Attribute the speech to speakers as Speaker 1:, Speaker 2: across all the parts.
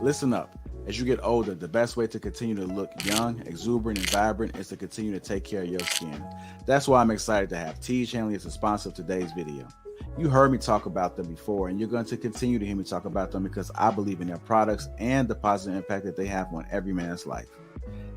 Speaker 1: Listen up. As you get older, the best way to continue to look young, exuberant, and vibrant is to continue to take care of your skin. That's why I'm excited to have Teej Hanley as a sponsor of today's video. You heard me talk about them before, and you're going to continue to hear me talk about them because I believe in their products and the positive impact that they have on every man's life.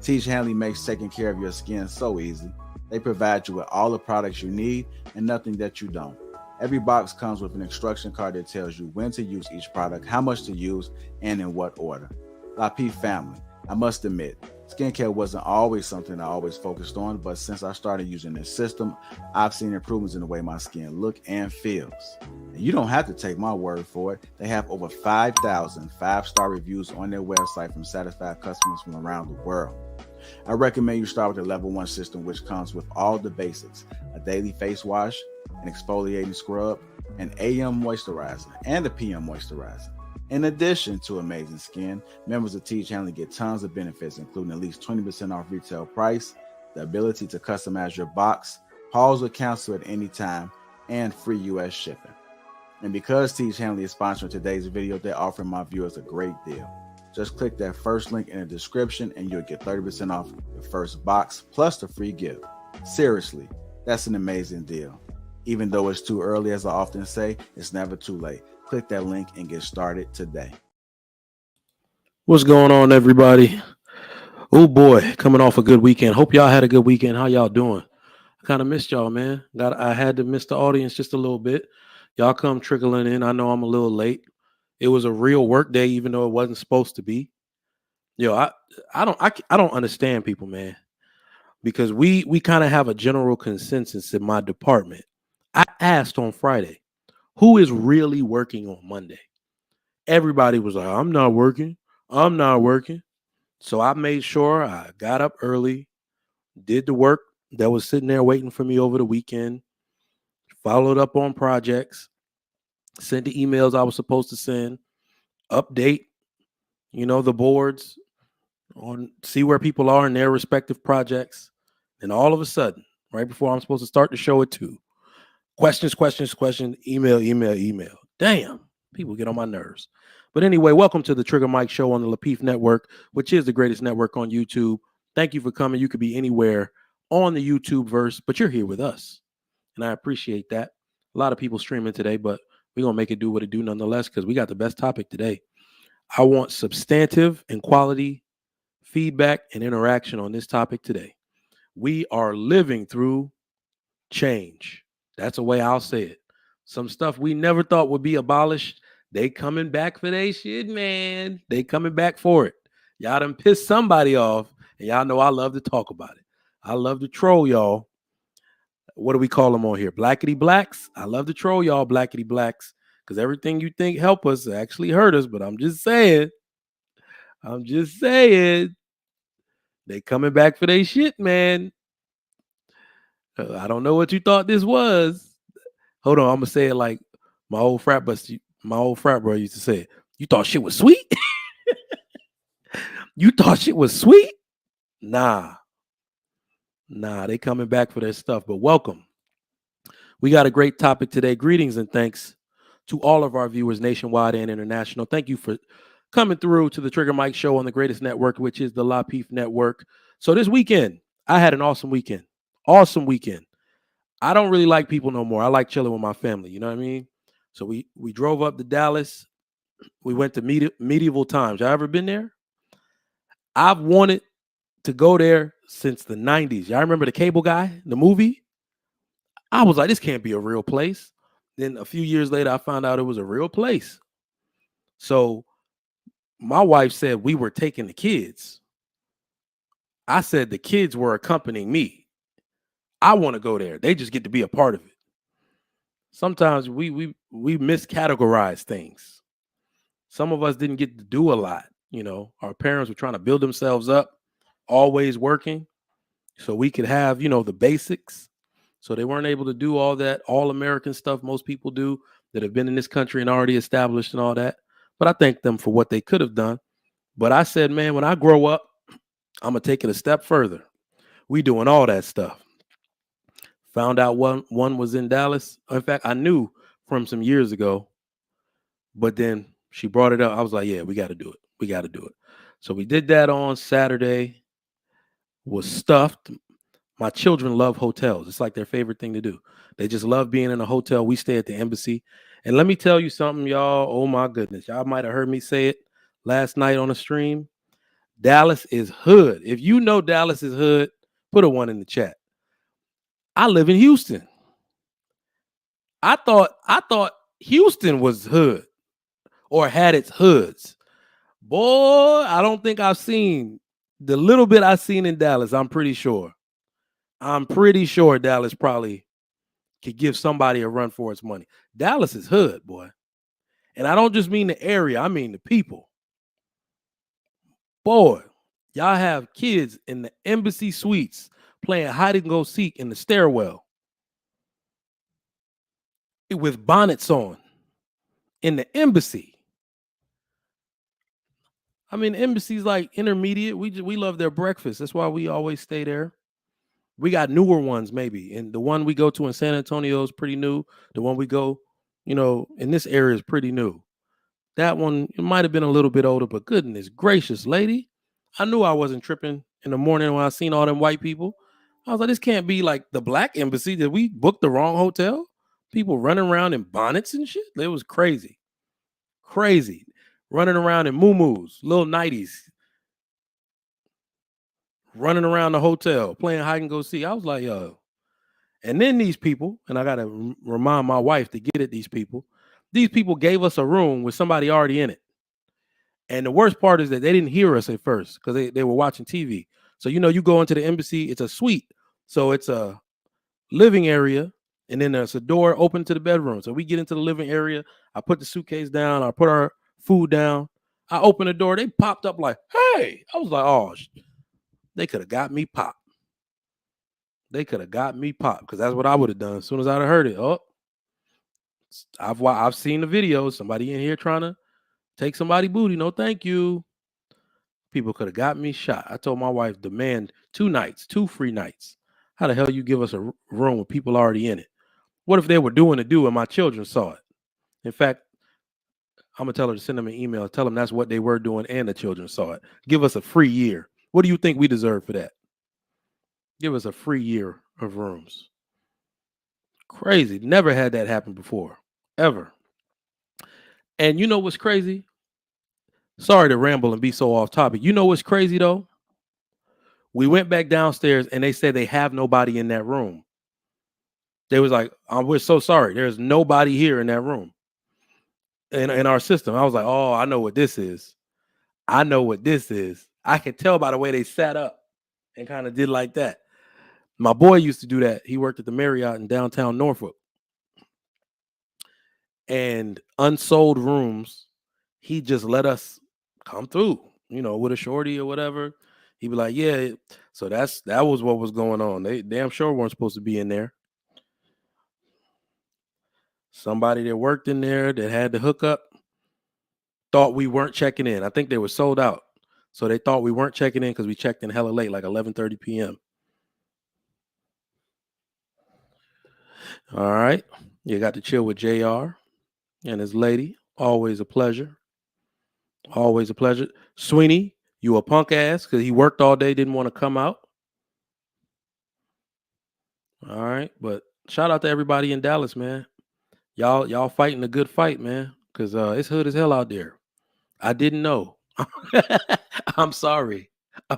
Speaker 1: Teej Hanley makes taking care of your skin so easy. They provide you with all the products you need and nothing that you don't. Every box comes with an instruction card that tells you when to use each product, how much to use, and in what order. Lapeef family, I must admit, skincare wasn't always something I always focused on, but since I started using this system, I've seen improvements in the way my skin looks and feels. And you don't have to take my word for it. They have over 5,000 five-star reviews on their website from satisfied customers from around the world. I recommend you start with the level 1 system, which comes with all the basics: a daily face wash, an exfoliating scrub, an AM moisturizer, and a PM moisturizer. In addition to amazing skin, members of Teej Hanley get tons of benefits, including at least 20% off retail price, the ability to customize your box, pause or cancel at any time, and free US shipping. And because Teej Hanley is sponsoring today's video, they're offering my viewers a great deal. Just click that first link in the description and you'll get 30% off your first box plus the free gift. Seriously, that's an amazing deal. Even though it's too early, as I often say, it's never too late. Click that link and get started today.
Speaker 2: What's going on, everybody? Oh boy, coming off a good weekend. Hope y'all had a good weekend. How y'all doing? I kind of missed y'all, man. I had to miss the audience just a little bit. Y'all come trickling in. I know I'm a little late. It was a real work day, even though it wasn't supposed to be. I don't understand people, man, because we kind of have a general consensus in my department. I asked on Friday, who is really working on Monday? Everybody was like, I'm not working. I'm not working. So I made sure I got up early, did the work that was sitting there waiting for me over the weekend, followed up on projects, sent the emails I was supposed to send, update, the boards on see where people are in their respective projects. And all of a sudden, right before I'm supposed to start the show at 2, questions, email. Damn, people get on my nerves. But anyway, welcome to the Trigger Mike Show on the Lapeef Network, which is the greatest network on YouTube. Thank you for coming. You could be anywhere on the YouTube verse, but you're here with us. And I appreciate that. A lot of people streaming today, but we're going to make it do what it do nonetheless, because we got the best topic today. I want substantive and quality feedback and interaction on this topic today. We are living through change. That's a way I'll say it. Some stuff we never thought would be abolished, they coming back for they shit, man. They coming back for it. Y'all done pissed somebody off, and y'all know I love to talk about it. I love to troll y'all. What do we call them on here? Blackity blacks. I love to troll y'all, blackity blacks, because everything you think help us actually hurt us. But I'm just saying, they coming back for they shit, man. I don't know what you thought this was. Hold on, I'm gonna say it like my old frat bro used to say it. You thought shit was sweet? You thought shit was sweet? Nah, they coming back for their stuff. But welcome. We got a great topic today. Greetings and thanks to all of our viewers nationwide and international. Thank you for coming through to the Trigger Mike Show on the greatest network, which is the Lapeef Network. So this weekend, I had an awesome weekend. Awesome weekend. I don't really like people no more. I like chilling with my family. You know what I mean? So we drove up to Dallas. We went to medieval times. Y'all ever been there? I've wanted to go there since the 90s. Y'all remember the Cable Guy, the movie? I was like, this can't be a real place. Then a few years later, I found out it was a real place. So my wife said we were taking the kids. I said the kids were accompanying me. I want to go there. They just get to be a part of it. Sometimes we miscategorize things. Some of us didn't get to do a lot. Our parents were trying to build themselves up, always working, so we could have, the basics. So they weren't able to do all that all-American stuff most people do that have been in this country and already established and all that. But I thank them for what they could have done. But I said, man, when I grow up, I'm going to take it a step further. We doing all that stuff. Found out one was in Dallas. In fact, I knew from some years ago, but then she brought it up. I was like, yeah, we got to do it. We got to do it. So we did that on Saturday. Was stuffed. My children love hotels. It's like their favorite thing to do. They just love being in a hotel. We stay at the embassy. And let me tell you something, y'all. Oh my goodness. Y'all might have heard me say it last night on a stream. Dallas is hood. If you know Dallas is hood, put a 1 in the chat. I live in Houston. I thought Houston was hood or had its hoods. Boy, I don't think I've seen the little bit I've seen in Dallas. I'm pretty sure Dallas probably could give somebody a run for its money. Dallas is hood, boy. And I don't just mean the area, I mean the people. Boy, y'all have kids in the embassy suites playing hide and go seek in the stairwell with bonnets on in the embassy. I mean, the embassy's like intermediate. We love their breakfast. That's why we always stay there. We got newer ones, maybe. And the one we go to in San Antonio is pretty new. The one we go, in this area is pretty new. That one, it might have been a little bit older, but goodness gracious, lady. I knew I wasn't tripping in the morning when I seen all them white people. I was like, this can't be like the black embassy. Did we book the wrong hotel? People running around in bonnets and shit. It was crazy. Crazy. Running around in muumuus, little nighties. Running around the hotel, playing hide and go seek. I was like, yo. And then these people, and I got to remind my wife to get at these people gave us a room with somebody already in it. And the worst part is that they didn't hear us at first because they were watching TV. So, you go into the embassy, it's a suite. So it's a living area, and then there's a door open to the bedroom. So we get into the living area. I put the suitcase down. I put our food down. I open the door. They popped up like, hey. I was like, oh, they could have got me popped. They could have got me popped because that's what I would have done as soon as I'd have heard it. Oh, I've seen the videos. Somebody in here trying to take somebody booty. No, thank you. People could have got me shot. I told my wife, demand 2 nights, 2 free nights. How the hell you give us a room with people already in it? What if they were doing a do and my children saw it? In fact, I'm going to tell her to send them an email. Tell them that's what they were doing and the children saw it. Give us a free year. What do you think we deserve for that? Give us a free year of rooms. Crazy. Never had that happen before. Ever. And you know what's crazy? Sorry to ramble and be so off topic. You know what's crazy though? We went back downstairs and they said they have nobody in that room. They was like, we're so sorry. There's nobody here in that room. In our system. I was like, oh, I know what this is. I know what this is. I could tell by the way they sat up and kind of did like that. My boy used to do that. He worked at the Marriott in downtown Norfolk. And unsold rooms, he just let us come through, with a shorty or whatever. He'd be like, yeah. So that was what was going on. They damn sure weren't supposed to be in there. Somebody that worked in there that had the hookup thought we weren't checking in. I think they were sold out. So they thought we weren't checking in because we checked in hella late, like 11:30 p.m. All right. You got to chill with JR and his lady. Always a pleasure. Always a pleasure. Sweeney, you a punk ass because he worked all day, didn't want to come out. All right. But shout out to everybody in Dallas, man. Y'all fighting a good fight, man, because it's hood as hell out there. I didn't know. I'm sorry. I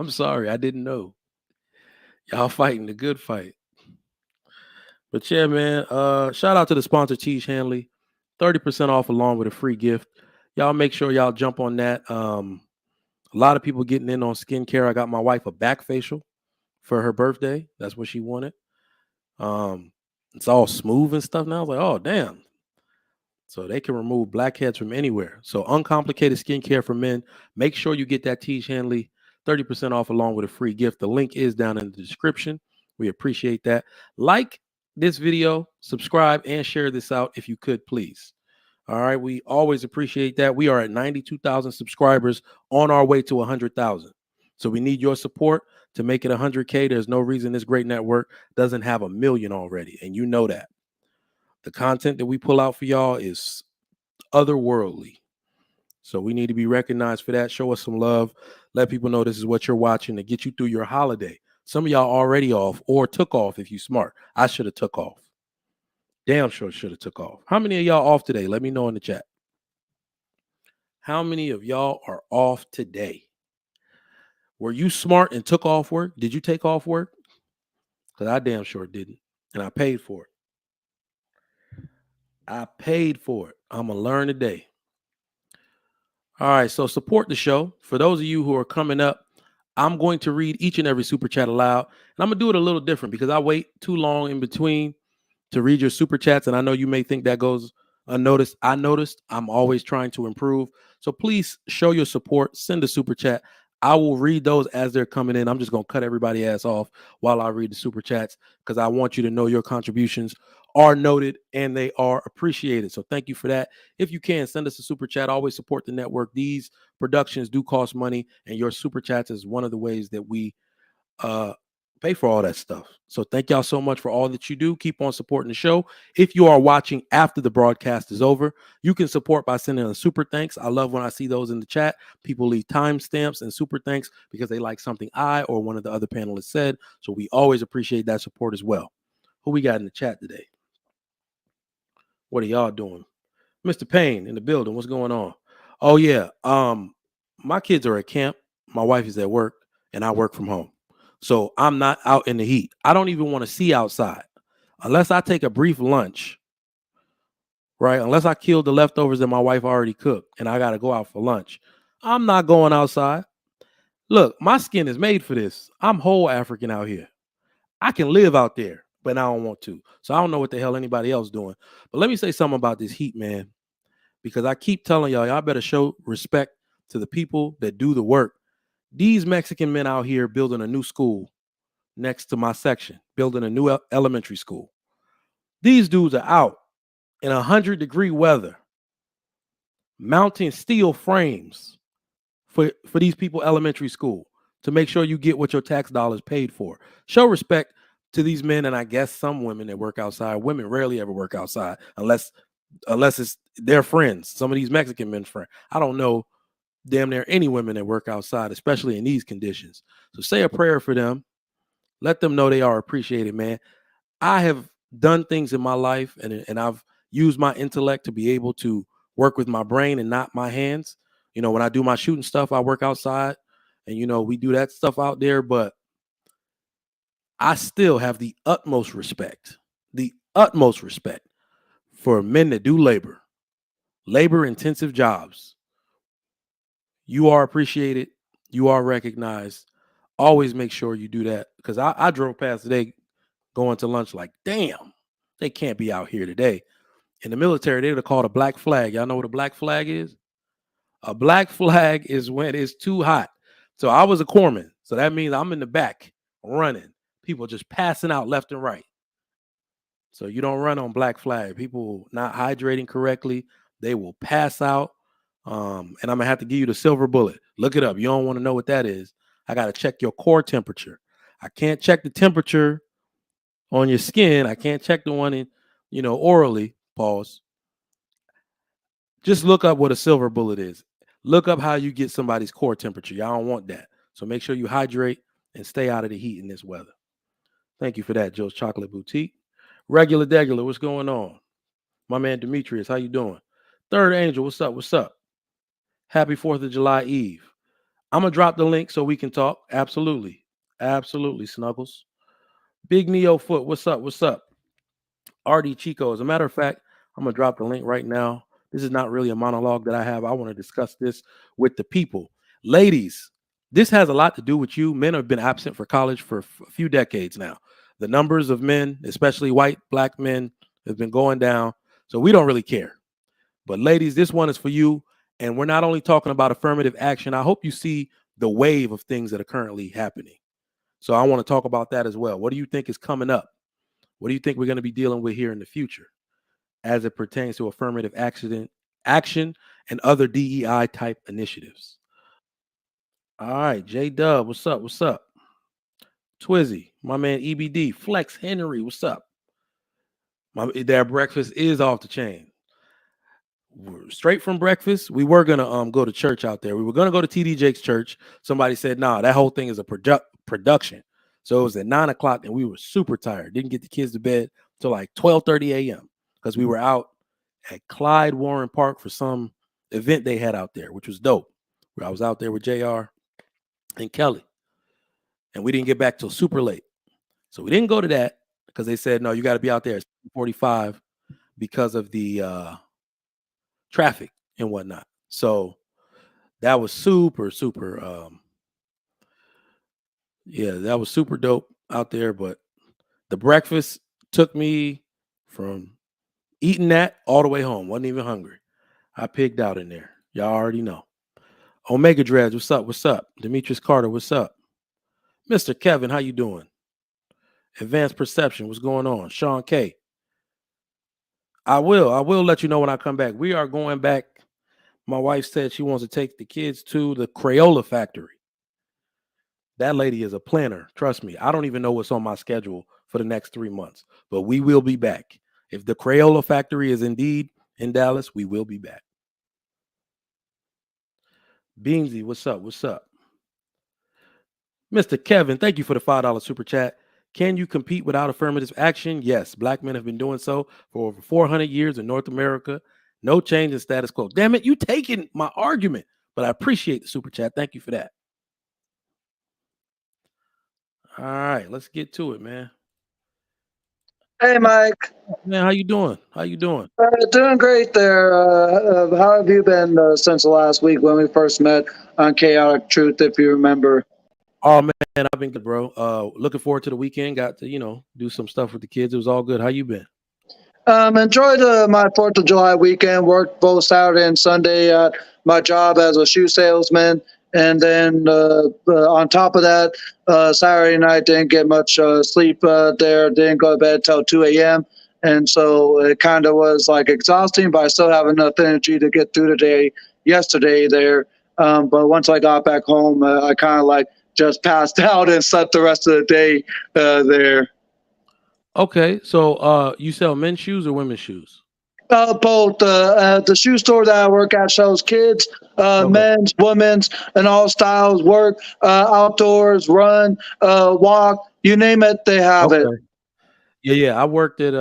Speaker 2: didn't know. Y'all fighting a good fight. But yeah, man, shout out to the sponsor, Teach Hanley. 30% off along with a free gift. Y'all make sure y'all jump on that. A lot of people getting in on skincare. I got my wife a back facial for her birthday. That's what she wanted. It's all smooth and stuff now. I was like, oh, damn. So they can remove blackheads from anywhere. So uncomplicated skincare for men. Make sure you get that Teach Hanley 30% off along with a free gift. The link is down in the description. We appreciate that. Like this video, subscribe, and share this out if you could, please. All right. We always appreciate that. We are at 92,000 subscribers on our way to 100,000. So we need your support to make it 100K. There's no reason this great network doesn't have 1 million already. And you know that. The content that we pull out for y'all is otherworldly. So we need to be recognized for that. Show us some love. Let people know this is what you're watching to get you through your holiday. Some of y'all already off or took off if you smart. I should have took off. Damn sure should have took off. How many of y'all off today? Let me know in the chat. How many of y'all are off today? Were you smart and took off work? Did you take off work? Because I damn sure didn't. And I paid for it. I paid for it. I'm going to learn today. All right. So support the show. For those of you who are coming up, I'm going to read each and every super chat aloud. And I'm going to do it a little different because I wait too long in between to read your super chats. And I know you may think that goes unnoticed. I noticed. I'm always trying to improve. So please show your support. Send a super chat. I will read those as they're coming in. I'm just going to cut everybody's ass off while I read the super chats because I want you to know your contributions are noted and they are appreciated. So thank you for that. If you can, send us a super chat. Always support the network. These productions do cost money, and your super chats is one of the ways that we pay for all that stuff. So thank y'all so much for all that you do. Keep on supporting the show. If you are watching after the broadcast is over, you can support by sending a super thanks. I love when I see those in the chat. People leave timestamps and super thanks because they like something I or one of the other panelists said. So we always appreciate that support as well. Who we got in the chat today? What are y'all doing? Mr. Payne in the building. What's going on? Oh yeah. My kids are at camp. My wife is at work and I work from home. So I'm not out in the heat. I don't even want to see outside unless I take a brief lunch, right? Unless I kill the leftovers that my wife already cooked and I got to go out for lunch. I'm not going outside. Look, my skin is made for this. I'm whole African out here. I can live out there, but I don't want to. So I don't know what the hell anybody else doing. But let me say something about this heat, man, because I keep telling y'all better show respect to the people that do the work. These Mexican men out here building a new school next to my section, building a new elementary school. These dudes are out in 100-degree weather, mounting steel frames for these people elementary school to make sure you get what your tax dollars paid for. Show respect to these men, and I guess some women that work outside. Women rarely ever work outside unless it's their friends. Some of these Mexican men's friends. I don't know damn near any women that work outside, especially in these conditions. So say a prayer for them. Let them know they are appreciated, man. I have done things in my life and I've used my intellect to be able to work with my brain and not my hands. You know, when I do my shooting stuff, I work outside and, you know, we do that stuff out there, but I still have the utmost respect for men that do labor intensive jobs. You are appreciated. You are recognized. Always make sure you do that because I drove past today going to lunch like, damn, they can't be out here today. In the military, they would have called a black flag. Y'all know what a black flag is? A black flag is when it's too hot. So I was a corpsman. So that means I'm in the back running. People just passing out left and right. So you don't run on black flag. People not hydrating correctly, they will pass out. And I'm gonna have to give you the silver bullet. Look it up. You don't want to know what that is. I gotta check your core temperature. I can't check the temperature on your skin. I can't check the one in, orally. Pause. Just look up what a silver bullet is. Look up how you get somebody's core temperature. Y'all don't want that. So make sure you hydrate and stay out of the heat in this weather. Thank you for that, Joe's Chocolate Boutique. Regular, what's going on? My man Demetrius, how you doing? Third Angel, what's up? What's up? Happy 4th of July Eve. I'm going to drop the link so we can talk. Absolutely. Absolutely, Snuggles. Big Neo Foot, what's up? What's up? RD Chico. As a matter of fact, I'm going to drop the link right now. This is not really a monologue that I have. I want to discuss this with the people. Ladies, this has a lot to do with you. Men have been absent for college for a few decades now. The numbers of men, especially white, black men, has been going down. So we don't really care. But ladies, this one is for you. And we're not only talking about affirmative action. I hope you see the wave of things that are currently happening. So I want to talk about that as well. What do you think is coming up? What do you think we're going to be dealing with here in the future as it pertains to affirmative action and other DEI type initiatives? All right, J Dub, what's up? What's up? Twizzy, my man EBD, Flex Henry, what's up? Their breakfast is off the chain. straight from breakfast. We were gonna go to church out there. We were gonna go to TD Jake's church. Somebody said, "Nah, that whole thing is a production." So it was at 9 o'clock, and we were super tired. Didn't get the kids to bed till like 12:30 a.m. because we were out at Clyde Warren Park for some event they had out there, which was dope. I was out there with JR and Kelly, and we didn't get back till super late. So we didn't go to that because they said, no, you got to be out there at 45 because of the traffic and whatnot. So that was super, yeah, that was super dope out there. But the breakfast took me from eating that all the way home. Wasn't even hungry. I pigged out in there. Y'all already know. Omega Dreads, what's up? What's up? Demetrius Carter, what's up? Mr. Kevin, how you doing? Advanced Perception, what's going on? Sean K. I will let you know when I come back. We are going back. My wife said she wants to take the kids to the Crayola factory. That lady is a planner. Trust me. I don't even know what's on my schedule for the next 3 months, but we will be back. If the Crayola factory is indeed in Dallas, we will be back. Beamsy, what's up? What's up? Mr. Kevin, thank you for the $5 super chat. Can you compete without affirmative action? Yes. Black men have been doing so for over 400 years in North America. No change in status quo. Damn it, you taking my argument, but I appreciate the super chat. Thank you for that. All right, let's get to it, man.
Speaker 3: Hey, Mike.
Speaker 2: Man, how you doing? How you doing?
Speaker 3: Doing great there. How have you been since the last week when we first met on Chaotic Truth, if you remember?
Speaker 2: Oh, man, I've been good, bro. Looking forward to the weekend. Got to, do some stuff with the kids. It was all good. How you been?
Speaker 3: Enjoyed my 4th of July weekend. Worked both Saturday and Sunday at my job as a shoe salesman. And then on top of that, Saturday night, didn't get much sleep there. Didn't go to bed till 2 a.m. And so it kind of was like exhausting, but I still have enough energy to get through the day yesterday there. But once I got back home, I kind of like just passed out and slept the rest of the day there.
Speaker 2: Okay, so you sell men's shoes or women's shoes?
Speaker 3: Both. The shoe store that I work at sells kids, men's, women's, and all styles. Work, outdoors, run, walk, you name it, they have it.
Speaker 2: Yeah. I worked at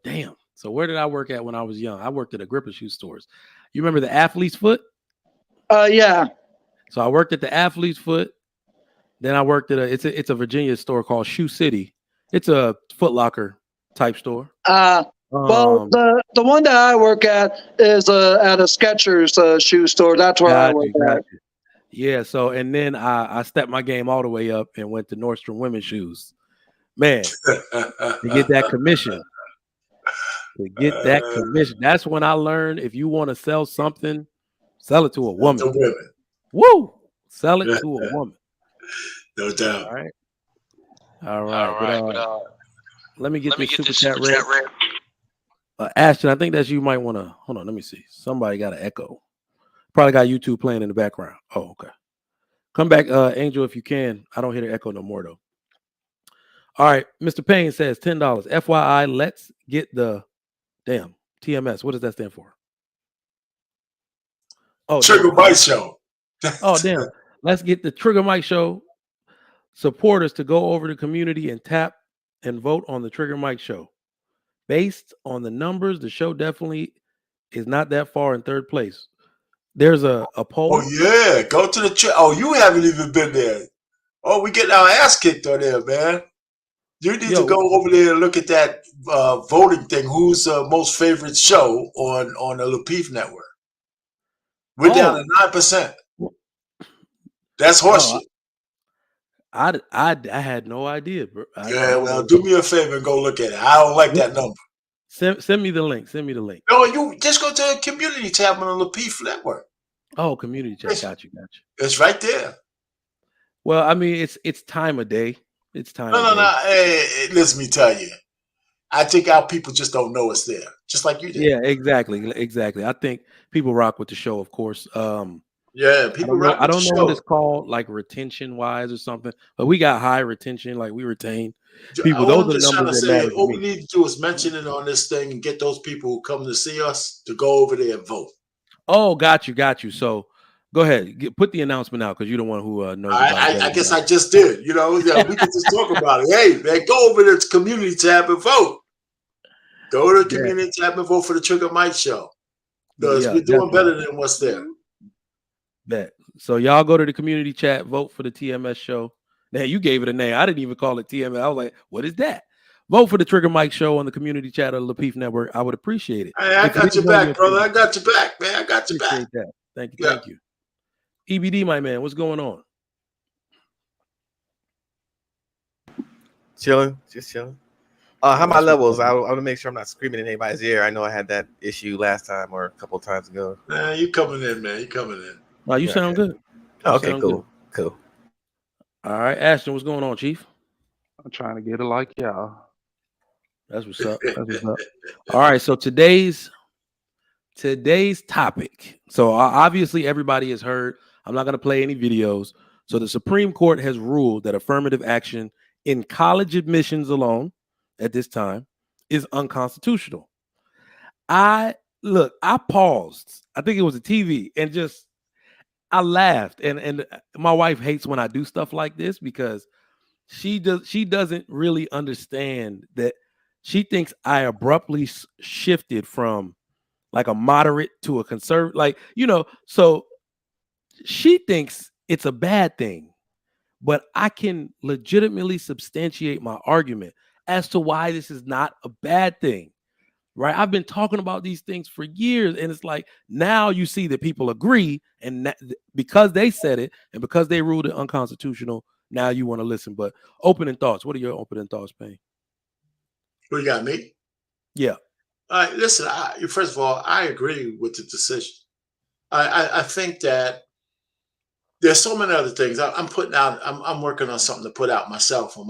Speaker 2: damn. So where did I work at when I was young? I worked at a grip of shoe stores. You remember the Athlete's Foot?
Speaker 3: Yeah.
Speaker 2: So I worked at the Athlete's Foot. Then I worked at it's a Virginia store called Shoe City. It's a Foot Locker type store.
Speaker 3: Well, the one that I work at is at a Skechers shoe store. That's where I work at.
Speaker 2: Yeah. So and then I stepped my game all the way up and went to Nordstrom Women's Shoes. Man, to get that commission. That's when I learned if you want to sell something, sell it to a woman. Woo! Sell it to a woman.
Speaker 4: No doubt.
Speaker 2: All right. But, let me get this super chat read. Ashton, I think that's you. Might want to hold on. Let me see. Somebody got an echo. Probably got YouTube playing in the background. Oh, okay. Come back, Angel, if you can. I don't hear the echo no more though. All right, Mr. Payne says $10. FYI, let's get the damn TMS. What does that stand for?
Speaker 4: Oh, Trigger Mike Show.
Speaker 2: Oh, damn. Let's get the Trigger Mike Show supporters to go over to the community and tap and vote on the Trigger Mike Show. Based on the numbers, the show definitely is not that far in third place. There's a poll.
Speaker 4: Oh, yeah. Go to the Oh, you haven't even been there. Oh, we getting our ass kicked on there, man. You need to go over there and look at that voting thing. Who's the most favorite show on the Lapeef Network? We're down to 9%. That's horseshit.
Speaker 2: I had no idea, bro.
Speaker 4: Well, do me a favor and go look at it. I don't like that number.
Speaker 2: Send me the link. Send me the link.
Speaker 4: No, you just go to the community tab on the Lapeef Network.
Speaker 2: Oh, community tab. Got you.
Speaker 4: It's right there.
Speaker 2: Well, I mean, it's time of day. It's time.
Speaker 4: No. Hey, listen, me tell you. I think our people just don't know it's there, just like you did.
Speaker 2: Yeah, exactly. I think people rock with the show, of course.
Speaker 4: Yeah, people rock with the show.
Speaker 2: I don't know what it's called, like retention wise or something, but we got high retention, like we retain people. Those are the numbers that matter.
Speaker 4: All we need to do is mention it on this thing and get those people who come to see us to go over there and vote.
Speaker 2: Oh, got you. So go ahead, put the announcement out because you're the one who knows about it.
Speaker 4: I guess I just did. You know, yeah, we can just talk about it. Hey, man, go over to the community tab and vote. Go to the community tab and vote for the Trigger Mike show. Because we're doing better than what's there.
Speaker 2: Bet. So y'all go to the community chat, vote for the TMS show. Now you gave it a name. I didn't even call it TMS. I was like, what is that? Vote for the Trigger Mike show on the community chat of the Lapeef Network. I would appreciate it.
Speaker 4: Hey, I got your back, brother. I got your back, man. I got your back.
Speaker 2: That. Thank you. Yeah. Thank you. EBD, my man, what's going on?
Speaker 5: Chilling, just chilling. How my levels? I want to make sure I'm not screaming in anybody's ear. I know I had that issue last time or a couple of times ago.
Speaker 4: Nah, you coming in, man. You coming in.
Speaker 2: No, you sound good.
Speaker 5: Okay, cool. Cool.
Speaker 2: All right, Ashton, what's going on, Chief?
Speaker 6: I'm trying to get it like y'all.
Speaker 2: That's what's up. All right, so today's topic. So obviously everybody has heard. I'm not going to play any videos. So the Supreme Court has ruled that affirmative action in college admissions alone at this time is unconstitutional. I paused. I think it was a TV and just I laughed. And my wife hates when I do stuff like this because she doesn't really understand that. She thinks I abruptly shifted from like a moderate to a conservative, like, so she thinks it's a bad thing, but I can legitimately substantiate my argument as to why this is not a bad thing, right? I've been talking about these things for years, and it's like now you see that people agree, and because they said it and because they ruled it unconstitutional, now you want to listen. But opening thoughts. What are your opening thoughts, Payne?
Speaker 4: Who you got, me?
Speaker 2: Yeah.
Speaker 4: All right, listen, first of all, I agree with the decision. I think that there's so many other things. I'm working on something to put out myself on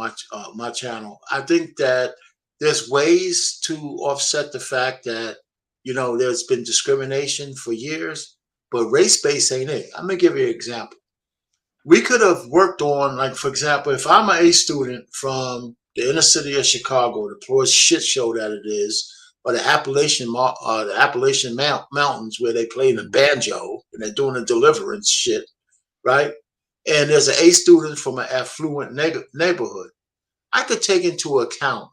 Speaker 4: my channel. I think that there's ways to offset the fact that, there's been discrimination for years, but race-based ain't it. I'm going to give you an example. We could have worked on, like, for example, if I'm an A student from the inner city of Chicago, the poor shit show that it is, or the Appalachian Mountains where they play the banjo and they're doing the deliverance shit, right? And there's an A student from an affluent neighborhood. I could take into account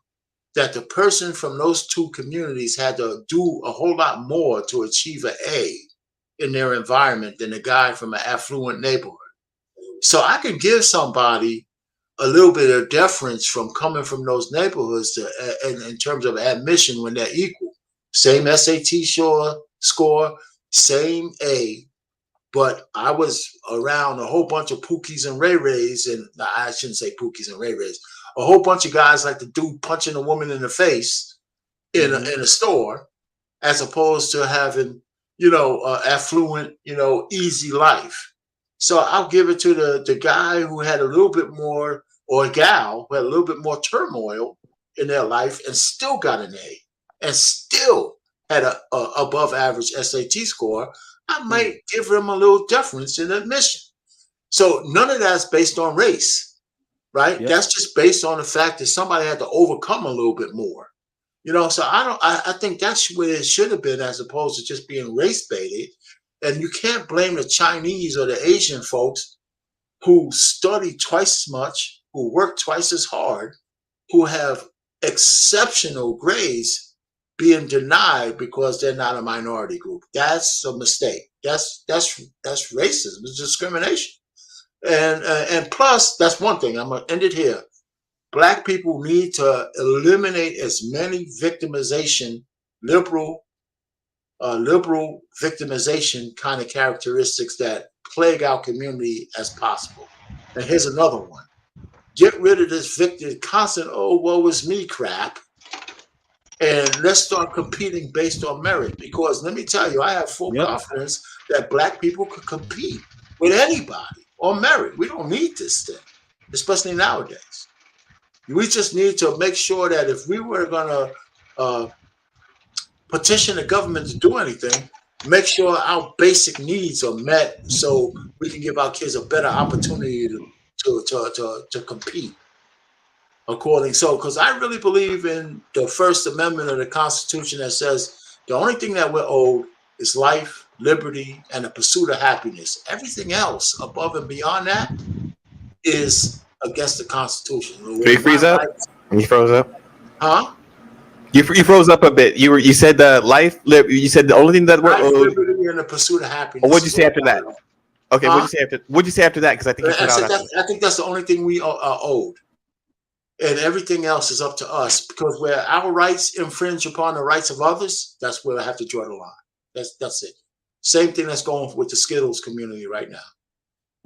Speaker 4: that the person from those two communities had to do a whole lot more to achieve an A in their environment than the guy from an affluent neighborhood. So I could give somebody a little bit of deference from coming from those neighborhoods in terms of admission when they're equal. Same SAT score, same A, but I was around a whole bunch of Pookies and Ray Rays, and I shouldn't say Pookies and Ray Rays, a whole bunch of guys like the dude punching a woman in the face in a store, as opposed to having, affluent, easy life. So I'll give it to the guy who had a little bit more, or a gal who had a little bit more turmoil in their life and still got an A and still had a above average SAT score. I might give them a little deference in admission. So none of that's based on race, right? Yep. That's just based on the fact that somebody had to overcome a little bit more. So I think that's where it should have been, as opposed to just being race baited. And you can't blame the Chinese or the Asian folks who study twice as much, who work twice as hard, who have exceptional grades, being denied because they're not a minority group. That's a mistake. That's racism. It's discrimination. And plus, that's one thing. I'm gonna end it here. Black people need to eliminate as many victimization, liberal victimization kind of characteristics that plague our community as possible. And here's another one. Get rid of this constant, oh, woe is me crap. And let's start competing based on merit. Because let me tell you, I have full confidence that Black people could compete with anybody on merit. We don't need this thing, especially nowadays. We just need to make sure that if we were going to petition the government to do anything, make sure our basic needs are met so we can give our kids a better opportunity to compete according. So, because I really believe in the First Amendment of the Constitution that says the only thing that we're owed is life, liberty, and the pursuit of happiness. Everything else above and beyond that is against the Constitution.
Speaker 5: Did you freeze up? You froze up?
Speaker 4: Huh?
Speaker 5: You froze up a bit. You said life. You said the only thing that
Speaker 4: life, liberty, and the pursuit of happiness.
Speaker 5: What'd you say after that? Okay, what'd you say after that? Because I think
Speaker 4: I think that's the only thing we are owed, and everything else is up to us. Because where our rights infringe upon the rights of others, that's where I have to draw the line. That's it. Same thing that's going with the Skittles community right now.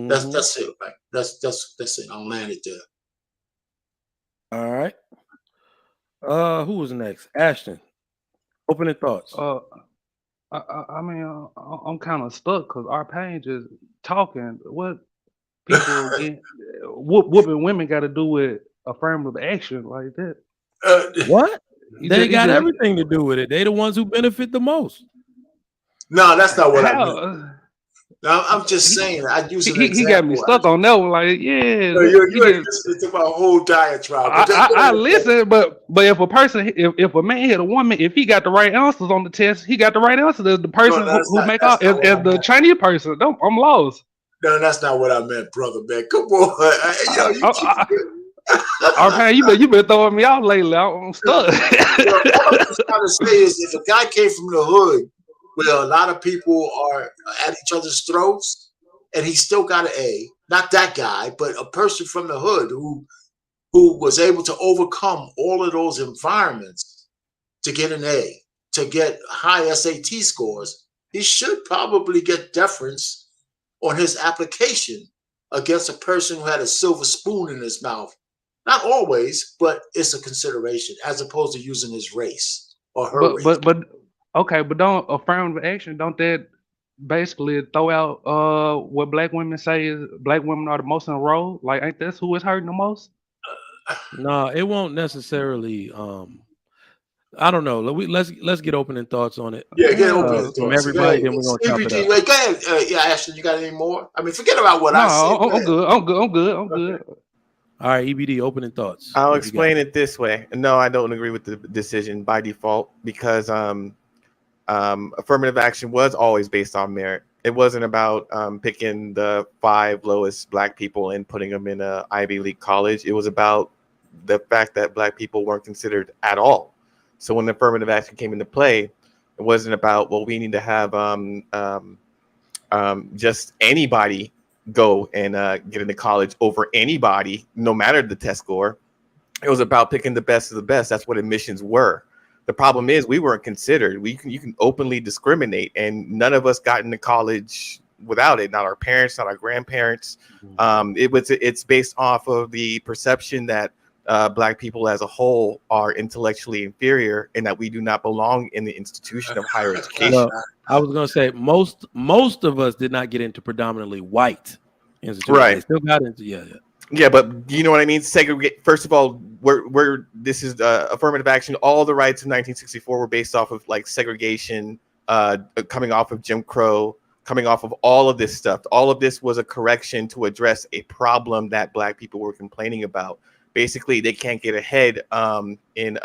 Speaker 4: Mm-hmm. That's it, right? That's it. I'll land it there.
Speaker 2: All right. Who was next? Ashton. Opening thoughts.
Speaker 6: I mean, I'm kind of stuck because our page is talking. What people get, whooping women got to do with affirmative action like that?
Speaker 2: What? They got everything to do with it. They the ones who benefit the most.
Speaker 4: No, that's not what I meant. No, I'm just saying. I use an example.
Speaker 6: He got me stuck on that one. Like, yeah,
Speaker 4: no, you ain't listening to my whole diatribe.
Speaker 6: I listen, but if a person, if a man hit a woman, if he got the right answers on the test, he got the right answers. The person who make out as the Chinese person, I'm lost.
Speaker 4: No, that's not what I meant, brother, man. Come on,
Speaker 6: okay, you been throwing me out lately. I'm stuck.
Speaker 4: What I'm just trying to say is, if a guy came from the hood, where a lot of people are at each other's throats, and he still got an A. Not that guy, but a person from the hood who was able to overcome all of those environments to get an A, to get high SAT scores. He should probably get deference on his application against a person who had a silver spoon in his mouth. Not always, but it's a consideration, as opposed to using his race or her race.
Speaker 6: Okay, but don't affirmative action, don't that basically throw out what black women say is black women are the most enrolled? Like, ain't this who is hurting the most?
Speaker 2: No, it won't necessarily. I don't know. Let's get opening thoughts on it.
Speaker 4: Yeah, get opening thoughts
Speaker 2: from everybody. Then we're gonna chop it up.
Speaker 4: Go ahead. Yeah, Ashton, you got any more? I mean, forget about what I said.
Speaker 6: I'm good.
Speaker 2: All right, EBD, opening thoughts.
Speaker 5: I'll explain it this way. No, I don't agree with the decision by default because affirmative action was always based on merit. It wasn't about picking the 5 lowest black people and putting them in a Ivy League college. It was about the fact that black people weren't considered at all. So when affirmative action came into play, it wasn't about, well, we need to have just anybody go and get into college over anybody, no matter the test score. It was about picking the best of the best. That's what admissions were. The problem is we weren't considered. You can openly discriminate, and none of us got into college without it. Not our parents, not our grandparents. It's based off of the perception that black people as a whole are intellectually inferior and that we do not belong in the institution of higher education.
Speaker 2: Well, I was going to say most of us did not get into predominantly white institutions.
Speaker 5: Right.
Speaker 2: They still got into
Speaker 5: Yeah, but you know what I mean? Segregate. First of all, this is affirmative action. All the rights of 1964 were based off of like segregation, coming off of Jim Crow, coming off of all of this stuff. All of this was a correction to address a problem that black people were complaining about. Basically, they can't get ahead in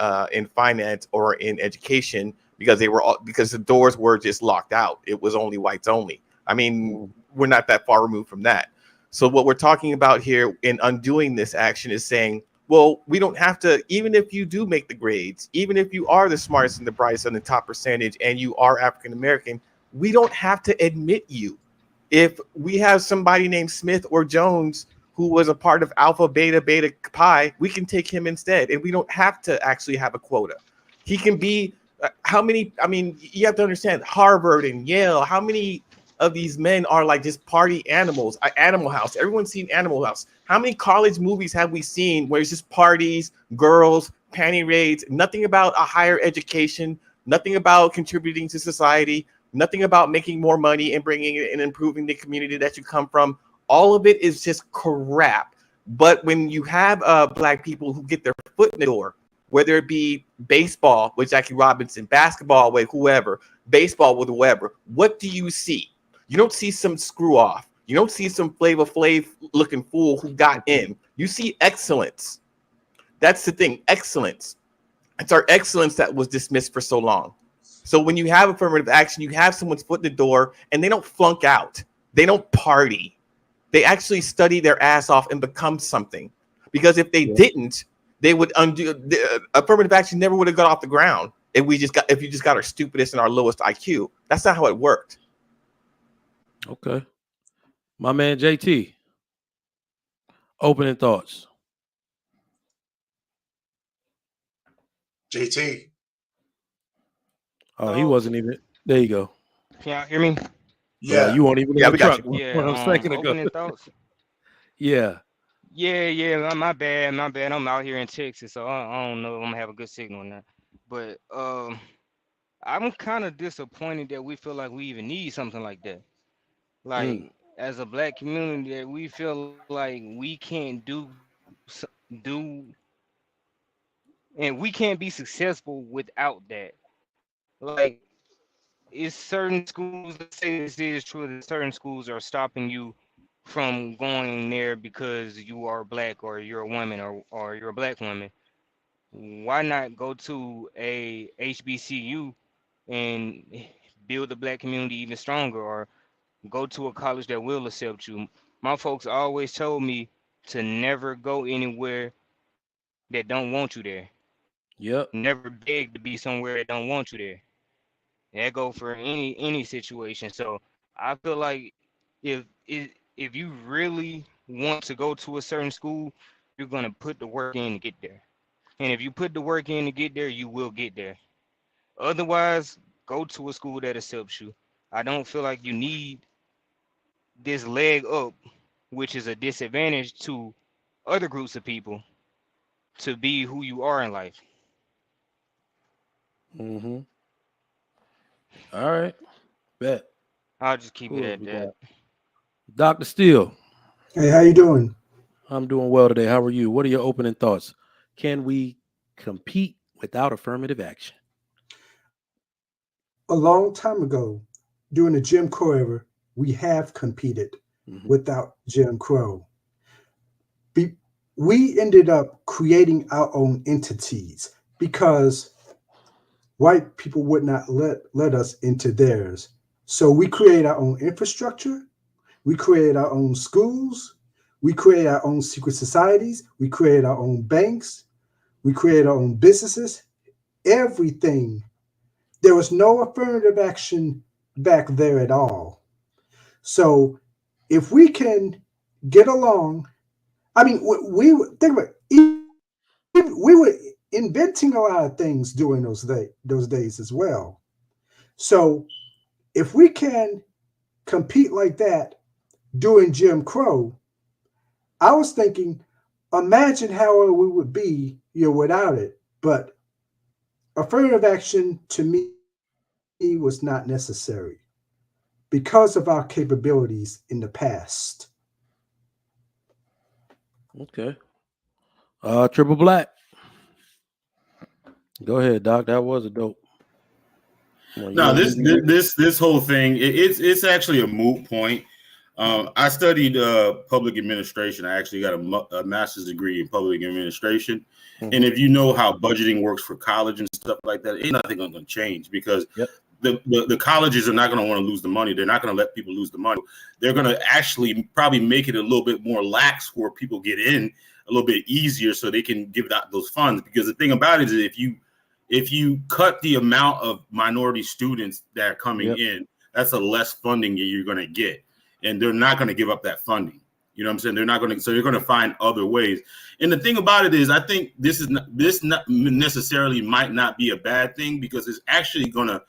Speaker 5: finance or in education because because the doors were just locked out. It was only whites only. I mean, we're not that far removed from that. So what we're talking about here in undoing this action is saying, well, we don't have to, even if you do make the grades, even if you are the smartest and the brightest and the top percentage and you are African-American, we don't have to admit you. If we have somebody named Smith or Jones who was a part of Alpha, Beta, Beta, Pi, we can take him instead. And we don't have to actually have a quota. He can be, you have to understand, Harvard and Yale, how many of these men are like just party animals? Animal House. Everyone's seen Animal House. How many college movies have we seen where it's just parties, girls, panty raids, nothing about a higher education, nothing about contributing to society, nothing about making more money and bringing it and improving the community that you come from? All of it is just crap. But when you have black people who get their foot in the door, whether it be baseball with Jackie Robinson, basketball with whoever, baseball with whoever, what do you see? You don't see some screw off. You don't see some Flavor Flav looking fool who got in. You see excellence. That's the thing, excellence. It's our excellence that was dismissed for so long. So when you have affirmative action, you have someone's foot in the door and they don't flunk out. They don't party. They actually study their ass off and become something. Because if they didn't, they would undo. Affirmative action never would have got off the ground if you just got our stupidest and our lowest IQ. That's not how it worked.
Speaker 2: Okay. My man JT. Opening thoughts.
Speaker 4: JT.
Speaker 2: Oh, he wasn't even. There you go.
Speaker 7: Can y'all hear me?
Speaker 4: Yeah.
Speaker 2: You weren't even
Speaker 5: Yeah,
Speaker 2: in
Speaker 5: we
Speaker 2: the
Speaker 5: got
Speaker 2: truck
Speaker 5: you.
Speaker 7: Yeah.
Speaker 2: a second ago.
Speaker 7: Opening thoughts.
Speaker 2: Yeah.
Speaker 7: Yeah. My bad. I'm out here in Texas, so I don't know if I'm gonna have a good signal or not. But I'm kind of disappointed that we feel like we even need something like that. Like as a black community, that we feel like we can't do, and we can't be successful without that. Like, it's certain schools. Let's say this is true. That certain schools are stopping you from going there because you are black or you're a woman or you're a black woman. Why not go to a HBCU and build the black community even stronger, or go to a college that will accept you? My folks always told me to never go anywhere that don't want you there.
Speaker 2: Yep.
Speaker 7: Never beg to be somewhere that don't want you there. That go for any situation. So I feel like if you really want to go to a certain school, you're gonna put the work in to get there. And if you put the work in to get there, you will get there. Otherwise, go to a school that accepts you. I don't feel like you need this leg up, which is a disadvantage to other groups of people, to be who you are in life.
Speaker 2: Mm-hmm. All right. Bet.
Speaker 7: I'll just keep
Speaker 2: Who
Speaker 7: it
Speaker 2: else
Speaker 7: at
Speaker 2: we
Speaker 7: that.
Speaker 2: got? Dr. Steele.
Speaker 8: Hey, how you doing?
Speaker 2: I'm doing well today. How are you? What are your opening thoughts? Can we compete without affirmative action?
Speaker 8: A long time ago, during the Jim Crow era, we have competed without Jim Crow. We ended up creating our own entities because white people would not let us into theirs. So we create our own infrastructure. We create our own schools. We create our own secret societies. We create our own banks. We create our own businesses. Everything. There was no affirmative action back there at all. So if we can get along, I mean, we think about it, we were inventing a lot of things during those days as well. So if we can compete like that during Jim Crow, I was thinking, imagine how we would be, without it. But affirmative action to me was not necessary because of our capabilities in the past.
Speaker 2: Okay. Triple Black. Go ahead, Doc. That was a dope.
Speaker 9: No, this whole thing, it's actually a moot point. I studied public administration. I actually got a master's degree in public administration. And if you know how budgeting works for college and stuff like that, ain't nothing going to change because the colleges are not going to want to lose the money. They're not going to let people lose the money. They're going to actually probably make it a little bit more lax where people get in a little bit easier so they can give out those funds. Because the thing about it is if you cut the amount of minority students that are coming in, that's a less funding you're going to get. And they're not going to give up that funding. You know what I'm saying? They're not going to, so they're going to find other ways. And the thing about it is, I think this not necessarily might not be a bad thing because it's actually going to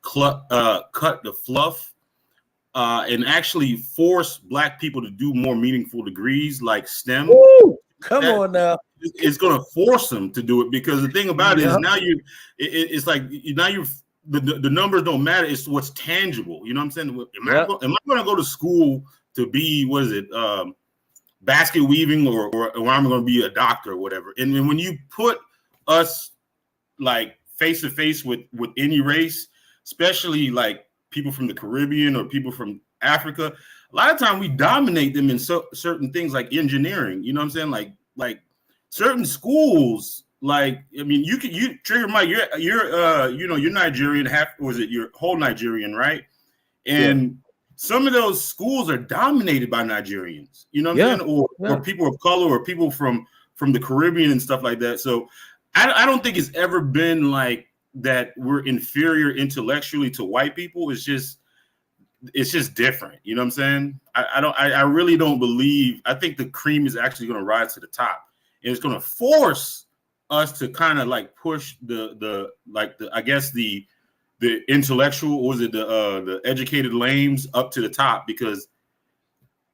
Speaker 9: cut the fluff and actually force Black people to do more meaningful degrees like STEM.
Speaker 2: Woo! Come on now.
Speaker 9: It's going to force them to do it because the thing about it is now it's like now the numbers don't matter. It's what's tangible. You know what I'm saying? Am I going to go to school to be, basket weaving or I'm going to be a doctor or whatever? And then when you put us like face to face with any race, especially like people from the Caribbean or people from Africa, a lot of time we dominate them in certain things like engineering. You know what I'm saying? Like certain schools like, I mean, you Trigger Mike, you're Nigerian, you're whole Nigerian, right? And some of those schools are dominated by Nigerians, you know what I'm saying? Or people of color, or people from the Caribbean and stuff like that. So I don't think it's ever been like that we're inferior intellectually to white people. It's just different. You know what I'm saying? I really don't believe. I think the cream is actually going to rise to the top, and it's going to force us to kind of like push the intellectual, or was it the educated lames up to the top, because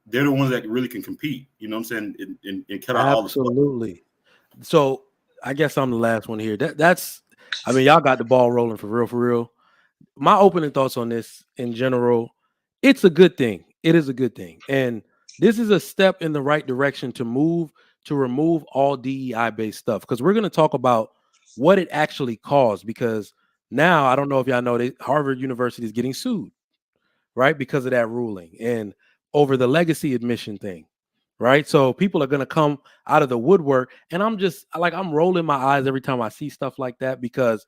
Speaker 9: they're the ones that really can compete. You know what I'm saying? And cut out all the stuff.
Speaker 2: Absolutely. So I guess I'm the last one here. I mean, y'all got the ball rolling for real, for real. My opening thoughts on this in general, it's a good thing. It is a good thing. And this is a step in the right direction to remove all DEI-based stuff, because we're going to talk about what it actually caused, because now, I don't know if y'all know that Harvard University is getting sued, right, because of that ruling and over the legacy admission thing, right? So people are going to come out of the woodwork, and I'm rolling my eyes every time I see stuff like that, because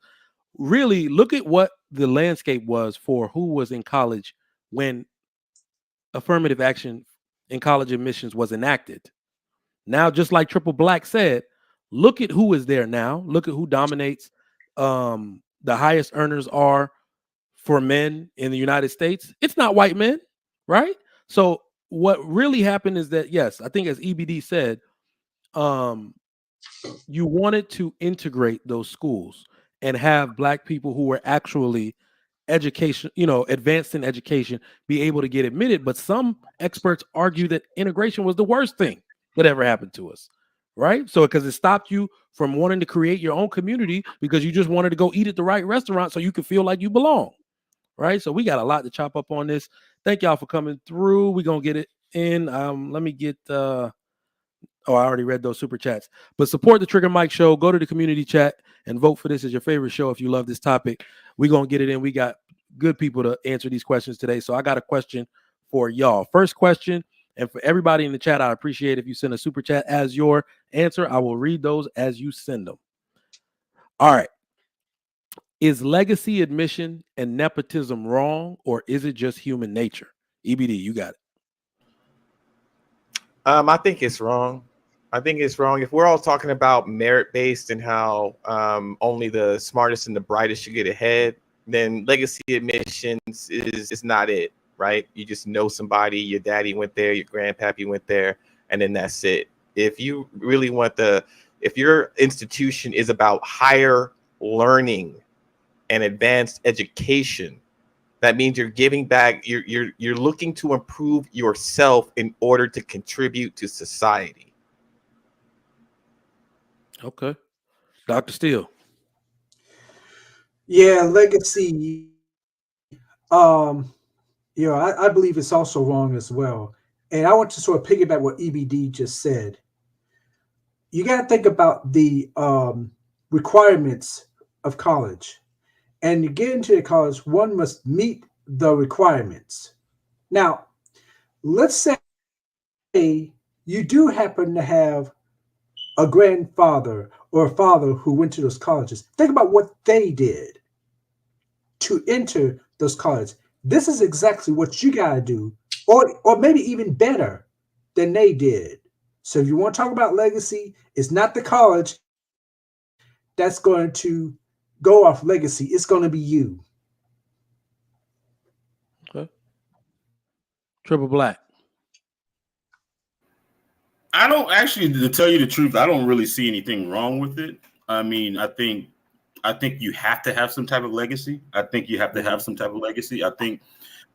Speaker 2: really, look at what the landscape was for who was in college when affirmative action in college admissions was enacted. Now, just like Triple Black said, look at who is there now. Look at who dominates. The highest earners are for men in the United States. It's not white men, right? So what really happened is that, yes, I think as EBD said, you wanted to integrate those schools and have Black people who were actually advanced in education, be able to get admitted. But some experts argue that integration was the worst thing that ever happened to us, right? So because it stopped you from wanting to create your own community, because you just wanted to go eat at the right restaurant so you could feel like you belong, right? So we got a lot to chop up on this. Thank y'all for coming through. We're going to get it in. Let me get... I already read those super chats. But support the Trigger Mike Show. Go to the community chat and vote for this as your favorite show if you love this topic. We're going to get it in. We got good people to answer these questions today. So I got a question for y'all. First question, and for everybody in the chat, I appreciate if you send a super chat as your answer. I will read those as you send them. All right. Is legacy admission and nepotism wrong, or is it just human nature? EBD, you got it.
Speaker 5: I think it's wrong. I think it's wrong. If we're all talking about merit-based and how only the smartest and the brightest should get ahead, then legacy admissions is not it, right? You just know somebody, your daddy went there, your grandpappy went there, and then that's it. If you really want if your institution is about higher learning and advanced education, that means you're giving back, you're looking to improve yourself in order to contribute to society.
Speaker 2: Okay. Dr. Steele.
Speaker 8: Yeah, legacy. I believe it's also wrong as well. And I want to sort of piggyback what EBD just said. You got to think about the requirements of college. And to get into the college, one must meet the requirements. Now, let's say you do happen to have a grandfather or a father who went to those colleges. Think about what they did to enter those colleges. This is exactly what you got to do, or maybe even better than they did. So if you want to talk about legacy, it's not the college that's going to go off legacy. It's going to be you.
Speaker 2: Okay. Triple Black.
Speaker 9: I don't actually, to tell you the truth, I don't really see anything wrong with it. I mean, I think you have to have some type of legacy. I think you have to have some type of legacy. I think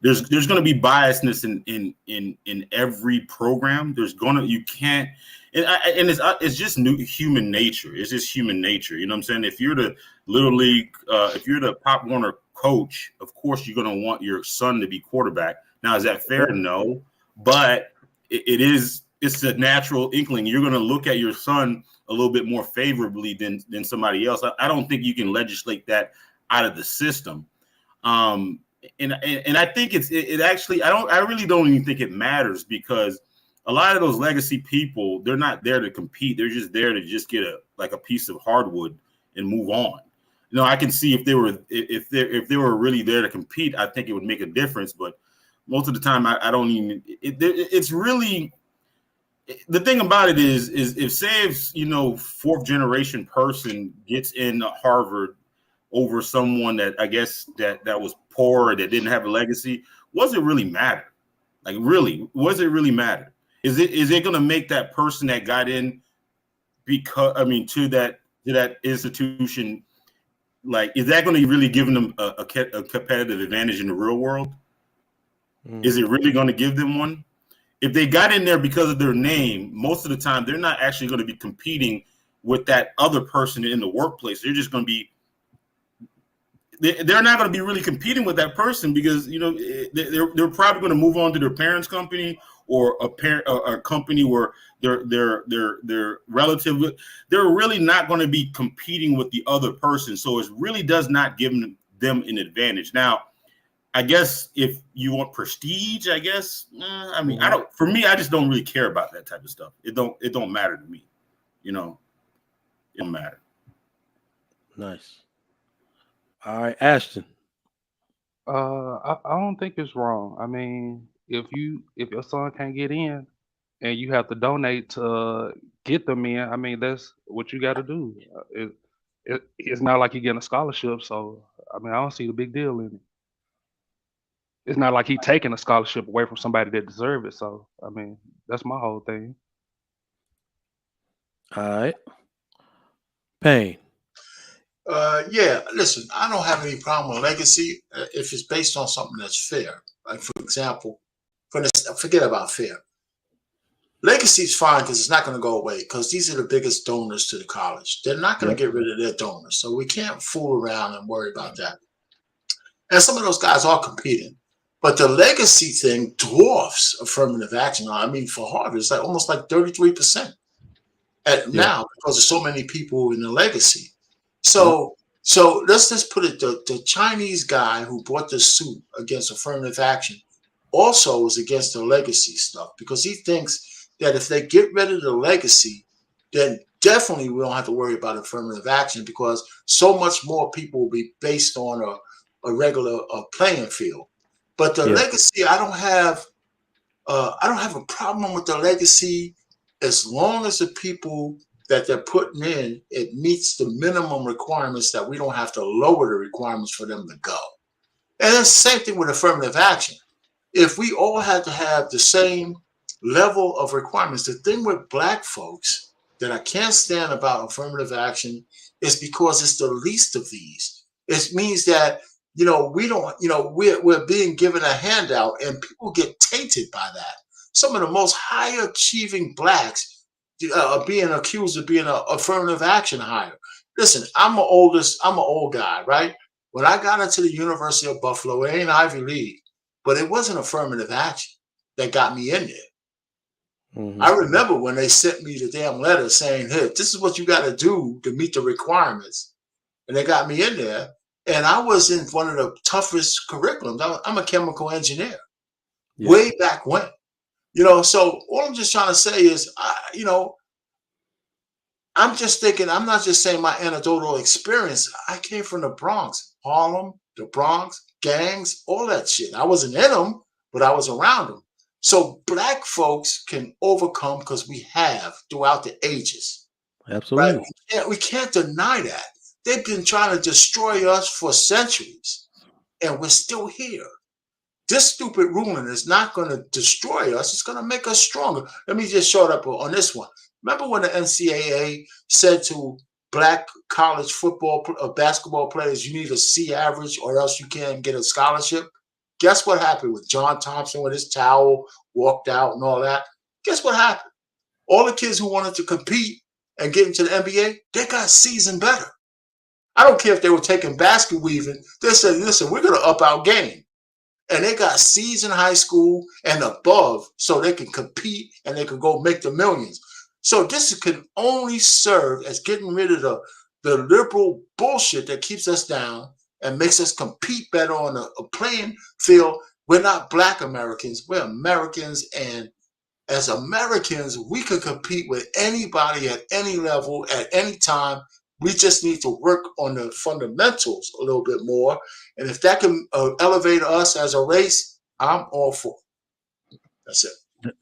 Speaker 9: there's going to be biasness in every program. You can't, and it's just human nature. It's just human nature. You know what I'm saying? If you're the Little League, if you're the Pop Warner coach, of course you're going to want your son to be quarterback. Now, is that fair? No, but it's a natural inkling. You're going to look at your son a little bit more favorably than somebody else. I don't think you can legislate that out of the system. And I think it actually, I really don't even think it matters, because a lot of those legacy people, they're not there to compete. They're just there to just get like a piece of hardwood and move on. You know, I can see if they were really there to compete, I think it would make a difference. But most of the time, I don't even. It's really, the thing about it is if you know, fourth generation person gets in Harvard over someone that I guess that was poor, that didn't have a legacy, was it really matter? Like, really, was it really matter? Is it going to make that person that got in to that institution, like, is that going to really give them a competitive advantage in the real world? Is it really going to give them one? If they got in there because of their name, most of the time they're not actually going to be competing with that other person in the workplace. They're just going to be, they're not going to be really competing with that person, because, you know, they're probably going to move on to their parents' company, or a company where they're relative. They're really not going to be competing with the other person. So it really does not give them an advantage. Now, I guess if you want prestige, I guess, I mean, for me, I just don't really care about that type of stuff. It don't matter to me, you know, it don't matter.
Speaker 2: Nice. All right, Ashton.
Speaker 6: I don't think it's wrong. I mean, if your son can't get in and you have to donate to get them in, I mean, that's what you got to do. It's not like you're getting a scholarship, so I mean, I don't see the big deal in it. It's not like he's taking a scholarship away from somebody that deserves it. So I mean, that's my whole thing.
Speaker 2: All right, Payne.
Speaker 4: Yeah, listen, I don't have any problem with legacy if it's based on something that's fair. Like, for example, forget about fair. Legacy is fine because it's not going to go away, because these are the biggest donors to the college. They're not going to get rid of their donors. So we can't fool around and worry about that. And some of those guys are competing. But the legacy thing dwarfs affirmative action. I mean, for Harvard, it's like almost like 33% now, because there's so many people in the legacy. So let's just put it, the Chinese guy who brought the suit against affirmative action also is against the legacy stuff, because he thinks that if they get rid of the legacy, then definitely we don't have to worry about affirmative action, because so much more people will be based on a regular playing field. But the legacy, I don't have a problem with the legacy, as long as the people that they're putting in, it meets the minimum requirements, that we don't have to lower the requirements for them to go. And it's the same thing with affirmative action. If we all had to have the same level of requirements, the thing with Black folks that I can't stand about affirmative action is because it's the least of these. It means that, you know, we don't, you know, we're being given a handout, and people get tainted by that. Some of the most high achieving Blacks are being accused of being an affirmative action hire. Listen, I'm an old guy, right? When I got into the University of Buffalo, it ain't Ivy League, but it wasn't affirmative action that got me in there. I remember when they sent me the damn letter saying, hey, this is what you got to do to meet the requirements. And they got me in there, and I was in one of the toughest curriculums. I'm a chemical engineer, way back when. You know, so all I'm just trying to say is, you know, I'm just thinking, I'm not just saying my anecdotal experience. I came from the Bronx, Harlem, the Bronx, gangs, all that shit. I wasn't in them, but I was around them. So Black folks can overcome, because we have throughout the ages.
Speaker 2: Absolutely.
Speaker 4: Right? We can't deny that. They've been trying to destroy us for centuries, and we're still here. This stupid ruling is not going to destroy us. It's going to make us stronger. Let me just show it up on this one. Remember when the NCAA said to Black college football, basketball players, you need a C average or else you can't get a scholarship? Guess what happened with John Thompson with his towel, walked out and all that? Guess what happened? All the kids who wanted to compete and get into the NBA, they got C's and better. I don't care if they were taking basket weaving. They said, listen, we're going to up our game. And they got C's in high school and above, so they can compete and they can go make the millions. So this can only serve as getting rid of the liberal bullshit that keeps us down and makes us compete better on a playing field. We're not Black Americans. We're Americans, and as Americans, we could compete with anybody at any level, at any time. We just need to work on the fundamentals a little bit more. And if that can elevate us as a race, I'm all for it. That's it.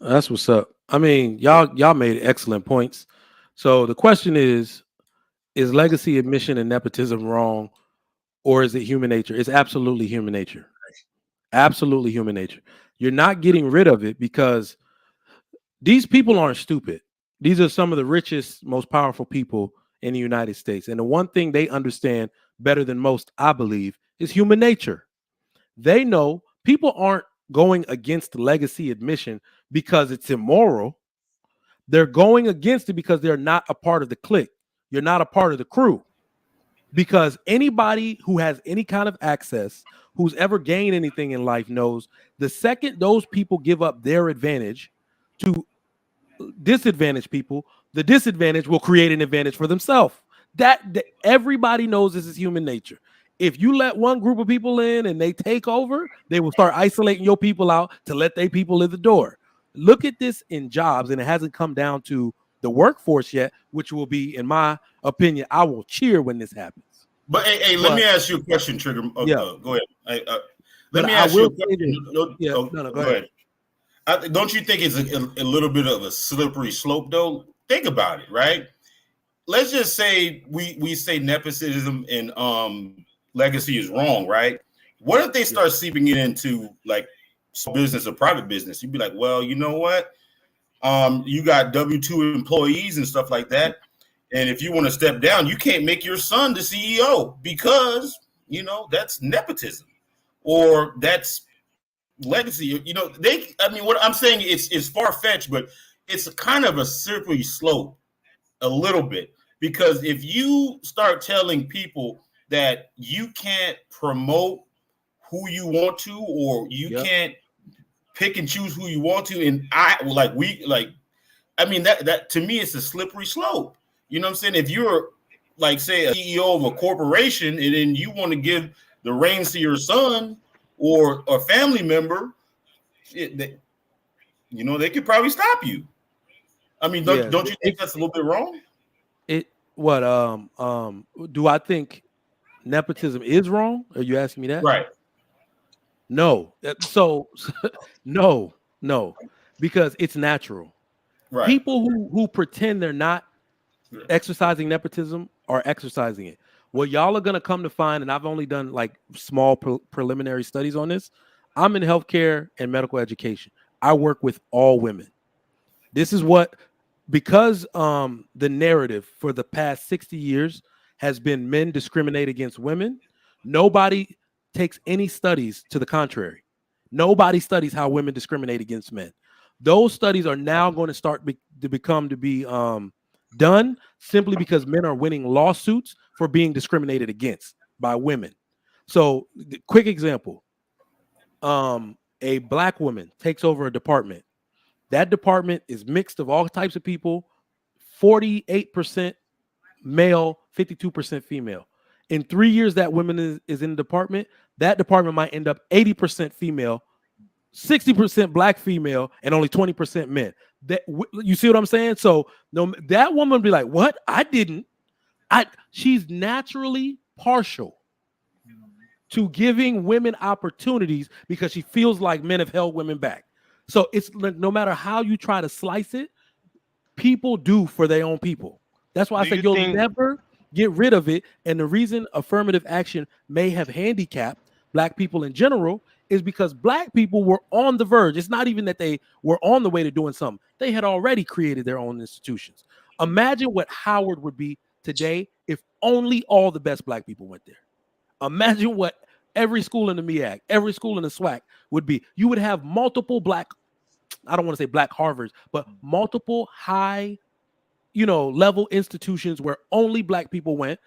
Speaker 2: That's what's up. I mean, y'all made excellent points. So the question is legacy admission and nepotism wrong, or is it human nature? It's absolutely human nature. Absolutely human nature. You're not getting rid of it because these people aren't stupid. These are some of the richest, most powerful people in the United States. And the one thing they understand better than most, I believe, is human nature. They know people aren't going against legacy admission because it's immoral. They're going against it because they're not a part of the clique. You're not a part of the crew. Because anybody who has any kind of access, who's ever gained anything in life, knows the second those people give up their advantage to disadvantaged people, the disadvantage will create an advantage for themselves. That everybody knows this is human nature. If you let one group of people in and they take over, they will start isolating your people out to let their people in the door. Look at this in jobs, and it hasn't come down to the workforce yet, which will be, in my opinion, I will cheer when this happens.
Speaker 9: But hey, let me ask you a question, Trigger. Go ahead. Let me ask you a question. Go ahead. Don't you think it's a little bit of a slippery slope, though? Think about it, right? Let's just say we say nepotism and legacy is wrong, right? What if they start seeping it into like business or private business? You'd be like, well, you know what? You got W-2 employees and stuff like that. And if you want to step down, you can't make your son the CEO because, that's nepotism or that's legacy. What I'm saying is far-fetched, but it's a kind of a slippery slope a little bit, because if you start telling people that you can't promote who you want to, or you can't pick and choose who you want to, and that to me, it's a slippery slope. You know what I'm saying? If you're like, say, a CEO of a corporation, and then you want to give the reins to your son or a family member, they could probably stop you. I mean, don't you think that's a little bit wrong?
Speaker 2: Do I think nepotism is wrong? Are you asking me that?
Speaker 9: Right.
Speaker 2: No. So no, because it's natural. Right. People who pretend they're not exercising nepotism are exercising it. What y'all are going to come to find, and I've only done like small preliminary studies on this. I'm in healthcare and medical education. I work with all women. This is because the narrative for the past 60 years has been men discriminate against women. Nobody takes any studies to the contrary. Nobody studies how women discriminate against men. Those studies are now going to start to be done simply because men are winning lawsuits for being discriminated against by women. So, quick example: a black woman takes over a department. That department is mixed of all types of people, 48% male, 52% female. In 3 years that woman is in the department, that department might end up 80% female, 60% black female, and only 20% men. You see what I'm saying? So that woman would be like, what? She's naturally partial to giving women opportunities because she feels like men have held women back. So it's like, no matter how you try to slice it, people do for their own people. That's why I say you'll never get rid of it. And the reason affirmative action may have handicapped black people in general is because black people were on the verge. It's not even that they were on the way to doing something. They had already created their own institutions. Imagine what Howard would be today if only all the best black people went there. Imagine what every school in the MEAC, every school in the SWAC would be. You would have multiple black, I don't want to say black Harvards, but multiple high, level institutions where only black people went.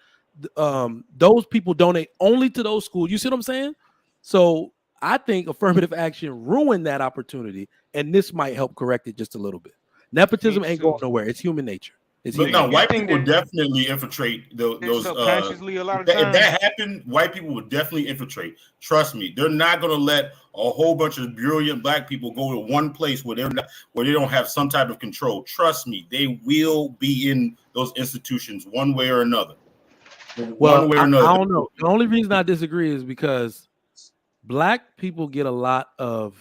Speaker 2: Those people donate only to those schools. You see what I'm saying? So I think affirmative action ruined that opportunity, and this might help correct it just a little bit. Nepotism ain't going nowhere. It's human nature.
Speaker 9: But no, white people definitely infiltrate those.
Speaker 7: Subconsciously, a lot of
Speaker 9: if
Speaker 7: times.
Speaker 9: that happened, white people would definitely infiltrate. Trust me, they're not going to let a whole bunch of brilliant black people go to one place where they don't have some type of control. Trust me, they will be in those institutions one way or another.
Speaker 2: Well, I don't know. The only reason I disagree is because black people get a lot of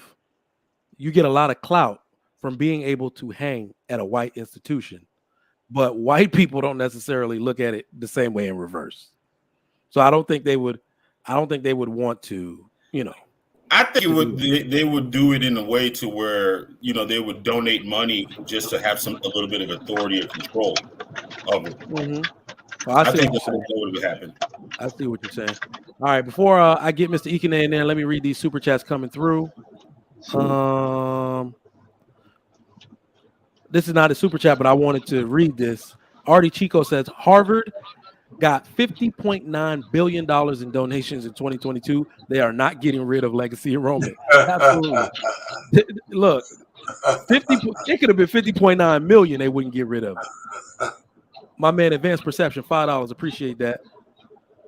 Speaker 2: clout from being able to hang at a white institution. But white people don't necessarily look at it the same way in reverse. So I don't think they would want to,
Speaker 9: I think they would do it in a way to where, they would donate money just to have a little bit of authority or control of it.
Speaker 2: Mm-hmm. Well, I think
Speaker 9: that would happen.
Speaker 2: I see what you're saying. All right, before I get Mr. Ikene in there, let me read these super chats coming through. This is not a super chat, but I wanted to read this. Artie Chico says Harvard got $50.9 billion in donations in 2022. They are not getting rid of legacy enrollment. Absolutely. Look, it could have been 50.9 million. They wouldn't get rid of it. My man, Advanced Perception, $5. Appreciate that.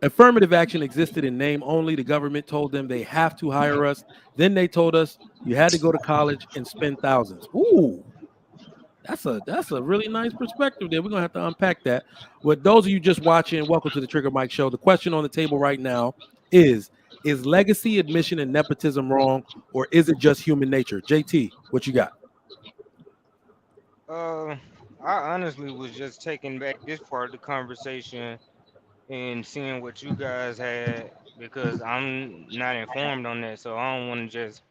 Speaker 2: Affirmative action existed in name only. The government told them they have to hire us. Then they told us you had to go to college and spend thousands. Ooh. That's a really nice perspective there. We're going to have to unpack that. With those of you just watching, welcome to the Trigger Mike Show. The question on the table right now is legacy admission and nepotism wrong, or is it just human nature? JT, what you got?
Speaker 7: I honestly was just taking back this part of the conversation and seeing what you guys had, because I'm not informed on that, so I don't want to just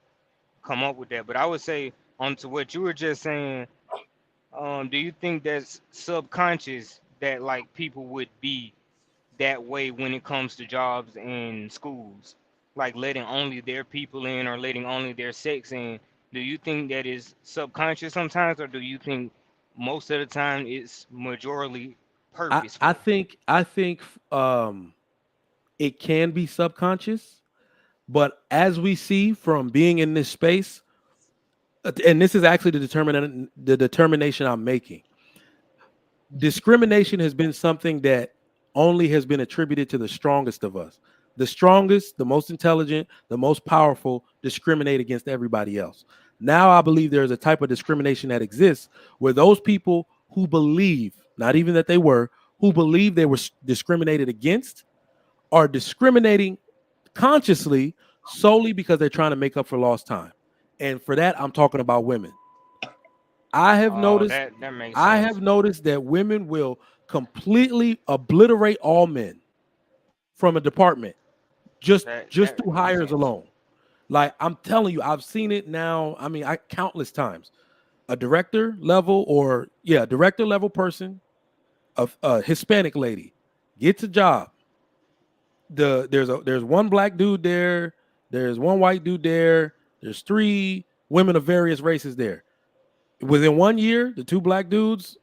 Speaker 7: come up with that. But I would say onto what you were just saying, do you think that's subconscious that like people would be that way when it comes to jobs and schools, like letting only their people in or letting only their sex in? Do you think that is subconscious sometimes, or do you think most of the time it's majorly purposeful?
Speaker 2: I think it can be subconscious, but as we see from being in this space, and this is actually the determination I'm making. Discrimination has been something that only has been attributed to the strongest of us. The strongest, the most intelligent, the most powerful discriminate against everybody else. Now I believe there's a type of discrimination that exists where those people who believe, not even that they were, who believe they were discriminated against are discriminating consciously solely because they're trying to make up for lost time. And for that, I'm talking about women. I have noticed
Speaker 7: that makes sense.
Speaker 2: I have noticed that women will completely obliterate all men from a department just through hires alone. Like, I'm telling you, I've seen it now. I mean, countless times. A director level person, a Hispanic lady gets a job. There's one black dude there, there's one white dude there. There's 3 women of various races there. Within 1 year, the 2 black dudes,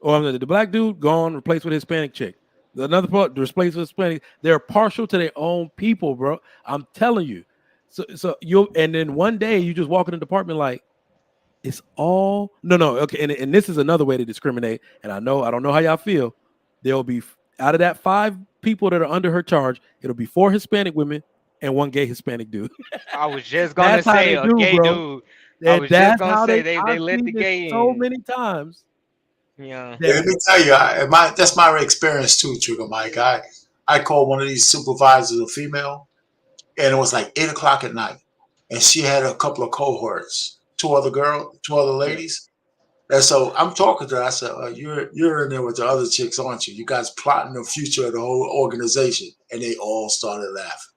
Speaker 2: or the black dude gone, replaced with a Hispanic chick. Another part replaced with Hispanic. They're partial to their own people, bro. I'm telling you. So and then one day you just walk in the department like it's all okay. And this is another way to discriminate. And I don't know how y'all feel. There'll be out of that 5 people that are under her charge, it'll be 4 Hispanic women and 1 gay Hispanic dude.
Speaker 7: I was just gonna say a gay dude. I was just gonna say they let the gay in
Speaker 2: so many times.
Speaker 7: Yeah.
Speaker 4: Let me tell you, that's my experience too, Trigger Mike. I called one of these supervisors, a female, and it was like 8 o'clock at night, and she had a couple of cohorts, 2 other ladies, and so I'm talking to her. I said, "You're in there with the other chicks, aren't you? You guys plotting the future of the whole organization?" And they all started laughing.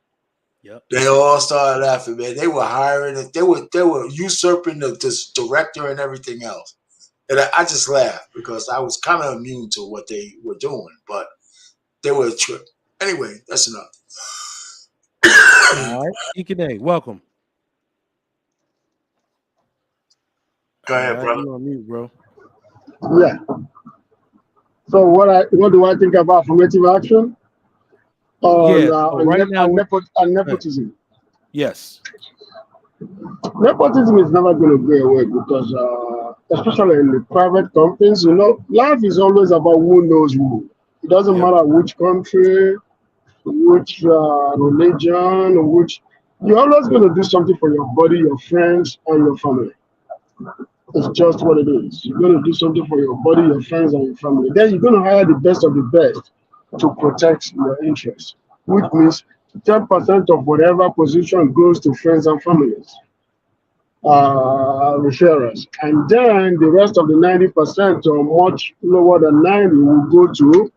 Speaker 2: Yep.
Speaker 4: They all started laughing, man. They were hiring it. They were usurping this director and everything else. And I just laughed because I was kind of immune to what they were doing, but they were a trip. Anyway, that's enough.
Speaker 2: All right. Ikene, welcome.
Speaker 4: Go ahead, brother.
Speaker 2: You're on mute, bro.
Speaker 10: Yeah. So what do I think about affirmative action?
Speaker 2: Right now,
Speaker 10: nepotism.
Speaker 2: Yes.
Speaker 10: Nepotism is never going to go away because, especially in the private companies, life is always about who knows who. It doesn't matter which country, which religion, which. You're always going to do something for your body, your friends, and your family. It's just what it is. You're going to do something for your body, your friends, and your family. Then you're going to hire the best of the best to protect your interests, which means 10% of whatever position goes to friends and families, referrals. And then the rest of the 90% or much lower than 90 will go to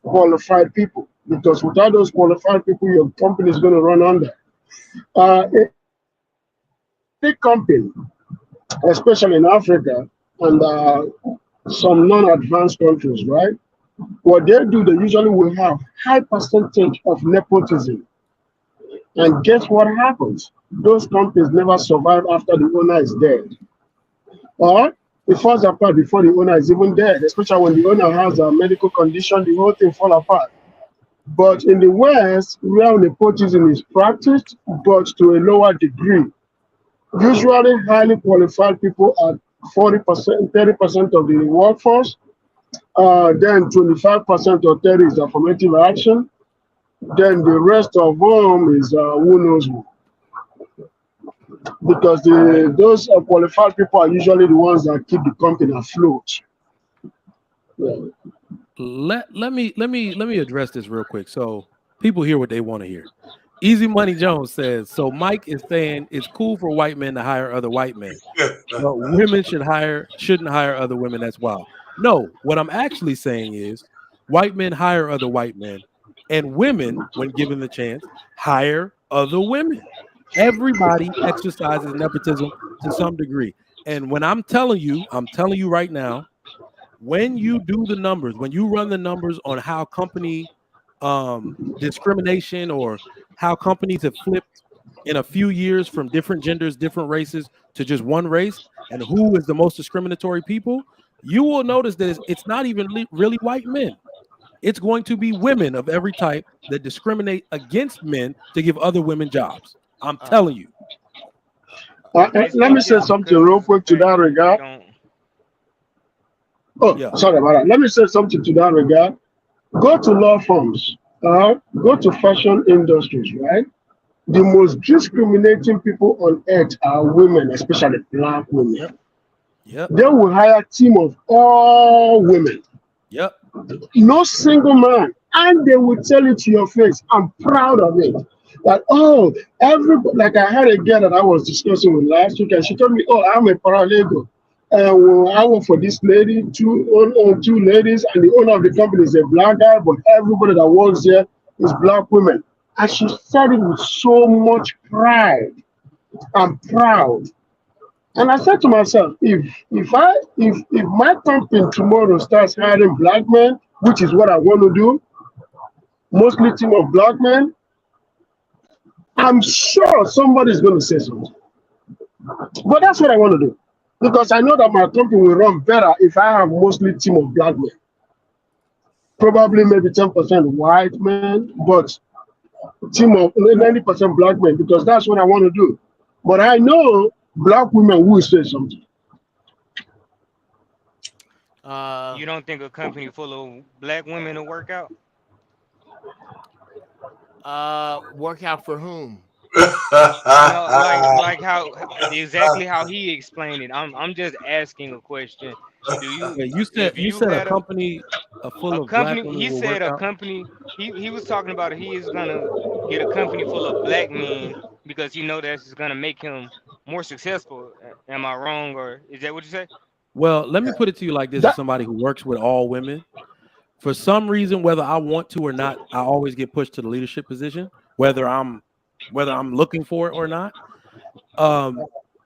Speaker 10: qualified people. Because without those qualified people, your company is going to run under. A big company, especially in Africa and some non-advanced countries, right? What they do, they usually will have high percentage of nepotism. And guess what happens? Those companies never survive after the owner is dead. Or it falls apart before the owner is even dead, especially when the owner has a medical condition, the whole thing falls apart. But in the West, real nepotism is practiced, but to a lower degree. Usually, highly qualified people are 40%, 30% of the workforce. Then 25% or 30% is affirmative action. Then the rest of them is who knows who. Because those qualified people are usually the ones that keep the company afloat. Yeah.
Speaker 2: Let me address this real quick so people hear what they want to hear. Easy Money Jones says, so Mike is saying it's cool for white men to hire other white men, but women shouldn't hire other women. That's wild. No, what I'm actually saying is white men hire other white men, and women, when given the chance, hire other women. Everybody exercises nepotism to some degree. And when I'm telling you right now, when you do the numbers, when you run the numbers on how company discrimination or how companies have flipped in a few years from different genders, different races to just one race, and who is the most discriminatory people, you will notice that it's not even really white men. It's going to be women of every type that discriminate against men to give other women jobs. I'm telling you.
Speaker 10: Let me say something real quick to that regard. Sorry about that. Let me say something to that regard. Go to law firms, go to fashion industries, right? The most discriminating people on earth are women, especially black women.
Speaker 2: Yep.
Speaker 10: They will hire a team of all women.
Speaker 2: Yep.
Speaker 10: No single man. And they will tell it to your face. I'm proud of it. That, everybody, like I had a girl that I was discussing with last week, and she told me, I'm a paralegal. I work for this lady, two ladies, and the owner of the company is a black guy, but everybody that works there is black women. And she said it with so much pride. I'm proud. And I said to myself, if my company tomorrow starts hiring black men, which is what I want to do, mostly team of black men, I'm sure somebody's going to say something. But that's what I want to do. Because I know that my company will run better if I have mostly team of black men. Probably maybe 10% white men, but team of 90% black men, because that's what I want to do. But I know black women will say something.
Speaker 7: You don't think a company full of black women will work out?
Speaker 11: Work out for whom?
Speaker 7: No, like exactly how he explained it. I'm just asking a question. Do you?
Speaker 2: You said a company full of black women
Speaker 7: He
Speaker 2: will
Speaker 7: said
Speaker 2: work
Speaker 7: a
Speaker 2: out?
Speaker 7: company. He was talking about he is gonna get a company full of black men because he know that's gonna make him more successful. Am I wrong, or is that what you say?
Speaker 2: Well, let me put it to you like this: as somebody who works with all women, for some reason, whether I want to or not, I always get pushed to the leadership position, whether I'm looking for it or not.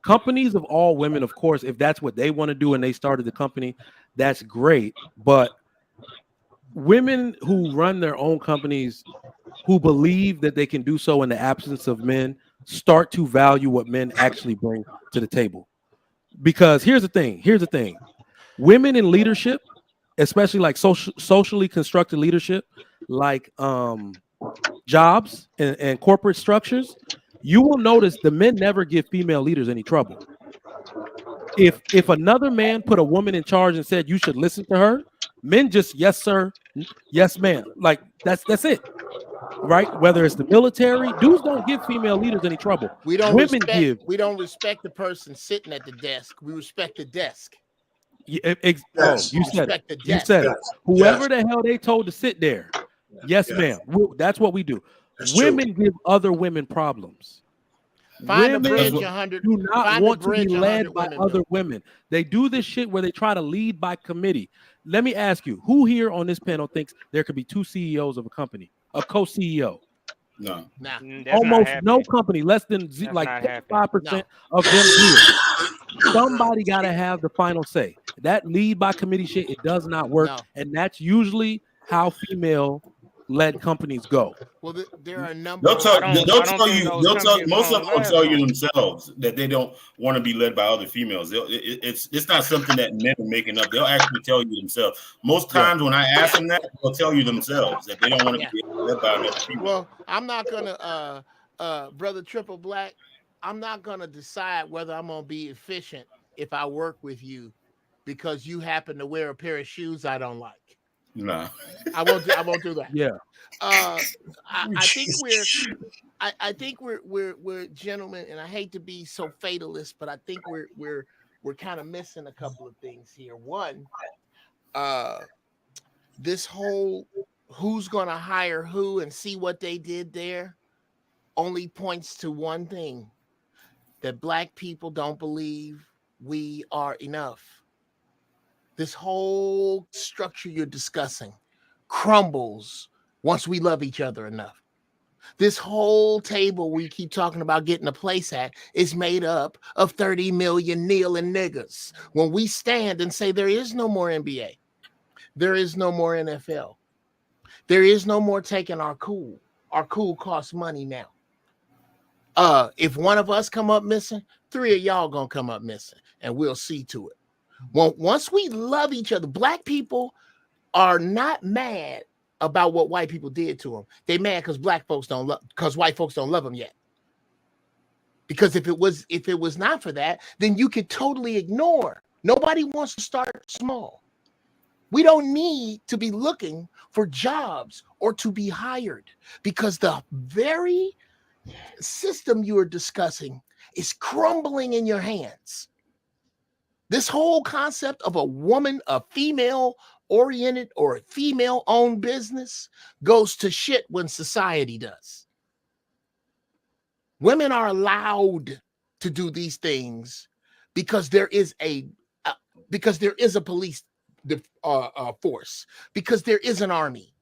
Speaker 2: Companies of all women, of course, if that's what they want to do and they started the company, that's great. But women who run their own companies, who believe that they can do so in the absence of men, start to value what men actually bring to the table. Because here's the thing. Women in leadership, especially like socially constructed leadership, like jobs and corporate structures, you will notice the men never give female leaders any trouble. If another man put a woman in charge and said you should listen to her, men just yes sir, yes ma'am. Like that's it, right? Whether it's the military, dudes don't give female leaders any trouble.
Speaker 11: We don't
Speaker 2: Women
Speaker 11: respect.
Speaker 2: give.
Speaker 11: We don't respect the person sitting at the desk. We respect the desk.
Speaker 2: You said it.
Speaker 11: The
Speaker 2: You
Speaker 11: desk.
Speaker 2: said it. Whoever the hell they told to sit there, yes ma'am. That's what we do. Women give other women problems.
Speaker 11: Find
Speaker 2: women
Speaker 11: a bridge 100.
Speaker 2: do not
Speaker 11: Find
Speaker 2: want
Speaker 11: a
Speaker 2: to be
Speaker 11: bridge
Speaker 2: led by other women. They do this shit where they try to lead by committee. Let me ask you, who here on this panel thinks there could be two CEOs of a company, a co-CEO?
Speaker 9: No.
Speaker 11: Nah.
Speaker 2: Almost no company, less than like 5% of them do it. Somebody got to have the final say. That lead by committee shit, it does not work. And that's usually how female-led companies go.
Speaker 11: Well, there are a number.
Speaker 9: They'll tell you. Most of them will tell you themselves that they don't want to be led by other females. It's not something that men are making up. They'll actually tell you themselves. Most times when I ask them that, they'll tell you themselves that they don't want to be led by another female.
Speaker 11: Well, I'm not gonna, brother Triple Black. I'm not gonna decide whether I'm gonna be efficient if I work with you because you happen to wear a pair of shoes I don't like.
Speaker 9: No,
Speaker 11: I won't do that.
Speaker 2: Yeah.
Speaker 11: I think we're gentlemen, and I hate to be so fatalist, but I think we're kind of missing a couple of things here. One, this whole who's gonna hire who and see what they did there only points to one thing: that Black people don't believe we are enough. This whole structure you're discussing crumbles once we love each other enough. This whole table we keep talking about getting a place at is made up of 30 million kneeling niggas. When we stand and say there is no more NBA, there is no more NFL, there is no more taking our cool. Our cool costs money now. If one of us come up missing, 3 of y'all gonna come up missing, and we'll see to it. Well, once we love each other, Black people are not mad about what white people did to them. They mad because white folks don't love them yet. Because if it was not for that, then you could totally ignore. Nobody wants to start small. We don't need to be looking for jobs or to be hired because the very system you are discussing is crumbling in your hands. This whole concept of a female-oriented or a female-owned business goes to shit when society does. Women are allowed to do these things because there is a police force, because there is an army.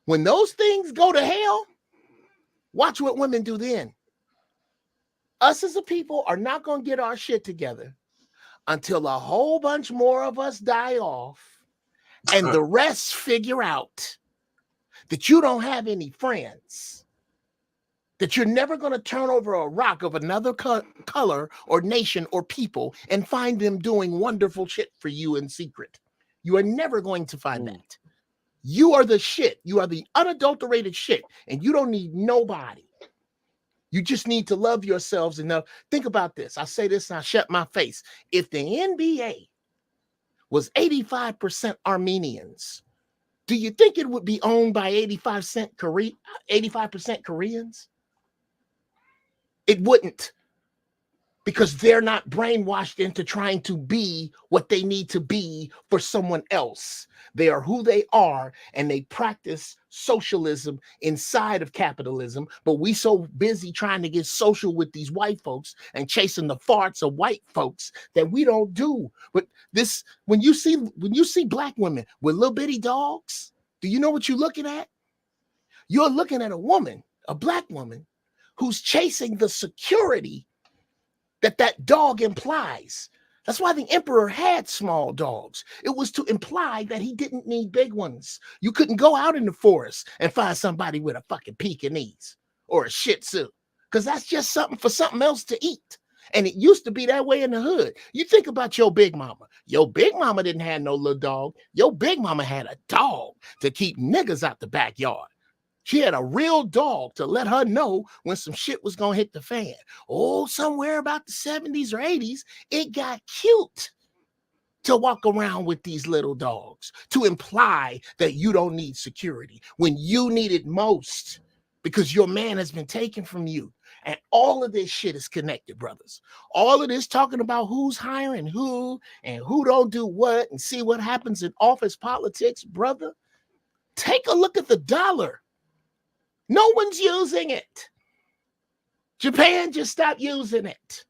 Speaker 11: When those things go to hell, watch what women do then. Us as a people are not going to get our shit together until a whole bunch more of us die off and the rest figure out that you don't have any friends, that you're never going to turn over a rock of another color or nation or people and find them doing wonderful shit for you in secret. You are never going to find that. You are the shit. You are the unadulterated shit, and you don't need nobody. You just need to love yourselves enough. Think about this. I say this and I shut my face. If the NBA was 85% Armenians, do you think it would be owned by 85% Koreans? It wouldn't, because they're not brainwashed into trying to be what they need to be for someone else. They are who they are, and they practice socialism inside of capitalism. But we so busy trying to get social with these white folks and chasing the farts of white folks that we don't do. But this, when you see Black women with little bitty dogs, do you know what you're looking at? You're looking at a woman, a Black woman, who's chasing the security that dog implies. That's why the emperor had small dogs. It was to imply that he didn't need big ones. You couldn't go out in the forest and find somebody with a fucking Pekingese or a Shih Tzu, because that's just something for something else to eat. And it used to be that way in the hood. You think about your big mama. Your big mama didn't have no little dog. Your big mama had a dog to keep niggas out the backyard. She had a real dog to let her know when some shit was going to hit the fan. Oh, somewhere about the 70s or 80s, it got cute to walk around with these little dogs, to imply that you don't need security when you need it most because your man has been taken from you. And all of this shit is connected, brothers. All of this talking about who's hiring who and who don't do what and see what happens in office politics, brother. Take a look at the dollar. No one's using it. Japan just stopped using it.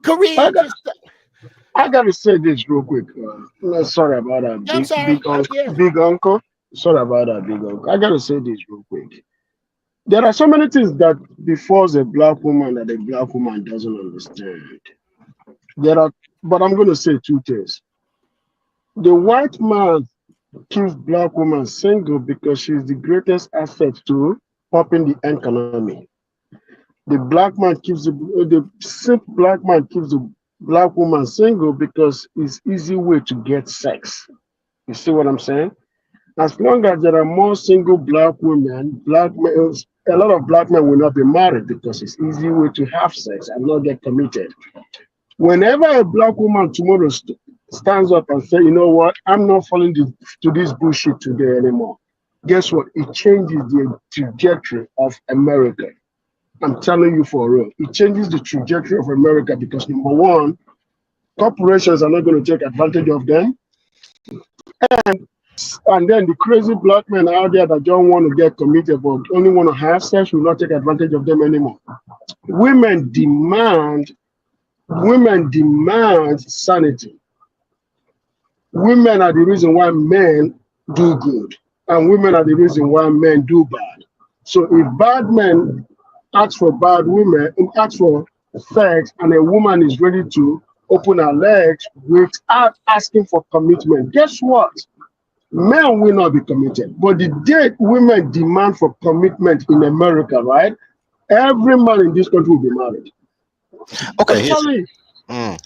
Speaker 11: Korea just stopped.
Speaker 10: I gotta say this real quick. Sorry about that,
Speaker 11: I'm sorry.
Speaker 10: big uncle. Sorry about that, big uncle. I gotta say this real quick. There are so many things that befalls a black woman that a black woman doesn't understand. But I'm gonna say two things. The white man keeps black woman single because she's the greatest asset to popping the economy. The black man keeps the simp black man keeps the black woman single because it's easy way to get sex. You see what I'm saying? As long as there are more single black women, a lot of black men will not be married because it's easy way to have sex and not get committed. Whenever a black woman tomorrow stands up and say, you know what, I'm not falling to this bullshit today anymore. Guess what? It changes the trajectory of America. I'm telling you for real. It changes the trajectory of America because number one, corporations are not going to take advantage of them. And then the crazy black men out there that don't want to get committed but only want to have sex will not take advantage of them anymore. Women demand sanity. Women are the reason why men do good, and women are the reason why men do bad. So if bad men ask for bad women, ask for sex, and a woman is ready to open her legs without asking for commitment, guess what? Men will not be committed. But the day women demand for commitment in America, right? Every man in this country will be married.
Speaker 12: Okay,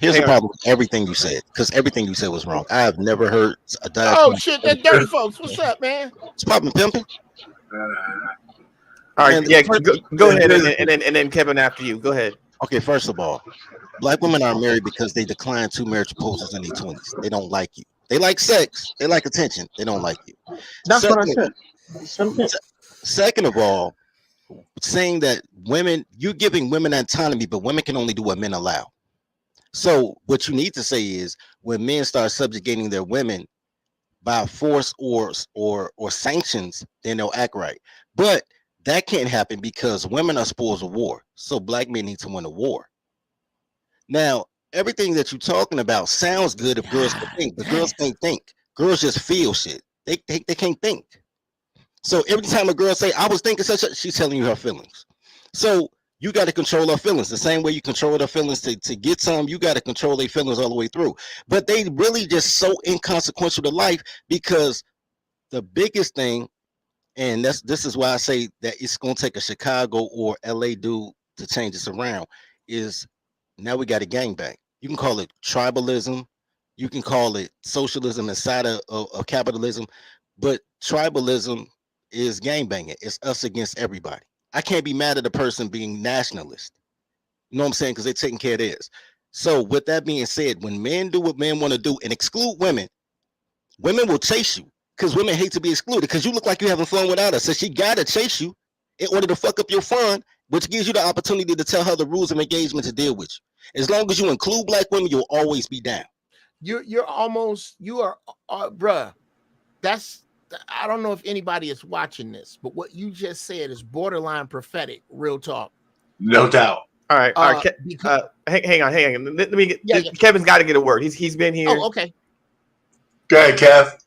Speaker 12: here's the problem with everything you said, because everything you said was wrong. I have never heard a diet.
Speaker 11: Oh shit, that dirty folks. What's up, man?
Speaker 12: It's popping, pimping.
Speaker 5: All right, yeah, go ahead, and then Kevin after you. Go ahead.
Speaker 12: Okay, first of all, black women aren't married because they decline 2 marriage proposals in their 20s. They don't like you. They like sex. They like attention. They don't like you.
Speaker 10: That's what I said.
Speaker 12: Second of all, saying that you're giving women autonomy, but women can only do what men allow. So what you need to say is when men start subjugating their women by force or sanctions, then they'll act right. But that can't happen because women are spoils of war. So black men need to win a war. Now, everything that you're talking about sounds good if girls can think, but girls can't think. Girls just feel shit. They can't think. So every time a girl say, I was thinking such a, she's telling you her feelings. So you got to control her feelings. The same way you control her feelings to get some, you got to control their feelings all the way through. But they really just so inconsequential to life because the biggest thing, and this is why I say that it's going to take a Chicago or LA dude to change this around, is now we got a gangbang. You can call it tribalism. You can call it socialism inside of capitalism. But tribalism is gangbanging. It's us against everybody. I can't be mad at a person being nationalist. You know what I'm saying? Because they're taking care of theirs. So with that being said, when men do what men want to do and exclude women, women will chase you because women hate to be excluded because you look like you're having fun without her. So she got to chase you in order to fuck up your fun, which gives you the opportunity to tell her the rules of engagement to deal with you. As long as you include black women, you'll always be down.
Speaker 11: You are, bruh. That's, I don't know if anybody is watching this, but what you just said is borderline prophetic. Real talk.
Speaker 4: No doubt.
Speaker 5: All right. Hang on. Let me get. Kevin's got to get a word. He's been here.
Speaker 11: Oh, okay.
Speaker 4: Go ahead, Kev.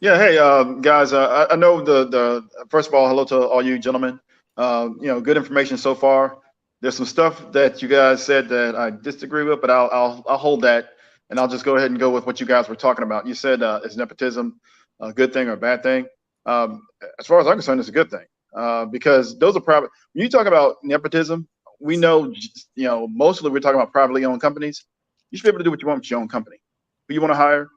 Speaker 13: Yeah. Hey, guys. I know the first of all, hello to all you gentlemen. Good information so far. There's some stuff that you guys said that I disagree with, but I'll hold that, and I'll just go ahead and go with what you guys were talking about. You said is nepotism a good thing or a bad thing? As far as I'm concerned, it's a good thing because those are private. When you talk about nepotism, we know, mostly we're talking about privately owned companies. You should be able to do what you want with your own company. Who you want to hire,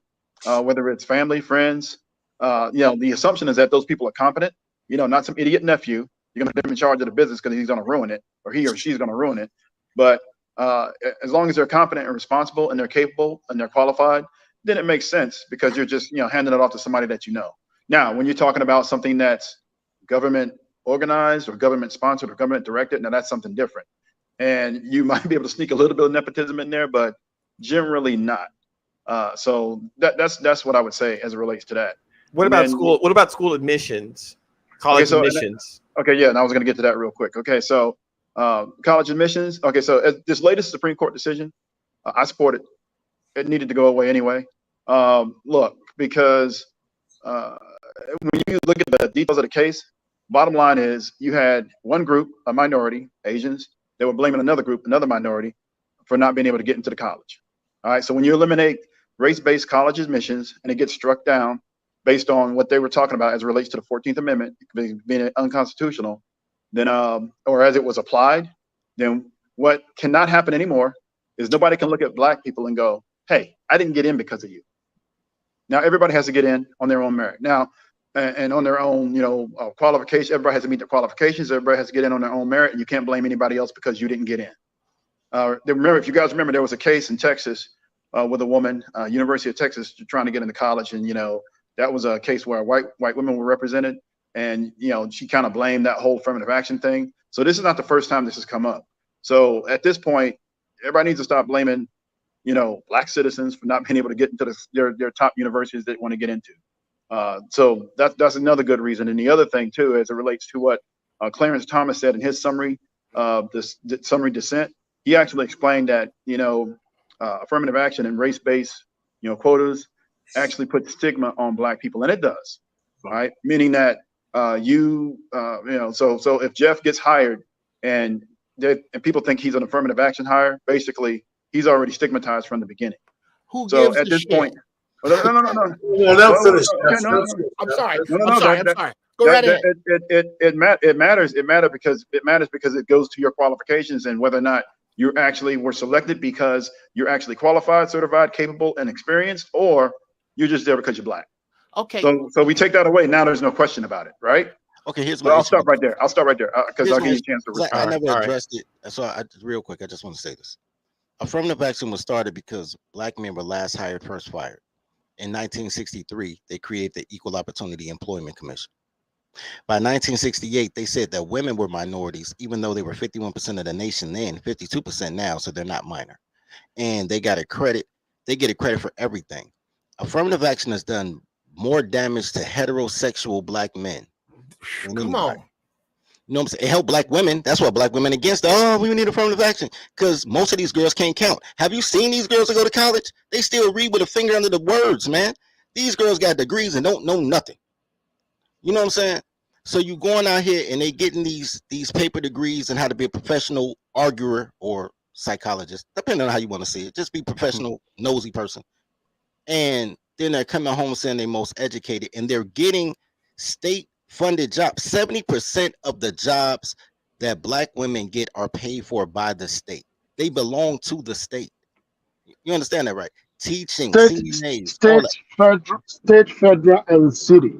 Speaker 13: whether it's family, friends. The assumption is that those people are competent. you know, not some idiot nephew. You're going to put him in charge of the business because he's going to ruin it, or he or she's going to ruin it. But as long as they're competent and responsible and they're capable and they're qualified, then it makes sense because you're just, you know, handing it off to somebody that you know. Now, when you're talking about something that's government organized or government sponsored or government directed, now that's something different. And you might be able to sneak a little bit of nepotism in there, but generally not. So that's what I would say as it relates to that.
Speaker 5: What
Speaker 13: And
Speaker 5: about
Speaker 13: then,
Speaker 5: school? What about school admissions? College admissions.
Speaker 13: Okay, yeah, and I was going to get to that real quick. Okay, so college admissions. Okay, so this latest Supreme Court decision, I support it. It needed to go away anyway. Look, because when you look at the details of the case, bottom line is you had one group, a minority, Asians, they were blaming another group, another minority, for not being able to get into the college. All right, so when you eliminate race-based college admissions and it gets struck down based on what they were talking about as it relates to the 14th Amendment being unconstitutional, then or as it was applied, then what cannot happen anymore is nobody can look at black people and go, hey, I didn't get in because of you. Now everybody has to get in on their own merit. Now, and on their own, you know, qualification. Everybody has to meet their qualifications. Everybody has to get in on their own merit, and you can't blame anybody else because you didn't get in. Remember, if you guys remember, there was a case in Texas with a woman, University of Texas, trying to get into college, and you know that was a case where white women were represented, and you know she kind of blamed that whole affirmative action thing. So this is not the first time this has come up. So at this point, everybody needs to stop blaming, you know, black citizens for not being able to get into their top universities they want to get into. So that's another good reason. And the other thing too, as it relates to what Clarence Thomas said in his summary, summary dissent, he actually explained that, you know, affirmative action and race-based, you know, quotas actually put stigma on black people, and it does, right? Meaning that you know, so if Jeff gets hired and people think he's an affirmative action hire, basically he's already stigmatized from the beginning.
Speaker 11: Who
Speaker 13: so
Speaker 11: gives
Speaker 13: at
Speaker 11: a
Speaker 13: this
Speaker 11: shit?
Speaker 13: point, no.
Speaker 4: Well, let finish.
Speaker 11: I'm sorry.
Speaker 13: No,
Speaker 11: I'm sorry. Go right ahead.
Speaker 13: It matters. It matters because it goes to your qualifications and whether or not you actually were selected because you're actually qualified, certified, capable, and experienced, or you're just there because you're black.
Speaker 11: Okay.
Speaker 13: So we take that away. Now there's no question about it, right?
Speaker 12: Okay, here's my
Speaker 13: But I'll
Speaker 12: issue.
Speaker 13: stop right there. Because I'll give you a chance to respond.
Speaker 12: I never addressed it. So real quick, I just want to say this. Affirmative action was started because black men were last hired, first fired. In 1963, they created the Equal Opportunity Employment Commission. By 1968, they said that women were minorities, even though they were 51% of the nation then, 52% now, so they're not minor. And they got a credit. They get a credit for everything. Affirmative action has done more damage to heterosexual black men.
Speaker 11: Come on.
Speaker 12: You know what I'm saying? It helped black women. That's why black women against, oh, we need affirmative action. Because most of these girls can't count. Have you seen these girls that go to college? They still read with a finger under the words, man. These girls got degrees and don't know nothing. You know what I'm saying? So you going out here and they getting these paper degrees and how to be a professional arguer or psychologist, depending on how you want to see it. Just be professional, nosy person. And then they're coming home saying they're most educated and they're getting state-funded jobs. 70% of the jobs that black women get are paid for by the state. They belong to the state. You understand that, right? Teaching, CNAs,
Speaker 10: state, federal, and city.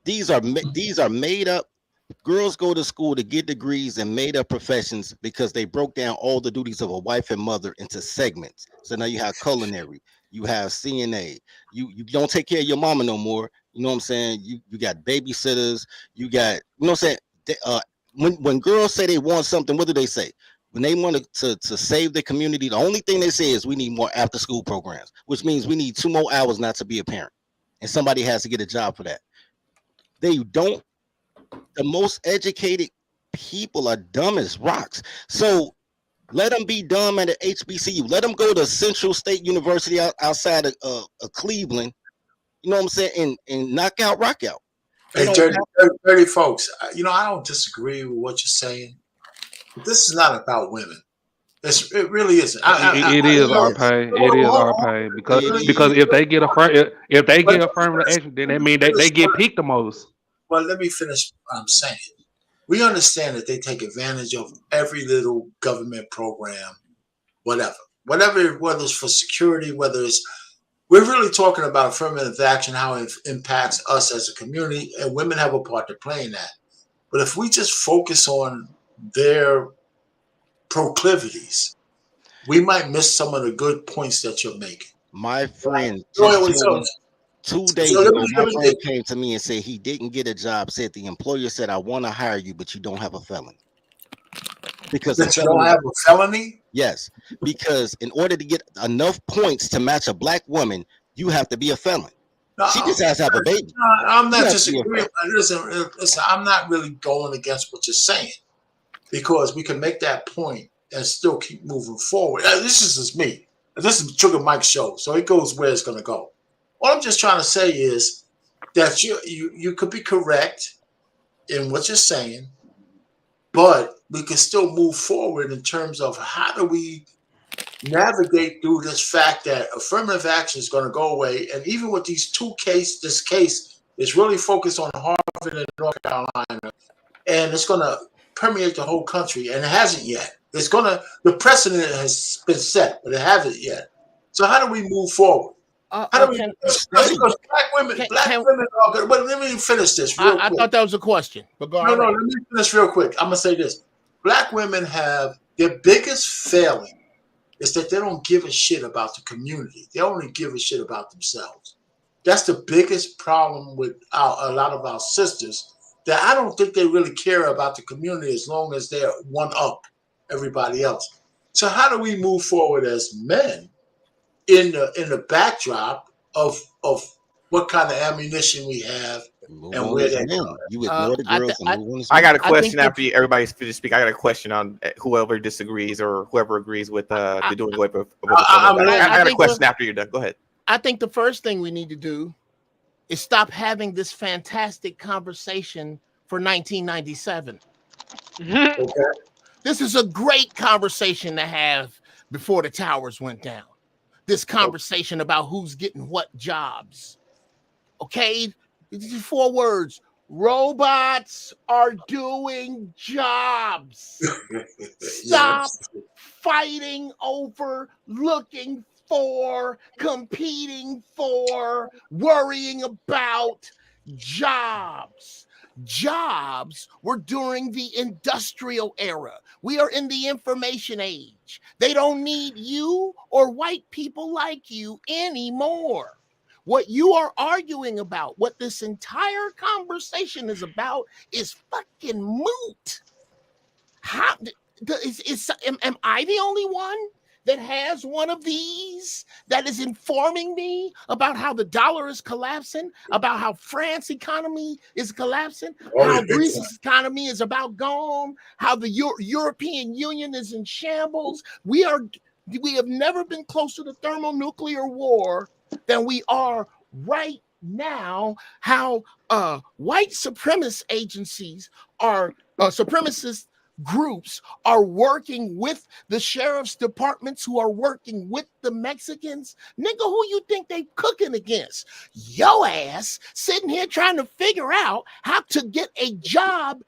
Speaker 12: These are made up. Girls go to school to get degrees and made up professions because they broke down all the duties of a wife and mother into segments. So now you have culinary, you have CNA, you don't take care of your mama no more. You know what I'm saying? You got babysitters, you got, you know what I'm saying? When girls say they want something, what do they say? When they want to save the community, the only thing they say is we need more after school programs, which means we need 2 more hours not to be a parent. And somebody has to get a job for that. They don't. The most educated people are dumb as rocks. So let them be dumb at the HBCU. Let them go to Central State University outside of Cleveland. You know what I'm saying? And knock out, rock out.
Speaker 4: Hey, dirty folks, you know, I don't disagree with what you're saying. But this is not about women. It really isn't.
Speaker 6: It is our pain. It is our pain because if they get affirmative action, then that means they get picked the most.
Speaker 4: Well, let me finish what I'm saying. We understand that they take advantage of every little government program, whether it's for security, we're really talking about affirmative action, how it impacts us as a community, and women have a part to play in that. But if we just focus on their proclivities, we might miss some of the good points that you're making.
Speaker 12: My friend just told me 2 days ago, my friend came to me and said he didn't get a job, said the employer said, I want to hire you, but you don't have a felony. Because
Speaker 4: that you don't have a felony?
Speaker 12: Yes, because in order to get enough points to match a black woman, you have to be a felon. She just has to have a baby.
Speaker 4: No, I'm not disagreeing. Listen, I'm not really going against what you're saying, because we can make that point and still keep moving forward. This is just me. This is Trigger Mike's show, so it goes where it's going to go. What I'm just trying to say is that you could be correct in what you're saying, but we can still move forward in terms of how do we navigate through this fact that affirmative action is going to go away. And even with these this case is really focused on Harvard and North Carolina, and it's going to permeate the whole country, and it hasn't yet. The precedent has been set, but it hasn't yet. So how do we move forward? How do we, because black women are good. But let me finish this real quick.
Speaker 11: I thought that was a question. But go
Speaker 4: no, let me finish real quick. I'm going to say this. Black women have their biggest failing is that they don't give a shit about the community. They only give a shit about themselves. That's the biggest problem with a lot of our sisters, that I don't think they really care about the community as long as they're one up everybody else. So how do we move forward as men in the backdrop of what kind of ammunition we have and where they're going?
Speaker 12: You ignore the girls and move on.
Speaker 5: I got a question after everybody's finished speaking. I got a question on whoever disagrees or whoever agrees with the doing away with. I got a question after you're done. Go ahead.
Speaker 11: I think the first thing we need to do is stop having this fantastic conversation for 1997.
Speaker 4: Okay.
Speaker 11: This is a great conversation to have before the towers went down. This conversation about who's getting what jobs. Okay? 4 words. Robots are doing jobs. Stop fighting over, looking for, competing for, worrying about jobs. Jobs were during the industrial era. We are in the information age. They don't need you or white people like you anymore. What you are arguing about, what this entire conversation is about, is fucking moot. How am I the only one that has one of these that is informing me about how the dollar is collapsing, about how France's economy is collapsing, how Greece's economy is about gone, how the European Union is in shambles? We have never been closer to thermonuclear war than we are right now. How white supremacist agencies are supremacist groups are working with the sheriff's departments, who are working with the Mexicans. Nigga, who you think they cooking against? Yo ass sitting here trying to figure out how to get a job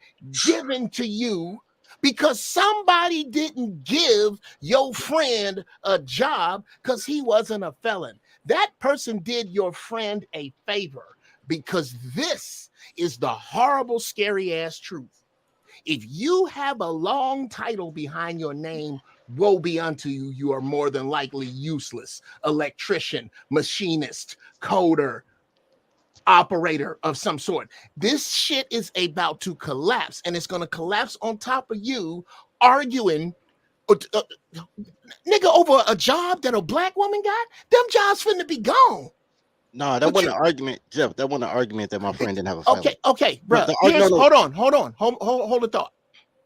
Speaker 11: given to you because somebody didn't give your friend a job because he wasn't a felon. That person did your friend a favor, because this is the horrible, scary ass truth. If you have a long title behind your name, woe be unto you. You are more than likely useless. Electrician, machinist, coder, operator of some sort. This shit is about to collapse, and it's going to collapse on top of you arguing, nigga, over a job that a black woman got. Them jobs finna be gone.
Speaker 12: No, that wasn't an argument, Jeff. That wasn't an argument that my friend didn't have a family.
Speaker 11: Okay, bro. Hold on. Hold the thought.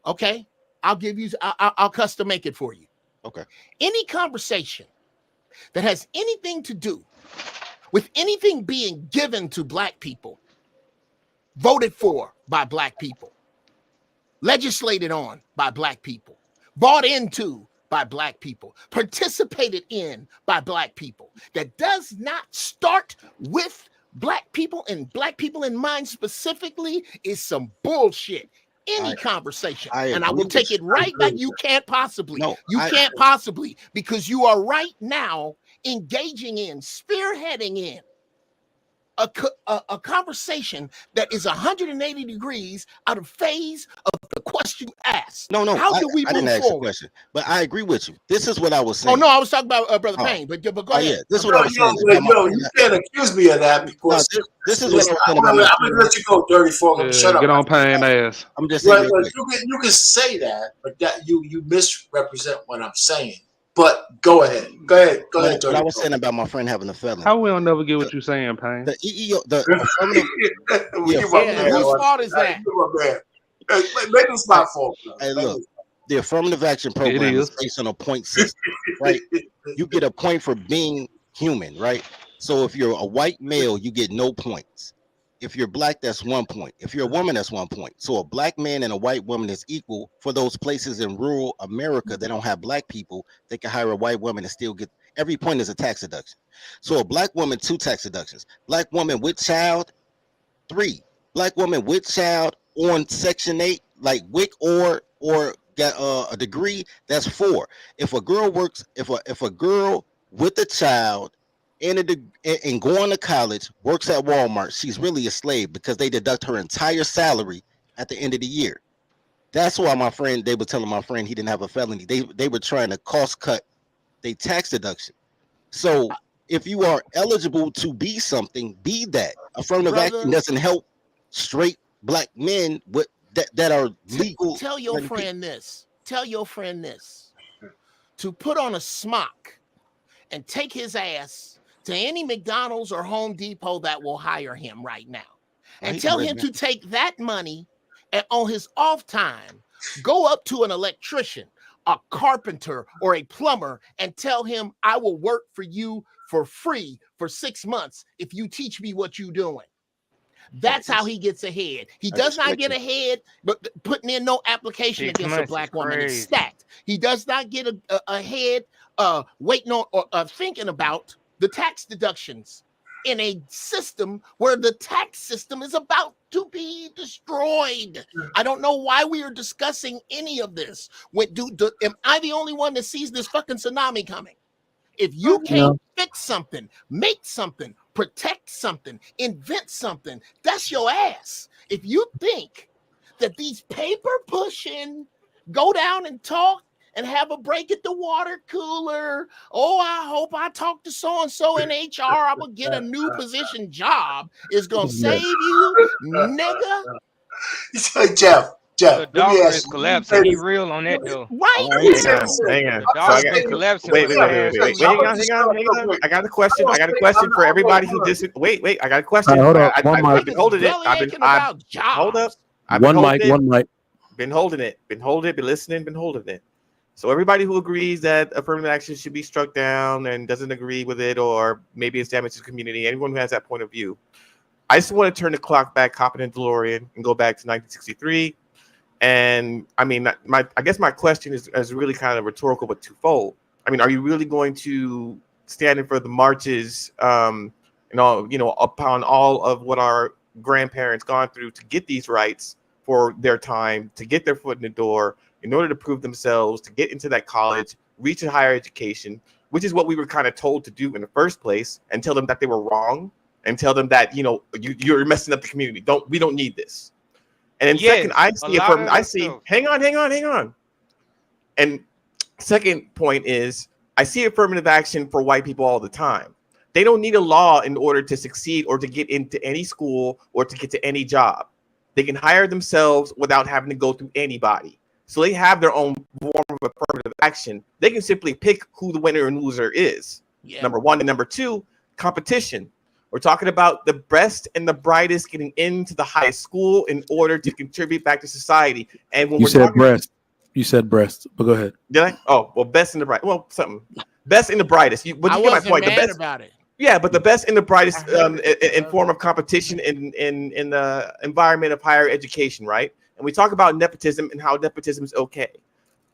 Speaker 11: Okay, I'll give you. I'll custom make it for you.
Speaker 12: Okay.
Speaker 11: Any conversation that has anything to do with anything being given to black people, voted for by black people, legislated on by black people, bought into by black people, participated in by black people, that does not start with black people and black people in mind specifically, is some bullshit. any conversation.
Speaker 12: I
Speaker 11: And I will
Speaker 12: agree
Speaker 11: take
Speaker 12: with
Speaker 11: it right back. You can't possibly. You can't possibly, because you are right now engaging in, spearheading in a conversation that is 180 degrees out of phase of the question you asked.
Speaker 12: No,
Speaker 11: How do we
Speaker 12: I didn't
Speaker 11: move
Speaker 12: ask the
Speaker 11: forward?
Speaker 12: question, but I agree with you. This is what I was saying.
Speaker 11: Oh no, I was talking about Brother Payne, but go ahead.
Speaker 12: Yeah, this is what I was saying.
Speaker 4: You can't accuse me of that because
Speaker 12: this is what I was saying about
Speaker 4: I'm gonna let you go, Dirty Frog.
Speaker 6: Yeah,
Speaker 4: Shut up.
Speaker 6: get on Payne ass.
Speaker 12: I'm just saying.
Speaker 4: You can say that, but that you misrepresent what I'm saying. But go ahead. Go ahead,
Speaker 12: What
Speaker 4: Dirty
Speaker 12: I was
Speaker 4: Frog.
Speaker 12: saying about my friend having a felony.
Speaker 6: How we don't never get what you saying, Payne?
Speaker 12: The EEO, the affirmative.
Speaker 11: Whose fault is that?
Speaker 4: Maybe it's my fault.
Speaker 12: Hey, look, the affirmative action program is based on a point system, right? You get a point for being human, right? So if you're a white male, you get no points. If you're black, that's 1 point. If you're a woman, that's 1 point. So a black man and a white woman is equal. For those places in rural America that don't have black people, they can hire a white woman and still get every point is a tax deduction. So a black woman, 2 tax deductions. Black woman with child, 3. Black woman with child on Section 8, like WIC or got a degree, that's 4. If a girl works, if a girl with a child and going to college works at Walmart, she's really a slave because they deduct her entire salary at the end of the year. That's why they were telling my friend he didn't have a felony. They were trying to cost cut their tax deduction. So if you are eligible to be something, be that. Affirmative action doesn't help straight black men with that are legal.
Speaker 11: Tell your friend this. Tell your friend this. To put on a smock and take his ass to any McDonald's or Home Depot that will hire him right now. And tell him to take that money and on his off time, go up to an electrician, a carpenter, or a plumber and tell him, I will work for you for free for 6 months if you teach me what you're doing. That's how he gets ahead. He does not get ahead, but putting in no application against a black woman is stacked. He does not get ahead waiting on or thinking about the tax deductions in a system where the tax system is about to be destroyed. I don't know why we are discussing any of this. Am I the only one that sees this fucking tsunami coming? If you can't fix something, make something, protect something, invent something, that's your ass. If you think that these paper pushing, go down and talk and have a break at the water cooler, oh, I hope I talk to so-and-so in HR, I will get a new position job, is going to save you, nigga.
Speaker 4: Jeff,
Speaker 7: the dollar is collapsing. He real on that though.
Speaker 11: Right.
Speaker 5: Hang on.
Speaker 7: The dollar's been collapsing.
Speaker 5: Wait. Hang on. I got a question. for everybody who disagrees. Wait. I got a question.
Speaker 2: Hold up.
Speaker 5: I've been holding it. Hold up.
Speaker 2: One mic.
Speaker 5: Been holding it. Been listening. Been holding it. So everybody who agrees that affirmative action should be struck down and doesn't agree with it, or maybe it's damage to the community, anyone who has that point of view, I just want to turn the clock back, hop in a DeLorean, and go back to 1963. And I mean, I guess my question is really kind of rhetorical, but twofold. I mean, are you really going to stand in for the marches, and all, upon all of what our grandparents gone through to get these rights for their time, to get their foot in the door, in order to prove themselves, to get into that college, reach a higher education, which is what we were kind of told to do in the first place, and tell them that they were wrong, and tell them that, you're messing up the community. We don't need this. And then second, I see, hang on. And second point is, I see affirmative action for white people all the time. They don't need a law in order to succeed or to get into any school or to get to any job. They can hire themselves without having to go through anybody. So they have their own form of affirmative action. They can simply pick who the winner and loser is. Yeah. Number one. And number two, competition. We're talking about the best and the brightest getting into the highest school in order to contribute back to society. And when
Speaker 2: you said breast, but go ahead.
Speaker 5: Did I? Oh, well, best and the bright. Well, something. Best and the brightest. But you get my point. The best
Speaker 11: about it.
Speaker 5: Yeah, but the best and the brightest in form of competition in the environment of higher education, right? And we talk about nepotism and how nepotism is okay.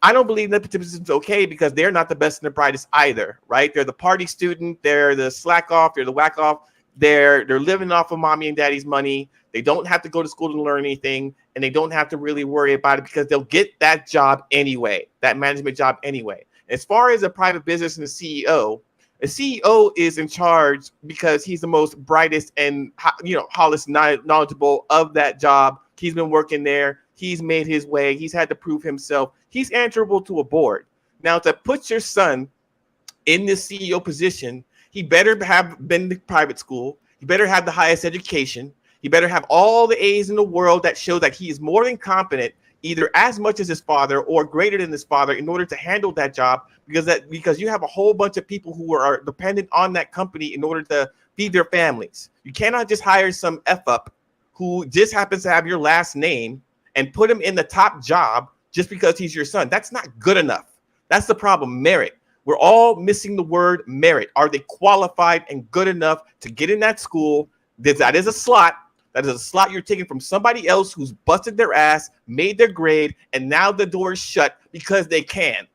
Speaker 5: I don't believe nepotism is okay because they're not the best and the brightest either, right? They're the party student. They're the slack off. They're the whack off. They're living off of mommy and daddy's money. They don't have to go to school to learn anything. and they don't have to really worry about it because they'll get that job anyway, that management job anyway. As far as a private business and the CEO is in charge because he's the most brightest and highest knowledgeable of that job. He's been working there. He's made his way. He's had to prove himself. He's answerable to a board. Now, to put your son in this CEO position, he better have been to private school. He better have the highest education. He better have all the A's in the world that show that he is more than competent, either as much as his father or greater than his father, in order to handle that job, because you have a whole bunch of people who are dependent on that company in order to feed their families. You cannot just hire some F-up who just happens to have your last name and put him in the top job just because he's your son. That's not good enough. That's the problem. Merit. We're all missing the word merit. Are they qualified and good enough to get in that school? That is a slot. That is a slot you're taking from somebody else who's busted their ass, made their grade, and now the door is shut because they can.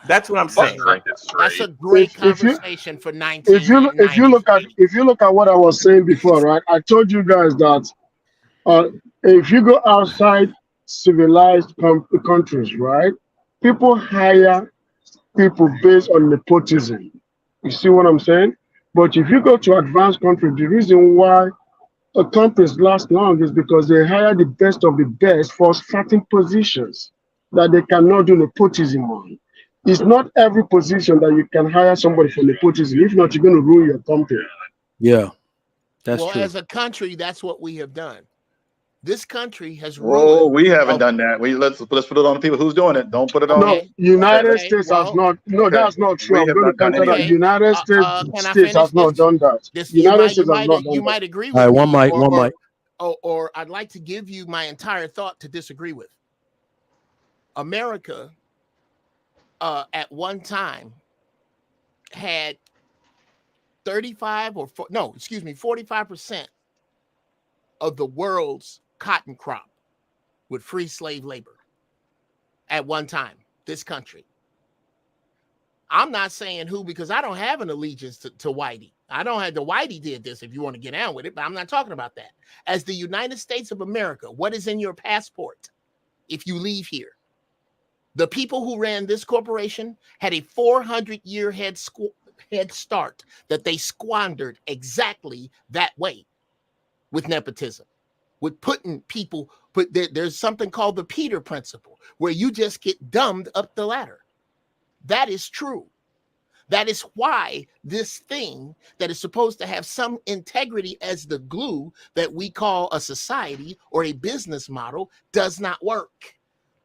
Speaker 5: That's what I'm saying.
Speaker 11: That's a great conversation for 19.
Speaker 10: If you look at what I was saying before, right? I told you guys that if you go outside civilized countries, right, people hire people based on nepotism. You see what I'm saying? But if you go to advanced countries, the reason why companies last long is because they hire the best of the best for certain positions that they cannot do nepotism on. It's not every position that you can hire somebody for nepotism. If not, you're going to ruin your company.
Speaker 2: Yeah, that's true.
Speaker 11: As a country, that's what we have done. This country has
Speaker 13: Whoa,
Speaker 11: ruined.
Speaker 13: we haven't done that. Let's put it on the people who's doing it. Don't put it on.
Speaker 10: No, United States has not. No, that's not true. I'm going to counter that. United States has not done that. United States has not done that.
Speaker 11: You might agree with
Speaker 2: me. All right, one mic.
Speaker 11: Or I'd like to give you my entire thought to disagree with. America, at one time, had 45% of the world's cotton crop with free slave labor at one time, this country. I'm not saying who, because I don't have an allegiance to Whitey. I don't have the Whitey did this if you want to get down with it, but I'm not talking about that. As the United States of America, what is in your passport if you leave here? The people who ran this corporation had a 400-year head start that they squandered exactly that way with nepotism, with putting people, there's something called the Peter principle, where you just get dumbed up the ladder. That is true. That is why this thing that is supposed to have some integrity as the glue that we call a society or a business model does not work,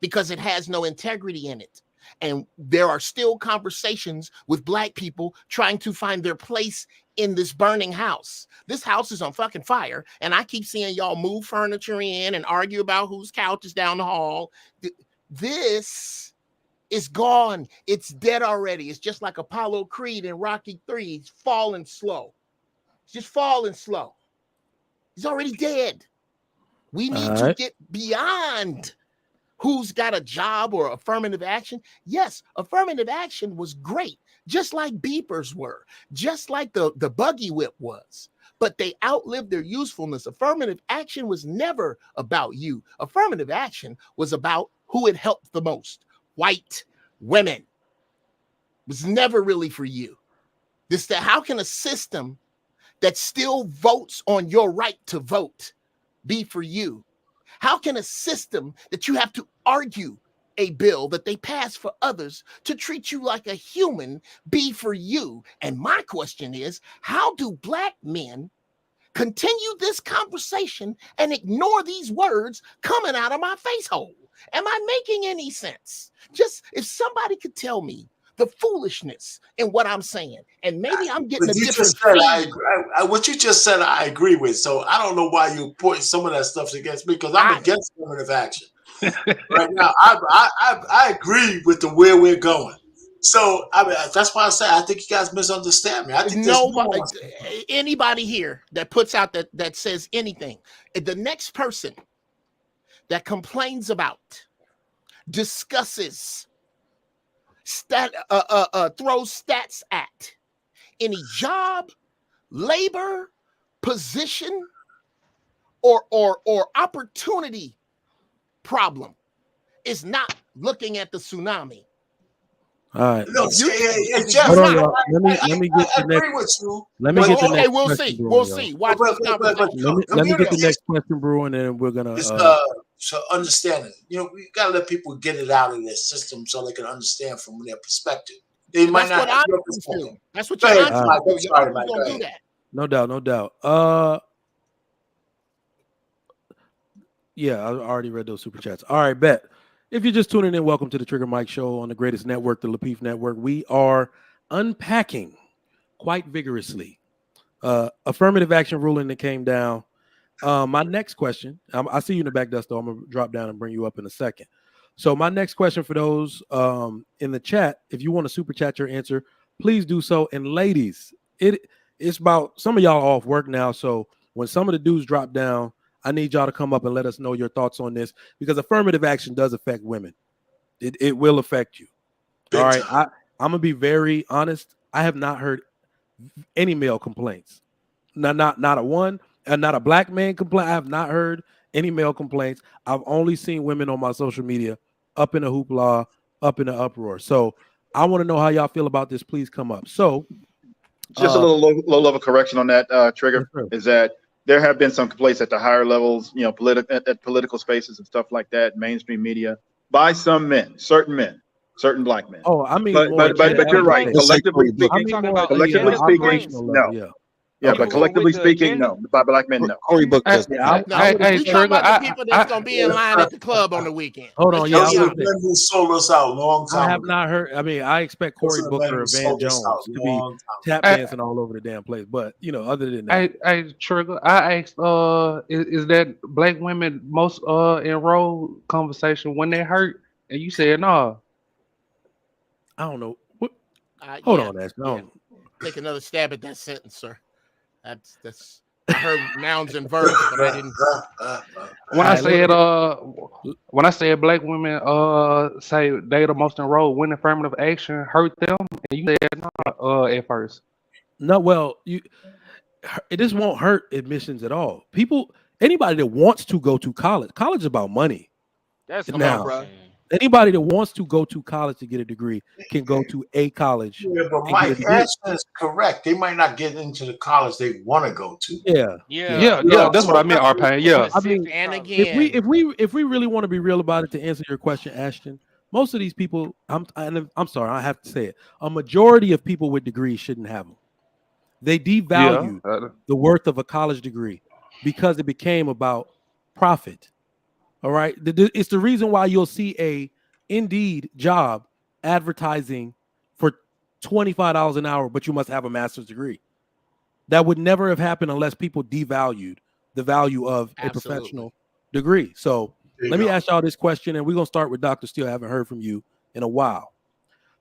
Speaker 11: because it has no integrity in it. And there are still conversations with Black people trying to find their place in this burning house. This house is on fucking fire, and I keep seeing y'all move furniture in and argue about whose couch is down the hall. This is gone. It's dead already. It's just like Apollo Creed in Rocky III. It's falling slow. It's just falling slow. He's already dead. We need to get beyond who's got a job or affirmative action. Yes, affirmative action was great, just like beepers were, just like the buggy whip was, but they outlived their usefulness. Affirmative action was never about you. Affirmative action was about who it helped the most. White women. It was never really for you. How can a system that still votes on your right to vote be for you? How can a system that you have to argue a bill that they pass for others to treat you like a human be for you? And my question is, how do Black men continue this conversation and ignore these words coming out of my face hole? Am I making any sense? Just if somebody could tell me the foolishness in what I'm saying, and maybe I'm getting a different feed.
Speaker 4: What you just said, I agree with. So I don't know why you putting some of that stuff against me, because I'm against affirmative action. Right now, I agree with the where we're going. So I mean, that's why I say I think you guys misunderstand me. I think
Speaker 11: anybody here that puts out that says anything, the next person that complains about, discusses, throws stats at any job, labor, position, or opportunity problem is not looking at the tsunami.
Speaker 2: All right.
Speaker 4: No, Jeff,
Speaker 2: Hold on, y'all. Let me get
Speaker 4: I
Speaker 2: the next.
Speaker 4: agree with you.
Speaker 2: Let me get the next
Speaker 11: we'll
Speaker 2: question,
Speaker 11: see.
Speaker 2: Brewing,
Speaker 11: We'll
Speaker 2: y'all.
Speaker 11: see. Watch this conversation.
Speaker 2: Let me get the next question, Brewing, and then we're gonna.
Speaker 4: So understand it. We gotta let people get it out of their system so they can understand from their perspective. They might not have your perspective.
Speaker 11: That's what
Speaker 4: Go
Speaker 11: you're
Speaker 4: ahead, Mike. I'm sorry, Mike. Go ahead.
Speaker 2: No doubt. Yeah, I already read those super chats. All right, bet. If you're just tuning in, welcome to the Trigger Mike Show on the greatest network, the Lapeef Network. We are unpacking quite vigorously affirmative action ruling that came down. My next question, I see you in the back, Dusto. I'm going to drop down and bring you up in a second. So my next question for those in the chat, if you want to super chat your answer, please do so. And ladies, it's about some of y'all off work now. So when some of the dudes drop down, I need y'all to come up and let us know your thoughts on this, because affirmative action does affect women. It will affect you. All right. I'm going to be very honest. I have not heard any male complaints. Not a one, and not a black man complaint. I have not heard any male complaints. I've only seen women on my social media up in a hoopla, up in an uproar. So I want to know how y'all feel about this. Please come up. So
Speaker 13: just a little low level correction on that, Trigger, is that there have been some complaints at the higher levels, at political spaces and stuff like that, mainstream media, by some men, certain black men.
Speaker 2: Oh, I mean,
Speaker 13: but you're right. Collectively speaking, no. Yeah, but collectively speaking, no. By black men, no.
Speaker 11: We talking about the people that's gonna be in line at the club on the weekend.
Speaker 2: Hold on,
Speaker 4: Those are the men who sold us out a long time
Speaker 2: I have
Speaker 4: ago.
Speaker 2: not heard. I mean, I expect Cory Booker or Van Jones to be tap dancing all over the damn place. But other than that,
Speaker 6: hey Trigger, I asked, is that black women most enrolled conversation when they hurt, and you said no.
Speaker 2: I don't know. Hold on, Ash.
Speaker 11: Take another stab at that sentence, sir. That's. I heard nouns and verbs, but I didn't.
Speaker 6: When I said black women say they the most enrolled when affirmative action hurt them, and you said no at first.
Speaker 2: No, well, this won't hurt admissions at all. Anybody that wants to go to college is about money.
Speaker 7: That's
Speaker 2: now. Anybody that wants to go to college to get a degree can go to a college.
Speaker 4: Yeah, but Mike, Ashton is correct. They might not get into the college they want to go to.
Speaker 6: Yeah. That's what I meant, Arpan. Yeah.
Speaker 2: I mean,
Speaker 11: and again,
Speaker 2: if we really want to be real about it, to answer your question, Ashton, most of these people, I'm sorry, I have to say it. A majority of people with degrees shouldn't have them. They devalue the worth of a college degree because it became about profit. All right. It's the reason why you'll see a Indeed job advertising for $25 an hour, but you must have a master's degree. That would never have happened unless people devalued the value of a professional degree. So let me ask y'all this question, and we're going to start with Dr. Steele. I haven't heard from you in a while.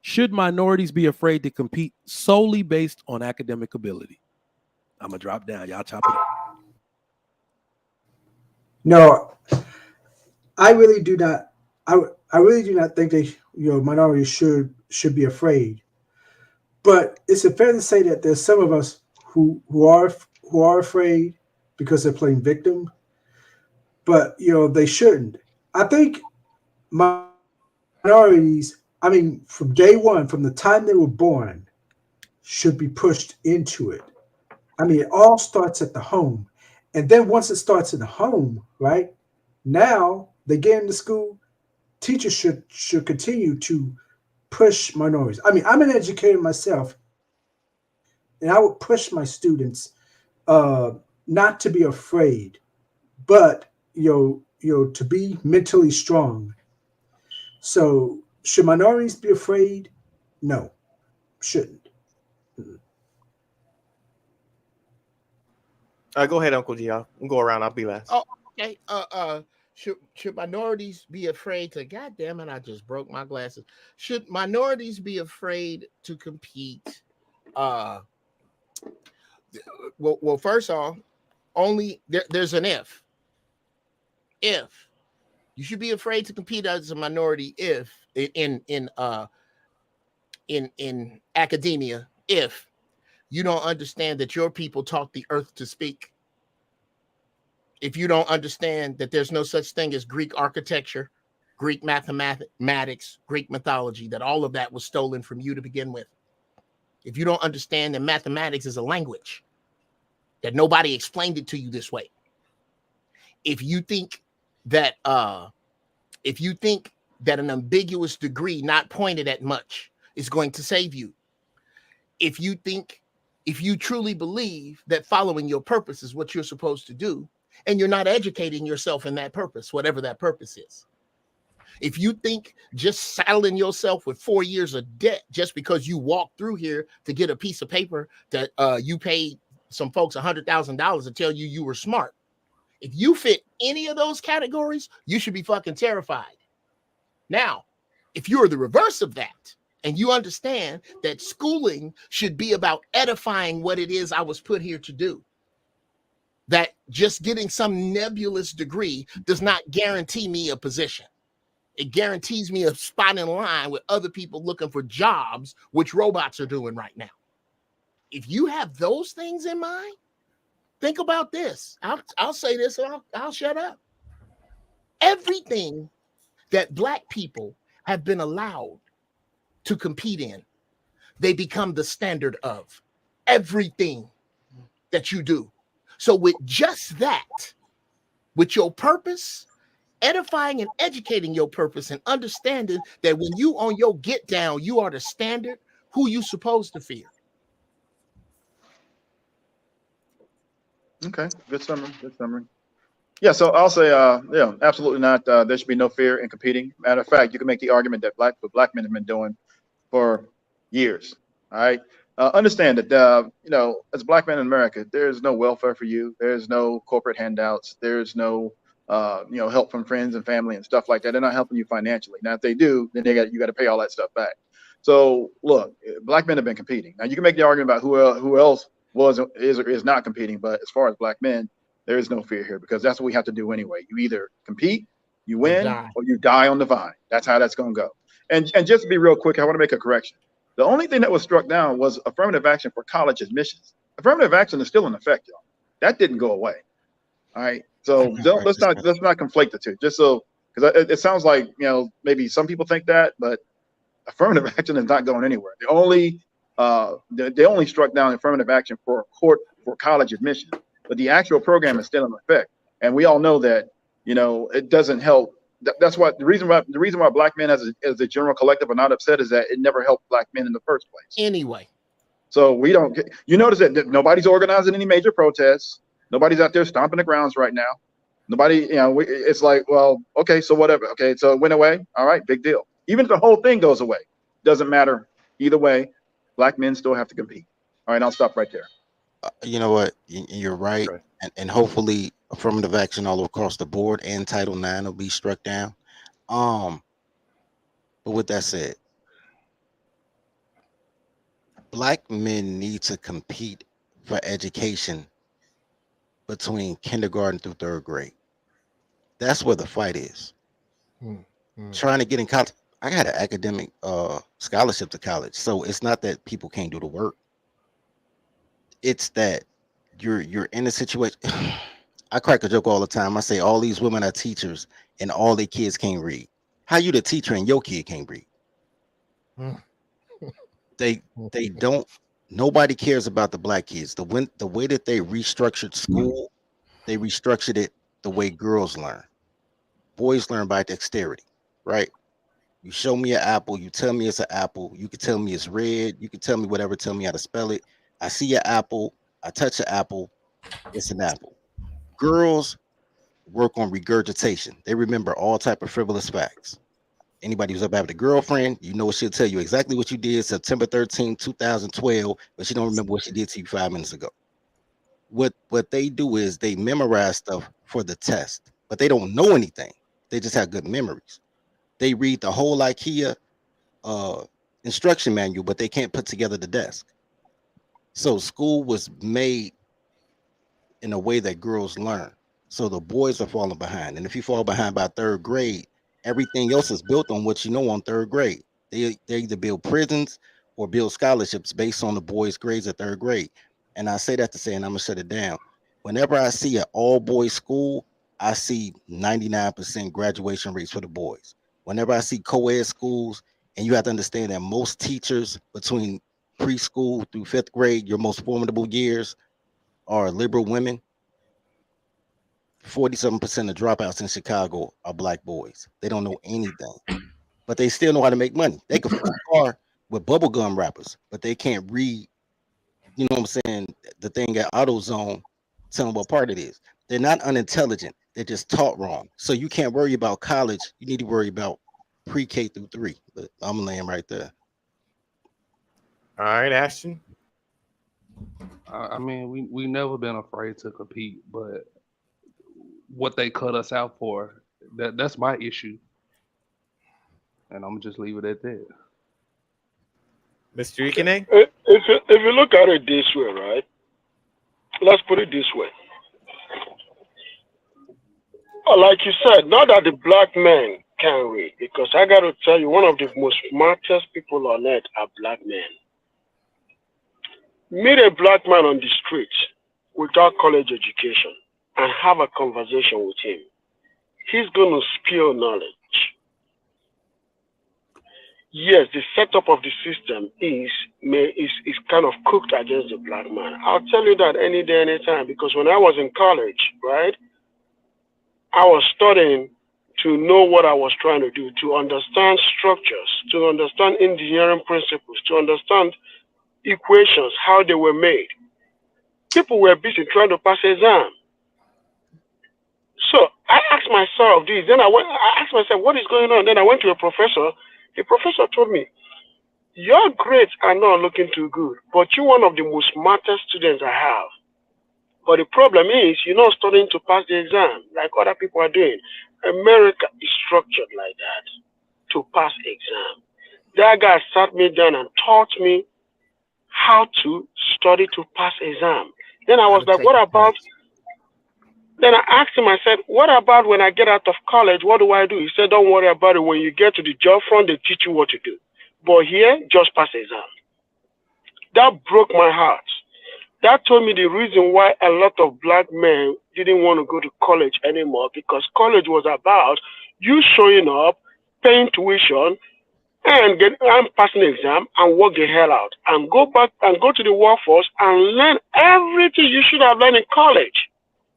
Speaker 2: Should minorities be afraid to compete solely based on academic ability? I'm going to drop down. Y'all chop it up.
Speaker 8: No, I really do not. I really do not think they, minorities should be afraid. But is it fair to say that there's some of us who are afraid because they're playing victim? But they shouldn't. I think minorities, from day one, from the time they were born, should be pushed into it. It all starts at the home. And then once it starts in the home, right, now they get into school, teachers should continue to push minorities. I'm an educator myself, and I would push my students not to be afraid, but to be mentally strong. So should minorities be afraid? No, shouldn't.
Speaker 5: Go ahead, Uncle G. I'll go around. I'll be last.
Speaker 11: Oh, okay. Should minorities be afraid to? God damn it! I just broke my glasses. Should minorities be afraid to compete? Well, first off, only there's an if. If you should be afraid to compete as a minority, if in academia, if you don't understand that your people taught the earth to speak. if you don't understand that there's no such thing as Greek architecture, Greek mathematics, Greek mythology, that all of that was stolen from you to begin with. If you don't understand that mathematics is a language, that nobody explained it to you this way. If you think that an ambiguous degree not pointed at much is going to save you, if you truly believe that following your purpose is what you're supposed to do, and you're not educating yourself in that purpose, whatever that purpose is. If you think just saddling yourself with 4 years of debt just because you walked through here to get a piece of paper that you paid some folks $100,000 to tell you were smart, if you fit any of those categories, you should be fucking terrified. Now, if you're the reverse of that, and you understand that schooling should be about edifying what it is I was put here to do, that just getting some nebulous degree does not guarantee me a position. It guarantees me a spot in line with other people looking for jobs, which robots are doing right now. If you have those things in mind, think about this. I'll say this and I'll shut up. Everything that Black people have been allowed to compete in, they become the standard of everything that you do. So with just that, with your purpose, edifying and educating your purpose and understanding that when you on your get down, you are the standard, who you supposed to fear.
Speaker 13: Okay, good summary. Good summary. Yeah, so I'll say, yeah, absolutely not. There should be no fear in competing. Matter of fact, you can make the argument that black men have been doing for years. All right. Understand that, as a Black man in America, there's no welfare for you. There's no corporate handouts. There's no, help from friends and family and stuff like that. They're not helping you financially. Now, if they do, then you got to pay all that stuff back. So look, Black men have been competing. Now you can make the argument about who else is or is not competing, but as far as Black men, there is no fear here because that's what we have to do anyway. You either compete, you win, or you die on the vine. That's how that's going to go. And just to be real quick, I want to make a correction. The only thing that was struck down was affirmative action for college admissions. Affirmative action is still in effect, y'all. That didn't go away. All right. So let's not conflate the two. Just so, because it sounds like maybe some people think that, but affirmative action is not going anywhere. They only struck down affirmative action for college admissions, but the actual program is still in effect. And we all know that it doesn't help. That's why the reason why Black men as a general collective are not upset is that it never helped Black men in the first place.
Speaker 11: Anyway.
Speaker 13: So we don't get, you notice that nobody's organizing any major protests. Nobody's out there stomping the grounds right now. Nobody, it's like, well, okay, so whatever. Okay, so it went away. All right, big deal. Even if the whole thing goes away, doesn't matter. Either way, Black men still have to compete. All right, I'll stop right there.
Speaker 12: You know what? You're right. Okay. And hopefully affirmative action all across the board and Title IX will be struck down. But with that said, Black men need to compete for education between kindergarten through third grade. That's where the fight is. Trying to get in college. I got an academic scholarship to college. So it's not that people can't do the work. It's that you're in a situation. I crack a joke all the time. I say all these women are teachers and all their kids can't read. How you the teacher and your kid can't read? They don't. Nobody cares about the Black kids. The way that they restructured school, they restructured it the way girls learn. Boys learn by dexterity, right? You show me an apple, you tell me it's an apple. You can tell me it's red. You can tell me whatever. Tell me how to spell it. I see an apple. I touch an apple. It's an apple. Girls work on regurgitation. They remember all type of frivolous facts. Anybody who's ever had a girlfriend, she'll tell you exactly what you did September 13, 2012, but she don't remember what she did to you 5 minutes ago. What they do is they memorize stuff for the test, but they don't know anything. They just have good memories. They read the whole IKEA instruction manual, but they can't put together the desk. So school was made in a way that girls learn. So the boys are falling behind. And if you fall behind by third grade, everything else is built on what you know on third grade. They either build prisons or build scholarships based on the boys' grades at third grade. And I say that to say, and I'm going to shut it down. Whenever I see an all-boys school, I see 99% graduation rates for the boys. Whenever I see co-ed schools, and you have to understand that most teachers between preschool through 5th grade, your most formidable years, are liberal women. 47% of dropouts in Chicago are black boys. They don't know anything, but they still know how to make money. They can fix a car with bubblegum wrappers, but they can't read, you know what I'm saying, the thing at AutoZone, tell them what part it is. They're not unintelligent. They're just taught wrong. So you can't worry about college. You need to worry about pre-K through 3. But I'm laying right there.
Speaker 5: All right, Ashton.
Speaker 6: I mean, we never been afraid to compete, but what they cut us out for, that's my issue. And I'm gonna just leave it at that.
Speaker 5: Mr. Ikene?
Speaker 10: If you look at it this way, right? Let's put it this way. Like you said, not that the black men can read, because I got to tell you, one of the most smartest people on earth are black men. Meet a black man on the street without college education and have a conversation with him. He's going to spill knowledge. Yes, the setup of the system is kind of cooked against the black man. I'll tell you that any day, any time, because when I was in college, right, I was studying to know what I was trying to do, to understand structures, to understand engineering principles, to understand equations, how they were made. People were busy trying to pass exam. So I asked myself this. Then I asked myself, what is going on? Then I went to a professor. The professor told me, your grades are not looking too good, but you're one of the most smartest students I have. But the problem is, you're not studying to pass the exam like other people are doing. America is structured like that, to pass exam. That guy sat me down and taught me how to study to pass exam. Then I was like, what about? Then I asked him, I said, what about when I get out of college? What do I do? He said, don't worry about it. When you get to the job front, they teach you what to do. But here, just pass exam. That broke my heart. That told me the reason why a lot of black men didn't want to go to college anymore, because college was about you showing up, paying tuition, and passing the exam and work the hell out and go back and go to the workforce and learn everything you should have learned in college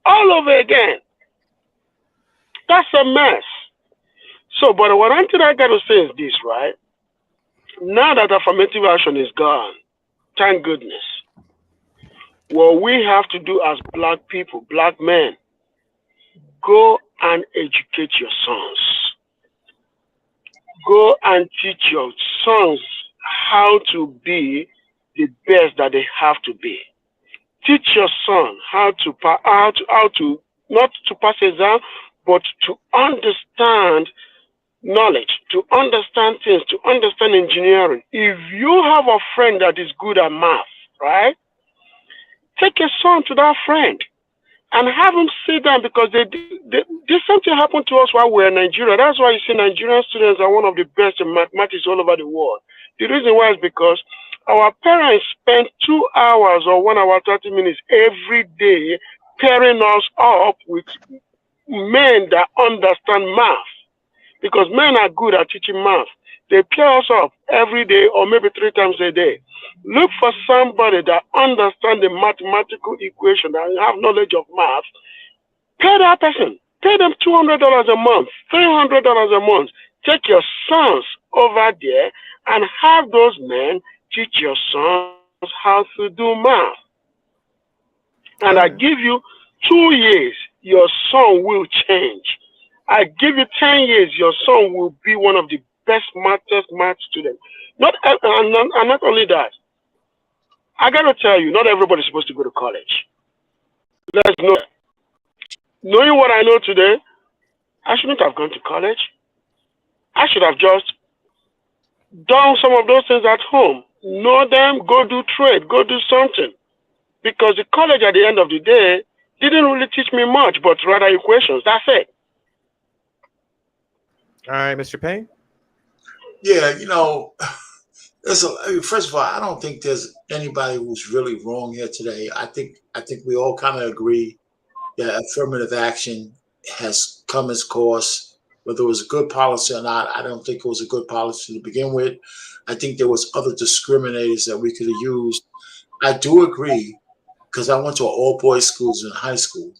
Speaker 10: all over again. That's a mess. So, but what I got to say is this, right? Now that affirmative action is gone, thank goodness. What we have to do as black people, black men, go and educate your sons. Go and teach your sons how to be the best that they have to be. Teach your son how to not to pass exam, but to understand knowledge, to understand things, to understand engineering. If you have a friend that is good at math, right? Take your son to that friend and have him sit down, because this something happened to us while we were in Nigeria. That's why you see Nigerian students are one of the best in mathematics all over the world. The reason why is because our parents spend 2 hours or 1 hour, 30 minutes every day pairing us up with men that understand math, because men are good at teaching math. They pair us up every day or maybe 3 times a day. Look for somebody that understands the mathematical equation and have knowledge of math. Pay that person. Pay them $200 a month, $300 a month. Take your sons over there and have those men teach your sons how to do math. And I give you 2 years, your son will change. I give you 10 years, your son will be one of the best, smartest math students. And not only that, I got to tell you, not everybody's supposed to go to college. Let's know that. Knowing what I know today, I shouldn't have gone to college. I should have just done some of those things at home. Know them, go do trade, go do something. Because the college at the end of the day didn't really teach me much, but rather equations. That's it.
Speaker 5: All right, Mr. Payne?
Speaker 4: Yeah, first of all, I don't think there's anybody who's really wrong here today. I think we all kind of agree that affirmative action has come its course. Whether it was a good policy or not, I don't think it was a good policy to begin with. I think there was other discriminators that we could have used. I do agree, because I went to all boys schools in high school,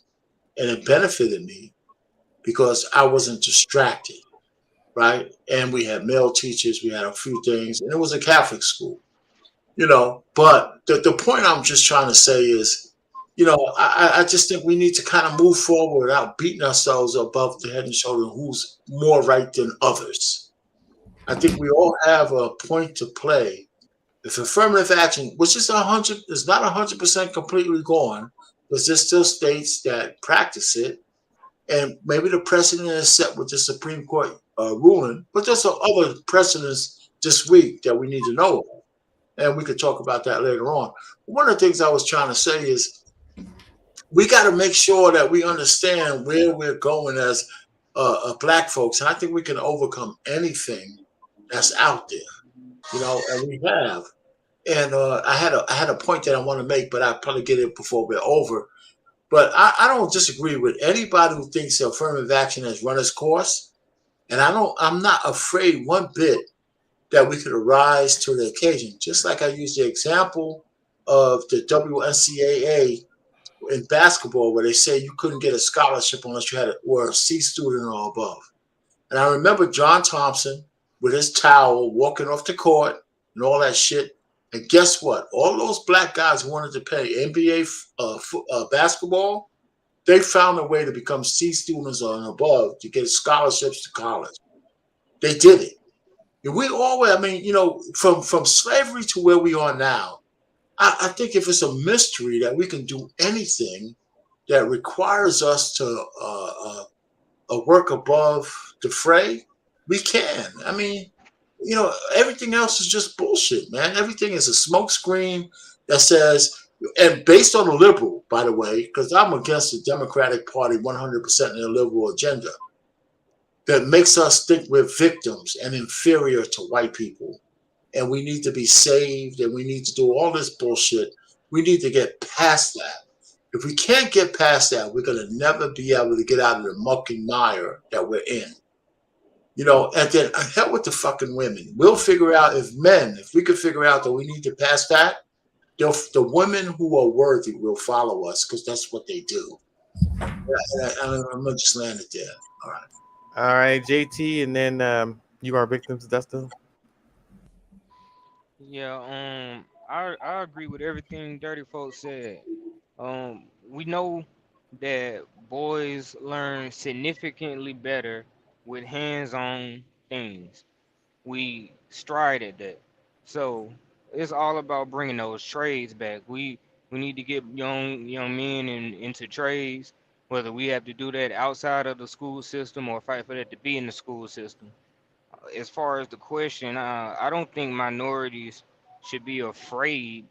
Speaker 4: and it benefited me because I wasn't distracted, right? And we had male teachers, we had a few things, and it was a Catholic school, But the point I'm just trying to say is, I just think we need to kind of move forward without beating ourselves above the head and shoulder who's more right than others. I think we all have a point to play. If affirmative action, which is not 100% completely gone, because there's still states that practice it, and maybe the precedent is set with the Supreme Court ruling, but there's some other precedents this week that we need to know about, and we could talk about that later on. One of the things I was trying to say is we got to make sure that we understand where we're going as Black folks, and I think we can overcome anything that's out there, and we have. And I had a point that I want to make, but I'll probably get it before we're over. But I don't disagree with anybody who thinks affirmative action has run its course, and I'm not afraid one bit that we could arise to the occasion. Just like I used the example of the WNCAA in basketball, where they say you couldn't get a scholarship unless you were a C student or above. And I remember John Thompson with his towel walking off the court and all that shit. And guess what? All those Black guys who wanted to play NBA basketball, they found a way to become C students or above to get scholarships to college. They did it. And we always, from slavery to where we are now, I think if it's a mystery that we can do anything that requires us to work above the fray, we can. Everything else is just bullshit, man. Everything is a smokescreen that says, and based on a liberal, by the way, because I'm against the Democratic Party 100% in the liberal agenda, that makes us think we're victims and inferior to white people. And we need to be saved, and we need to do all this bullshit. We need to get past that. If we can't get past that, we're going to never be able to get out of the muck and mire that we're in. And then hell with the fucking women. We'll figure out if we could figure out that we need to pass that, the women who are worthy will follow us because that's what they do. I'm going to just land it there. All right.
Speaker 5: All right, JT, and then you are victims, Dustin.
Speaker 7: Yeah, I agree with everything Dirty Folks said. We know that boys learn significantly better with hands-on things. We stride at that. So it's all about bringing those trades back. We need to get young men into trades, whether we have to do that outside of the school system or fight for that to be in the school system. As far as the question, I don't think minorities should be afraid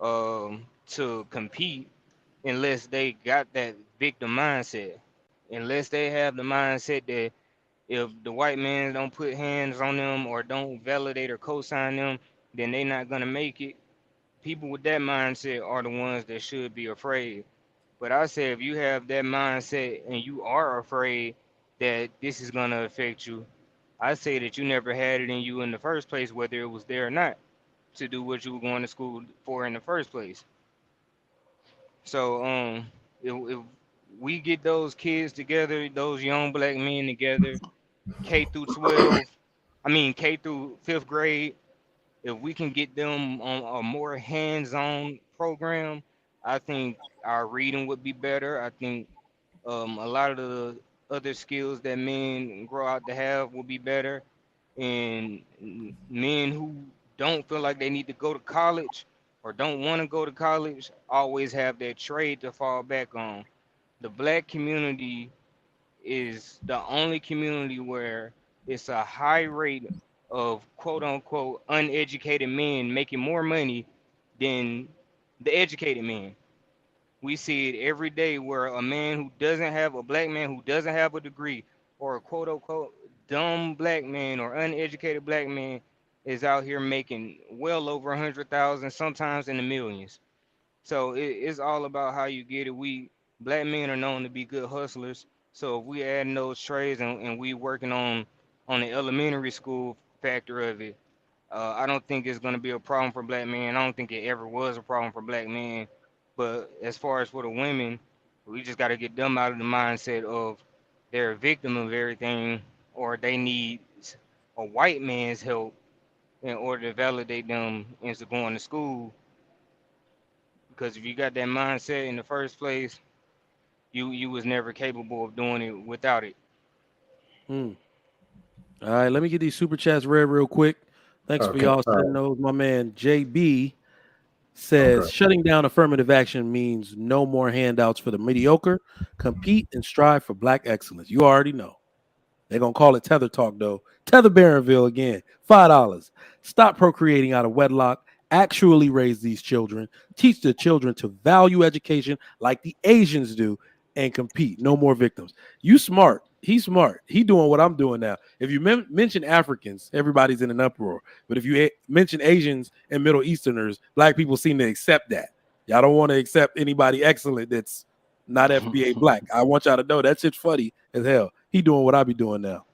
Speaker 7: to compete unless they got that victim mindset. Unless they have the mindset that if the white man don't put hands on them or don't validate or co-sign them, then they not gonna make it. People with that mindset are the ones that should be afraid. But I say if you have that mindset and you are afraid that this is gonna affect you, I say that you never had it in you in the first place, whether it was there or not, to do what you were going to school for in the first place. So if we get those kids together, those young Black men together, K through 12, K through fifth grade, if we can get them on a more hands-on program, I think our reading would be better. I think a lot of the other skills that men grow out to have will be better. And men who don't feel like they need to go to college or don't want to go to college always have that trade to fall back on. The Black community is the only community where it's a high rate of quote unquote uneducated men making more money than the educated men. We see it every day where a man who doesn't have a Black man who doesn't have a degree or a quote unquote dumb Black man or uneducated Black man is out here making well over 100,000, sometimes in the millions. So it's all about how you get it. Black men are known to be good hustlers. So if we adding those trades and we working on the elementary school factor of it, I don't think it's gonna be a problem for black men. I don't think it ever was a problem for black men. But as far as for the women, we just got to get them out of the mindset of they're a victim of everything, or they need a white man's help in order to validate them into going to school. Because if you got that mindset in the first place, you was never capable of doing it without it.
Speaker 2: All right, let me get these super chats read real quick. Thanks for y'all sending those. My man JB says shutting down affirmative action means no more handouts for the mediocre. Compete and strive for black excellence. You already know. They're going to call it Tether Talk, though. Tether Barronville again, $5. Stop procreating out of wedlock. Actually raise these children. Teach the children to value education like the Asians do and compete. No more victims. You smart. He's smart. He doing what I'm doing now. If you mention Africans, everybody's in an uproar. But if you mention Asians and Middle Easterners, black people seem to accept that. Y'all don't want to accept anybody excellent that's not FBA black. I want y'all to know that shit's funny as hell. He doing what I be doing now.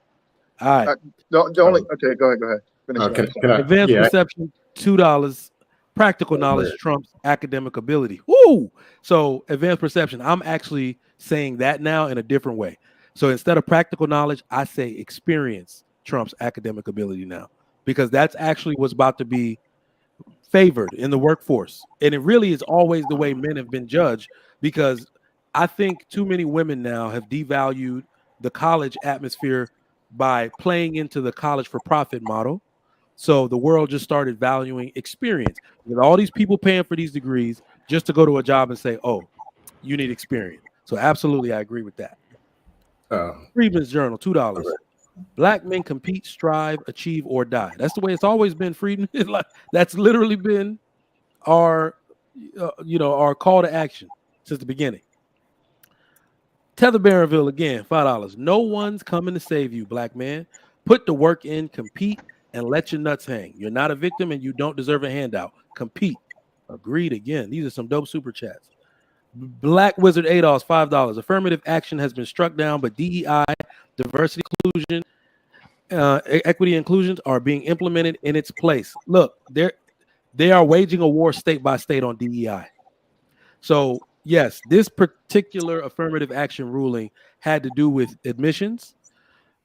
Speaker 2: All right.
Speaker 13: Okay, go ahead. Finish
Speaker 2: Advanced perception, $2. Practical knowledge trumps academic ability. Woo! So advanced perception, I'm actually saying that now in a different way. So instead of practical knowledge, I say experience trumps academic ability now, because that's actually what's about to be favored in the workforce. And it really is always the way men have been judged, because I think too many women now have devalued the college atmosphere by playing into the college for profit model. So the world just started valuing experience. With all these people paying for these degrees just to go to a job and say, oh, you need experience. So absolutely, I agree with that. Freedman's Journal, $2. Black men compete, strive, achieve, or die. That's the way it's always been, Friedman. That's literally been our, our call to action since the beginning. Tether Barronville again, $5. No one's coming to save you, black man. Put the work in, compete, and let your nuts hang. You're not a victim and you don't deserve a handout. Compete. Agreed again. These are some dope super chats. Black Wizard Adolf, $5. Affirmative action has been struck down, but DEI, diversity, inclusion, equity, inclusions are being implemented in its place. Look, they are waging a war state by state on DEI. So yes, this particular affirmative action ruling had to do with admissions,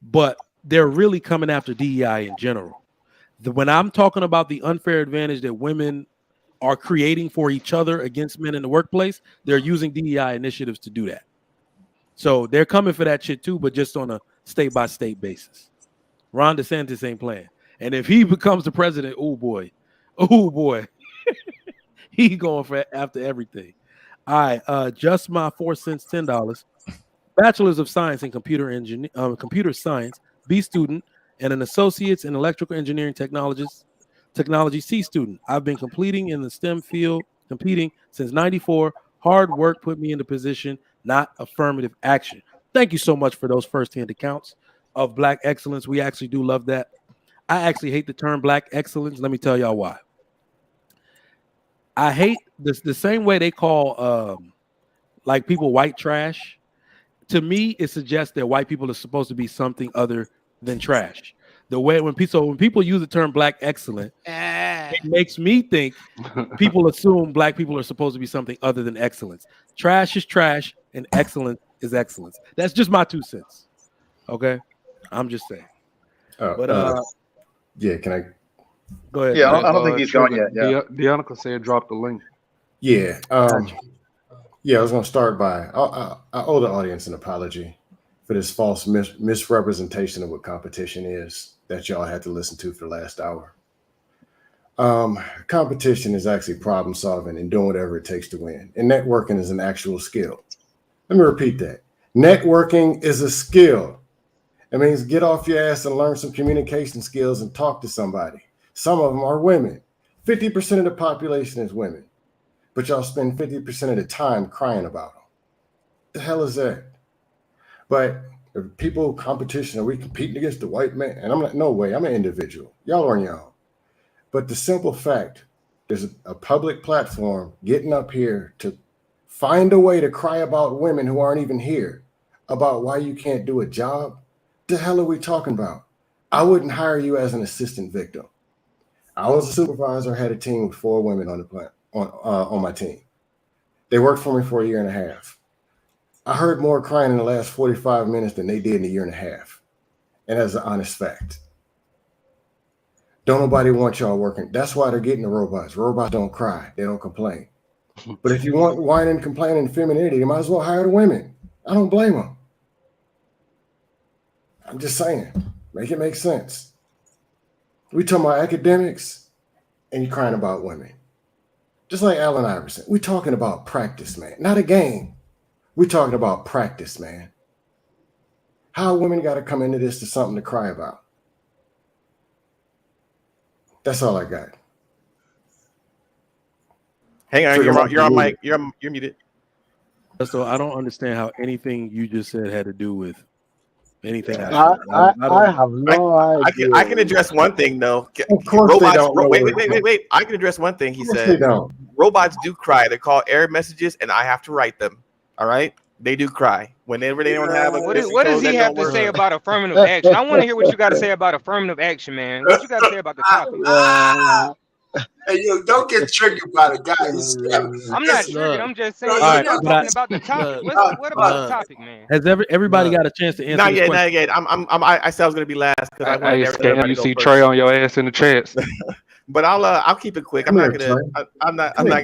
Speaker 2: but they're really coming after DEI in general. When I'm talking about the unfair advantage that women are creating for each other against men in the workplace, they're using DEI initiatives to do that. So they're coming for that shit too, but just on a state-by-state basis. Ron DeSantis ain't playing. And if he becomes the president, oh boy, he going for after everything. All right, just my 4 cents, $10. Bachelor's of Science in computer science, B student, and an associate's in electrical engineering technology C student. I've been completing in the STEM field, competing since '94. Hard work put me in the position, not affirmative action. Thank you so much for those firsthand accounts of black excellence. We actually do love that. I actually hate the term black excellence. Let me tell y'all why. I hate this the same way they call like people white trash. To me, it suggests that white people are supposed to be something other than trash. The way when people use the term black excellent, it makes me think people assume black people are supposed to be something other than excellence. Trash is trash and excellence is excellence. That's just my 2 cents. Okay, I'm just saying.
Speaker 14: Yeah, can I
Speaker 2: go ahead?
Speaker 13: Yeah, I don't think he's gone yet. Yeah,
Speaker 6: Deonica said drop the link.
Speaker 14: Yeah, I was going to start by I owe the audience an apology for this false misrepresentation of what competition is that y'all had to listen to for the last hour. Competition is actually problem solving and doing whatever it takes to win. And networking is an actual skill. Let me repeat that. Networking is a skill. It means get off your ass and learn some communication skills and talk to somebody. Some of them are women. 50% of the population is women. But y'all spend 50% of the time crying about them. The hell is that? But people competition, are we competing against the white man? And I'm like, no way, I'm an individual. Y'all are on your own. But the simple fact, there's a public platform getting up here to find a way to cry about women who aren't even here, about why you can't do a job. The hell are we talking about? I wouldn't hire you as an assistant victim. I was a supervisor, had a team with 4 women on the plant on my team. They worked for me for a year and a half. I heard more crying in the last 45 minutes than they did in a year and a half. And that's an honest fact. Don't nobody want y'all working. That's why they're getting the robots. Robots don't cry. They don't complain. But if you want whining, complaining, and femininity, you might as well hire the women. I don't blame them. I'm just saying, make it make sense. We talking about academics, and you're crying about women. Just like Allen Iverson. We're talking about practice, man. Not a game. We're talking about practice, man. How women got to come into this to something to cry about. That's all I got.
Speaker 5: Hang on, you're on mic. You're muted.
Speaker 2: So I don't understand how anything you just said had to do with anything.
Speaker 10: I have no idea.
Speaker 5: I can address one thing though.
Speaker 14: Of course
Speaker 5: robots,
Speaker 14: they don't.
Speaker 5: Wait. I can address one thing. He said robots do cry. They're called error messages, and I have to write them. All right, they do cry whenever they don't have a.
Speaker 7: What does he have to say about affirmative action? I want to hear what you got to say about affirmative action, man. What you got to say about the topic?
Speaker 4: Hey, yo, don't get triggered by the guy.
Speaker 7: I'm not triggered. I'm just saying. You're not talking about the topic. What about the topic, man?
Speaker 2: Has everybody got a chance to answer?
Speaker 5: Not yet. I said I was going to be last because I wanted everybody to
Speaker 6: you
Speaker 5: go
Speaker 6: see
Speaker 5: first.
Speaker 6: Trey on your ass in the chats.
Speaker 5: But I'll keep it quick. I'm not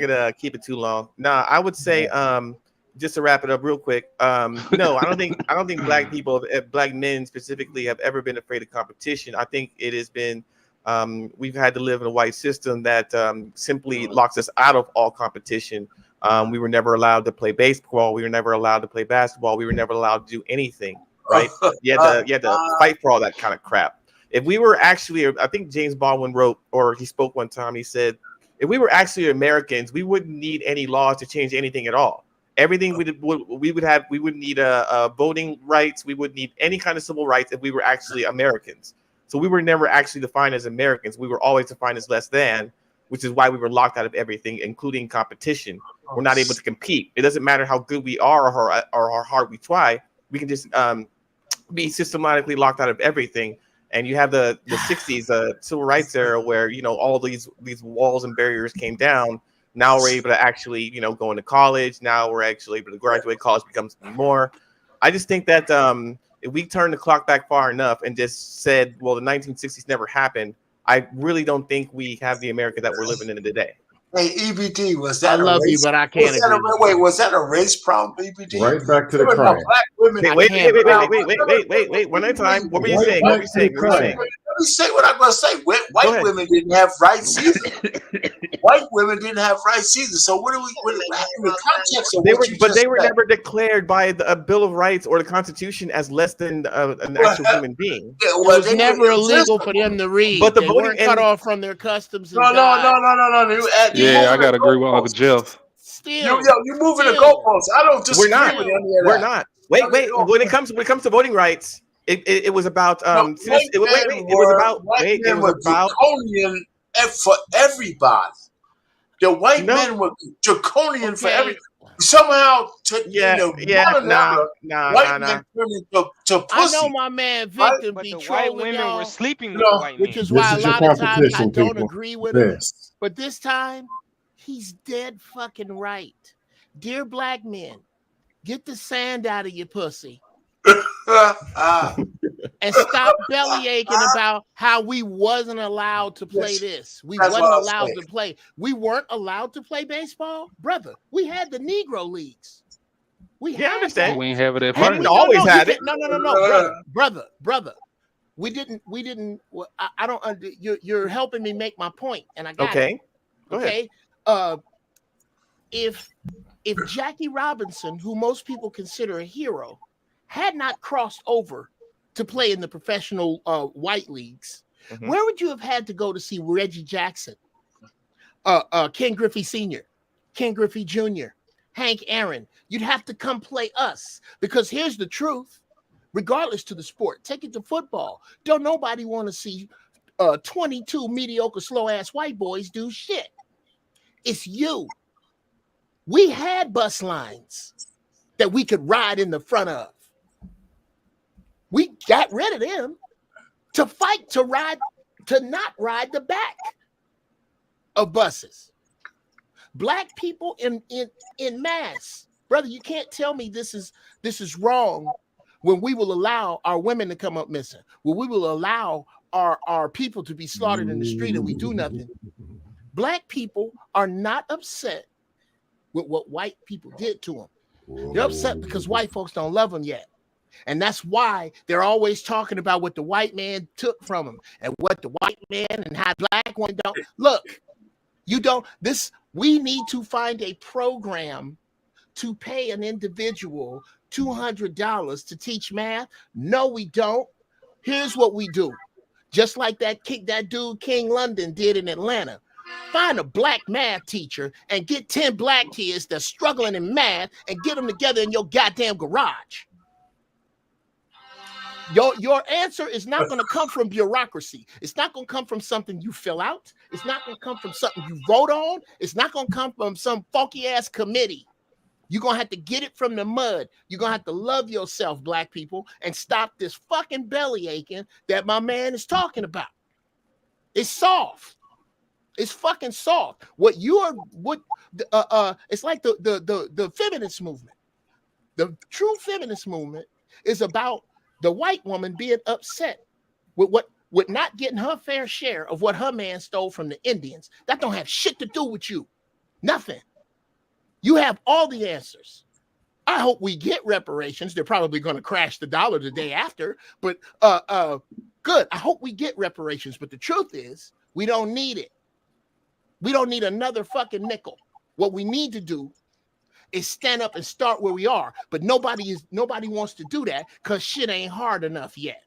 Speaker 5: gonna keep it too long. Nah, I would say just to wrap it up real quick. No, I don't think black people, black men specifically, have ever been afraid of competition. I think it has been. We've had to live in a white system that simply locks us out of all competition. We were never allowed to play baseball. We were never allowed to play basketball. We were never allowed to do anything, right? You had to fight for all that kind of crap. If we were actually, I think James Baldwin wrote, or he spoke one time, he said, if we were actually Americans, we wouldn't need any laws to change anything at all. Everything we wouldn't need voting rights. We wouldn't need any kind of civil rights if we were actually Americans. So we were never actually defined as Americans. We were always defined as less than, which is why we were locked out of everything, including competition. We're not able to compete. It doesn't matter how good we are or how hard we try. We can just be systematically locked out of everything. And you have the 60s civil rights era where, all these walls and barriers came down. Now we're able to actually, go into college. Now we're actually able to graduate. College becomes more. I just think that if we turn the clock back far enough and just said, well, the 1960s never happened, I really don't think we have the America that we're living in today.
Speaker 4: Hey, EBD, was that
Speaker 11: I love you, but I can't agree.
Speaker 4: Wait, was that a race problem, EBD?
Speaker 14: Right back to the crime.
Speaker 4: Black women.
Speaker 5: Wait. One at a time. What were you saying? Let me say
Speaker 4: what I'm going to say. White women didn't have rights either. White women didn't have rights either. So what do we? In the context of
Speaker 5: they were never declared by the Bill of Rights or the Constitution as less than an actual human being.
Speaker 11: It was never illegal for them to read. But they weren't cut off from their customs.
Speaker 4: No.
Speaker 6: Yeah, I gotta agree with Uncle Jeff.
Speaker 11: Still,
Speaker 4: you're moving the goalposts. I don't disagree with any of that.
Speaker 5: We're not. Wait. When it comes to voting rights, it was about it was about
Speaker 4: draconian for everybody. The white men were draconian for every. Somehow, white men turned into pussy.
Speaker 11: I know my man Victor be trolling
Speaker 7: women
Speaker 11: y'all,
Speaker 7: were sleeping with white men.
Speaker 11: which is why a lot of times I don't agree with him. But this time, he's dead fucking right. Dear black men, get the sand out of your pussy. And stop belly aching about how we wasn't allowed to play this. We wasn't allowed to play. We weren't allowed to play baseball, brother. We had the Negro leagues. We
Speaker 6: understand. We ain't have it at
Speaker 5: first. We didn't always have it.
Speaker 11: No, brother. We didn't. I don't. You're helping me make my point, and I got it.
Speaker 5: Okay.
Speaker 11: If Jackie Robinson, who most people consider a hero, had not crossed over to play in the professional white leagues, where would you have had to go to see Reggie Jackson, Ken Griffey Sr., Ken Griffey Jr., Hank Aaron? You'd have to come play us, because here's the truth. Regardless to the sport, take it to football. Don't nobody want to see 22 mediocre, slow-ass white boys do shit. It's you. We had bus lines that we could ride in the front of. We got rid of them to fight to not ride the back of buses. Black people in mass, brother, you can't tell me this is wrong when we will allow our women to come up missing, when we will allow our people to be slaughtered in the street and we do nothing. Black people are not upset with what white people did to them. They're upset because white folks don't love them yet. And that's why they're always talking about what the white man took from them and what the white man and how black one don't. Look, we need to find a program to pay an individual $200 to teach math. No, we don't. Here's what we do. Just like that dude King London did in Atlanta. Find a black math teacher and get 10 black kids that's struggling in math and get them together in your goddamn garage. Your answer is not going to come from bureaucracy. It's not going to come from something you fill out. It's not going to come from something you vote on. It's not going to come from some funky ass committee. You're going to have to get it from the mud. You're going to have to love yourself, black people, and stop this fucking belly aching that my man is talking about. It's soft. It's fucking soft. It's like the feminist movement. The true feminist movement is about the white woman being upset with not getting her fair share of what her man stole from the Indians. That don't have shit to do with you. Nothing. You have all the answers. I hope we get reparations. They're probably going to crash the dollar the day after, but good. I hope we get reparations. But the truth is, we don't need it. We don't need another fucking nickel. What we need to do is stand up and start where we are. But nobody wants to do that because shit ain't hard enough yet.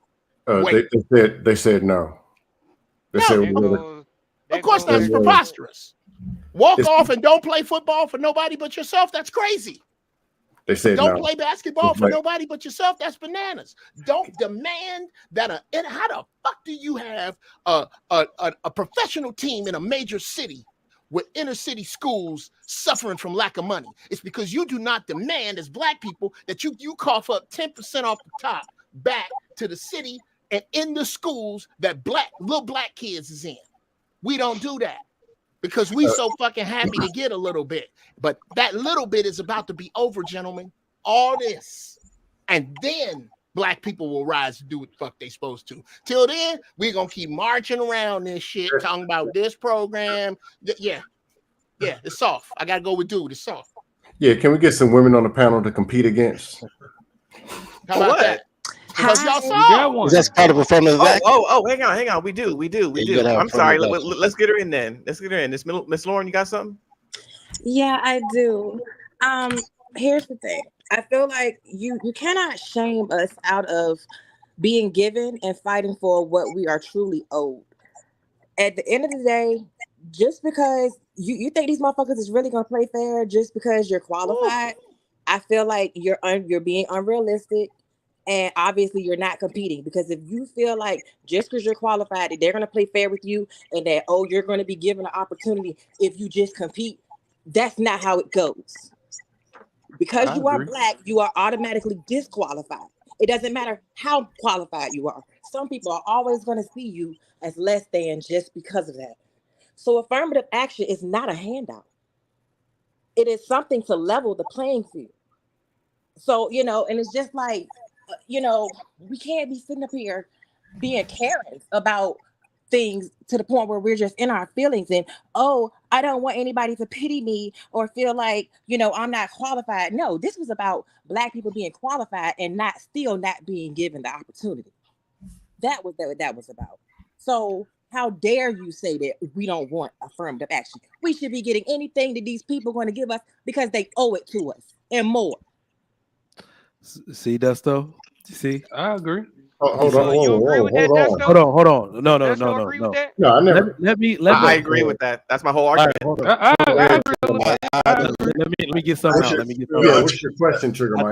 Speaker 14: They said no. They said
Speaker 11: of course not. It's preposterous. Walk off and don't play football for nobody but yourself. That's crazy.
Speaker 14: They said
Speaker 11: don't play basketball for nobody but yourself. That's bananas. Don't demand that and how the fuck do you have a professional team in a major city with inner city schools suffering from lack of money? It's because you do not demand as black people that you cough up 10% off the top back to the city and in the schools that little black kids is in. We don't do that because we so fucking happy to get a little bit. But that little bit is about to be over, gentlemen. All this. And then black people will rise to do what the fuck they supposed to. Till then, we're going to keep marching around this shit, talking about this program. Yeah, it's soft. I got to go with dude. It's soft.
Speaker 14: Yeah, can we get some women on the panel to compete against?
Speaker 11: How about that? Because y'all saw.
Speaker 12: That's part of affirmative action.
Speaker 5: Oh, hang on. We do. I'm sorry. Let's get her in then. Let's get her in. Miss Lauren, you got something?
Speaker 15: Yeah, I do. Here's the thing. I feel like you cannot shame us out of being given and fighting for what we are truly owed. At the end of the day, just because you think these motherfuckers is really gonna play fair just because you're qualified, I feel like you're being unrealistic. And obviously you're not competing, because if you feel like just because you're qualified that they're going to play fair with you and that, you're going to be given an opportunity if you just compete, that's not how it goes. Because you are black, you are automatically disqualified. It doesn't matter how qualified you are. Some people are always going to see you as less than just because of that. So affirmative action is not a handout. It is something to level the playing field. So, and it's just like, we can't be sitting up here being Karens about things to the point where we're just in our feelings and, I don't want anybody to pity me or feel like, I'm not qualified. No, this was about black people being qualified and still not being given the opportunity. That was what that was about. So how dare you say that we don't want affirmative action? We should be getting anything that these people are going to give us because they owe it to us and more.
Speaker 2: See, Dusto? See?
Speaker 6: I agree.
Speaker 14: Hold on.
Speaker 7: You agree with that, Dusto?
Speaker 2: Hold on. No.
Speaker 14: No, I never.
Speaker 5: I agree with that. That's my whole argument.
Speaker 6: I agree with that.
Speaker 2: Let me get something out.
Speaker 14: What's your question, Trigger Mike?
Speaker 2: I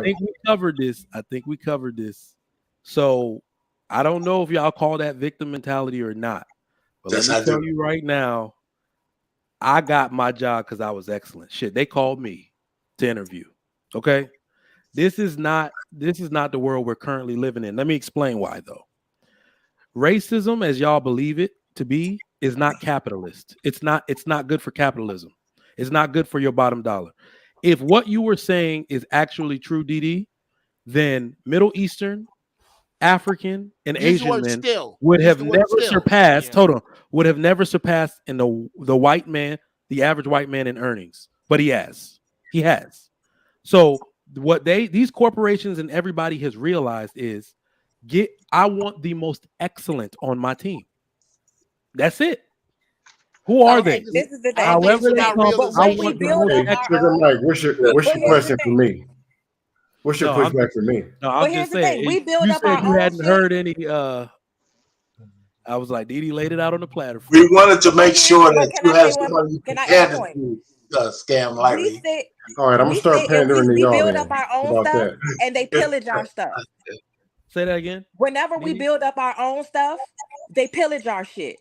Speaker 2: think we covered this. So I don't know if y'all call that victim mentality or not. But let me tell you right now, I got my job because I was excellent. Shit, they called me. to interview. Okay, this is not the world we're currently living in. Let me explain why though. Racism, as y'all believe it to be, is not capitalist. It's not good for capitalism. It's not good for your bottom dollar. If what you were saying is actually true, DD, then Middle Eastern, African, and
Speaker 11: Use the
Speaker 2: Asian
Speaker 11: word
Speaker 2: men
Speaker 11: still.
Speaker 2: would
Speaker 11: Use
Speaker 2: have
Speaker 11: the word
Speaker 2: never
Speaker 11: still.
Speaker 2: surpassed. Hold on, would have never surpassed in the white man, the average white man in earnings, but he has. So what these corporations and everybody has realized is, I want the most excellent on my team. That's it. Who are they?
Speaker 15: This is the thing.
Speaker 2: However they come, I want the most
Speaker 14: Sugar Mike, what's your question for me? What's your pushback for me?
Speaker 2: No, I'm just saying.
Speaker 15: We build
Speaker 2: You
Speaker 15: up
Speaker 2: said
Speaker 15: our
Speaker 2: you
Speaker 15: own
Speaker 2: hadn't
Speaker 15: shit.
Speaker 2: heard any. I was like, Didi laid it out on the platter.
Speaker 4: We wanted to make sure that you had somebody
Speaker 15: Can I add a
Speaker 4: prepared
Speaker 15: point?
Speaker 4: to scam lightly.
Speaker 14: All right, I'm gonna start pandering to
Speaker 15: We
Speaker 14: y'all
Speaker 15: build
Speaker 14: then.
Speaker 15: up our own
Speaker 14: About
Speaker 15: stuff
Speaker 14: that.
Speaker 15: and they pillage our stuff.
Speaker 2: Say that again.
Speaker 15: Whenever we build up our own stuff, they pillage our shit.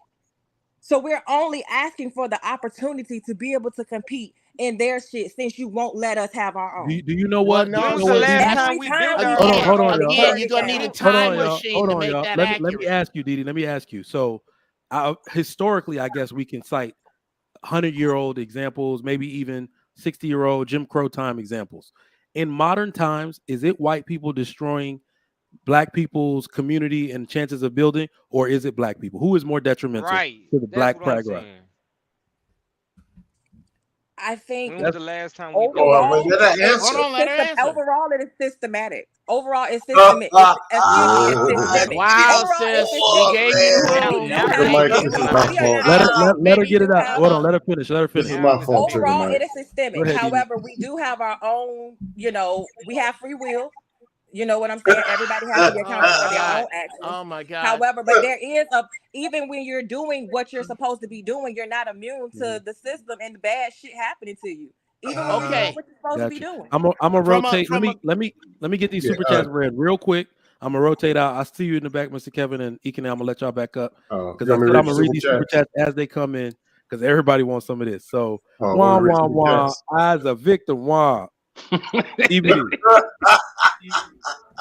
Speaker 15: So we're only asking for the opportunity to be able to compete in their shit since you won't let us have our own.
Speaker 2: Do you know what?
Speaker 11: Well,
Speaker 2: do you
Speaker 11: no,
Speaker 2: know
Speaker 11: see,
Speaker 2: what,
Speaker 11: that's
Speaker 2: Didi?
Speaker 11: how we build our
Speaker 2: Hold on, y'all.
Speaker 11: Again, you're gonna need a time machine
Speaker 2: Hold
Speaker 11: to
Speaker 2: on,
Speaker 11: make
Speaker 2: y'all.
Speaker 11: that
Speaker 2: Let
Speaker 11: accurate.
Speaker 2: me ask you, Didi. Let me ask you. So, historically, I guess we can cite 100-year-old examples, maybe even 60-year-old Jim Crow time examples. In modern times, is it white people destroying Black people's community and chances of building, or is it Black people? Who is more detrimental to the Black progress?
Speaker 15: I think
Speaker 7: when was the last time we
Speaker 15: overall,
Speaker 7: did
Speaker 11: let her answer.
Speaker 15: Overall, it is systematic. Overall, it's systemic. It's systemic.
Speaker 11: Wow,
Speaker 15: Overall,
Speaker 11: sis,
Speaker 15: it's
Speaker 11: we
Speaker 15: systemic.
Speaker 11: gave you room.
Speaker 14: This is my fault.
Speaker 2: Let her get it out. Hold on, let her finish.
Speaker 14: This is my fault, Sugar
Speaker 15: Overall,
Speaker 14: Mike.
Speaker 15: it is systemic.
Speaker 2: Go ahead, Didi.
Speaker 15: However, we do have our own, we have free will. You know what I'm saying? Everybody has to be accountable for their own actions.
Speaker 11: Oh my God.
Speaker 15: However, but there is even when you're doing what you're supposed to be doing, you're not immune to the system and the bad shit happening to you. Even when you're doing what you're supposed to be doing.
Speaker 2: I'm gonna rotate. Let me get these super chats read real quick. I'm gonna rotate out. I see you in the back, Mr. Kevin and Ekin. I'm gonna let y'all back up because I said I'm gonna read these super chats as they come in because everybody wants some of this. So wah wah wah, as a victim, wah. EBD.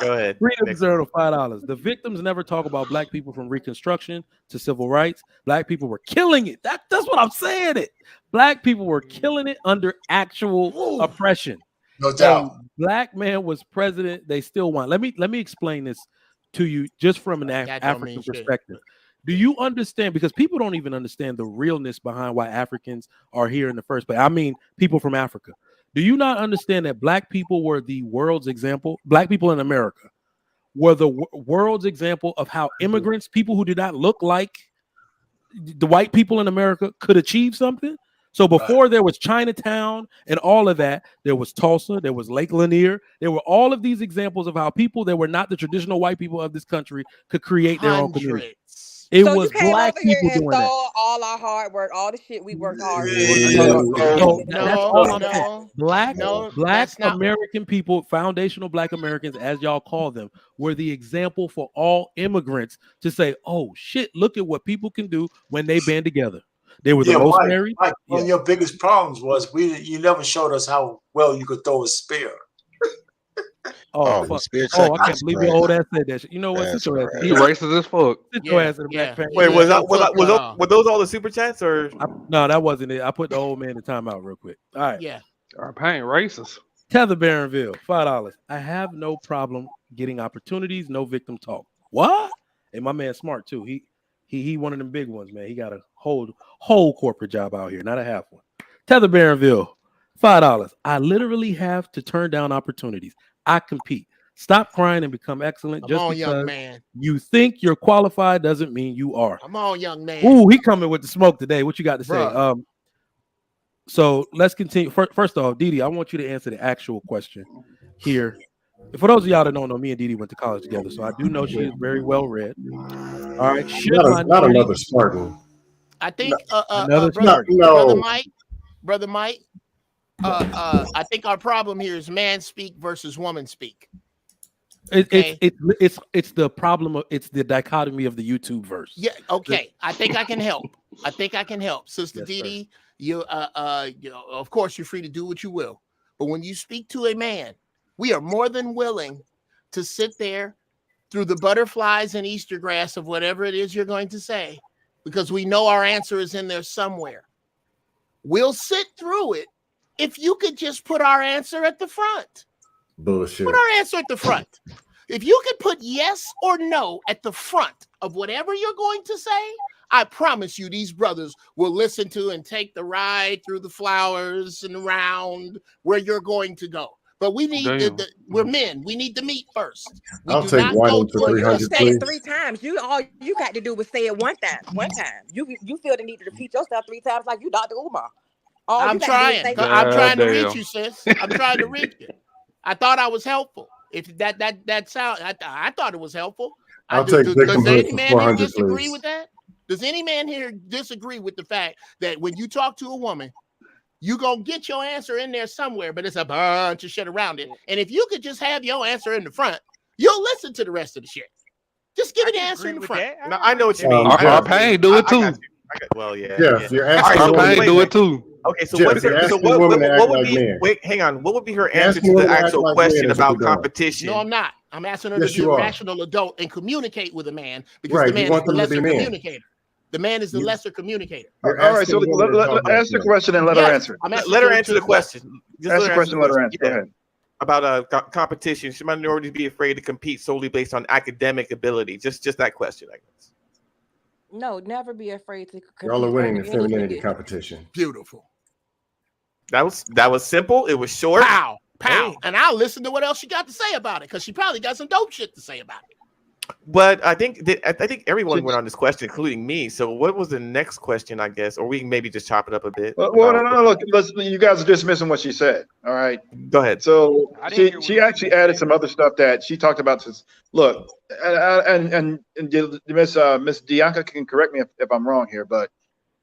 Speaker 5: Go ahead.
Speaker 2: Freedom Zone of $5. The victims never talk about Black people from Reconstruction to civil rights. Black people were killing it. That's what I'm saying. Black people were killing it under actual oppression.
Speaker 4: No doubt.
Speaker 2: And Black man was president. They still won. Let me explain this to you just from an African perspective. Do you understand? Because people don't even understand the realness behind why Africans are here in the first place. I mean, people from Africa. Do you not understand that Black people were the world's example? Black people in America were the world's example of how immigrants, people who did not look like the white people in America, could achieve something. So before there was Chinatown and all of that, there was Tulsa, there was Lake Lanier. There were all of these examples of how people that were not the traditional white people of this country could create their own community. It
Speaker 15: so
Speaker 2: was
Speaker 15: you came
Speaker 2: Black
Speaker 15: over here
Speaker 2: people
Speaker 15: and
Speaker 2: doing that.
Speaker 15: stole all our hard work, all the shit we worked hard for.
Speaker 2: That's all I'm saying. Black American people, foundational Black Americans, as y'all call them, were the example for all immigrants to say, "Oh shit, look at what people can do when they band together." They were the most married.
Speaker 4: Mike, one of your biggest problems was you never showed us how well you could throw a spear.
Speaker 2: Oh, fuck. Oh, I can't believe your old ass said that shit. You know what? Sit your ass.
Speaker 6: He racist as fuck.
Speaker 2: Sit your ass in the back.
Speaker 5: Wait, were those all the super chats or?
Speaker 2: No, that wasn't it. I put the old man in timeout real quick. All right.
Speaker 11: Yeah.
Speaker 6: Our pain racist.
Speaker 2: Tether Barronville, $5. I have no problem getting opportunities. No victim talk. What? And my man smart too. He one of them big ones, man. He got a whole corporate job out here, not a half one. Tether Barronville, $5. I literally have to turn down opportunities. I compete. Stop crying and become excellent.
Speaker 11: Come on,
Speaker 2: because
Speaker 11: young man.
Speaker 2: You think you're qualified doesn't mean you are.
Speaker 11: Come on, young man.
Speaker 2: Ooh, he coming with the smoke today. What you got to say?
Speaker 11: Bruh.
Speaker 2: So let's continue. First off, Didi, I want you to answer the actual question here. For those of y'all that don't know, me and Didi went to college together, so I do know she is very well read. All right,
Speaker 14: not another Spartan.
Speaker 11: I think brother Mike. I think our problem here is man speak versus woman speak.
Speaker 2: It's the problem of it's the dichotomy of the YouTube verse.
Speaker 11: Yeah, okay. I think I can help. Sister Didi. You of course you're free to do what you will. But when you speak to a man, we are more than willing to sit there through the butterflies and Easter grass of whatever it is you're going to say, because we know our answer is in there somewhere. We'll sit through it if you could just put our answer at the front.
Speaker 14: Bullshit.
Speaker 11: Put our answer at the front. If you could put yes or no at the front of whatever you're going to say, I promise you these brothers will listen to and take the ride through the flowers and around where you're going to go. But we need we're men. We need the meat first.
Speaker 14: I'll take one for 300,
Speaker 15: you said it 3 times. All you got to do was say it one time. You feel the need to repeat yourself 3 times like you Dr. Umar.
Speaker 11: I'm trying. I'm trying to reach you, sis. I'm trying to reach you. I thought I was helpful. If that sound, I thought it was helpful.
Speaker 14: Does any
Speaker 11: man here disagree with that? Does any man here disagree with the fact that when you talk to a woman, you gonna get your answer in there somewhere, but it's a bunch of shit around it. And if you could just have your answer in the front, you'll listen to the rest of the shit. Just give me the answer in the front.
Speaker 5: No, I know what you mean.
Speaker 6: Our pain do it too.
Speaker 5: Well, yeah.
Speaker 14: Jeff, you're asking
Speaker 6: our pain do it too.
Speaker 5: Okay, so
Speaker 14: Jeff,
Speaker 5: what would be? Wait, hang on. What would be her answer to the actual question about competition?
Speaker 11: No, I'm not. I'm asking her to be a rational adult and communicate with a man because the man is the lesser communicator. The man is the lesser communicator.
Speaker 13: All right, so ask the question and let her answer.
Speaker 5: Let her answer the question.
Speaker 13: Ask the question, let her answer. Go ahead.
Speaker 5: About competition. Should minorities be afraid to compete solely based on academic ability? Just that question, I guess.
Speaker 15: No, never be afraid to compete.
Speaker 14: Y'all are winning the femininity competition.
Speaker 11: Beautiful.
Speaker 5: That was simple. It was short.
Speaker 11: Pow. Hey. And I'll listen to what else she got to say about it, because she probably got some dope shit to say about it.
Speaker 5: But I think everyone went on this question, including me. So what was the next question, I guess? Or we can maybe just chop it up a bit.
Speaker 13: Well, no, look, you guys are dismissing what she said. All right.
Speaker 5: Go ahead.
Speaker 13: So she actually added some other stuff that she talked about. Look, and Miss Dianca can correct me if I'm wrong here, but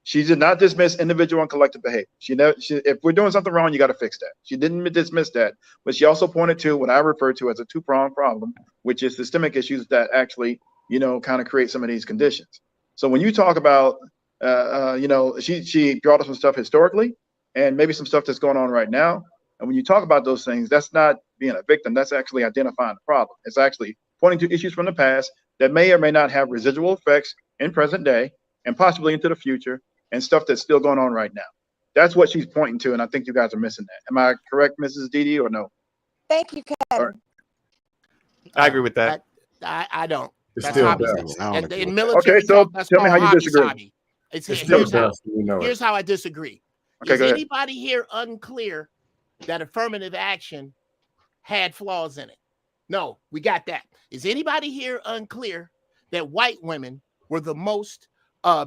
Speaker 13: she did not dismiss individual and collective behavior. If we're doing something wrong, you got to fix that. She didn't dismiss that, but she also pointed to what I refer to as a two-pronged problem, which is systemic issues that actually, kind of create some of these conditions. So when you talk about, she brought up some stuff historically and maybe some stuff that's going on right now. And when you talk about those things, that's not being a victim. That's actually identifying the problem. It's actually pointing to issues from the past that may or may not have residual effects in present day and possibly into the future, and stuff that's still going on right now. That's what she's pointing to, and I think you guys are missing that. Am I correct, Mrs. Didi, or no?
Speaker 15: Thank you, Kevin.
Speaker 13: Right.
Speaker 5: I agree with that.
Speaker 11: I don't.
Speaker 14: It's
Speaker 11: that's
Speaker 14: still
Speaker 11: hobby. In military,
Speaker 13: okay, so
Speaker 11: that's
Speaker 13: tell me how you
Speaker 11: hobby
Speaker 13: disagree.
Speaker 11: hobby. Here's how I disagree.
Speaker 13: Okay,
Speaker 11: is
Speaker 13: go ahead.
Speaker 11: Anybody here unclear that affirmative action had flaws in it? No, we got that. Is anybody here unclear that white women were the most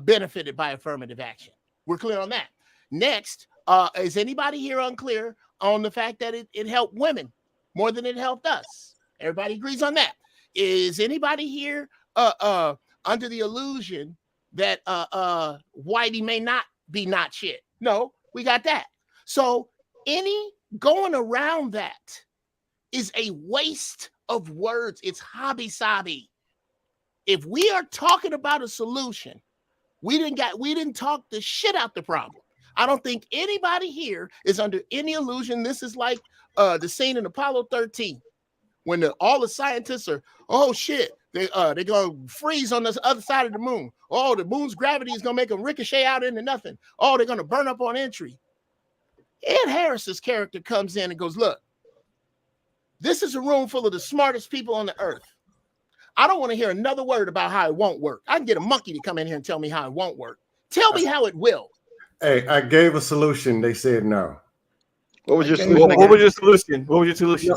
Speaker 11: benefited by affirmative action? We're clear on that. Next, is anybody here unclear on the fact that it helped women more than it helped us? Everybody agrees on that. Is anybody here under the illusion that whitey may not be not shit? No, we got that. So any going around that is a waste of words. It's hobby-sobby. If we are talking about a solution, we didn't talk the shit out the problem. I don't think anybody here is under any illusion. This is like the scene in Apollo 13 when all the scientists are, oh shit, they're gonna freeze on the other side of the moon. Oh, the moon's gravity is gonna make them ricochet out into nothing. Oh, they're gonna burn up on entry. Ed Harris's character comes in and goes, look, this is a room full of the smartest people on the earth. I don't want to hear another word about how it won't work. I can get a monkey to come in here and tell me how it won't work. Tell me how it will.
Speaker 14: Hey, I gave a solution. They said no.
Speaker 13: What was your solution?
Speaker 5: What was your solution? What was your solution?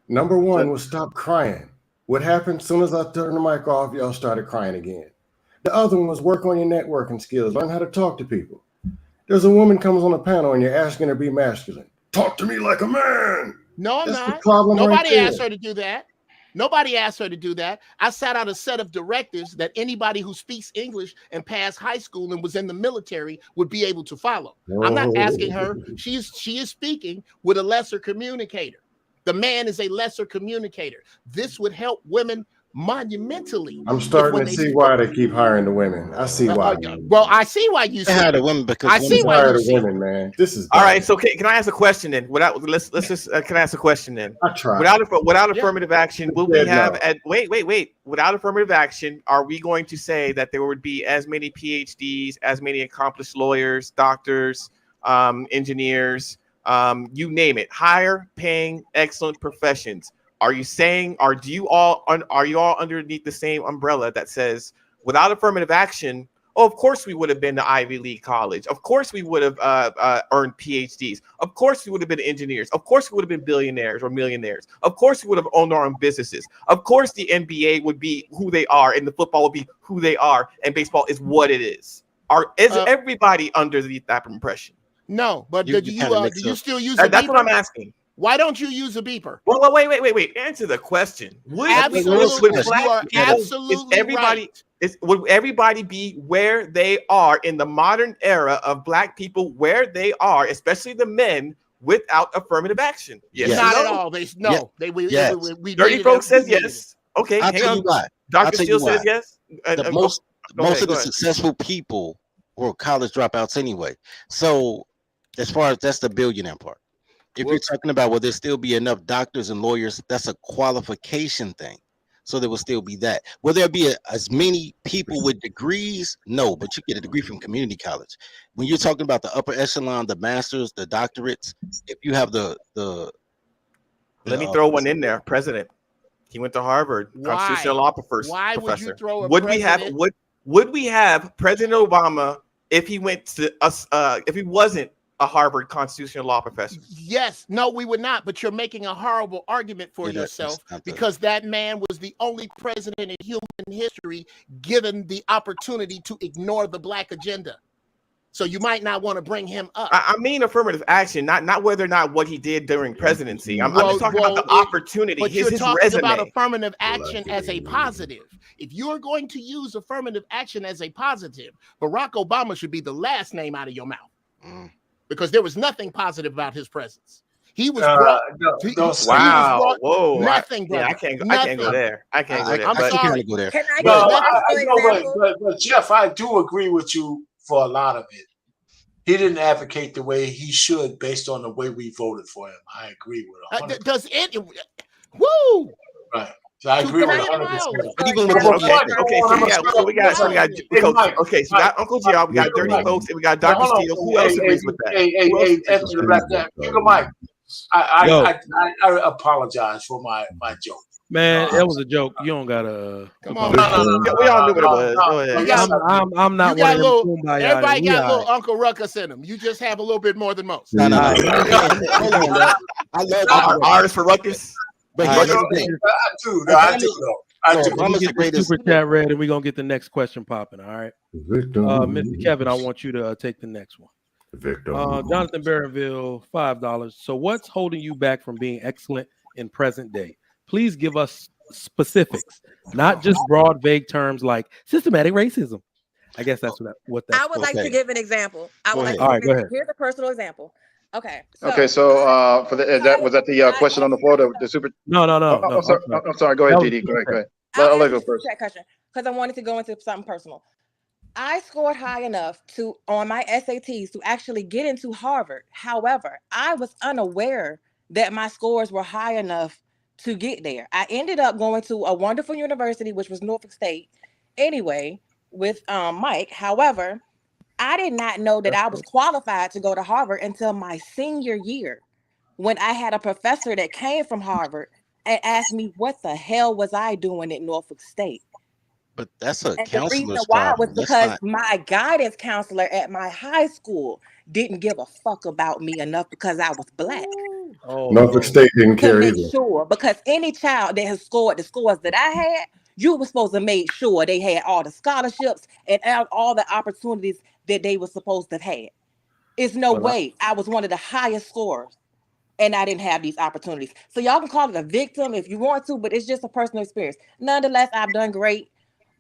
Speaker 14: Number one was stop crying. What happened? As soon as I turned the mic off, y'all started crying again. The other one was work on your networking skills. Learn how to talk to people. There's a woman comes on a panel and you're asking her to be masculine. Talk to me like a man.
Speaker 11: No, I'm not.
Speaker 14: Nobody
Speaker 11: Nobody asked her to do that. Nobody asked her to do that. I sat out a set of directives that anybody who speaks English and passed high school and was in the military would be able to follow. I'm not asking her. She is speaking with a lesser communicator. The man is a lesser communicator. This would help women monumentally.
Speaker 14: I'm starting to see why they keep hiring the women. I see why.
Speaker 11: Well, I see why you see.
Speaker 12: Hire the women because
Speaker 11: I see why
Speaker 14: hire
Speaker 11: you
Speaker 14: the
Speaker 11: see.
Speaker 14: women, man. This is
Speaker 5: all right. So can I ask a question then? Let's just can I ask a question then?
Speaker 14: I try.
Speaker 5: Without affirmative action, will we have
Speaker 14: no.
Speaker 5: wait. Without affirmative action, are we going to say that there would be as many PhDs, as many accomplished lawyers, doctors, engineers, you name it, higher paying, excellent professions? Are you saying, are you all underneath the same umbrella that says without affirmative action, oh, of course we would have been to Ivy League college. Of course we would have earned PhDs. Of course we would have been engineers. Of course we would have been billionaires or millionaires. Of course we would have owned our own businesses. Of course the NBA would be who they are and the football would be who they are and baseball is what it is. Is everybody under that impression?
Speaker 11: No, but do you still use a beeper?
Speaker 5: That's what I'm asking.
Speaker 11: Why don't you use a beeper?
Speaker 5: Well, wait. Answer the question.
Speaker 11: Would
Speaker 5: everybody be where they are in the modern era of black people, where they are, especially the men, without affirmative action?
Speaker 11: Yes. Not at all. We
Speaker 5: 30 folks says yes. Okay,
Speaker 12: I'll tell you why.
Speaker 5: Dr. Steele says yes.
Speaker 12: Most of the successful people were college dropouts anyway. So as far as that's the billionaire part. If you're talking about will there still be enough doctors and lawyers, that's a qualification thing. So there will still be that. Will there be as many people with degrees? No, but you get a degree from community college. When you're talking about the upper echelon, the masters, the doctorates, if you have the
Speaker 5: let me throw one in there. President. He went to Harvard. Constitutional law professor.
Speaker 11: Why would you throw a
Speaker 5: president? Would we have President Obama if he went to us if he wasn't a Harvard constitutional law professor?
Speaker 11: Yes. No, we would not. But you're making a horrible argument for yourself because that man was the only president in human history given the opportunity to ignore the black agenda. So you might not want to bring him up.
Speaker 5: I mean affirmative action, not whether or not what he did during presidency. I'm just talking about the opportunity.
Speaker 11: But you're talking about affirmative action as a positive. If you're going to use affirmative action as a positive, Barack Obama should be the last name out of your mouth. Because there was nothing positive about his presence. He was brought.
Speaker 5: Whoa!
Speaker 11: Nothing.
Speaker 5: Yeah, I can't go there.
Speaker 11: I'm
Speaker 12: sorry. Go there.
Speaker 15: Can I
Speaker 4: but Jeff, I do agree with you for a lot of it. He didn't advocate the way he should based on the way we voted for him. I agree with him.
Speaker 11: Does it? Woo!
Speaker 4: Right. So I agree with 100%.
Speaker 5: So we got Uncle Joe, we got 30 folks, and we got Dr. Steele. Who else agrees with that?
Speaker 4: Mike, I apologize for my joke.
Speaker 2: Man, that was a joke. You don't gotta.
Speaker 11: Come on.
Speaker 5: We all knew what it was. Go ahead.
Speaker 2: I'm not one of them.
Speaker 11: Everybody got a little Uncle Ruckus in them. You just have a little bit more than most.
Speaker 12: No. I love
Speaker 5: ours for Ruckus.
Speaker 12: But
Speaker 4: I do.
Speaker 2: I'm gonna get the super chat read, and we're gonna get the next question popping. All right, Mr. Kevin, I want you to take the next one. Jonathan Barronville, $5. So, what's holding you back from being excellent in present day? Please give us specifics, not just broad, vague terms like systematic racism. I guess that's what that's.
Speaker 15: I would like to give an example.
Speaker 2: All right, go ahead.
Speaker 15: Here's a personal example. Okay.
Speaker 13: So for was that the question on the floor? The super.
Speaker 2: No.
Speaker 13: I'm sorry. Go ahead, DD. Go ahead. I'll let go first.
Speaker 15: Question because I wanted to go into something personal. I scored high enough on my SATs to actually get into Harvard. However, I was unaware that my scores were high enough to get there. I ended up going to a wonderful university, which was Norfolk State, anyway, with Mike. However, I did not know that I was qualified to go to Harvard until my senior year, when I had a professor that came from Harvard and asked me what the hell was I doing at Norfolk State.
Speaker 12: But that's a
Speaker 15: counselor's problem. The reason why was because my guidance counselor at my high school didn't give a fuck about me enough because I was black.
Speaker 14: Norfolk State didn't care either.
Speaker 15: Sure, because any child that has scored the scores that I had, you were supposed to make sure they had all the scholarships and all the opportunities that they were supposed to have had. It's no way I was one of the highest scorers and I didn't have these opportunities. So y'all can call it a victim if you want to, but it's just a personal experience. Nonetheless, I've done great.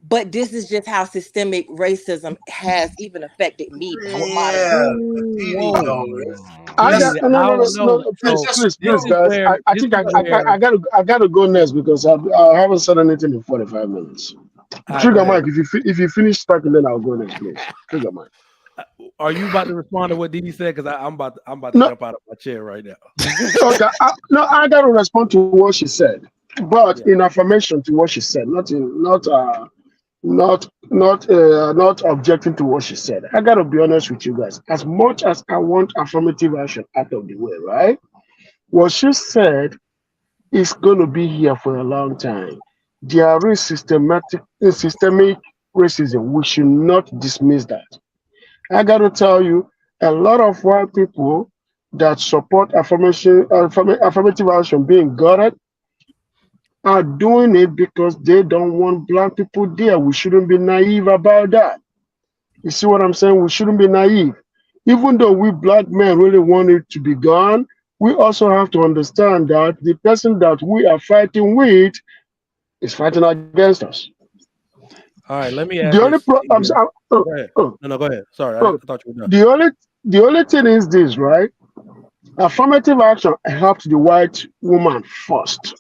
Speaker 15: but this is just how systemic racism has even affected me with modern.
Speaker 4: Yeah,
Speaker 2: Whoa.
Speaker 10: I
Speaker 4: that's
Speaker 10: got no.
Speaker 2: So
Speaker 10: Please,
Speaker 2: this
Speaker 10: please,
Speaker 2: is
Speaker 10: guys.
Speaker 2: where
Speaker 10: I
Speaker 2: this
Speaker 10: think
Speaker 2: is where
Speaker 10: I gotta go next because I haven't said anything in 45 minutes.
Speaker 2: all right, go
Speaker 10: Trigger
Speaker 2: ahead.
Speaker 10: Mike, if you finish talking, then I'll go next, please. Trigger Mike.
Speaker 2: Are you about to respond to what Didi said? Because I'm about to
Speaker 10: No,
Speaker 2: jump out of my chair right now.
Speaker 10: okay. I got to respond to what she said, but
Speaker 2: Yeah.
Speaker 10: in affirmation to what she said, not objecting to what she said. I got to be honest with you guys. As much as I want affirmative action out of the way, right? What she said is going to be here for a long time. There is systemic racism. We should not dismiss that. I got to tell you, a lot of white people that support affirmative action being gutted are doing it because they don't want black people there. We shouldn't be naive about that. You see what I'm saying? We shouldn't be naive. Even though we black men really want it to be gone, we also have to understand that the person that we are fighting with is fighting against us.
Speaker 2: All right, let me add
Speaker 10: The only
Speaker 2: this.
Speaker 10: problem,
Speaker 2: Go ahead. No, go ahead. Sorry, I thought you were done.
Speaker 10: the only thing is this, right? Affirmative action helped the white woman first.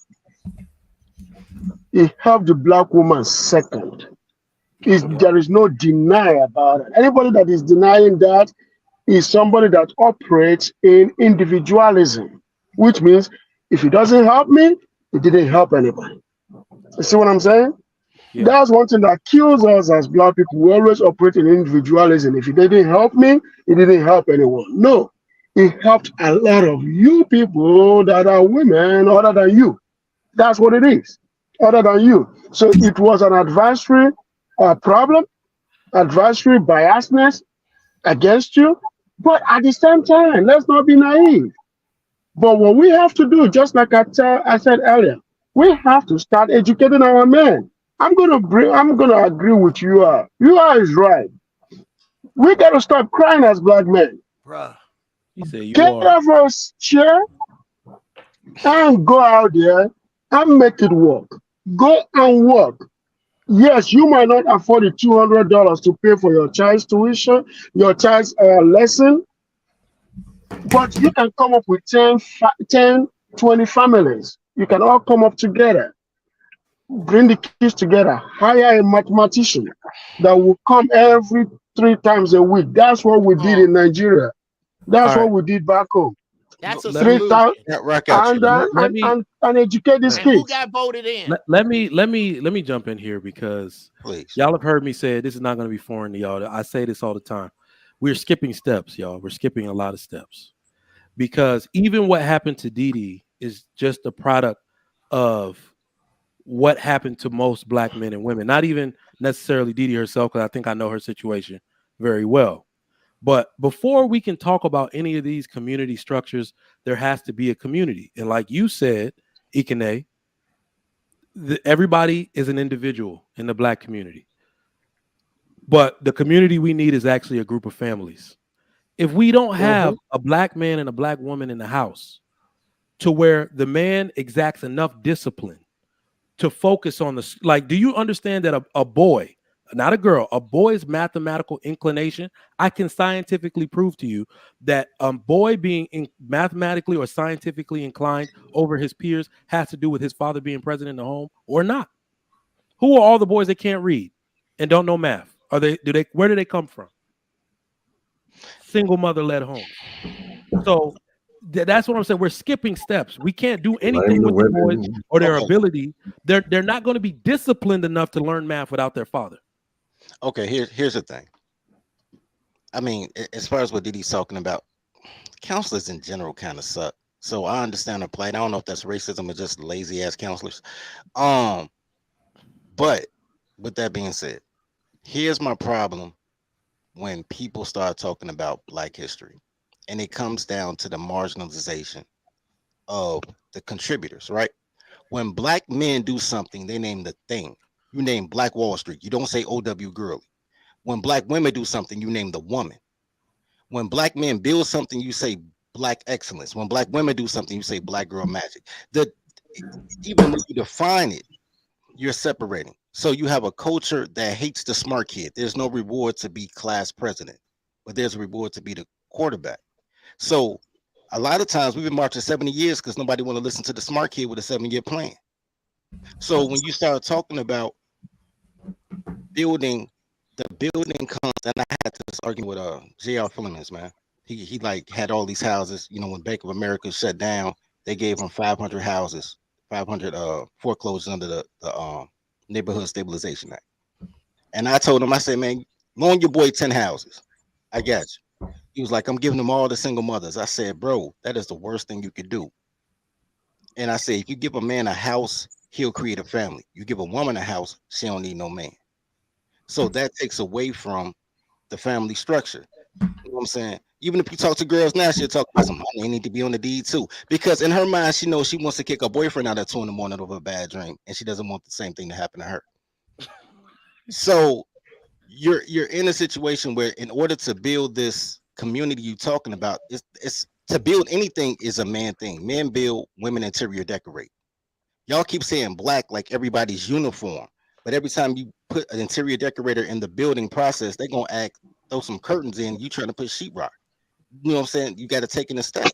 Speaker 10: It helped the black woman second. There is no deny about it. Anybody that is denying that is somebody that operates in individualism, which means if it doesn't help me, it didn't help anybody. You see what I'm saying?
Speaker 2: Yeah.
Speaker 10: That's one thing that kills us as black people. We always operate in individualism. If it didn't help me, it didn't help anyone. No, it helped a lot of you people that are women other than you. That's what it is, other than you. So it was an advisory problem, advisory biasness against you. But at the same time, let's not be naive. But what we have to do, just like I said earlier, we have to start educating our men. I'm gonna agree with you. You is right. We gotta stop crying as black men.
Speaker 11: Bruh.
Speaker 2: He said you
Speaker 10: Get
Speaker 2: are.
Speaker 10: off our chair and go out there and make it work. Go and work. Yes, you might not afford the $200 to pay for your child's tuition, your child's lesson, but you can come up with 10, 20 families. You can all come up together. Bring the kids together. Hire a mathematician that will come every 3 times a week. That's what we did in Nigeria. That's what we did back home.
Speaker 11: That's a
Speaker 10: 3,000
Speaker 11: solution.
Speaker 10: and educate these
Speaker 11: And who
Speaker 10: kids.
Speaker 11: got voted in?
Speaker 2: Let me jump in here because y'all have heard me say this is not going to be foreign to y'all. I say this all the time. We're skipping steps, y'all. We're skipping a lot of steps because even what happened to Didi is just a product of what happened to most black men and women. Not even necessarily Didi herself, because I think I know her situation very well. But before we can talk about any of these community structures, there has to be a community. And like you said, Ikene, everybody is an individual in the black community. But the community we need is actually a group of families. If we don't have a black man and a black woman in the house to where the man exacts enough discipline to focus on the, like, do you understand that a boy, not a girl, a boy's mathematical inclination, I can scientifically prove to you that a boy being mathematically or scientifically inclined over his peers has to do with his father being present in the home or not. Who are all the boys that can't read and don't know math? Where do they come from? Single mother-led homes. So that's what I'm saying. We're skipping steps. We can't do anything with the boys or their ability. They're not going to be disciplined enough to learn math without their father.
Speaker 12: Okay, here's the thing. I mean, as far as what Didi's talking about, counselors in general kind of suck. So I understand their plight. I don't know if that's racism or just lazy ass counselors. But with that being said, here's my problem when people start talking about Black history, and it comes down to the marginalization of the contributors, right? When Black men do something, they name the thing. You name Black Wall Street. You don't say O.W. Gurley. When Black women do something, you name the woman. When Black men build something, you say Black excellence. When Black women do something, you say Black girl magic. Even when you define it, you're separating. So you have a culture that hates the smart kid. There's no reward to be class president, but there's a reward to be the quarterback. So a lot of times we've been marching 70 years because nobody want to listen to the smart kid with a 7-year plan. So when you start talking about building, the building comes, and I had this argument with J.R. Flemings, man. He like had all these houses. You know, when Bank of America shut down, they gave him 500 houses, 500 foreclosures under the Neighborhood Stabilization Act. And I told him, I said, man, loan your boy 10 houses. I got you. He was like, I'm giving them all to single mothers. I said, bro, that is the worst thing you could do. And I said, if you give a man a house, he'll create a family. You give a woman a house, she don't need no man. So that takes away from the family structure. You know what I'm saying? Even if you talk to girls now, she'll talk about some money. They need to be on the deed too. Because in her mind, she knows she wants to kick her boyfriend out at 2 a.m. over a bad dream. And she doesn't want the same thing to happen to her. So you're in a situation where in order to build this community you're talking about, it's to build anything is a man thing. Men build, women interior decorate. Y'all keep saying black like everybody's uniform, but every time you put an interior decorator in the building process, they're gonna throw some curtains in. You trying to put sheetrock. You know what I'm saying? You got to take in a step.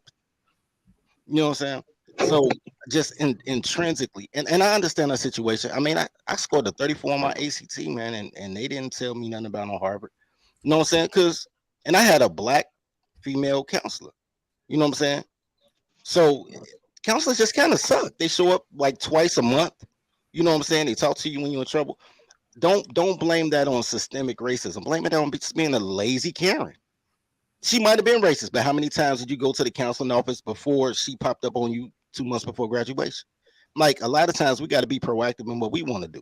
Speaker 12: You know what I'm saying? So just intrinsically, and I understand that situation. I mean, I scored a 34 on my ACT, man, and they didn't tell me nothing about no Harvard. You know what I'm saying? And I had a black female counselor. You know what I'm saying? So counselors just kind of suck. They show up like twice a month. You know what I'm saying? They talk to you when you're in trouble. Don't blame that on systemic racism. Blame it on just being a lazy Karen. She might have been racist, but how many times did you go to the counseling office before she popped up on you 2 months before graduation? Like a lot of times we got to be proactive in what we want to do.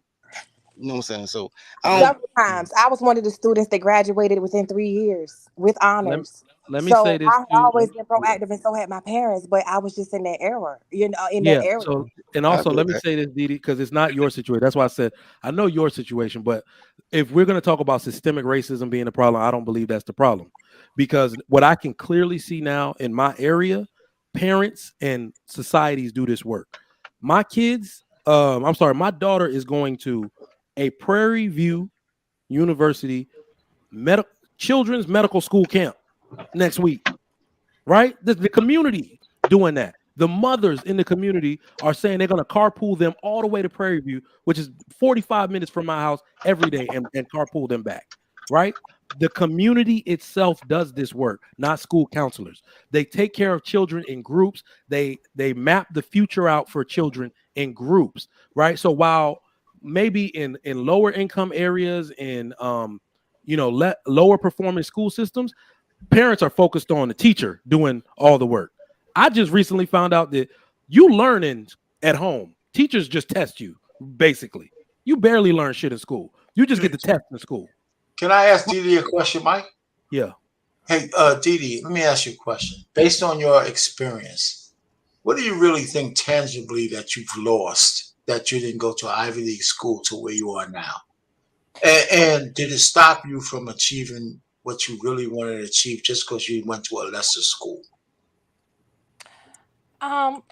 Speaker 12: You know what I'm saying? So
Speaker 15: several times I was one of the students that graduated within 3 years with honors.
Speaker 2: Let me say this
Speaker 15: I've
Speaker 2: too.
Speaker 15: always been proactive, and so had my parents, but I was just in that era, in that
Speaker 2: Yeah.
Speaker 15: era.
Speaker 2: So, and also let me say this, Didi, because it's not your situation. That's why I said I know your situation, but if we're going to talk about systemic racism being a problem, I don't believe that's the problem, because what I can clearly see now in my area, parents and societies do this work. My kids, my daughter is going to a Prairie View University children's medical school camp next week. Right? The community doing that. The mothers in the community are saying they're going to carpool them all the way to Prairie View, which is 45 minutes from my house every day, and carpool them back. Right? The community itself does this work, not school counselors. They take care of children in groups. They map the future out for children in groups. Right? So while maybe in lower income areas, in lower performing school systems, parents are focused on the teacher doing all the work. I just recently found out that you learning at home. Teachers just test you, basically. You barely learn shit in school. You just get the test in school.
Speaker 4: Can I ask Didi a question, Mike?
Speaker 2: Yeah.
Speaker 4: Hey, Didi, let me ask you a question. Based on your experience, what do you really think tangibly that you've lost that you didn't go to Ivy League school to where you are now? And did it stop you from achieving what you really wanted to achieve just because you went to a lesser school?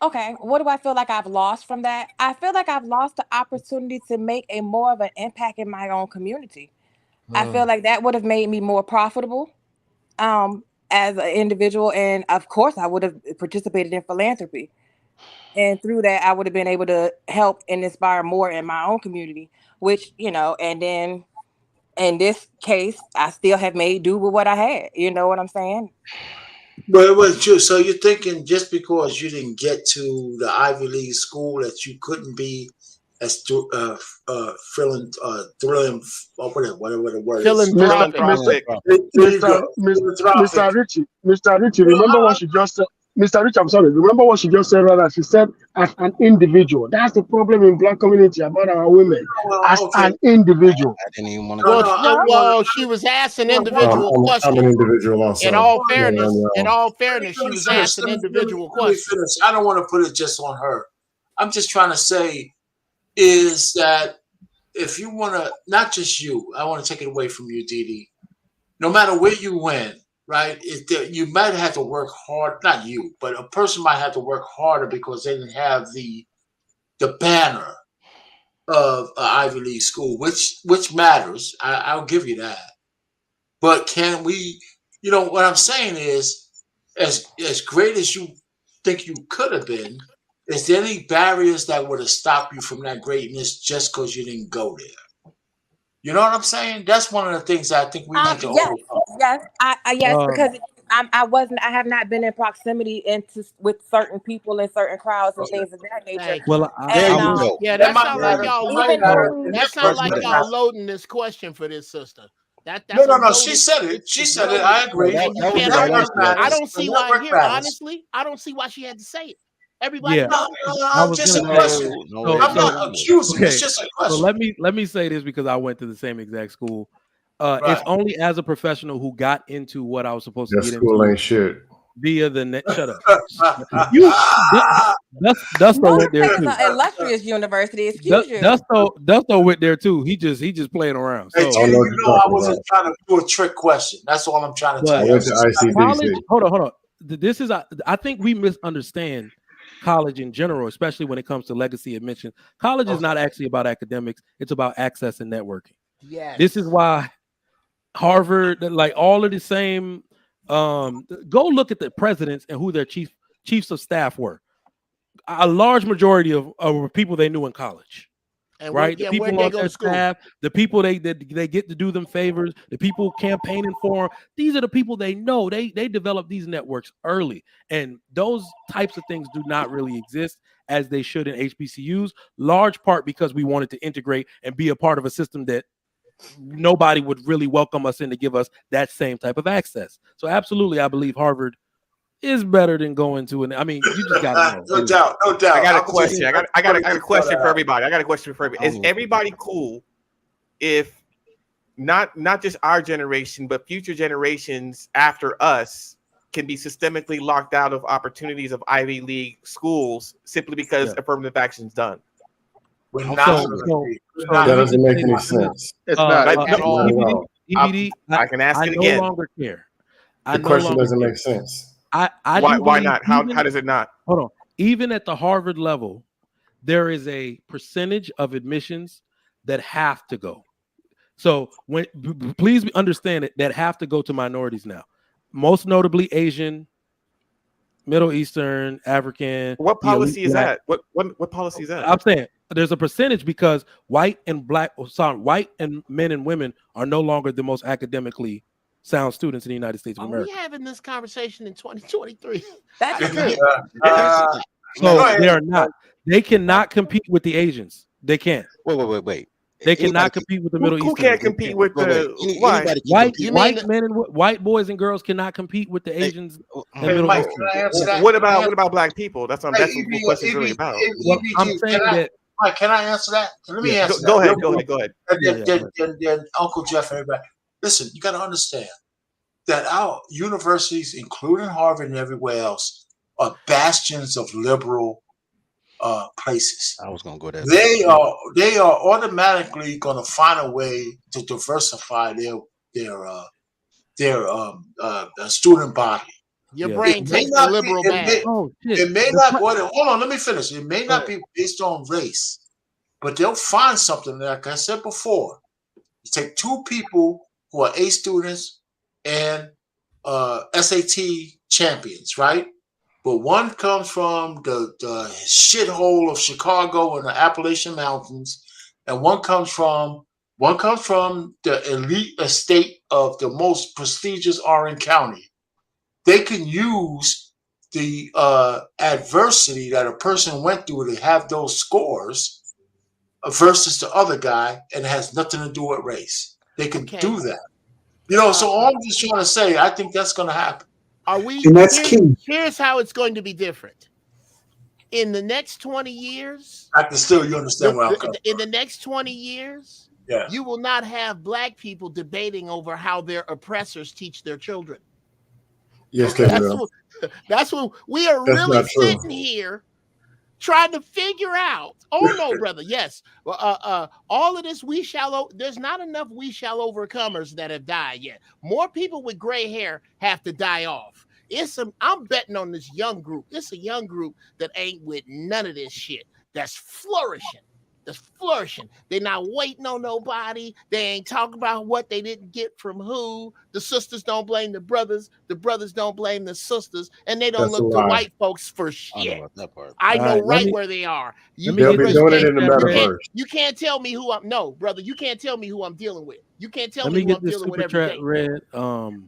Speaker 15: Okay. What do I feel like I've lost from that? I feel like I've lost the opportunity to make a more of an impact in my own community. I feel like that would have made me more profitable as an individual. And of course, I would have participated in philanthropy. And through that, I would have been able to help and inspire more in my own community, which, and then in this case, I still have made do with what I had. You know what I'm saying?
Speaker 4: But it was true. So you're thinking just because you didn't get to the Ivy League school that you couldn't be as thrilling, whatever the word is.
Speaker 10: Philanthropic. Mr. Richie, remember what she just said? Mr. Rich, I'm sorry. Remember what she just said, rather? She said, as an individual. That's the problem in Black community about our women. As an individual.
Speaker 12: I didn't even want to
Speaker 11: Well, she was asked an individual question.
Speaker 14: I'm an individual also.
Speaker 11: In all fairness, she was asked an individual question.
Speaker 4: I don't want to put it just on her. I'm just trying to say is that if you want to, not just you, I want to take it away from you, Didi. No matter where you went, right? You might have to work hard. Not you, but a person might have to work harder because they didn't have the banner of an Ivy League school, which matters. I'll give you that. But can we? You know what I'm saying is, as great as you think you could have been, is there any barriers that would have stopped you from that greatness just because you didn't go there? You know what I'm saying? That's one of the things I think we need to
Speaker 15: Yes,
Speaker 4: overcome.
Speaker 15: yes, yes,
Speaker 2: Um,
Speaker 15: because I have not been in proximity with certain people and certain crowds and
Speaker 4: Okay.
Speaker 15: things of that nature.
Speaker 11: Thank you.
Speaker 2: well,
Speaker 12: There
Speaker 15: And
Speaker 12: you go.
Speaker 11: Yeah,
Speaker 4: That
Speaker 11: that
Speaker 4: might
Speaker 11: sounds like
Speaker 4: matter.
Speaker 11: y'all
Speaker 4: It might
Speaker 15: even
Speaker 4: matter.
Speaker 11: loading.
Speaker 15: though
Speaker 4: The
Speaker 11: That sounds
Speaker 4: network
Speaker 11: like
Speaker 4: might
Speaker 11: y'all
Speaker 4: matter.
Speaker 11: loading this question for this sister. That's
Speaker 4: No,
Speaker 11: a
Speaker 4: no, no. She
Speaker 11: loaded.
Speaker 4: said it. She
Speaker 11: It's
Speaker 4: said it.
Speaker 11: loaded.
Speaker 4: I
Speaker 12: No,
Speaker 4: agree.
Speaker 11: And you
Speaker 12: that was
Speaker 4: The
Speaker 12: the
Speaker 11: can't
Speaker 12: right
Speaker 4: network
Speaker 11: argue.
Speaker 12: answer.
Speaker 11: I
Speaker 4: matters.
Speaker 11: don't
Speaker 4: The
Speaker 11: see why.
Speaker 4: network
Speaker 11: Here,
Speaker 4: matters.
Speaker 11: honestly, I don't see why she had to say it. Everybody
Speaker 2: yeah,
Speaker 11: knows.
Speaker 2: I was
Speaker 4: Just a
Speaker 2: gonna say.
Speaker 4: question.
Speaker 12: No,
Speaker 2: So,
Speaker 4: I'm not
Speaker 2: so
Speaker 4: accusing. It's
Speaker 2: okay.
Speaker 4: just a
Speaker 2: So
Speaker 4: question.
Speaker 2: let me say this because I went to the same exact school. It's
Speaker 4: Right.
Speaker 2: only as a professional who got into what I was supposed to
Speaker 14: That
Speaker 2: get
Speaker 14: school
Speaker 2: into
Speaker 14: ain't shit.
Speaker 2: via the net. Shut up. You Dusto went there
Speaker 15: Northside is
Speaker 2: too.
Speaker 15: an illustrious university. Excuse you.
Speaker 2: Dusto went there too. He just playing around.
Speaker 4: Hey,
Speaker 2: So,
Speaker 14: I don't
Speaker 4: Gina,
Speaker 14: know
Speaker 4: you
Speaker 14: what you're
Speaker 4: know I
Speaker 14: talking
Speaker 4: wasn't
Speaker 14: about.
Speaker 4: trying to do a trick question. That's all I'm trying to tell
Speaker 2: but
Speaker 14: I
Speaker 4: you. I
Speaker 14: went
Speaker 4: was
Speaker 14: to
Speaker 4: just trying to
Speaker 2: college.
Speaker 14: ICDC.
Speaker 2: Hold on. This is I think we misunderstand college in general, especially when it comes to legacy admission. College is
Speaker 4: okay.
Speaker 2: not actually about academics. It's about access and networking.
Speaker 11: Yes.
Speaker 2: This is why Harvard, like all of the same. Go look at the presidents and who their chiefs of staff were. A large majority of people they knew in college.
Speaker 11: And
Speaker 2: Right, the
Speaker 11: where'd
Speaker 2: people
Speaker 11: they
Speaker 2: on
Speaker 11: go
Speaker 2: their
Speaker 11: to school?
Speaker 2: staff, the people they get to do them favors, the people campaigning for them. These are the people they know. They develop these networks early, and those types of things do not really exist as they should in HBCUs. Large part because we wanted to integrate and be a part of a system that nobody would really welcome us in to give us that same type of access. So, absolutely, I believe Harvard is better than going to an. I mean, you just got to know.
Speaker 4: No doubt, no doubt.
Speaker 5: I got a
Speaker 4: I'm just-
Speaker 5: question. I got a question for everybody. I got a question for everybody. Is everybody cool if not just our generation, but future generations after us can be systemically locked out of opportunities of Ivy League schools simply because affirmative action's done?
Speaker 4: We're
Speaker 2: So,
Speaker 4: not.
Speaker 14: That doesn't make any sense.
Speaker 13: It's not.
Speaker 14: Not at all.
Speaker 2: EBD,
Speaker 5: I can ask
Speaker 2: I
Speaker 5: it
Speaker 2: no
Speaker 5: again.
Speaker 2: longer care.
Speaker 14: The question doesn't make sense.
Speaker 2: I
Speaker 5: why
Speaker 2: do believe
Speaker 5: not? How
Speaker 2: even-
Speaker 5: does it not?
Speaker 2: Hold on. Even at the Harvard level, there is a percentage of admissions that have to go. So please understand it, that have to go to minorities now. Most notably Asian, Middle Eastern, African.
Speaker 5: What policy is that? What policy is that?
Speaker 2: I'm saying there's a percentage because white and men and women are no longer the most academically sound students in the United States of
Speaker 11: Are
Speaker 2: America.
Speaker 11: we having this conversation in 2023?
Speaker 15: That's
Speaker 2: So they are not. They cannot compete with the Asians. They can't.
Speaker 12: Wait.
Speaker 2: They cannot compete with the Middle Eastern.
Speaker 5: Who can't compete with the white boys and girls cannot compete with the Asians and Middle
Speaker 4: Mike,
Speaker 2: Eastern.
Speaker 4: can I answer that?
Speaker 5: What about black people? That's what the question's really about.
Speaker 2: Well, I'm saying that.
Speaker 4: Mike, can I answer that? Let me answer
Speaker 5: Go
Speaker 4: that.
Speaker 5: ahead.
Speaker 4: And then Uncle Jeff and everybody. Listen, you got to understand that our universities, including Harvard and everywhere else, are bastions of liberal places.
Speaker 12: I was going to go there.
Speaker 4: They are automatically going to find a way to diversify their student body.
Speaker 11: Your brain takes the liberal bag.
Speaker 4: It may not. Hold on, let me finish. It may not be based on race, but they'll find something. Like I said before, you take two people who are A students and SAT champions, right? But one comes from the shithole of Chicago and the Appalachian Mountains, and one comes from the elite estate of the most prestigious Orange County. They can use the adversity that a person went through to have those scores versus the other guy, and it has nothing to do with race. They can do that. So all I'm just trying to say, I think that's going to happen.
Speaker 8: And that's key.
Speaker 11: Here's how it's going to be different. In the next 20 years,
Speaker 4: I can still, you understand where I'm coming
Speaker 11: in the next 20 years, you will not have black people debating over how their oppressors teach their children.
Speaker 14: Yes, they will.
Speaker 11: That's what we are really sitting here trying to figure out. Oh no, brother. Yes. All of this there's not enough we shall overcomers that have died yet. More people with gray hair have to die off. I'm betting on this young group. It's a young group that ain't with none of this shit. That's flourishing. that's flourishing. They're not waiting on nobody. They ain't talking about what they didn't get from who. The sisters don't blame the brothers don't blame the sisters, and they don't
Speaker 14: That's a
Speaker 11: look to
Speaker 14: lie.
Speaker 11: white folks for
Speaker 12: I know
Speaker 11: shit.
Speaker 12: about that part.
Speaker 11: I
Speaker 2: All
Speaker 11: know
Speaker 2: right,
Speaker 11: where they are.
Speaker 14: They'll be doing it in the metaverse.
Speaker 11: You can't tell me who I'm. No, brother, you can't tell me who I'm dealing with. You can't tell
Speaker 2: let
Speaker 11: me
Speaker 2: me
Speaker 11: who
Speaker 2: get
Speaker 11: I'm
Speaker 2: this
Speaker 11: dealing with
Speaker 2: super
Speaker 11: every
Speaker 2: chat
Speaker 11: day.
Speaker 2: read.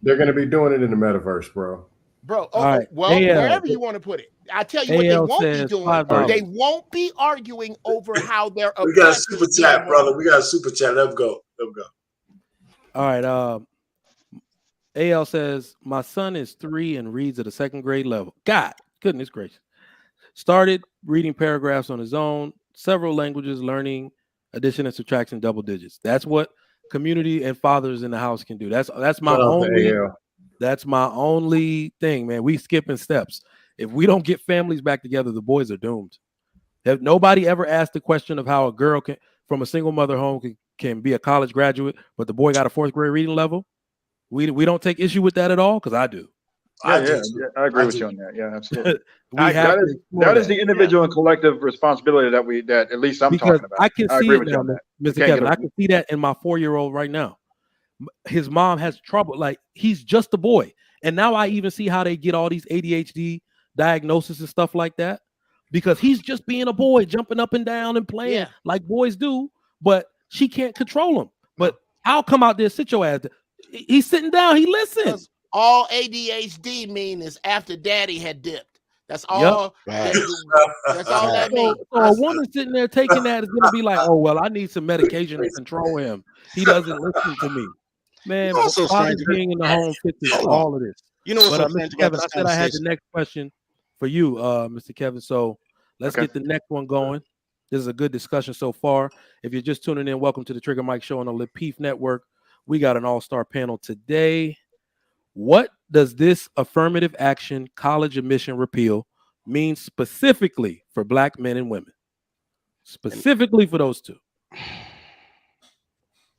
Speaker 14: They're going to be doing it in the metaverse, bro.
Speaker 11: Bro,
Speaker 2: All right,
Speaker 11: well,
Speaker 2: AL.
Speaker 11: wherever you want to put it. I tell you what they
Speaker 2: AL
Speaker 11: won't be
Speaker 2: says
Speaker 11: doing.
Speaker 2: $5.
Speaker 11: They won't be arguing over how they're
Speaker 4: We got a
Speaker 11: oppressed.
Speaker 4: super chat, brother. We got a super chat. Let him go. Let him go.
Speaker 2: All right. AL says, my son is 3 and reads at a 2nd grade level. God, goodness gracious. Started reading paragraphs on his own, several languages, learning addition and subtraction double digits. That's what community and fathers in the house can do. That's my that's my only thing, man. We skipping steps. If we don't get families back together, the boys are doomed. Have nobody ever asked the question of how a girl can from a single mother home can be a college graduate, but the boy got a 4th grade reading level? We don't take issue with that at all, because I do.
Speaker 13: I agree with you on that. Yeah, absolutely. That is the individual and collective responsibility that at least I'm talking about.
Speaker 2: I can see
Speaker 13: agree
Speaker 2: it
Speaker 13: with
Speaker 2: now,
Speaker 13: you on that.
Speaker 2: Mr. Kevin. I can see that in my 4-year-old right now. His mom has trouble. Like, he's just a boy. And now I even see how they get all these ADHD diagnoses and stuff like that, because he's just being a boy, jumping up and down and playing like boys do, but she can't control him. But I'll come out there, sit your ass. He's sitting down. He listens.
Speaker 11: All ADHD mean is after daddy had dipped. That's all. That's all that means.
Speaker 2: So a woman sitting there taking that is going to be like, oh, well, I need some medication to control him. He doesn't listen to me. Man, fathers being in the home fits all of this.
Speaker 12: You know,
Speaker 2: but Mr. Kevin, I said I had the next question for you, Mr. Kevin. So let's get the next one going. This is a good discussion so far. If you're just tuning in, welcome to the Trigger Mike Show on the Lapeef Network. We got an all-star panel today. What does this affirmative action college admission repeal mean specifically for Black men and women? Specifically for those two.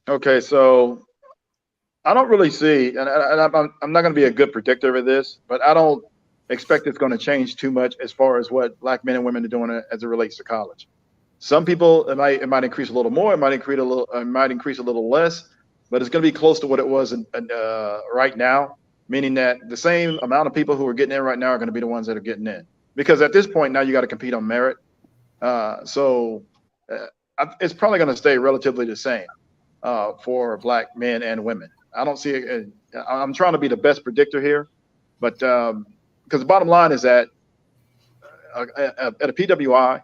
Speaker 13: Okay, so I don't really see, and I'm not going to be a good predictor of this, but I don't expect it's going to change too much as far as what Black men and women are doing as it relates to college. Some people, it might increase a little more, it might increase a little less, but it's going to be close to what it was right now. Meaning that the same amount of people who are getting in right now are going to be the ones that are getting in. Because at this point now you got to compete on merit. So it's probably going to stay relatively the same for Black men and women. I don't see it. I'm trying to be the best predictor here, but because the bottom line is that at a PWI,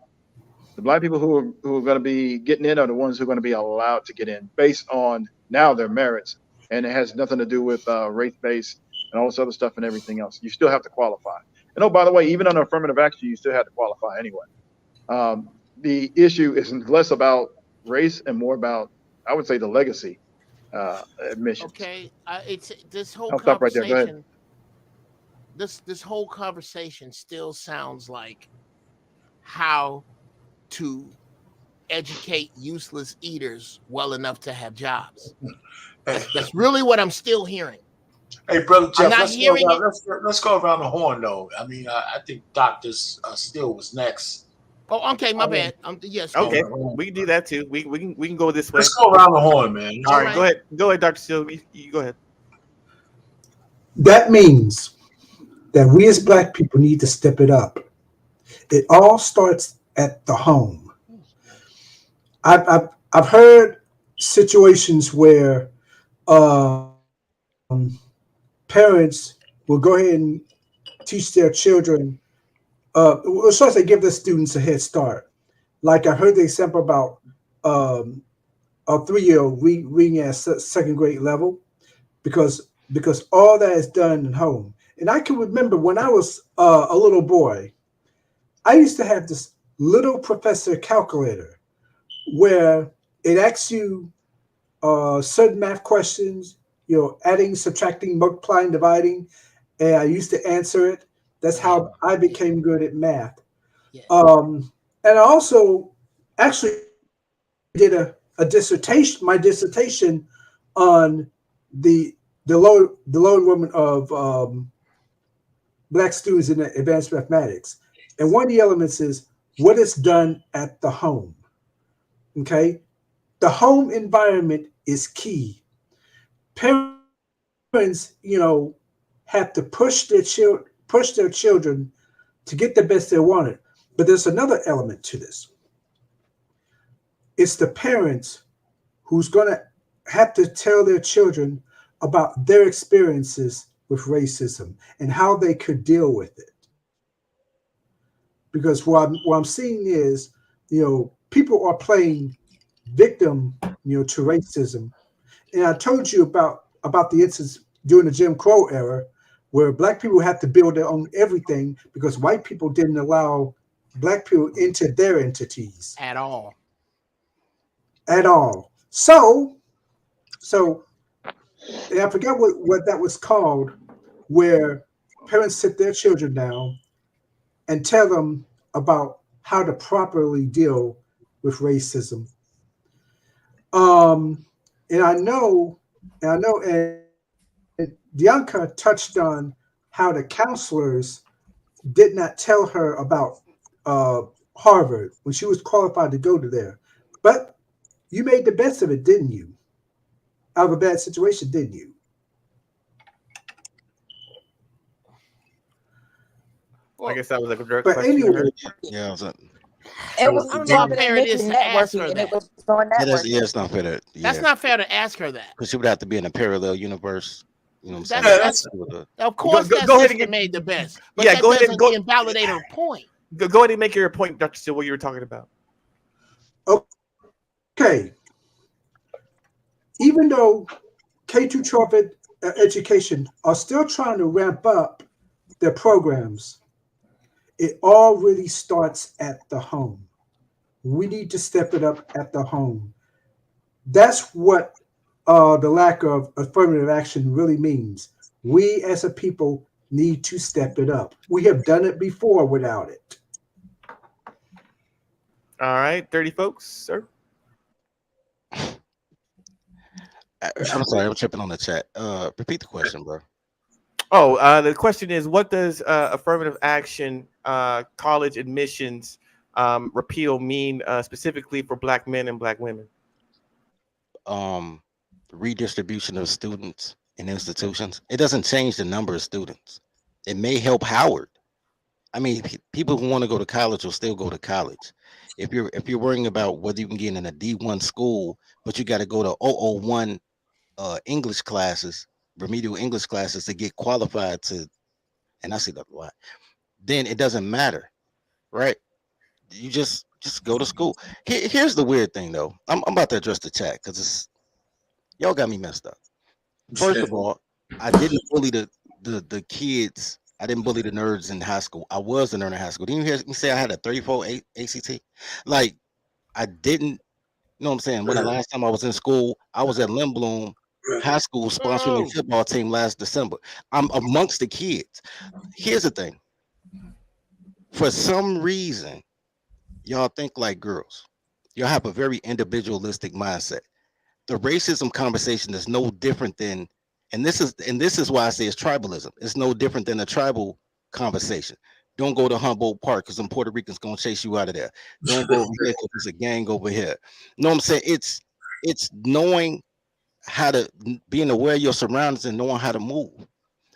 Speaker 13: the Black people who are going to be getting in are the ones who are going to be allowed to get in based on now their merits. And it has nothing to do with race-based and all this other stuff and everything else. You still have to qualify. And oh, by the way, even under affirmative action, you still have to qualify anyway. The issue is less about race and more about, I would say, the legacy admission.
Speaker 11: Okay, it's this whole
Speaker 13: I'll stop right there. Go ahead.
Speaker 11: conversation. This whole conversation still sounds like how to educate useless eaters well enough to have jobs. That's really what I'm still hearing.
Speaker 4: Hey, brother Jeff,
Speaker 11: let's
Speaker 4: go around the horn though. I mean, I think Dr. Steele was next.
Speaker 11: Oh, okay, my bad. Yes.
Speaker 5: Okay, we can do that too. We can go this way.
Speaker 4: Let's go around the horn, man.
Speaker 5: All right, go ahead, Dr. Steele. You go ahead.
Speaker 8: That means that we as Black people need to step it up. It all starts at the home. I've heard situations where parents will go ahead and teach their children, or so they give their students a head start. Like I heard the example about a 3-year-old reading at 2nd grade level, because all that is done at home. And I can remember when I was a little boy, I used to have this little professor calculator where it asks you certain math questions, adding, subtracting, multiplying, dividing, and I used to answer it. That's how I became good at math. And I also actually did a dissertation, my dissertation on the low enrollment of Black students in advanced mathematics. And one of the elements is what is done at the home. Okay, the home environment is key. Parents, have to push their children to get the best they wanted. But there's another element to this. It's the parents who's going to have to tell their children about their experiences with racism and how they could deal with it. Because what I'm seeing is, people are playing victim, to racism. And I told you about the instance during the Jim Crow era where black people had to build their own everything because white people didn't allow black people into their entities
Speaker 11: at all.
Speaker 8: So, and I forgot what that was called, where parents sit their children down and tell them about how to properly deal with racism. And I know, and Bianca touched on how the counselors did not tell her about Harvard when she was qualified to go to there. But you made the best of it, didn't you? Out of a bad situation, didn't you?
Speaker 5: I guess that was like a direct
Speaker 8: But
Speaker 5: question.
Speaker 8: anyway,
Speaker 12: Yeah,
Speaker 15: It was
Speaker 11: I don't know how fair it is to ask her
Speaker 15: and it
Speaker 11: that.
Speaker 15: was on networking.
Speaker 12: it's not fair.
Speaker 11: That's not fair to ask her that.
Speaker 12: Because she would have to be in a parallel universe. You know what I'm
Speaker 11: That's,
Speaker 12: saying?
Speaker 11: of course,
Speaker 5: Go
Speaker 11: that
Speaker 5: ahead and
Speaker 11: sister
Speaker 5: get-
Speaker 11: made the best. But
Speaker 5: Yeah,
Speaker 11: that
Speaker 5: go ahead and
Speaker 11: doesn't invalidate her point.
Speaker 5: Go ahead and make your point, Dr. Steele, what you were talking about.
Speaker 8: okay. Even though K-12 education are still trying to ramp up their programs, it all really starts at the home. We need to step it up at the home. That's what the lack of affirmative action really means. We as a people need to step it up. We have done it before without it.
Speaker 5: All right, 30 folks, sir.
Speaker 12: I'm sorry, I'm tripping on the chat. Repeat the question, bro.
Speaker 5: Oh, the question is, what does affirmative action college admissions repeal mean specifically for Black men and Black women?
Speaker 12: Redistribution of students in institutions. It doesn't change the number of students. It may help Howard. I mean, people who want to go to college will still go to college. If you're worrying about whether you can get in a D1 school, but you got to go to 001 English classes, remedial English classes to get qualified to, and I see that a lot, then it doesn't matter, right? You just go to school. Here's the weird thing though. I'm about to address the chat because it's y'all got me messed up. First of all, I didn't bully the kids. I didn't bully the nerds in high school. I was a nerd in high school. Didn't you hear me say I had a 34 ACT? Like, I didn't, you know what I'm saying? When the last time I was in school, I was at Lindblom High School sponsoring a football team last December. I'm amongst the kids. Here's the thing. For some reason, y'all think like girls. Y'all have a very individualistic mindset. The racism conversation is no different than, and this is why I say it's tribalism. It's no different than a tribal conversation. Don't go to Humboldt Park because some Puerto Ricans gonna chase you out of there. Don't go over here because there's a gang over here. You know what I'm saying? It's knowing how to, being aware of your surroundings and knowing how to move.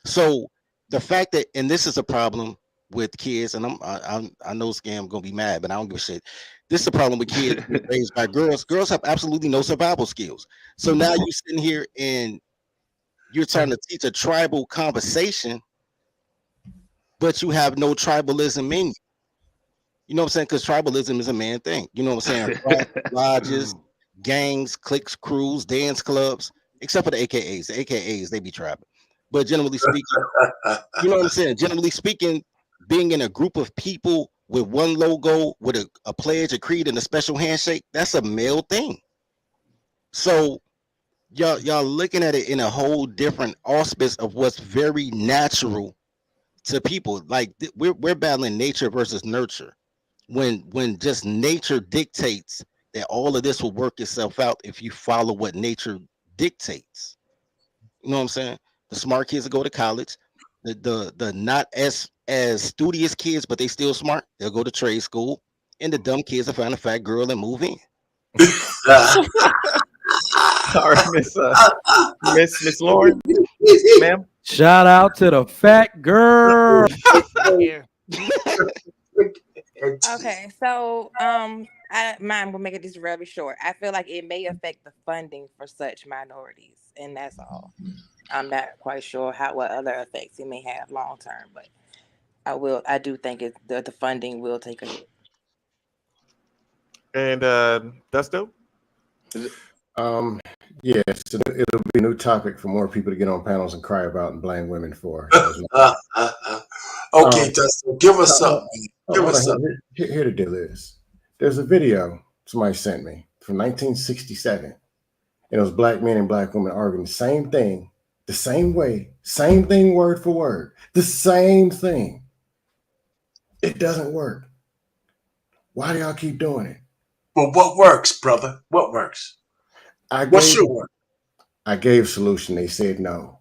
Speaker 12: So the fact that, and this is a problem with kids, and I know Scam gonna be mad, but I don't give a shit. This is a problem with kids raised by girls. Girls have absolutely no survival skills. So now you're sitting here and you're trying to teach a tribal conversation, but you have no tribalism in you. You know what I'm saying? Because tribalism is a man thing. You know what I'm saying? Lodges, gangs, cliques, crews, dance clubs, except for the AKAs. The AKAs, they be tribal. But generally speaking, you know what I'm saying? Generally speaking, being in a group of people with one logo, with a pledge, a creed, and a special handshake, that's a male thing. So y'all looking at it in a whole different auspice of what's very natural to people. Like we're battling nature versus nurture. When just nature dictates that all of this will work itself out if you follow what nature dictates. You know what I'm saying? The smart kids will go to college. The not as studious kids, but they still smart, they'll go to trade school. And the dumb kids will find a fat girl and move in.
Speaker 5: All right, Miss Lauren, ma'am.
Speaker 2: Shout out to the fat girl.
Speaker 11: Yeah.
Speaker 15: Okay, so mine will make it just really short. I feel like it may affect the funding for such minorities, and that's all. I'm not quite sure what other effects it may have long term, but I do think the funding will take a hit.
Speaker 5: And Dusto?
Speaker 14: Yes, it'll be a new topic for more people to get on panels and cry about and blame women for.
Speaker 4: Okay, Dustin, give us something. Give us something.
Speaker 14: Here the deal is. There's a video somebody sent me from 1967. And it was black men and black women arguing the same thing, the same way, same thing word for word, the same thing. It doesn't work. Why do y'all keep doing it?
Speaker 4: Well, what works, brother? What works? What should work?
Speaker 14: I gave a solution. They said no.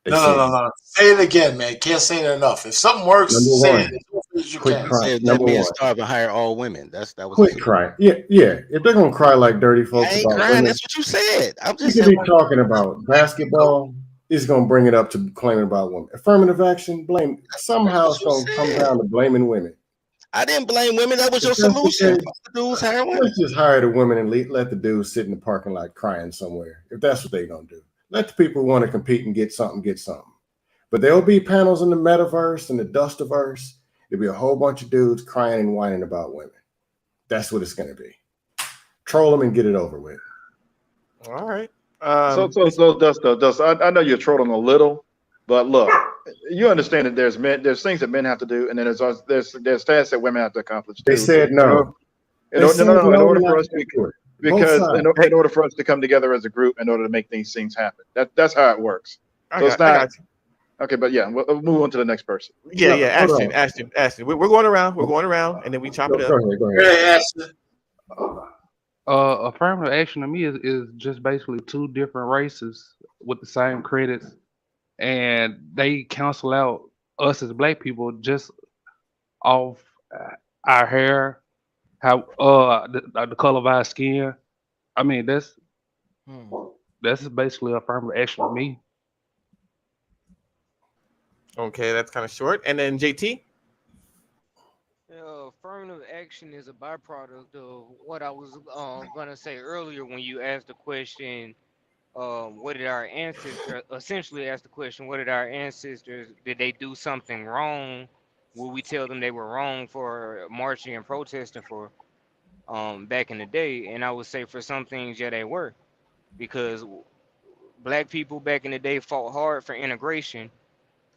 Speaker 4: No. Say it again, man. Can't say it enough. If something works, say it as often as you can.
Speaker 12: Let men starve and hire all women. That was
Speaker 14: quit crying. Yeah. If they're gonna cry like dirty folks,
Speaker 12: I ain't
Speaker 14: about
Speaker 12: crying.
Speaker 14: women,
Speaker 12: That's what you said. I'm just
Speaker 14: you could be talking about basketball. It's gonna bring it up to claiming about women. Affirmative action, blame. Somehow it's gonna come down to blaming women.
Speaker 12: I didn't blame women. That was your solution. Dudes hire women.
Speaker 14: Let's just hire the women and let the dudes sit in the parking lot crying somewhere. If that's what they're gonna do, let the people who want to compete and get something. But there'll be panels in the metaverse and the dustiverse. There'll be a whole bunch of dudes crying and whining about women. That's what it's gonna be. Troll them and get it over with.
Speaker 5: All right.
Speaker 13: So Dust, I know you're trolling a little, but look, you understand that there's things that men have to do, and then there's tasks that women have to accomplish too.
Speaker 14: They said no.
Speaker 13: In order for us to come together as a group, in order to make these things happen. That's how it works. So it's not okay, but yeah, we'll move on to the next person.
Speaker 5: Yeah. Ashton. We're going around. And then we chop it up.
Speaker 14: Go ahead.
Speaker 4: Ashton.
Speaker 6: Affirmative action to me is just basically two different races with the same credits, and they cancel out us as black people just off our hair, how the color of our skin. I mean, that's basically affirmative action to me.
Speaker 5: Okay, that's kind of short. And then JT?
Speaker 7: Affirmative action is a byproduct of what I was gonna say earlier when you asked the question, what did our ancestors essentially asked the question, what did our ancestors, did they do something wrong? Will we tell them they were wrong for marching and protesting for back in the day? And I would say for some things, yeah, they were, because black people back in the day fought hard for integration,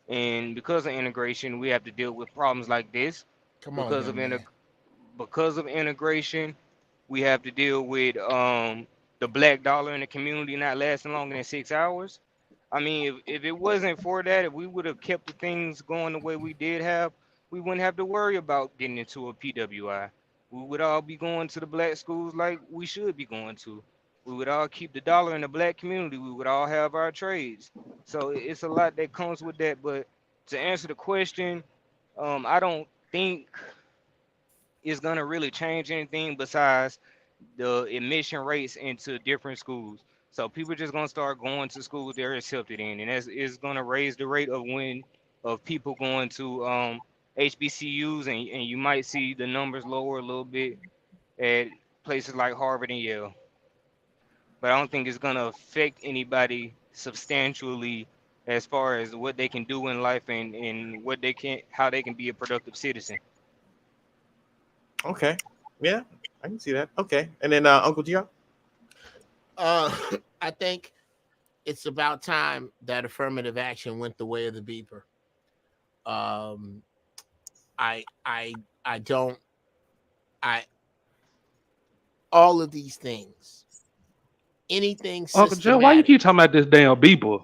Speaker 7: and because of integration, we have to deal with problems like this. Because of integration, we have to deal with the black dollar in the community not lasting longer than 6 hours. I mean, if it wasn't for that, if we would have kept the things going the way we did have, we wouldn't have to worry about getting into a PWI. We would all be going to the black schools like we should be going to. We would all keep the dollar in the black community. We would all have our trades. So it's a lot that comes with that. But to answer the question, I don't think it's gonna really change anything besides the admission rates into different schools. So people just gonna start going to schools they're accepted in, and that's is gonna raise the rate of people going to HBCUs, and you might see the numbers lower a little bit at places like Harvard and Yale. But I don't think it's gonna affect anybody substantially as far as what they can do in life and how they can be a productive citizen.
Speaker 5: Okay. Yeah, I can see that. Okay. And then Uncle Gio?
Speaker 11: I think it's about time that affirmative action went the way of the beeper. All of these things, anything.
Speaker 6: Uncle Joe, why you keep talking about this damn beeper?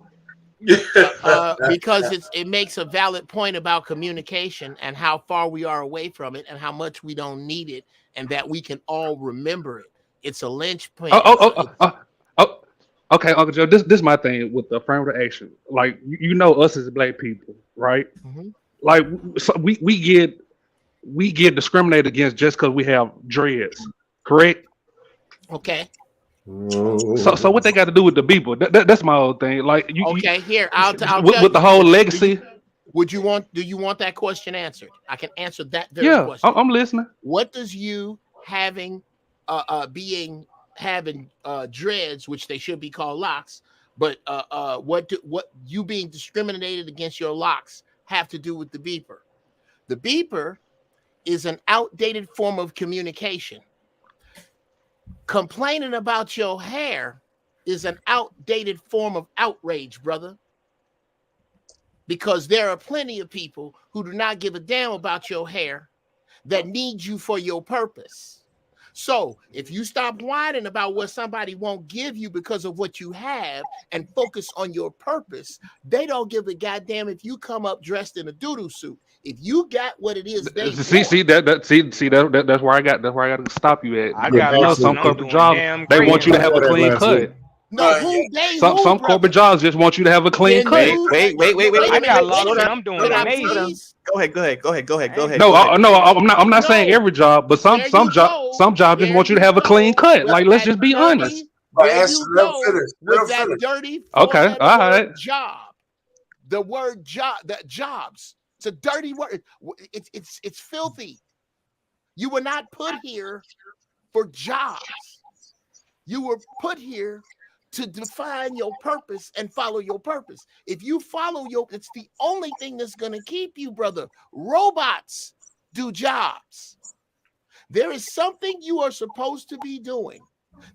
Speaker 11: Because it makes a valid point about communication and how far we are away from it and how much we don't need it, and that we can all remember it. It's a linchpin.
Speaker 6: Okay, Uncle Joe, this is my thing with the affirmative action. Like, you know us as black people, right?
Speaker 11: Mm-hmm.
Speaker 6: Like, so we get discriminated against just because we have dreads, correct?
Speaker 11: Okay.
Speaker 6: So what they got to do with the people? That's my whole thing. Like
Speaker 11: okay, here I'll tell
Speaker 6: with
Speaker 11: you.
Speaker 6: the whole legacy.
Speaker 11: Do you want that question answered? I can answer that very
Speaker 6: Yeah,
Speaker 11: question.
Speaker 6: I'm listening.
Speaker 11: What does you having dreads, which they should be called locks, but what you being discriminated against your locks have to do with the beeper? The beeper is an outdated form of communication. Complaining about your hair is an outdated form of outrage, brother. Because there are plenty of people who do not give a damn about your hair that need you for your purpose. So if you stop whining about what somebody won't give you because of what you have and focus on your purpose, they don't give a goddamn if you come up dressed in a doodoo suit. If you got what it is, they
Speaker 6: see that's where I got to stop you at.
Speaker 7: I
Speaker 6: Because
Speaker 7: got
Speaker 6: you know
Speaker 7: lost
Speaker 6: some
Speaker 7: and I'm
Speaker 6: corporate
Speaker 7: doing
Speaker 6: jobs
Speaker 7: damn
Speaker 6: they
Speaker 7: great
Speaker 6: want you to
Speaker 7: in
Speaker 6: have a clean cut.
Speaker 11: No,
Speaker 6: Some corporate jobs just want you to have a clean cut.
Speaker 5: Wait.
Speaker 7: I got lost and I'm doing amazing.
Speaker 5: Go ahead.
Speaker 6: No, I'm not saying every job, but some jobs just want you to have a clean cut. Like, let's just be honest.
Speaker 11: There you go with that dirty
Speaker 6: Okay, all right.
Speaker 11: job. The word job, that jobs. It's a dirty word. It's filthy. You were not put here for jobs. You were put here to define your purpose and follow your purpose. If you follow it's the only thing that's going to keep you, brother. Robots do jobs. There is something you are supposed to be doing,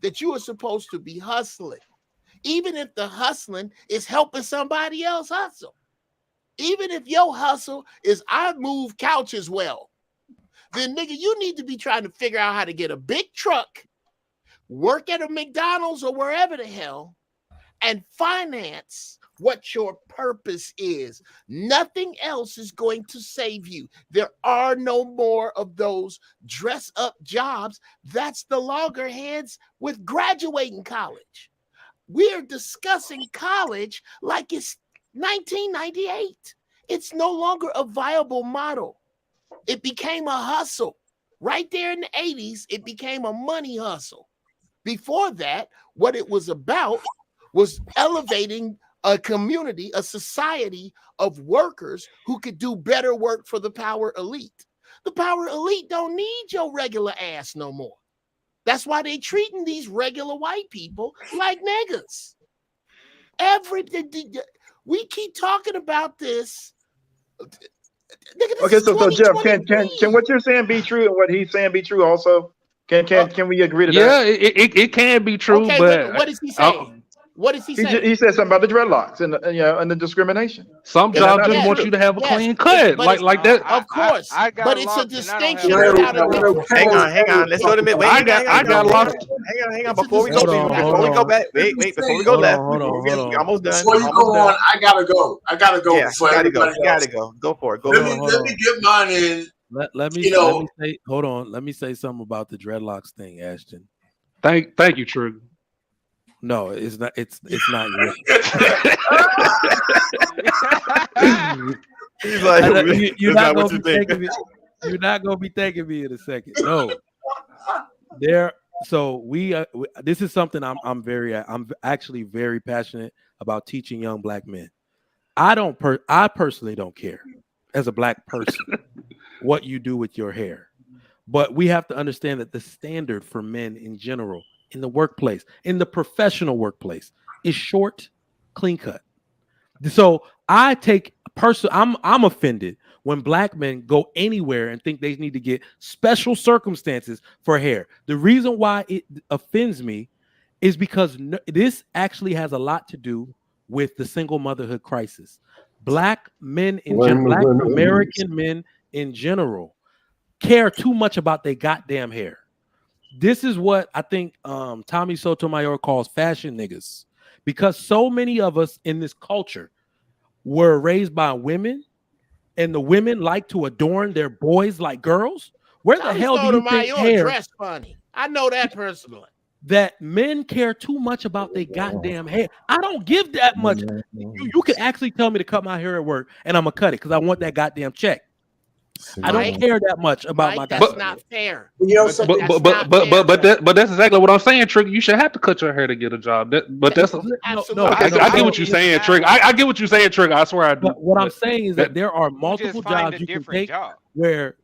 Speaker 11: that you are supposed to be hustling. Even if the hustling is helping somebody else hustle. Even if your hustle is I move couches well, then nigga, you need to be trying to figure out how to get a big truck, work at a McDonald's or wherever the hell, and finance what your purpose is. Nothing else is going to save you. There are no more of those dress up jobs. That's the loggerheads with graduating college. We're discussing college like it's 1998. It's no longer a viable model. It became a hustle. Right there in the 80s, it became a money hustle. Before that, what it was about was elevating a community, a society of workers who could do better work for the power elite. The power elite don't need your regular ass no more. That's why they treating these regular white people like niggas. We keep talking about this.
Speaker 13: Okay, so Jeff, can what you're saying be true and what he's saying be true also? Can we agree to that?
Speaker 6: Yeah, it can be true,
Speaker 11: okay,
Speaker 6: but
Speaker 11: what is he saying? What is he saying?
Speaker 13: He said something about the dreadlocks and and the discrimination.
Speaker 6: Some jobs just want you to have a clean cut, like that.
Speaker 11: Of course, but it's a distinction without a difference.
Speaker 5: Hang on. Let's go to mid. Wait,
Speaker 6: I got lost.
Speaker 5: Hang on. Before we go back. Wait. Before we go left.
Speaker 2: Hold on.
Speaker 5: We're almost done.
Speaker 4: Before you go on, I gotta go.
Speaker 5: Yeah,
Speaker 4: before everybody else.
Speaker 5: gotta go. Go for it.
Speaker 4: Let me get mine in.
Speaker 2: Let me say. Hold on. Let me say something about the dreadlocks thing, Ashton.
Speaker 6: Thank you, True.
Speaker 2: No, it's not. It's not.
Speaker 5: He's like,
Speaker 2: you're not gonna be thanking me. You're not gonna be thanking me in a second. No. So this is something I'm actually very passionate about teaching young black men. I personally don't care as a black person what you do with your hair, but we have to understand that the standard for men in general in the workplace, in the professional workplace, is short, clean cut. So I'm offended when black men go anywhere and think they need to get special circumstances for hair. The reason why it offends me is because this actually has a lot to do with the single motherhood crisis. Black men in general, Black American men in general, care too much about their goddamn hair. This is what I think Tommy Sotomayor calls fashion niggas, because so many of us in this culture were raised by women, and the women like to adorn their boys like girls. Where the hell do you think hair?
Speaker 11: Dress funny. I know that personally.
Speaker 2: That men care too much about their goddamn hair. I don't give that much. You can actually tell me to cut my hair at work, and I'm gonna cut it because I want that goddamn check. I don't care that much about my
Speaker 11: That's
Speaker 2: government.
Speaker 11: not fair.
Speaker 8: You know something?
Speaker 6: But that's exactly what I'm saying, Trick. You should have to cut your hair to get a job. I get what you're saying, Trick. I get what you're saying, Trick. I swear I do.
Speaker 2: But what I'm saying is that there are multiple jobs you can take where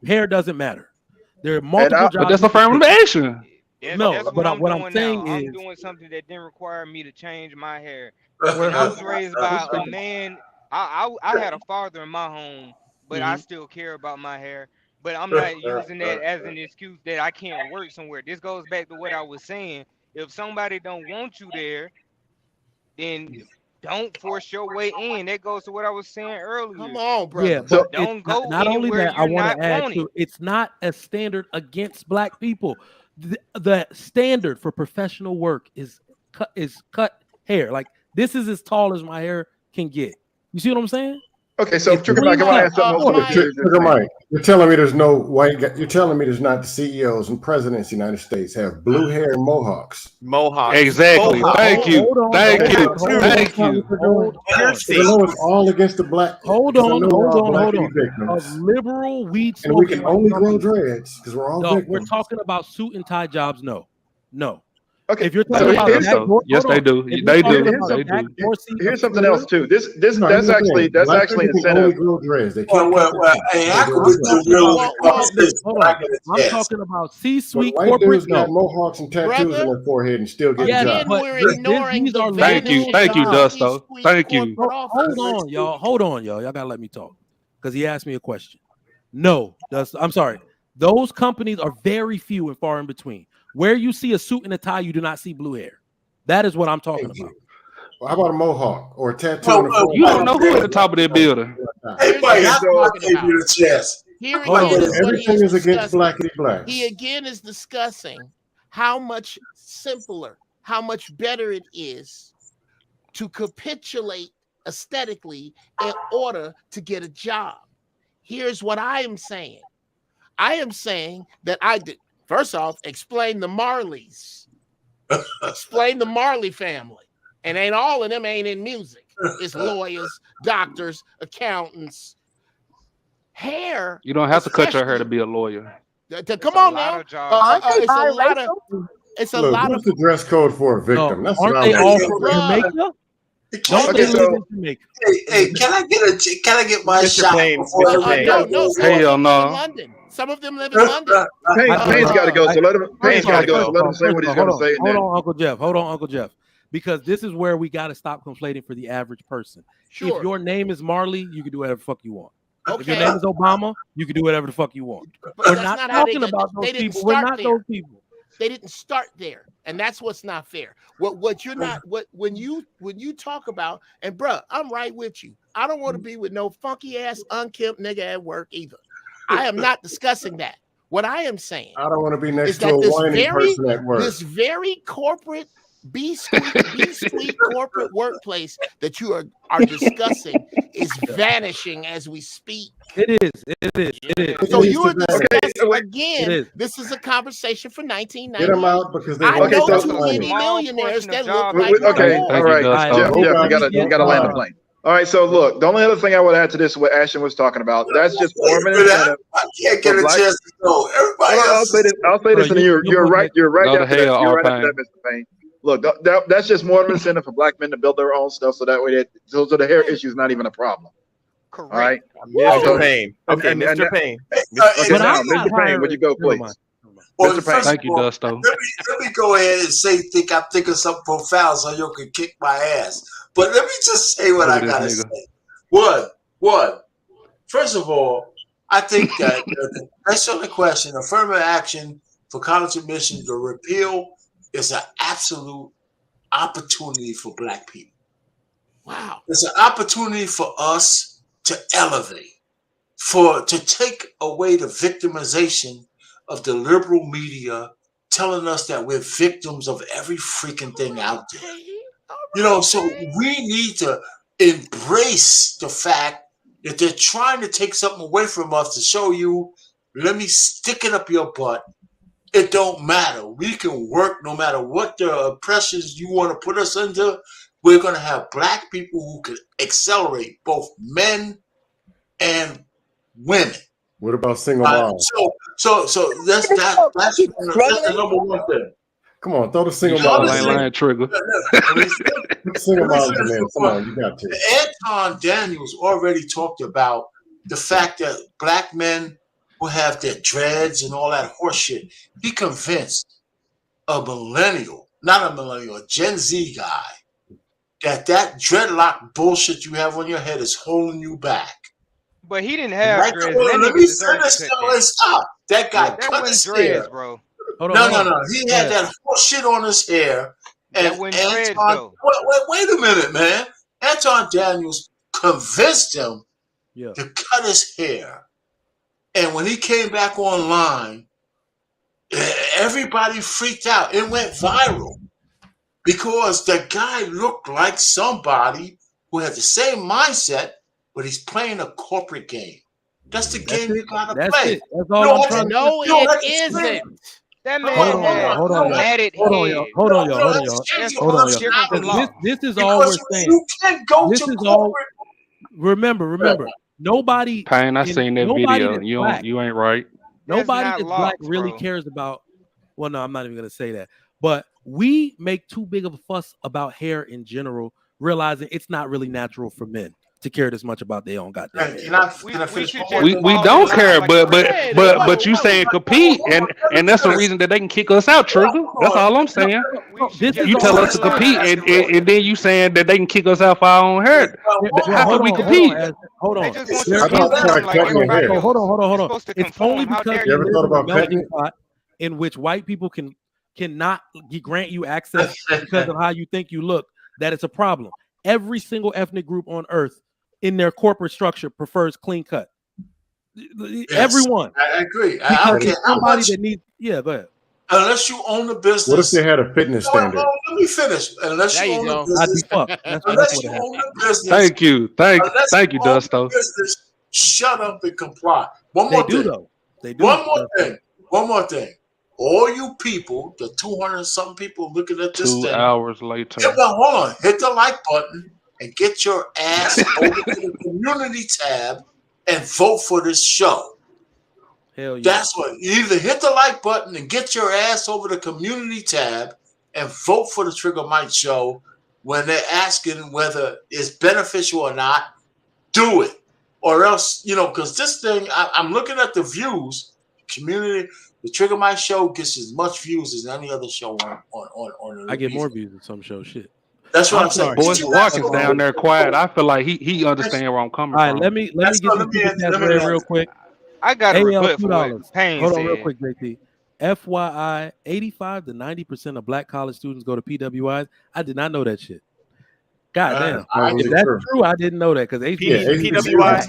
Speaker 2: hair doesn't matter. There are multiple jobs.
Speaker 6: But that's affirmative action.
Speaker 2: No, but what I'm saying is
Speaker 7: I'm doing something that didn't require me to change my hair. When I was raised by a man, I had a father in my home, but I still care about my hair. But I'm not using that as an excuse that I can't work somewhere. This goes back to what I was saying. If somebody don't want you there, then don't force your way in. That goes to what I was saying earlier.
Speaker 11: Come on, brother.
Speaker 2: Yeah, but
Speaker 7: don't go
Speaker 2: not only
Speaker 7: anywhere
Speaker 2: that, I
Speaker 7: you're
Speaker 2: want
Speaker 7: not
Speaker 2: to add
Speaker 7: wanted.
Speaker 2: to it's not a standard against black people. The standard for professional work is cut hair. Like this is as tall as my hair can get. You see what I'm saying?
Speaker 13: Okay, so Trigger Mike, I want to ask something.
Speaker 14: Trigger Mike, you're telling me there's no white guy. You're telling me there's not the CEOs and presidents of the United States have blue hair and mohawks.
Speaker 6: Exactly. Thank you. Thank you.
Speaker 14: I know it's all against the black.
Speaker 2: Hold on. Of liberal weed
Speaker 14: and we can
Speaker 2: smoking
Speaker 14: only grow dreads because we're all victims.
Speaker 2: We're talking about suit and tie jobs. No.
Speaker 13: Okay.
Speaker 2: If you're talking about
Speaker 6: yes, they do. They do.
Speaker 13: Here's something else too. That's actually an incentive.
Speaker 2: I'm talking about C-suite
Speaker 14: white
Speaker 2: corporate.
Speaker 14: dudes got mohawks and tattoos on their forehead and still get jobs.
Speaker 11: We're ignoring the
Speaker 6: Thank you, Dusto. Thank you.
Speaker 2: Hold on, y'all. Y'all gotta let me talk because he asked me a question. No, I'm sorry. Those companies are very few and far in between. Where you see a suit and a tie, you do not see blue hair. That is what I'm talking about.
Speaker 14: Well, how about a mohawk or a tattoo?
Speaker 6: You don't know who at the top of that building.
Speaker 11: Hey, buddy, that's why I gave you
Speaker 13: the chest.
Speaker 14: Everything is against blackity blacks.
Speaker 11: He again is discussing how much simpler, how much better it is to capitulate aesthetically in order to get a job. Here's what I am saying. I am saying that I did. First off, explain the Marleys. Explain the Marley family. And ain't all of them ain't in music. It's lawyers, doctors, accountants. Hair.
Speaker 6: You don't have to cut your hair to be a lawyer.
Speaker 11: Come on now. It's a lot of
Speaker 14: what's the dress code for a victim? That's
Speaker 2: aren't they all from Jamaica? Don't they live in Jamaica?
Speaker 4: Hey, can I get my shot?
Speaker 6: Hell no.
Speaker 11: Some of them live in London.
Speaker 13: Payne's got to go. So let him say what he's going to say.
Speaker 2: Hold on, Uncle Jeff. Because this is where we got to stop conflating for the average person.
Speaker 11: Sure.
Speaker 2: If your name is Marley, you can do whatever the fuck you want.
Speaker 11: Okay.
Speaker 2: If your name is Obama, you can do whatever the fuck you want. We're not talking about those people. We're not those people.
Speaker 11: They didn't start there, and that's what's not fair. What you're not when you talk about, and bruh, I'm right with you. I don't want to be with no funky ass unkempt nigga at work either. I am not discussing that. What I am saying,
Speaker 14: I don't want to be next to a whiny person at work.
Speaker 11: This very corporate B-suite corporate workplace that you are discussing is vanishing as we speak.
Speaker 2: It is.
Speaker 11: So you are discussing again. This is a conversation for 1990.
Speaker 14: Get them out because they
Speaker 11: I know too many millionaires that look like
Speaker 13: okay, all right, Jeff, you got to land the plane. All right, so look, the only other thing I would add to this is what Ashton was talking about. That's just more of an incentive.
Speaker 4: I can't get a chance to go. Everybody else.
Speaker 13: I'll say this, and you're right. You're right after that, Mr. Payne. Look, that's just more of an incentive for black men to build their own stuff, so that way, so the hair issue is not even a problem.
Speaker 11: Correct.
Speaker 13: All right,
Speaker 5: Mr. Payne. Okay, Mr. Payne.
Speaker 13: Okay, now, Mr. Payne, would you go, please?
Speaker 4: Well,
Speaker 13: Mr. Payne.
Speaker 6: Thank you, Dusto.
Speaker 4: Let me go ahead and I'm thinking something profound so you can kick my ass. But let me just say what I gotta say. One. First of all, I think that that's on the question. Affirmative action for college admission, the repeal is an absolute opportunity for black people.
Speaker 11: Wow.
Speaker 4: It's an opportunity for us to elevate, to take away the victimization of the liberal media telling us that we're victims of every freaking thing out there. You know, so we need to embrace the fact that they're trying to take something away from us to show you, let me stick it up your butt. It don't matter. We can work no matter what the oppressions you want to put us under. We're going to have black people who can accelerate, both men and women.
Speaker 14: What about single moms?
Speaker 4: So that's the number one thing.
Speaker 14: Come on, throw the single
Speaker 6: You sure
Speaker 14: moms.
Speaker 6: ain't lying, Trigger.
Speaker 14: Single moms in there. Come on, you got to.
Speaker 4: Anton Daniels already talked about the fact that black men who have their dreads and all that horse shit, he convinced a millennial, not a millennial, a Gen Z guy, that dreadlock bullshit you have on your head is holding you back.
Speaker 7: But he didn't have dreads.
Speaker 4: Let
Speaker 7: That
Speaker 4: me
Speaker 7: nigga deserved
Speaker 4: finish
Speaker 7: to cut that.
Speaker 4: stop. That guy
Speaker 7: That
Speaker 4: cut
Speaker 7: wasn't
Speaker 4: his
Speaker 7: dreads,
Speaker 4: hair.
Speaker 7: bro.
Speaker 4: No. He had that horse shit on his hair. And
Speaker 7: That wasn't dreads,
Speaker 4: Anton,
Speaker 7: though.
Speaker 4: wait a minute, man. Anton Daniels convinced him to cut his hair. And when he came back online, everybody freaked out. It went viral because the guy looked like somebody who had the same mindset, but he's playing a corporate game. That's the game you gotta play.
Speaker 2: That's all I'm trying to
Speaker 11: No, it isn't.
Speaker 7: That man
Speaker 2: hold on, y'all. This is all we're saying.
Speaker 4: You can't go
Speaker 2: this
Speaker 4: to
Speaker 2: is
Speaker 4: corporate.
Speaker 2: Remember. Nobody.
Speaker 6: Payne, I seen that video.
Speaker 2: You
Speaker 6: ain't right.
Speaker 2: Nobody
Speaker 7: not
Speaker 2: that's
Speaker 7: locked,
Speaker 2: black really
Speaker 7: bro.
Speaker 2: cares about. Well, no, I'm not even gonna say that. But we make too big of a fuss about hair in general, realizing it's not really natural for men to care this much about their own goddamn hair.
Speaker 6: We don't care, but you saying compete, and that's the reason that they can kick us out, Trigger. That's all I'm saying. You tell us to compete, and then you saying that they can kick us out for our own hair. How can we compete?
Speaker 2: Hold on. It's only because
Speaker 14: you ever thought about
Speaker 2: melting pot in which white people cannot grant you access because of how you think you look that it's a problem. Every single ethnic group on earth in their corporate structure prefers clean cut. Yes, everyone.
Speaker 4: I agree.
Speaker 2: I don't care somebody that needs. Yeah, go ahead.
Speaker 4: Unless you own the business.
Speaker 14: What if they had a fitness standard?
Speaker 4: Let me finish. Unless you own the business.
Speaker 6: Thank you, Dusto.
Speaker 4: Shut up and comply. One more thing. All you people, the 200-something people looking at this
Speaker 6: 2 hours later.
Speaker 4: Hold on. Hit the like button and get your ass over to the community tab and vote for this show.
Speaker 2: Hell yeah.
Speaker 4: That's what. You either hit the like button and get your ass over the community tab and vote for the Trigger Mike show when they're asking whether it's beneficial or not. Do it. Or else, because this thing, I'm looking at the views, community. The Trigger Mike show gets as much views as any other show on
Speaker 2: I get more views than some show. Shit.
Speaker 4: That's what I'm saying.
Speaker 6: Boy Watkins down there quiet. I feel like he understands where I'm coming from.
Speaker 2: All right, let me get this real quick.
Speaker 7: I got a rebut for
Speaker 2: $2.
Speaker 7: what Payne
Speaker 2: Hold
Speaker 7: said.
Speaker 2: on real quick, JT. FYI, 85 to 90% of black college students go to PWIs. I did not know that shit. God damn. If that's true, I didn't know that because
Speaker 5: PWI.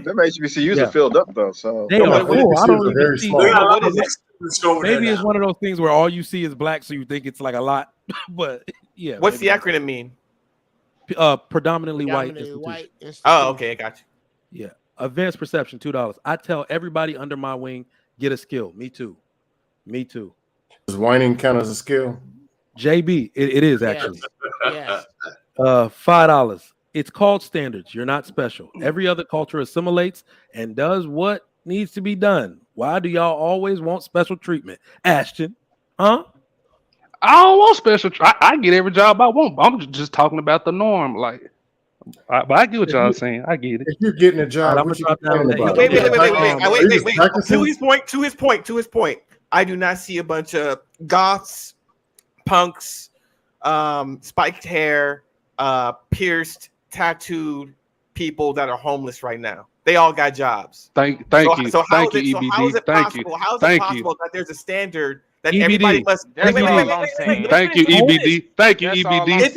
Speaker 13: Them HBCUs are filled up though. So
Speaker 2: they are cool. I don't even see.
Speaker 5: What is it?
Speaker 2: Maybe it's one of those things where all you see is black, so you think it's like a lot. But yeah.
Speaker 5: What's the acronym mean?
Speaker 2: Predominantly white.
Speaker 5: Oh, okay, I got you.
Speaker 2: Yeah. Advanced perception, $2. I tell everybody under my wing, get a skill. Me too.
Speaker 14: Does whining count as a skill?
Speaker 2: JB, it is actually.
Speaker 11: Yes.
Speaker 2: $5. It's called standards. You're not special. Every other culture assimilates and does what needs to be done. Why do y'all always want special treatment? Ashton, huh?
Speaker 6: I don't want special. I get every job I want. I'm just talking about the norm. Like, but I get what y'all saying. I get it.
Speaker 14: If you're getting a job, what you complaining about?
Speaker 5: Wait. To his point. I do not see a bunch of goths, punks, spiked hair, pierced, tattooed people that are homeless right now. They all got jobs.
Speaker 6: Thank you, EBD.
Speaker 5: How is it possible that there's a standard that everybody must?
Speaker 6: Thank you, EBD. Thank you, EBD.
Speaker 5: If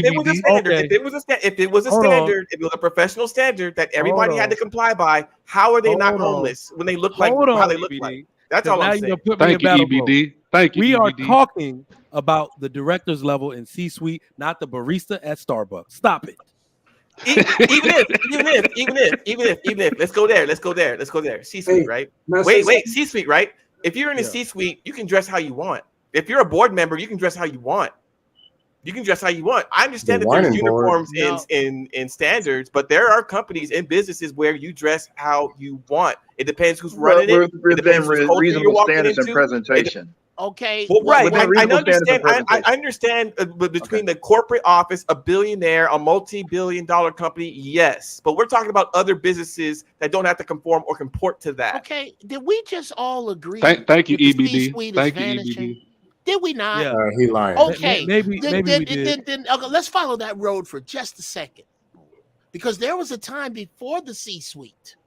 Speaker 5: it was a standard, if it was a professional standard that everybody had to comply by, how are they not homeless when they look like how they look like? That's all I'm saying.
Speaker 6: Thank you, EBD. Thank you.
Speaker 2: We are talking about the director's level in C-suite, not the barista at Starbucks. Stop it.
Speaker 5: Even if, let's go there. C-suite, right? Wait, C-suite, right? If you're in the C-suite, you can dress how you want. If you're a board member, you can dress how you want. You can dress how you want. I understand
Speaker 14: The
Speaker 5: that there's
Speaker 14: whining board.
Speaker 5: uniforms in standards, but there are companies and businesses where you dress how you want. It depends who's running it. It depends whose culture you're
Speaker 13: reasonable
Speaker 5: walking
Speaker 13: standards and
Speaker 5: into.
Speaker 13: presentation.
Speaker 11: Okay.
Speaker 5: Well, right.
Speaker 13: Within
Speaker 5: I
Speaker 13: reasonable standards and
Speaker 5: understand. I
Speaker 13: presentation.
Speaker 5: understand. But between the corporate office, a billionaire, a multi-billion-dollar company, yes. But we're talking about other businesses that don't have to conform or comport to that.
Speaker 11: Okay. Did we just all agree?
Speaker 6: Thank you,
Speaker 11: that the
Speaker 6: EBD.
Speaker 11: C-suite is
Speaker 6: Thank you,
Speaker 11: vanishing?
Speaker 6: EBD.
Speaker 11: Did we not?
Speaker 2: Yeah.
Speaker 14: He lying.
Speaker 11: Okay.
Speaker 2: Maybe we did.
Speaker 11: Then okay, let's follow that road for just a second, because there was a time before the C-suite,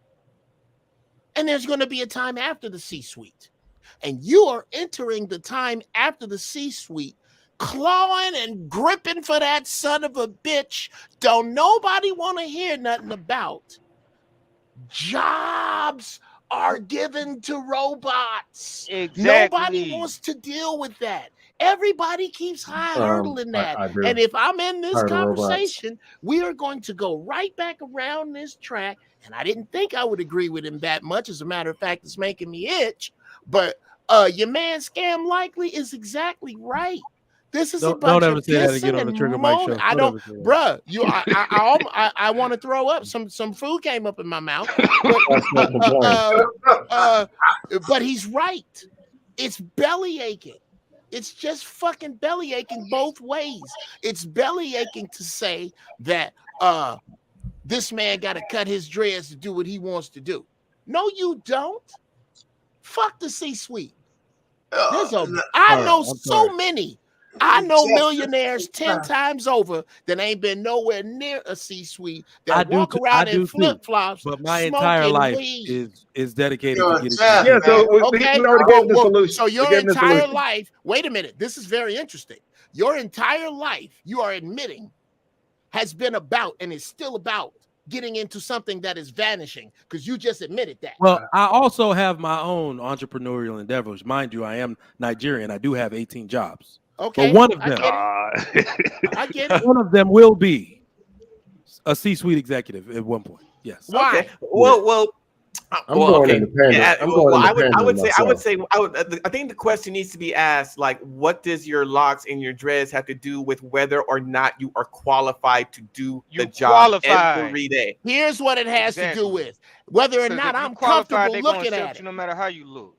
Speaker 11: and there's going to be a time after the C-suite. And you are entering the time after the C-suite, clawing and gripping for that son of a bitch. Don't nobody want to hear nothing about. Jobs are given to robots.
Speaker 7: Exactly.
Speaker 11: Nobody wants to deal with that. Everybody keeps hurdling that.
Speaker 14: I do.
Speaker 11: And if I'm in this
Speaker 14: Hurdle robots.
Speaker 11: conversation, we are going to go right back around this track. And I didn't think I would agree with him that much. As a matter of fact, it's making me itch. But your man Scam Likely is exactly right. This is a bunch
Speaker 2: don't ever
Speaker 11: of
Speaker 2: say that
Speaker 11: pissing
Speaker 2: again on the
Speaker 11: and
Speaker 2: Trigger Mike
Speaker 11: moaning.
Speaker 2: show.
Speaker 11: I
Speaker 2: Don't
Speaker 11: don't,
Speaker 2: ever say that.
Speaker 11: bruh. I want to throw up. Some food came up in my mouth. But he's right. It's belly aching. It's just fucking belly aching both ways. It's belly aching to say that this man got to cut his dreads to do what he wants to do. No, you don't. Fuck the C-suite. I know so many. I know millionaires 10 times over that ain't been nowhere near a C-suite that walk around in flip-flops.
Speaker 2: But my entire life is dedicated to getting.
Speaker 13: Yeah, so
Speaker 11: okay.
Speaker 13: we already gave the solution.
Speaker 11: So your entire life, wait a minute, this is very interesting. Your entire life, you are admitting, has been about and is still about getting into something that is vanishing, because you just admitted that.
Speaker 2: Well, I also have my own entrepreneurial endeavors. Mind you, I am Nigerian. I do have 18 jobs.
Speaker 11: Okay.
Speaker 2: But one of them,
Speaker 11: I get it.
Speaker 2: one of them will be a C-suite executive at one point. Yes.
Speaker 11: Why?
Speaker 5: Okay. Well,
Speaker 14: I'm going independent.
Speaker 5: Yeah,
Speaker 14: I'm going
Speaker 5: I would
Speaker 14: independent
Speaker 5: say,
Speaker 14: myself.
Speaker 5: I think the question needs to be asked, like, what does your locks and your dreads have to do with whether or not you are qualified to do the job every day?
Speaker 11: Here's what it has to do with whether or not I'm comfortable looking at it.
Speaker 7: No matter how you look.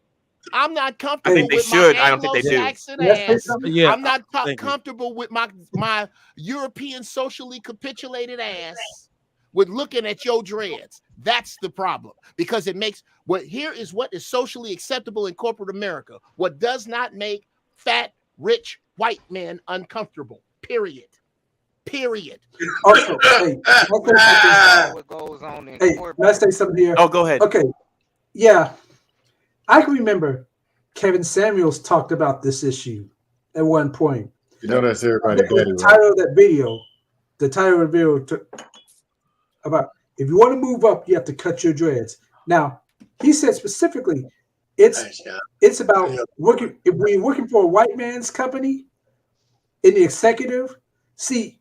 Speaker 11: I'm not comfortable
Speaker 5: I think they
Speaker 11: with
Speaker 5: should.
Speaker 11: my
Speaker 5: I don't think they do.
Speaker 11: Anglo-Saxon ass.
Speaker 2: Yeah,
Speaker 11: I'm not comfortable with my European socially capitulated ass with looking at your dreads. That's the problem, because it makes here is what is socially acceptable in corporate America. What does not make fat, rich white men uncomfortable. Period.
Speaker 8: Also,
Speaker 7: What goes on in
Speaker 8: hey,
Speaker 7: corporate.
Speaker 8: let's say something here.
Speaker 5: Oh, go ahead.
Speaker 8: Okay. Yeah. I can remember Kevin Samuels talked about this issue at one point.
Speaker 14: You know that's everybody.
Speaker 8: The title of that video, took about if you want to move up, you have to cut your dreads. Now, he said specifically, it's about working. If we're working for a white man's company in the executive, see,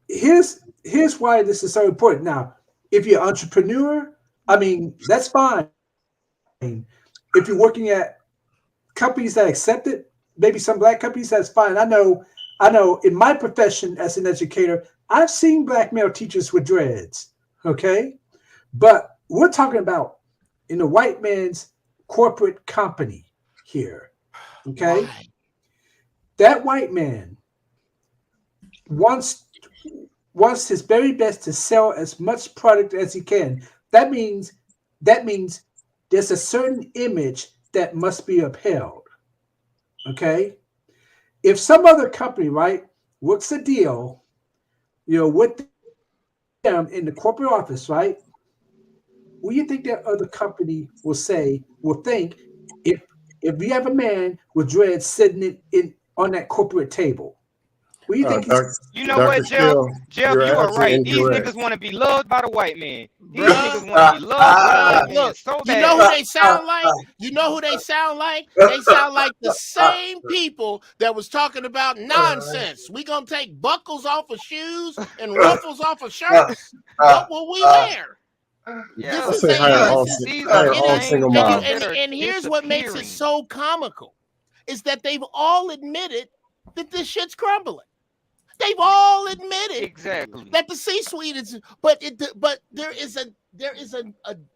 Speaker 8: here's why this is so important. Now, if you're an entrepreneur, I mean, that's fine. If you're working at companies that accept it, maybe some black companies, that's fine. I know in my profession as an educator, I've seen black male teachers with dreads, okay? But we're talking about in a white man's corporate company here, okay? Why? That white man wants his very best to sell as much product as he can. That means there's a certain image that must be upheld, okay? If some other company, right, works a deal, with them in the corporate office, right, what do you think that other company will think if we have a man with dreads sitting on that corporate table? What do you think?
Speaker 7: You know what, Jeff, you are right. These niggas want to be loved by the white man. These niggas want to be loved by the white man so bad.
Speaker 11: You know who they sound like? You know who they sound like? They sound like the same people that was talking about nonsense. We gonna take buckles off of shoes and ruffles off of shirts. What will we wear?
Speaker 7: Yeah.
Speaker 11: And here's what makes it so comical is that they've all admitted that this shit's crumbling. They've all admitted that the C-suite is, but there is a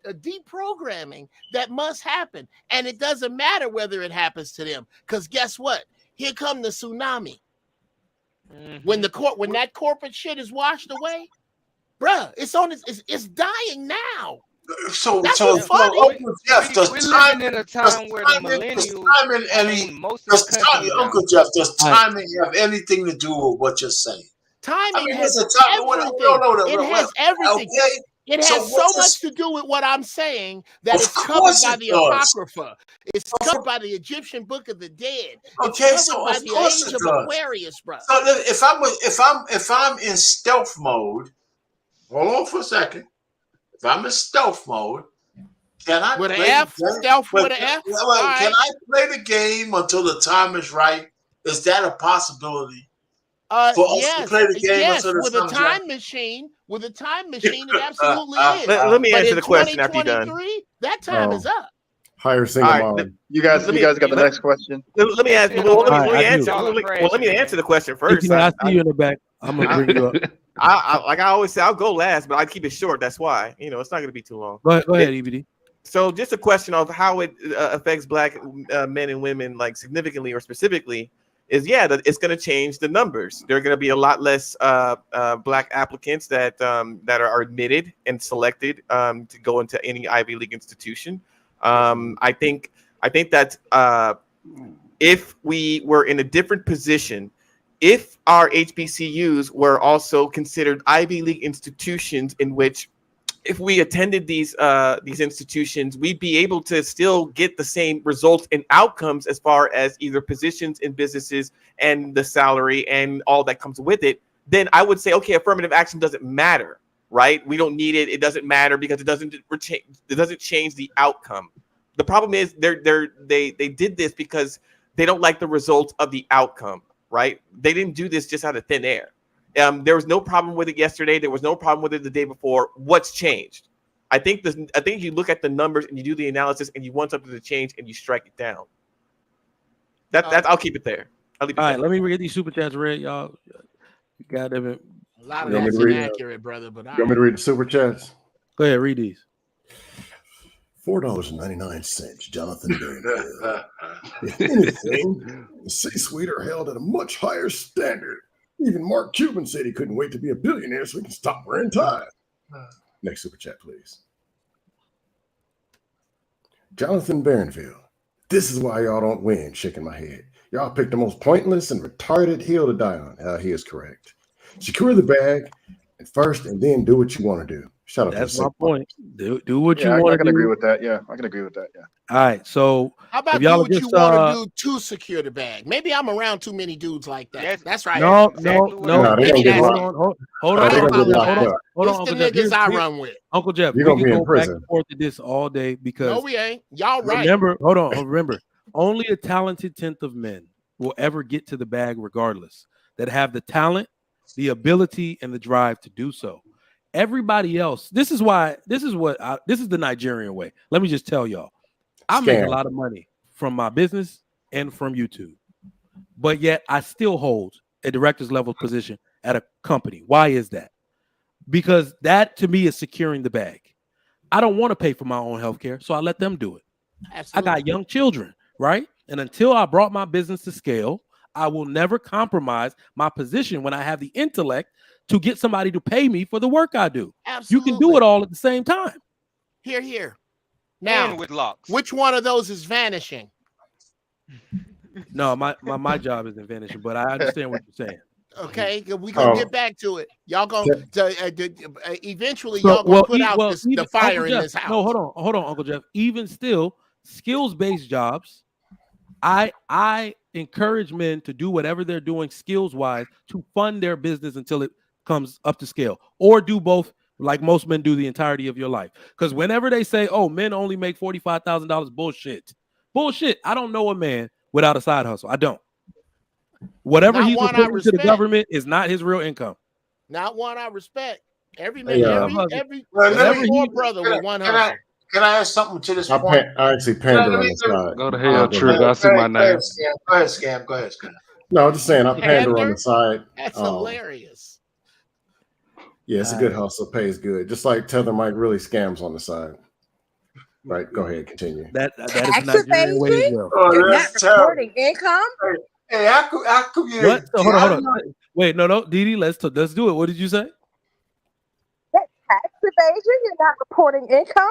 Speaker 11: deprogramming that must happen, and it doesn't matter whether it happens to them, because guess what? Here come the tsunami. When that corporate shit is washed away, bruh, it's dying now.
Speaker 4: So
Speaker 11: That's
Speaker 4: Uncle Jeff,
Speaker 7: we're living in a time where the millennials
Speaker 4: Uncle Jeff, does timing have anything to do with what you're saying?
Speaker 11: Timing has everything. It has everything.
Speaker 4: Okay?
Speaker 11: It has so much to do with what I'm saying that it's covered by the Apocrypha. It's covered by the Egyptian Book of the Dead. It's covered by the Age of Aquarius, bro.
Speaker 4: So if I'm in stealth mode, hold on for a second. If I'm in stealth mode, can I
Speaker 11: with an
Speaker 4: play
Speaker 11: F?
Speaker 4: the game?
Speaker 11: Stealth with an F?
Speaker 4: Can I play the game until the time is right? Is that a possibility? For us to play the game until the
Speaker 11: with a time machine. With a time machine, it absolutely is.
Speaker 5: Let me answer the question after you're done.
Speaker 11: That time is up.
Speaker 14: Hire single mom.
Speaker 13: You guys got the next question.
Speaker 5: Let me ask. Let me answer the question first.
Speaker 2: I see you in the back. I'm gonna bring you up.
Speaker 5: Like I always say, I'll go last, but I keep it short. That's why it's not going to be too long.
Speaker 2: Go ahead, EBD.
Speaker 5: So, just a question of how it affects Black men and women, like significantly or specifically, is that it's going to change the numbers. There are going to be a lot less Black applicants that are admitted and selected to go into any Ivy League institution. I think that if we were in a different position, if our HBCUs were also considered Ivy League institutions, in which if we attended these institutions, we'd be able to still get the same results and outcomes as far as either positions in businesses and the salary and all that comes with it, then I would say, okay, affirmative action doesn't matter, right? We don't need it. It doesn't matter because it doesn't change the outcome. The problem is they did this because they don't like the results of the outcome. Right? They didn't do this just out of thin air. There was no problem with it yesterday. There was no problem with it the day before. What's changed? I think you look at the numbers and you do the analysis and you want something to change and you strike it down. I'll keep it there. All
Speaker 2: right, let me read these super chats read, y'all. You got them.
Speaker 11: A lot of that's inaccurate, brother. But
Speaker 14: you want me to read the super chats?
Speaker 2: Go ahead, read these.
Speaker 14: $4.99, Jonathan Berryhill. If anything, the C-suite are held at a much higher standard. Even Mark Cuban said he couldn't wait to be a billionaire so he can stop wearing ties. Next super chat, please. Jonathan Barronfield. This is why y'all don't win, shaking my head. Y'all picked the most pointless and retarded hill to die on. He is correct. Secure the bag and first and then do what you want to do. Shut up.
Speaker 2: That's my point. Do what you want to do.
Speaker 13: I can agree with that. Yeah, I can agree with that. Yeah.
Speaker 2: All right. So
Speaker 11: how about do what you want to do to secure the bag? Maybe I'm around too many dudes like that. That's right.
Speaker 2: No.
Speaker 11: Hold on. This the niggas I run with.
Speaker 2: Uncle Jeff,
Speaker 14: you're gonna be in prison.
Speaker 2: Back and forth to this all day because
Speaker 11: no, we ain't. Y'all right.
Speaker 2: Remember, only a talented 10th of men will ever get to the bag, regardless. That have the talent, the ability, and the drive to do so. Everybody else, this is the Nigerian way. Let me just tell y'all, I make a lot of money from my business and from YouTube, but yet I still hold a director's level position at a company. Why is that? Because that to me is securing the bag. I don't want to pay for my own healthcare, so I let them do it. Absolutely. I got young children, right? And until I brought my business to scale, I will never compromise my position when I have the intellect to get somebody to pay me for the work I do.
Speaker 11: Absolutely.
Speaker 2: You can do it all at the same time.
Speaker 11: Here. Now,
Speaker 7: with locks.
Speaker 11: Which one of those is vanishing?
Speaker 2: No, my job isn't vanishing, but I understand what you're saying.
Speaker 11: Okay, we're gonna get back to it. Y'all gonna eventually y'all gonna put out the fire in this house.
Speaker 2: No, hold on, Uncle Jeff. Even still, skills-based jobs, I encourage men to do whatever they're doing skills-wise to fund their business until it comes up to scale, or do both like most men do the entirety of your life. Because whenever they say, oh, men only make $45,000, bullshit. I don't know a man without a side hustle. I don't. Whatever he's reporting to the government is not his real income.
Speaker 11: Not one I respect. Every man, every brother with one hustle.
Speaker 4: Can I add something to this point?
Speaker 14: I actually pander on the side.
Speaker 6: Go to hell, Trigger. I see my name.
Speaker 4: Go ahead, Scam.
Speaker 14: No, I'm just saying I pander on
Speaker 11: Pander?
Speaker 14: the side.
Speaker 11: That's hilarious.
Speaker 14: Yeah, it's a good hustle. Pays good. Just like Tether Mike really scams on the side. Right. Go ahead. Continue.
Speaker 2: That is a
Speaker 15: Tax
Speaker 2: Nigerian way as
Speaker 15: evasion?
Speaker 2: well.
Speaker 4: Oh,
Speaker 15: You're not
Speaker 4: that's terrible.
Speaker 15: reporting income?
Speaker 4: Hey, how come you?
Speaker 2: What? So, hold on. Wait, no, Didi, let's do it. What did you say?
Speaker 15: That tax evasion? You're not reporting income?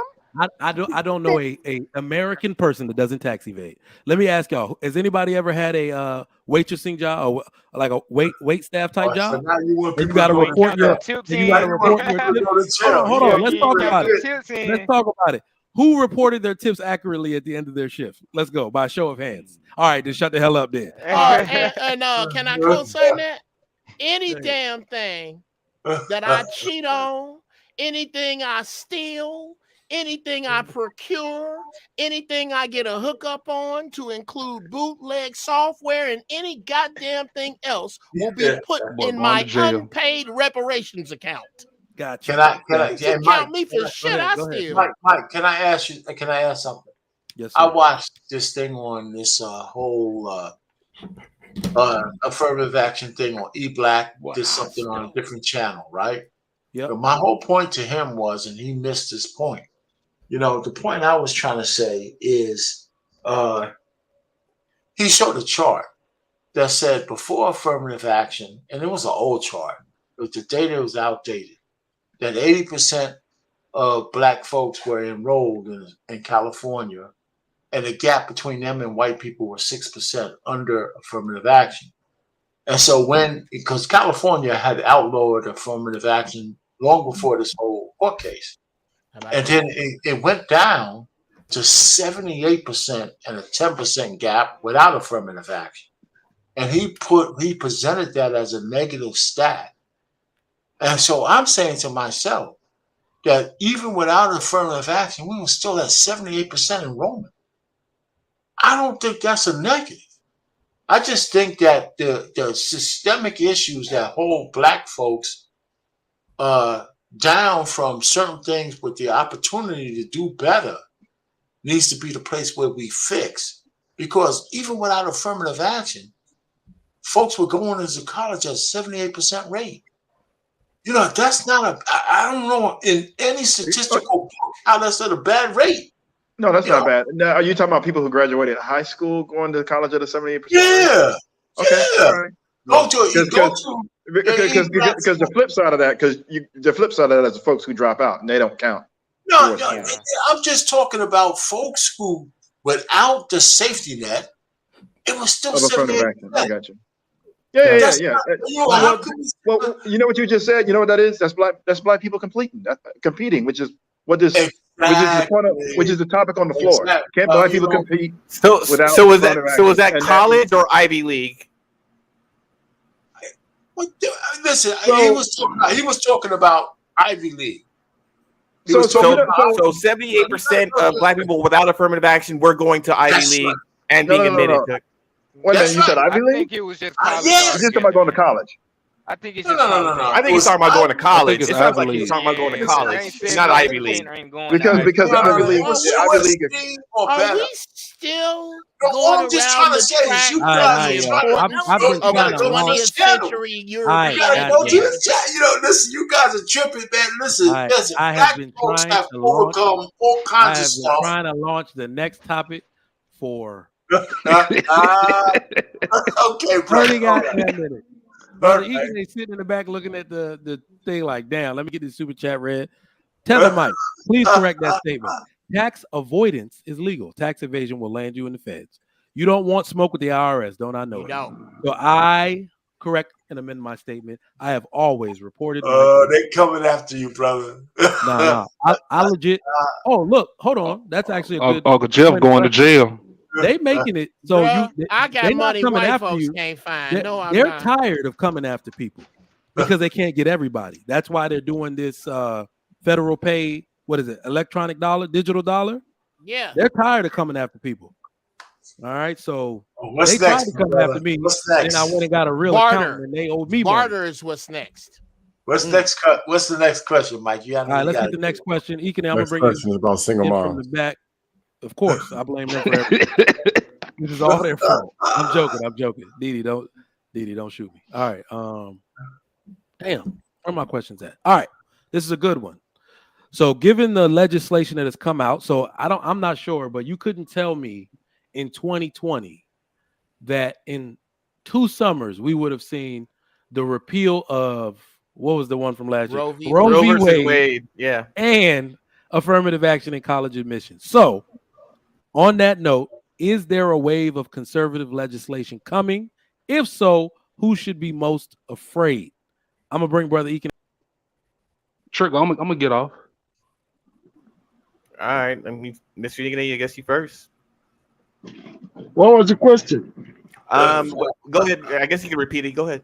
Speaker 2: I don't know a American person that doesn't tax evade. Let me ask y'all: has anybody ever had a waitressing job or like a wait staff type job?
Speaker 4: So now you want
Speaker 2: You
Speaker 4: people
Speaker 2: got to
Speaker 4: to
Speaker 2: report your tips. Hold on. Let's talk about it. Let's talk about it. Who reported their tips accurately at the end of their shift? Let's go by show of hands. All right, then shut the hell up then.
Speaker 11: And can I co-sign that? Any damn thing that I cheat on, anything I steal, anything I procure, anything I get a hookup on, to include bootleg software and any goddamn thing else, will be put in my unpaid reparations account.
Speaker 2: Gotcha.
Speaker 4: Can I
Speaker 11: You count me for shit I steal.
Speaker 4: Mike, can I ask something?
Speaker 2: Yes,
Speaker 4: sir. I watched this thing on this whole affirmative action thing on eBlack, did something on a different channel, right?
Speaker 2: Yeah.
Speaker 4: My whole point to him was, and he missed his point. The point I was trying to say is he showed a chart that said before affirmative action, and it was an old chart, but the data was outdated, that 80% of Black folks were enrolled in California, and the gap between them and white people was 6% under affirmative action. And so because California had outlawed affirmative action long before this whole court case, and then it went down to 78% and a 10% gap without affirmative action. And he presented that as a negative stat. And so I'm saying to myself that even without affirmative action, we were still at 78% enrollment. I don't think that's a negative. I just think that the systemic issues that hold Black folks down from certain things with the opportunity to do better needs to be the place where we fix. Because even without affirmative action, folks were going into college at 78% rate. That's not I don't know in any statistical book how that's at a bad rate.
Speaker 13: No, that's not bad. Now, are you talking about people who graduated high school going to college at a 78%?
Speaker 4: Yeah.
Speaker 13: Okay.
Speaker 4: Yeah.
Speaker 13: All right. Because the flip side of that, is the folks who drop out and they don't count.
Speaker 4: No, I'm just talking about folks who, without the safety net, it was still 78%.
Speaker 13: I got you. Yeah. Well, you know what you just said. You know what that is? That's black people competing, which is what this. Which is the topic on the floor. Can't Black people compete?
Speaker 5: So is that college or Ivy League?
Speaker 4: Listen, he was talking about Ivy League.
Speaker 5: So 78% of Black people without affirmative action were going to Ivy League and being admitted to.
Speaker 13: Wait a minute, you said Ivy League?
Speaker 7: I think it was just college.
Speaker 13: You're just talking about going to college.
Speaker 7: I think it's
Speaker 4: no.
Speaker 5: I think he's talking about going to college. It sounds like he's talking about going to college. It's not Ivy League.
Speaker 13: Because Ivy League.
Speaker 11: Are we still going around the track of the 20th century European?
Speaker 4: Listen, you guys are tripping, man. Listen,
Speaker 2: I have been trying to overcome all kinds of stuff. Trying to launch the next topic for.
Speaker 4: Okay, bro.
Speaker 2: 10 minutes. Brother Egan, they sitting in the back looking at the thing like, damn, let me get this super chat read. Tether Mike, please correct that statement. Tax avoidance is legal. Tax evasion will land you in the feds. You don't want smoke with the IRS, don't I know it? So I correct and amend my statement. I have always reported.
Speaker 4: They coming after you, brother.
Speaker 2: No. I legit. Oh, look, hold on. That's actually a good.
Speaker 6: Uncle Jeff going to jail.
Speaker 2: They making it so
Speaker 11: I got money
Speaker 2: coming
Speaker 11: white
Speaker 2: after
Speaker 11: folks
Speaker 2: you.
Speaker 11: can't find.
Speaker 2: They're tired of coming after people because they can't get everybody. That's why they're doing this federal pay. What is it? Electronic dollar, digital dollar.
Speaker 11: Yeah,
Speaker 2: they're tired of coming after people. All right, so
Speaker 4: what's
Speaker 2: they
Speaker 4: next,
Speaker 2: tried to come after me, and I went and got a real accountant, and they owed me
Speaker 11: barter
Speaker 2: money.
Speaker 11: is what's next.
Speaker 4: What's next? What's the next question, Mike?
Speaker 2: All right, let's get the next question. Ekin, I'm gonna bring
Speaker 14: question is about single moms
Speaker 2: from the back. Of course, I blame them for everything. This is all their fault. I'm joking. Didi, don't Didi, don't shoot me. All right. Damn, where are my questions at? All right, this is a good one. So, given the legislation that has come out, I'm not sure, but you couldn't tell me in 2020 that in 2 summers we would have seen the repeal of what was the one from last year?
Speaker 5: Roe versus Wade. Yeah.
Speaker 2: And affirmative action in college admissions. So, on that note, is there a wave of conservative legislation coming? If so, who should be most afraid? I'm gonna bring Brother Ekin.
Speaker 6: Trick, I'm gonna get off.
Speaker 5: All right, I mean, Mr. Ekin, I guess you first.
Speaker 10: What was the question?
Speaker 5: Go ahead. I guess you can repeat it. Go ahead.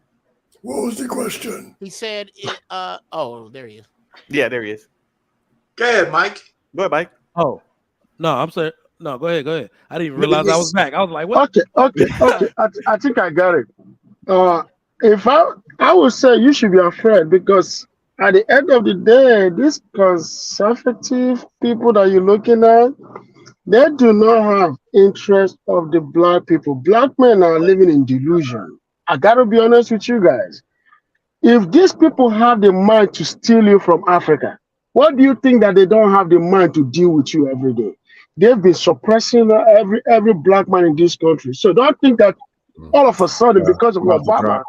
Speaker 14: What was the question?
Speaker 11: He said, oh, there he is.
Speaker 5: Yeah, there he is.
Speaker 4: Go ahead, Mike.
Speaker 5: Go ahead, Mike.
Speaker 2: Oh, no, I'm sorry. No, go ahead. I didn't even realize I was back. I was like, what?
Speaker 10: Okay. I think I got it. If I would say you should be afraid, because at the end of the day, these conservative people that you're looking at, they do not have interest of the black people. Black men are living in delusion. I gotta be honest with you guys. If these people have the mind to steal you from Africa, what do you think that they don't have the mind to deal with you every day? They've been suppressing every black man in this country. So don't think that all of a sudden, because of Obama,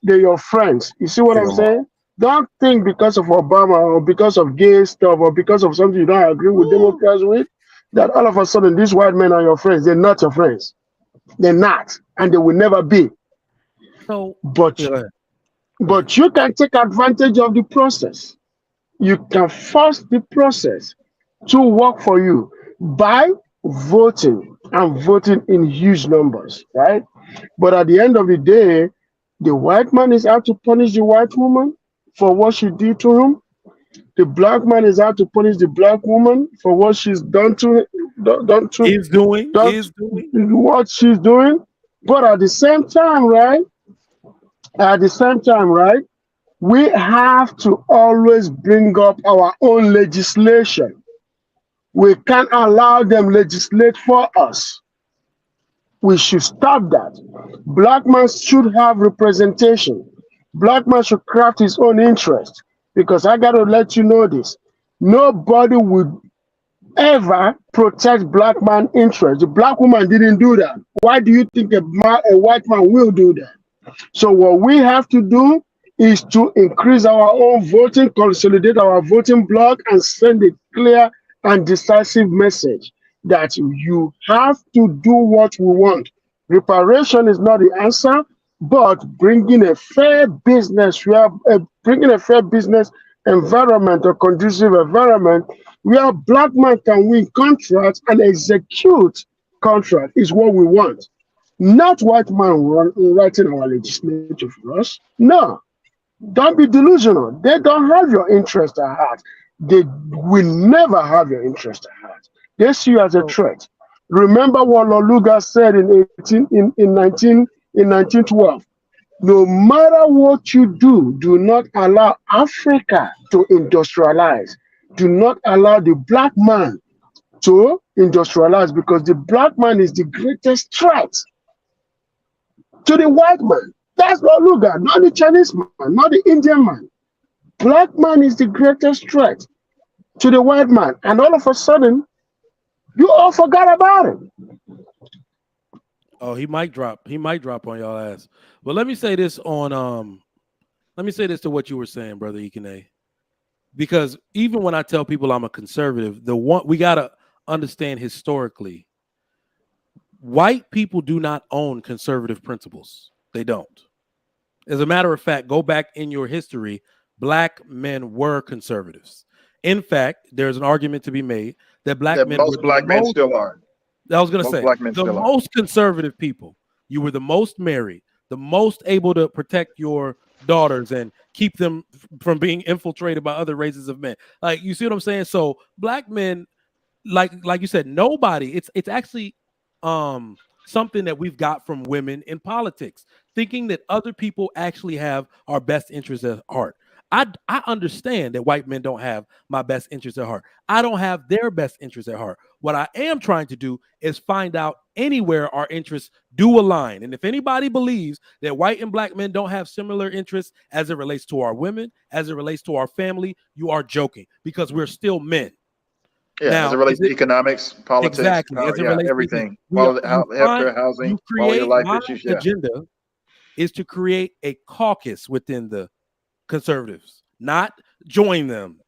Speaker 10: they're your friends. You see what I'm saying? Don't think because of Obama or because of gay stuff or because of something you don't agree with Democrats with, that all of a sudden these white men are your friends. They're not your friends. They're not, and they will never be.
Speaker 2: So,
Speaker 10: but you can take advantage of the process. You can force the process to work for you by voting and voting in huge numbers, right? But at the end of the day, the white man is out to punish the white woman for what she did to him. The black man is out to punish the black woman for what she's done to what she's doing. But at the same time, right? We have to always bring up our own legislation. We can't allow them legislate for us. We should stop that. Black man should have representation. Black man should craft his own interest. Because I got to let you know this. Nobody would ever protect black man interest. The black woman didn't do that. Why do you think a white man will do that? So what we have to do is to increase our own voting, consolidate our voting block, and send a clear and decisive message that you have to do what we want. Reparation is not the answer, but bringing a fair business, bringing a fair business environment, a conducive environment where black man can win contracts and execute contract is what we want. Not white man writing our legislature for us. No, don't be delusional. They don't have your interest at heart. They will never have your interest at heart. They see you as a threat. Remember what Loluga said in 1912. No matter what you do, do not allow Africa to industrialize. Do not allow the black man to industrialize, because the black man is the greatest threat to the white man. That's Loluga, not the Chinese man, not the Indian man. Black man is the greatest threat to the white man. And all of a sudden, you all forgot about it.
Speaker 2: Oh, he might drop. He might drop on y'all ass. But let me say this on let me say this to what you were saying, Brother Ikene. Because even when I tell people I'm a conservative, we gotta understand historically, white people do not own conservative principles. They don't. As a matter of fact, go back in your history, black men were conservatives. In fact, there's an argument to be made that black men
Speaker 13: still are.
Speaker 2: I was going to say, the most conservative people, you were the most married, the most able to protect your daughters and keep them from being infiltrated by other races of men. Like, you see what I'm saying? So black men, like you said, nobody, it's actually something that we've got from women in politics, thinking that other people actually have our best interests at heart. I understand that white men don't have my best interests at heart. I don't have their best interests at heart. What I am trying to do is find out anywhere our interests do align. And if anybody believes that white and black men don't have similar interests as it relates to our women, as it relates to our family, you are joking, because we're still men.
Speaker 13: Yeah,
Speaker 2: Now,
Speaker 13: as it relates to economics, politics,
Speaker 2: exactly, as it relates to
Speaker 13: everything,
Speaker 2: you
Speaker 13: healthcare, housing,
Speaker 2: you
Speaker 13: quality of
Speaker 2: create,
Speaker 13: life
Speaker 2: my
Speaker 13: issues. Yeah.
Speaker 2: agenda is to create a caucus within the conservatives, not join them.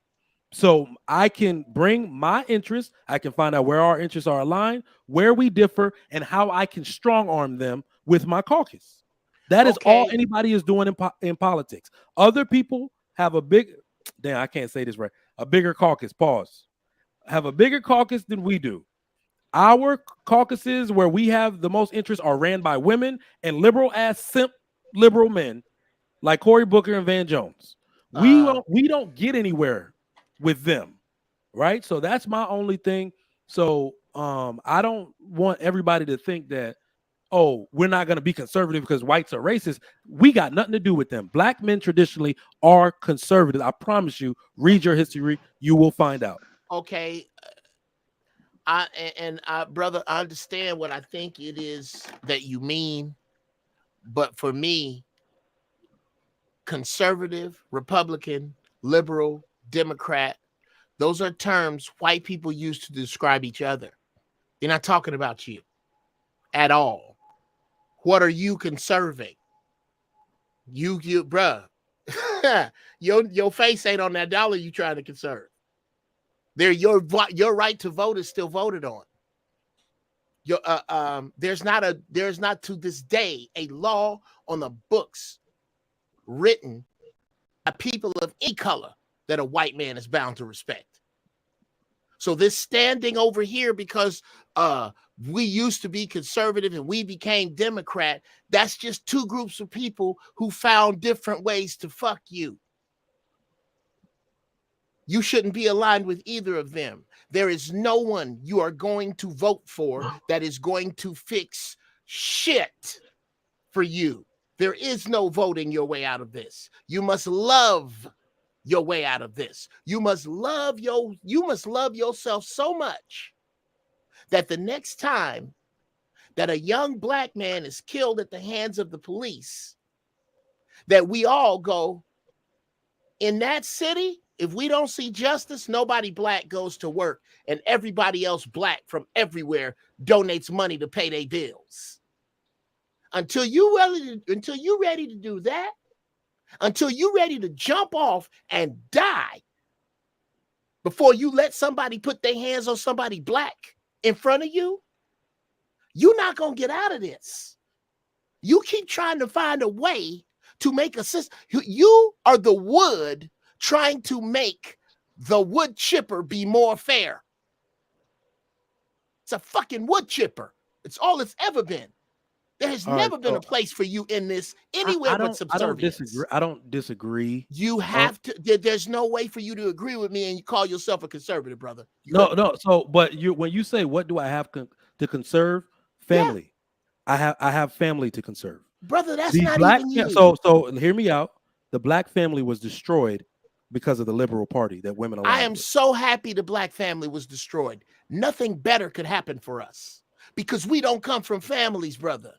Speaker 2: So I can bring my interests, I can find out where our interests are aligned, where we differ, and how I can strong arm them with my caucus. That is all anybody is doing in politics. Other people have a I can't say this right, a bigger caucus, pause, have a bigger caucus than we do. Our caucuses where we have the most interest are ran by women and liberal ass simp liberal men like Cory Booker and Van Jones. We don't get anywhere with them, right? So that's my only thing. So I don't want everybody to think that, oh, we're not going to be conservative because whites are racist. We got nothing to do with them. Black men traditionally are conservative. I promise you, read your history, you will find out.
Speaker 11: Okay. Brother, I understand what I think it is that you mean, but for me, conservative, Republican, liberal, Democrat, those are terms white people use to describe each other. They're not talking about you at all. What are you conserving? You, bruh, your face ain't on that dollar you trying to conserve. Your right to vote is still voted on. There's not to this day a law on the books written by people of any color that a white man is bound to respect. So this standing over here because we used to be conservative and we became Democrat, that's just two groups of people who found different ways to fuck you. You shouldn't be aligned with either of them. There is no one you are going to vote for that is going to fix shit for you. There is no voting your way out of this. You must love your way out of this. You must love yourself so much that the next time that a young black man is killed at the hands of the police, that we all go, in that city, if we don't see justice, nobody black goes to work, and everybody else black from everywhere donates money to pay their bills. Until you ready to do that, until you ready to jump off and die before you let somebody put their hands on somebody black in front of you, you're not going to get out of this. You keep trying to find a way to make a system. You are the wood trying to make the wood chipper be more fair. It's a fucking wood chipper. It's all it's ever been. There has never been a place for you in this anywhere but subservience.
Speaker 2: I don't disagree.
Speaker 11: You have to. There's no way for you to agree with me and you call yourself a conservative, brother.
Speaker 2: No. So, but when you say, what do I have to conserve? Family. Yeah. I have family to conserve.
Speaker 11: Brother, that's not even you.
Speaker 2: So hear me out. The black family was destroyed because of the liberal party that women aligned
Speaker 11: I am
Speaker 2: with.
Speaker 11: so happy the black family was destroyed. Nothing better could happen for us because we don't come from families, brother.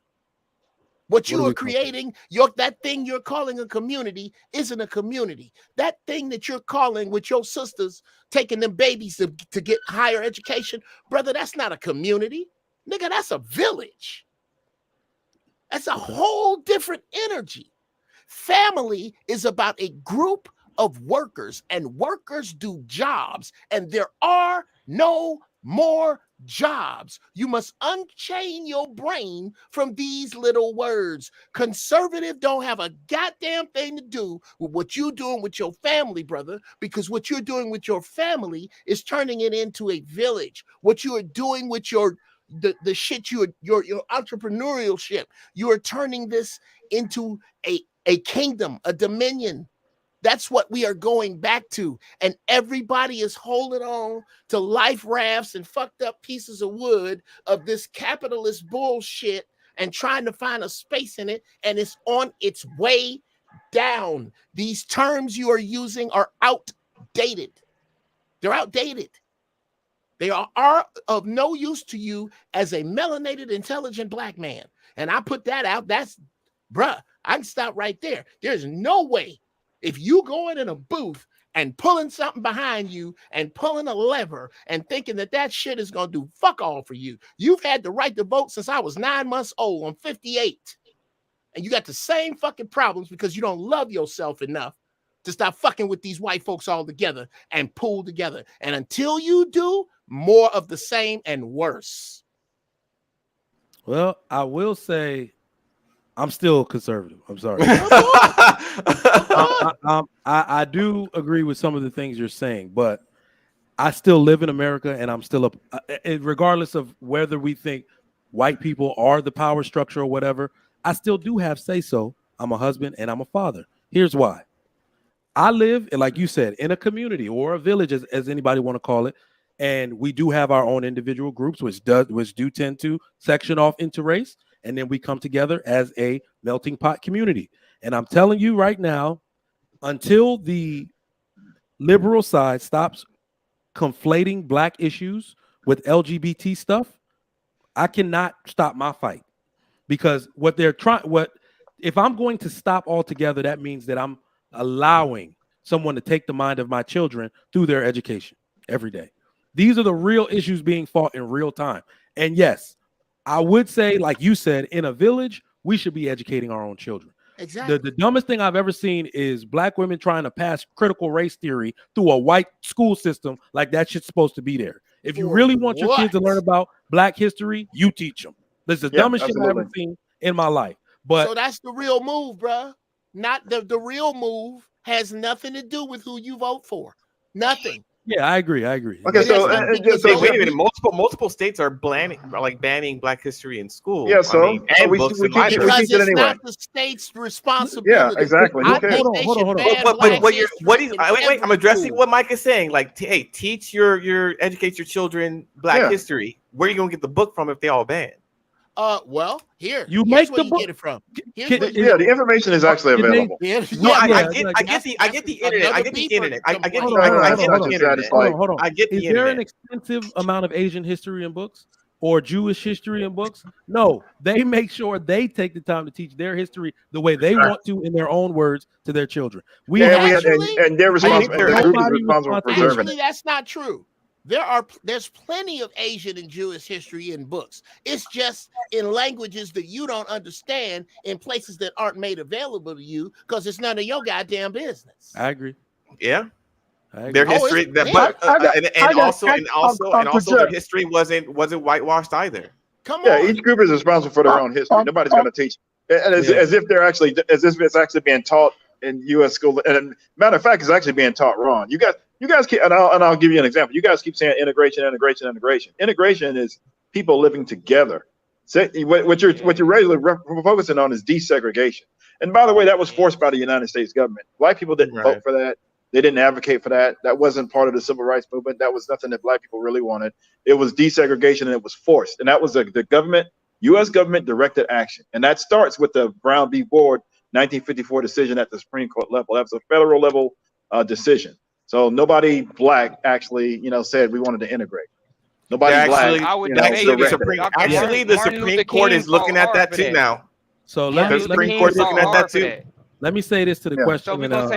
Speaker 11: What you are creating, that thing you're calling a community isn't a community. That thing that you're calling with your sisters, taking them babies to get higher education, brother, that's not a community. Nigga, that's a village. That's a whole different energy. Family is about a group of workers, and workers do jobs, and there are no more jobs. You must unchain your brain from these little words. Conservative don't have a goddamn thing to do with what you're doing with your family, brother, because what you're doing with your family is turning it into a village. What you are doing with the shit your entrepreneurial shit, you are turning this into a kingdom, a dominion. That's what we are going back to. And everybody is holding on to life rafts and fucked up pieces of wood of this capitalist bullshit and trying to find a space in it. And it's on its way down. These terms you are using are outdated. They're outdated. They are of no use to you as a melanated, intelligent black man. And I put that out. That's, bruh, I can stop right there. There's no way if you going in a booth and pulling something behind you and pulling a lever and thinking that shit is going to do fuck all for you. You've had the right to vote since I was 9 months old. I'm 58. And you got the same fucking problems because you don't love yourself enough to stop fucking with these white folks all together and pull together. And until you do, more of the same and worse.
Speaker 2: Well, I will say I'm still conservative. I'm sorry. I do agree with some of the things you're saying, but I still live in America, and I'm still regardless of whether we think white people are the power structure or whatever, I still do have say so. I'm a husband and I'm a father. Here's why. I live, like you said, in a community or a village, as anybody want to call it, and we do have our own individual groups, which do tend to section off into race, and then we come together as a melting pot community. And I'm telling you right now, until the liberal side stops conflating black issues with LGBT stuff, I cannot stop my fight. Because if I'm going to stop altogether, that means that I'm allowing someone to take the mind of my children through their education every day. These are the real issues being fought in real time. And yes, I would say, like you said, in a village, we should be educating our own children.
Speaker 11: Exactly.
Speaker 2: The dumbest thing I've ever seen is black women trying to pass critical race theory through a white school system like that shit's supposed to be there. If you really want your kids to learn about black history, you teach them. That's the dumbest shit I've ever seen in my life. But
Speaker 11: so that's the real move, bruh. Not the real move has nothing to do with who you vote for. Nothing.
Speaker 2: Yeah, I agree.
Speaker 13: Okay, so
Speaker 5: wait a minute. Multiple states are banning Black history in school.
Speaker 13: Yeah, so
Speaker 5: we teach it anyway.
Speaker 11: Because it's not the state's responsibility.
Speaker 13: Yeah, exactly.
Speaker 11: I think they should ban Black history.
Speaker 5: I'm addressing what Mike is saying. Like, hey, educate your children Black history. Where are you gonna get the book from if they all ban?
Speaker 11: Well, here's
Speaker 2: where
Speaker 11: you get it from.
Speaker 13: The information is actually available.
Speaker 5: I get the internet. I get the internet.
Speaker 2: Hold on. Is there an extensive amount of Asian history in books or Jewish history in books? No, they make sure they take the time to teach their history the way they want to in their own words to their children.
Speaker 13: And they're responsible. For preserving
Speaker 11: it. That's not true. There's plenty of Asian and Jewish history in books. It's just in languages that you don't understand in places that aren't made available to you because it's none of your goddamn business.
Speaker 2: I agree.
Speaker 5: Yeah. Their history, also their history wasn't whitewashed either.
Speaker 11: Come on.
Speaker 13: Yeah, each group is responsible for their own history. Nobody's going to teach, and as if it's actually being taught in U.S. school. And matter of fact, it's actually being taught wrong. You guys keep, and I'll give you an example. You guys keep saying integration. Integration is people living together. So what you're regularly focusing on is desegregation. And by the way, that was forced by the United States government. Black people didn't vote for that. They didn't advocate for that. That wasn't part of the civil rights movement. That was nothing that black people really wanted. It was desegregation and it was forced. And that was the government, U.S. government directed action. And that starts with the Brown v. Board 1954 decision at the Supreme Court level. That was a federal level decision. So nobody black actually, said we wanted to integrate. Nobody black.
Speaker 5: The Supreme Court is looking at that too now.
Speaker 2: So
Speaker 5: the Supreme Court is looking at that too.
Speaker 2: Let me say this to the question.
Speaker 13: That's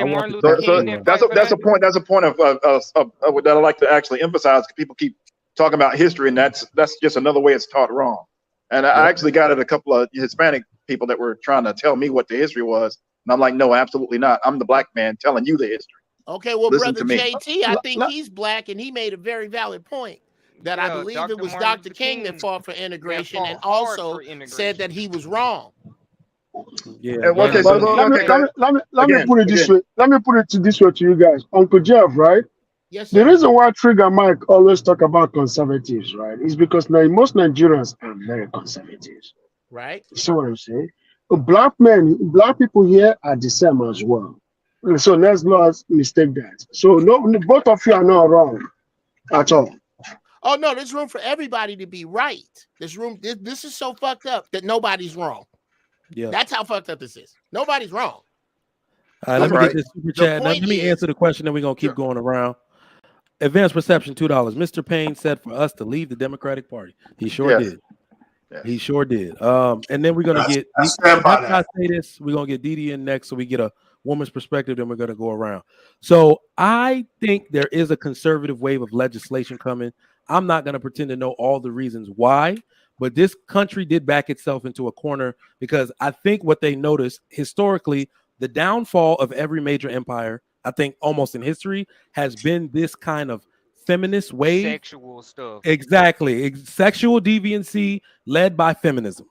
Speaker 13: a point. That's a point of that I like to actually emphasize. People keep talking about history, and that's just another way it's taught wrong. And I actually got at a couple of Hispanic people that were trying to tell me what the history was, and I'm like, no, absolutely not. I'm the black man telling you the history.
Speaker 11: Okay, well, brother JT, I think he's black, and he made a very valid point. That I believe it was Dr. King that fought for integration and also said that he was wrong.
Speaker 10: Yeah. Okay, so let me put it this way. Let me put it this way to you guys. Uncle Jeff, right?
Speaker 11: Yes, sir.
Speaker 10: The reason why Trigger Mike always talk about conservatives, right, is because now most Nigerians are very conservatives.
Speaker 11: Right.
Speaker 10: You see what I'm saying? Black people here are the same as well. So let's not mistake that. So both of you are not wrong at all.
Speaker 11: Oh no, there's room for everybody to be right. There's room. This is so fucked up that nobody's wrong. Yeah, that's how fucked up this is. Nobody's wrong.
Speaker 2: All right, let me get this super chat. Now, let me answer the question, and we're gonna keep going around. Advanced perception, $2. Mr. Payne said for us to leave the Democratic Party. He sure
Speaker 13: Yes.
Speaker 2: did. He sure did. And then we're gonna get.
Speaker 4: I stand by
Speaker 2: After I
Speaker 4: that.
Speaker 2: say this, we're gonna get Didi in next, so we get a woman's perspective. Then we're gonna go around. So I think there is a conservative wave of legislation coming. I'm not gonna pretend to know all the reasons why, but this country did back itself into a corner because I think what they noticed historically, the downfall of every major empire, I think almost in history, has been this kind of feminist wave.
Speaker 7: Sexual stuff.
Speaker 2: Exactly. Sexual deviancy led by feminism.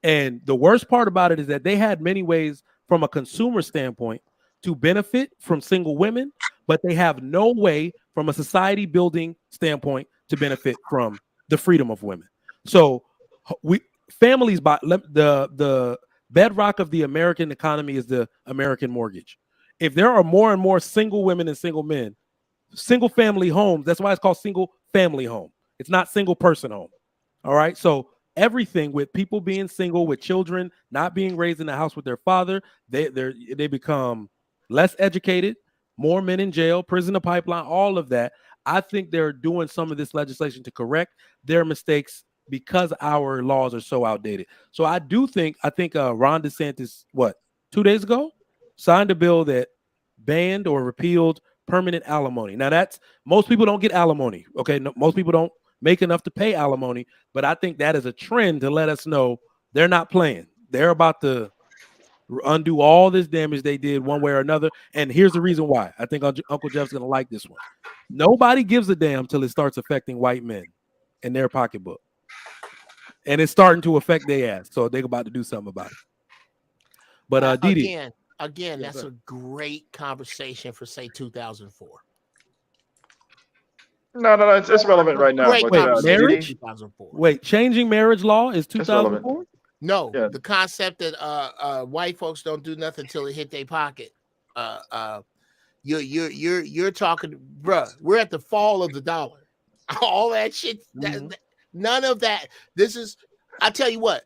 Speaker 2: And the worst part about it is that they had many ways from a consumer standpoint to benefit from single women, but they have no way from a society building standpoint to benefit from the freedom of women. So families by the bedrock of the American economy is the American mortgage. If there are more and more single women and single men, single family homes, that's why it's called single family home. It's not single person home. All right. So everything with people being single, with children not being raised in the house with their father, they become less educated, more men in jail, prison to pipeline, all of that. I think they're doing some of this legislation to correct their mistakes because our laws are so outdated. So I think Ron DeSantis, 2 days ago, signed a bill that banned or repealed permanent alimony. Now that's, most people don't get alimony. Okay. No, most people don't make enough to pay alimony, but I think that is a trend to let us know they're not playing. They're about to undo all this damage they did one way or another. And here's the reason why. I think Uncle Jeff's going to like this one. Nobody gives a damn till it starts affecting white men in their pocketbook. And it's starting to affect their ass. So they're about to do something about it. But Didi.
Speaker 11: Again, that's a great conversation for, say, 2004.
Speaker 13: No, it's relevant right now.
Speaker 11: Great
Speaker 2: marriage?
Speaker 11: 2004.
Speaker 2: Wait, changing marriage law is 2004?
Speaker 11: No, the concept that white folks don't do nothing until it hit their pocket. You're talking, bruh. We're at the fall of the dollar. All that shit. None of that. This is. I tell you what.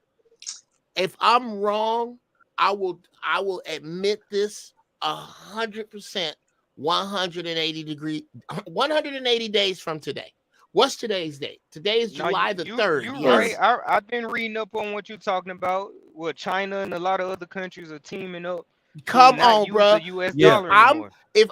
Speaker 11: If I'm wrong, I will admit this 100%. 180 days from today. What's today's date? Today is July the 3rd.
Speaker 7: You're right. I've been reading up on what you're talking about. What China and a lot of other countries are teaming up.
Speaker 11: Come on, bro.
Speaker 7: The US dollar anymore.
Speaker 11: If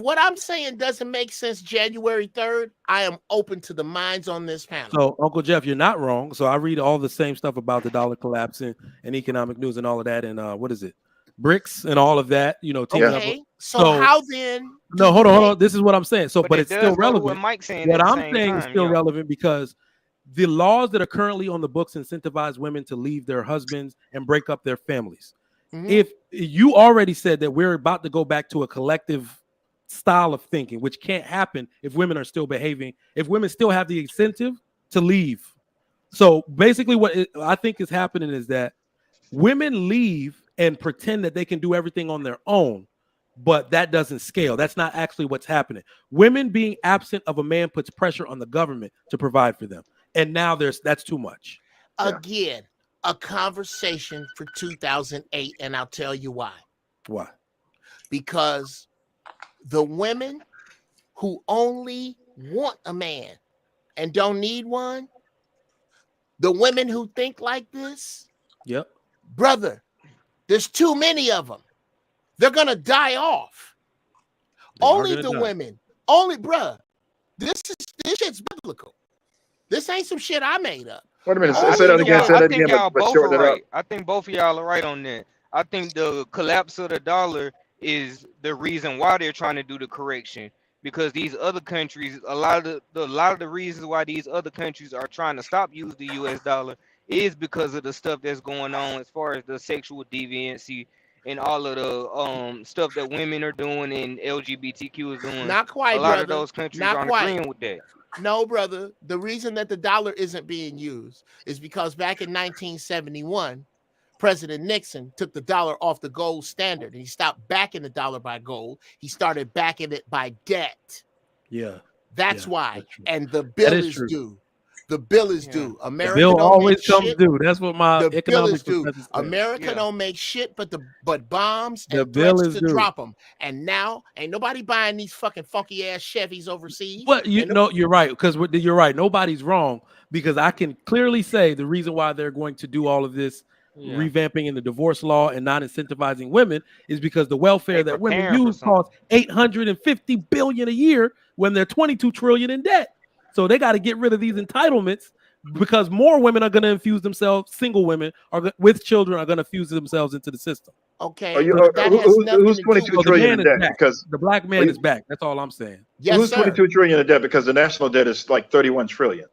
Speaker 11: what I'm saying doesn't make sense January 3rd, I am open to the minds on this panel.
Speaker 2: So, Uncle Jeff, you're not wrong. So I read all the same stuff about the dollar collapsing and economic news and all of that. And what is it? BRICS and all of that,
Speaker 11: Okay. So how then?
Speaker 2: No, hold on. This is what I'm saying. So, but it's still relevant.
Speaker 7: What
Speaker 2: I'm saying is still relevant because the laws that are currently on the books incentivize women to leave their husbands and break up their families. If you already said that we're about to go back to a collective style of thinking, which can't happen if women are still behaving, if women still have the incentive to leave. So basically what I think is happening is that women leave and pretend that they can do everything on their own, but that doesn't scale. That's not actually what's happening. Women being absent of a man puts pressure on the government to provide for them. And now that's too much.
Speaker 11: Again, a conversation for 2008, and I'll tell you why.
Speaker 2: Why?
Speaker 11: Because the women who only want a man and don't need one, the women who think like this, brother, there's too many of them. They're gonna die off. Only the women. Bruh. This shit's biblical. This ain't some shit I made up.
Speaker 13: Wait a minute. Say that again.
Speaker 7: But shorten it up. I think both of y'all are right on that. I think the collapse of the dollar is the reason why they're trying to do the correction. Because these other countries, a lot of the reasons why these other countries are trying to stop using the US dollar is because of the stuff that's going on as far as the sexual deviancy and all of the stuff that women are doing and LGBTQ is doing.
Speaker 11: Not quite,
Speaker 7: a lot
Speaker 11: brother.
Speaker 7: of those countries
Speaker 11: Not
Speaker 7: aren't
Speaker 11: quite.
Speaker 7: agreeing with that.
Speaker 11: No, brother. The reason that the dollar isn't being used is because back in 1971, President Nixon took the dollar off the gold standard and he stopped backing the dollar by gold. He started backing it by debt.
Speaker 2: Yeah.
Speaker 11: That's why. And the bill is due. The bill is
Speaker 7: Yeah.
Speaker 11: due.
Speaker 2: The
Speaker 11: America
Speaker 2: bill
Speaker 11: don't
Speaker 2: always
Speaker 11: make
Speaker 2: comes
Speaker 11: shit.
Speaker 2: due. That's what my
Speaker 11: The bill
Speaker 2: economic
Speaker 11: is due.
Speaker 2: professor said.
Speaker 11: America
Speaker 7: Yeah.
Speaker 11: don't make shit but bombs
Speaker 2: The
Speaker 11: and
Speaker 2: bill
Speaker 11: threats
Speaker 2: is
Speaker 11: to
Speaker 2: due.
Speaker 11: drop them. And now ain't nobody buying these fucking funky ass Chevys overseas.
Speaker 2: But you
Speaker 11: Ain't
Speaker 2: know, you're right, because you're right. Nobody's wrong, because I can clearly say the reason why they're going to do all of this
Speaker 7: Yeah.
Speaker 2: revamping in the divorce law and not incentivizing women is because the welfare
Speaker 7: They
Speaker 2: that women
Speaker 7: preparing for
Speaker 2: use costs $850 billion a year when they're $22 trillion in debt. So they got to get rid of these entitlements, because more women are going to infuse themselves. Single women with children are going to fuse themselves into the system.
Speaker 11: Okay,
Speaker 2: So
Speaker 11: but that has nothing
Speaker 13: who's
Speaker 11: to do
Speaker 13: 22
Speaker 11: with
Speaker 2: the
Speaker 13: trillion
Speaker 2: man
Speaker 13: in
Speaker 2: is
Speaker 13: debt?
Speaker 2: back.
Speaker 13: Because
Speaker 2: The black man is back. That's all I'm saying.
Speaker 11: Yes,
Speaker 13: who's
Speaker 11: sir.
Speaker 13: 22 trillion in debt? Because the national debt is like 31 trillion.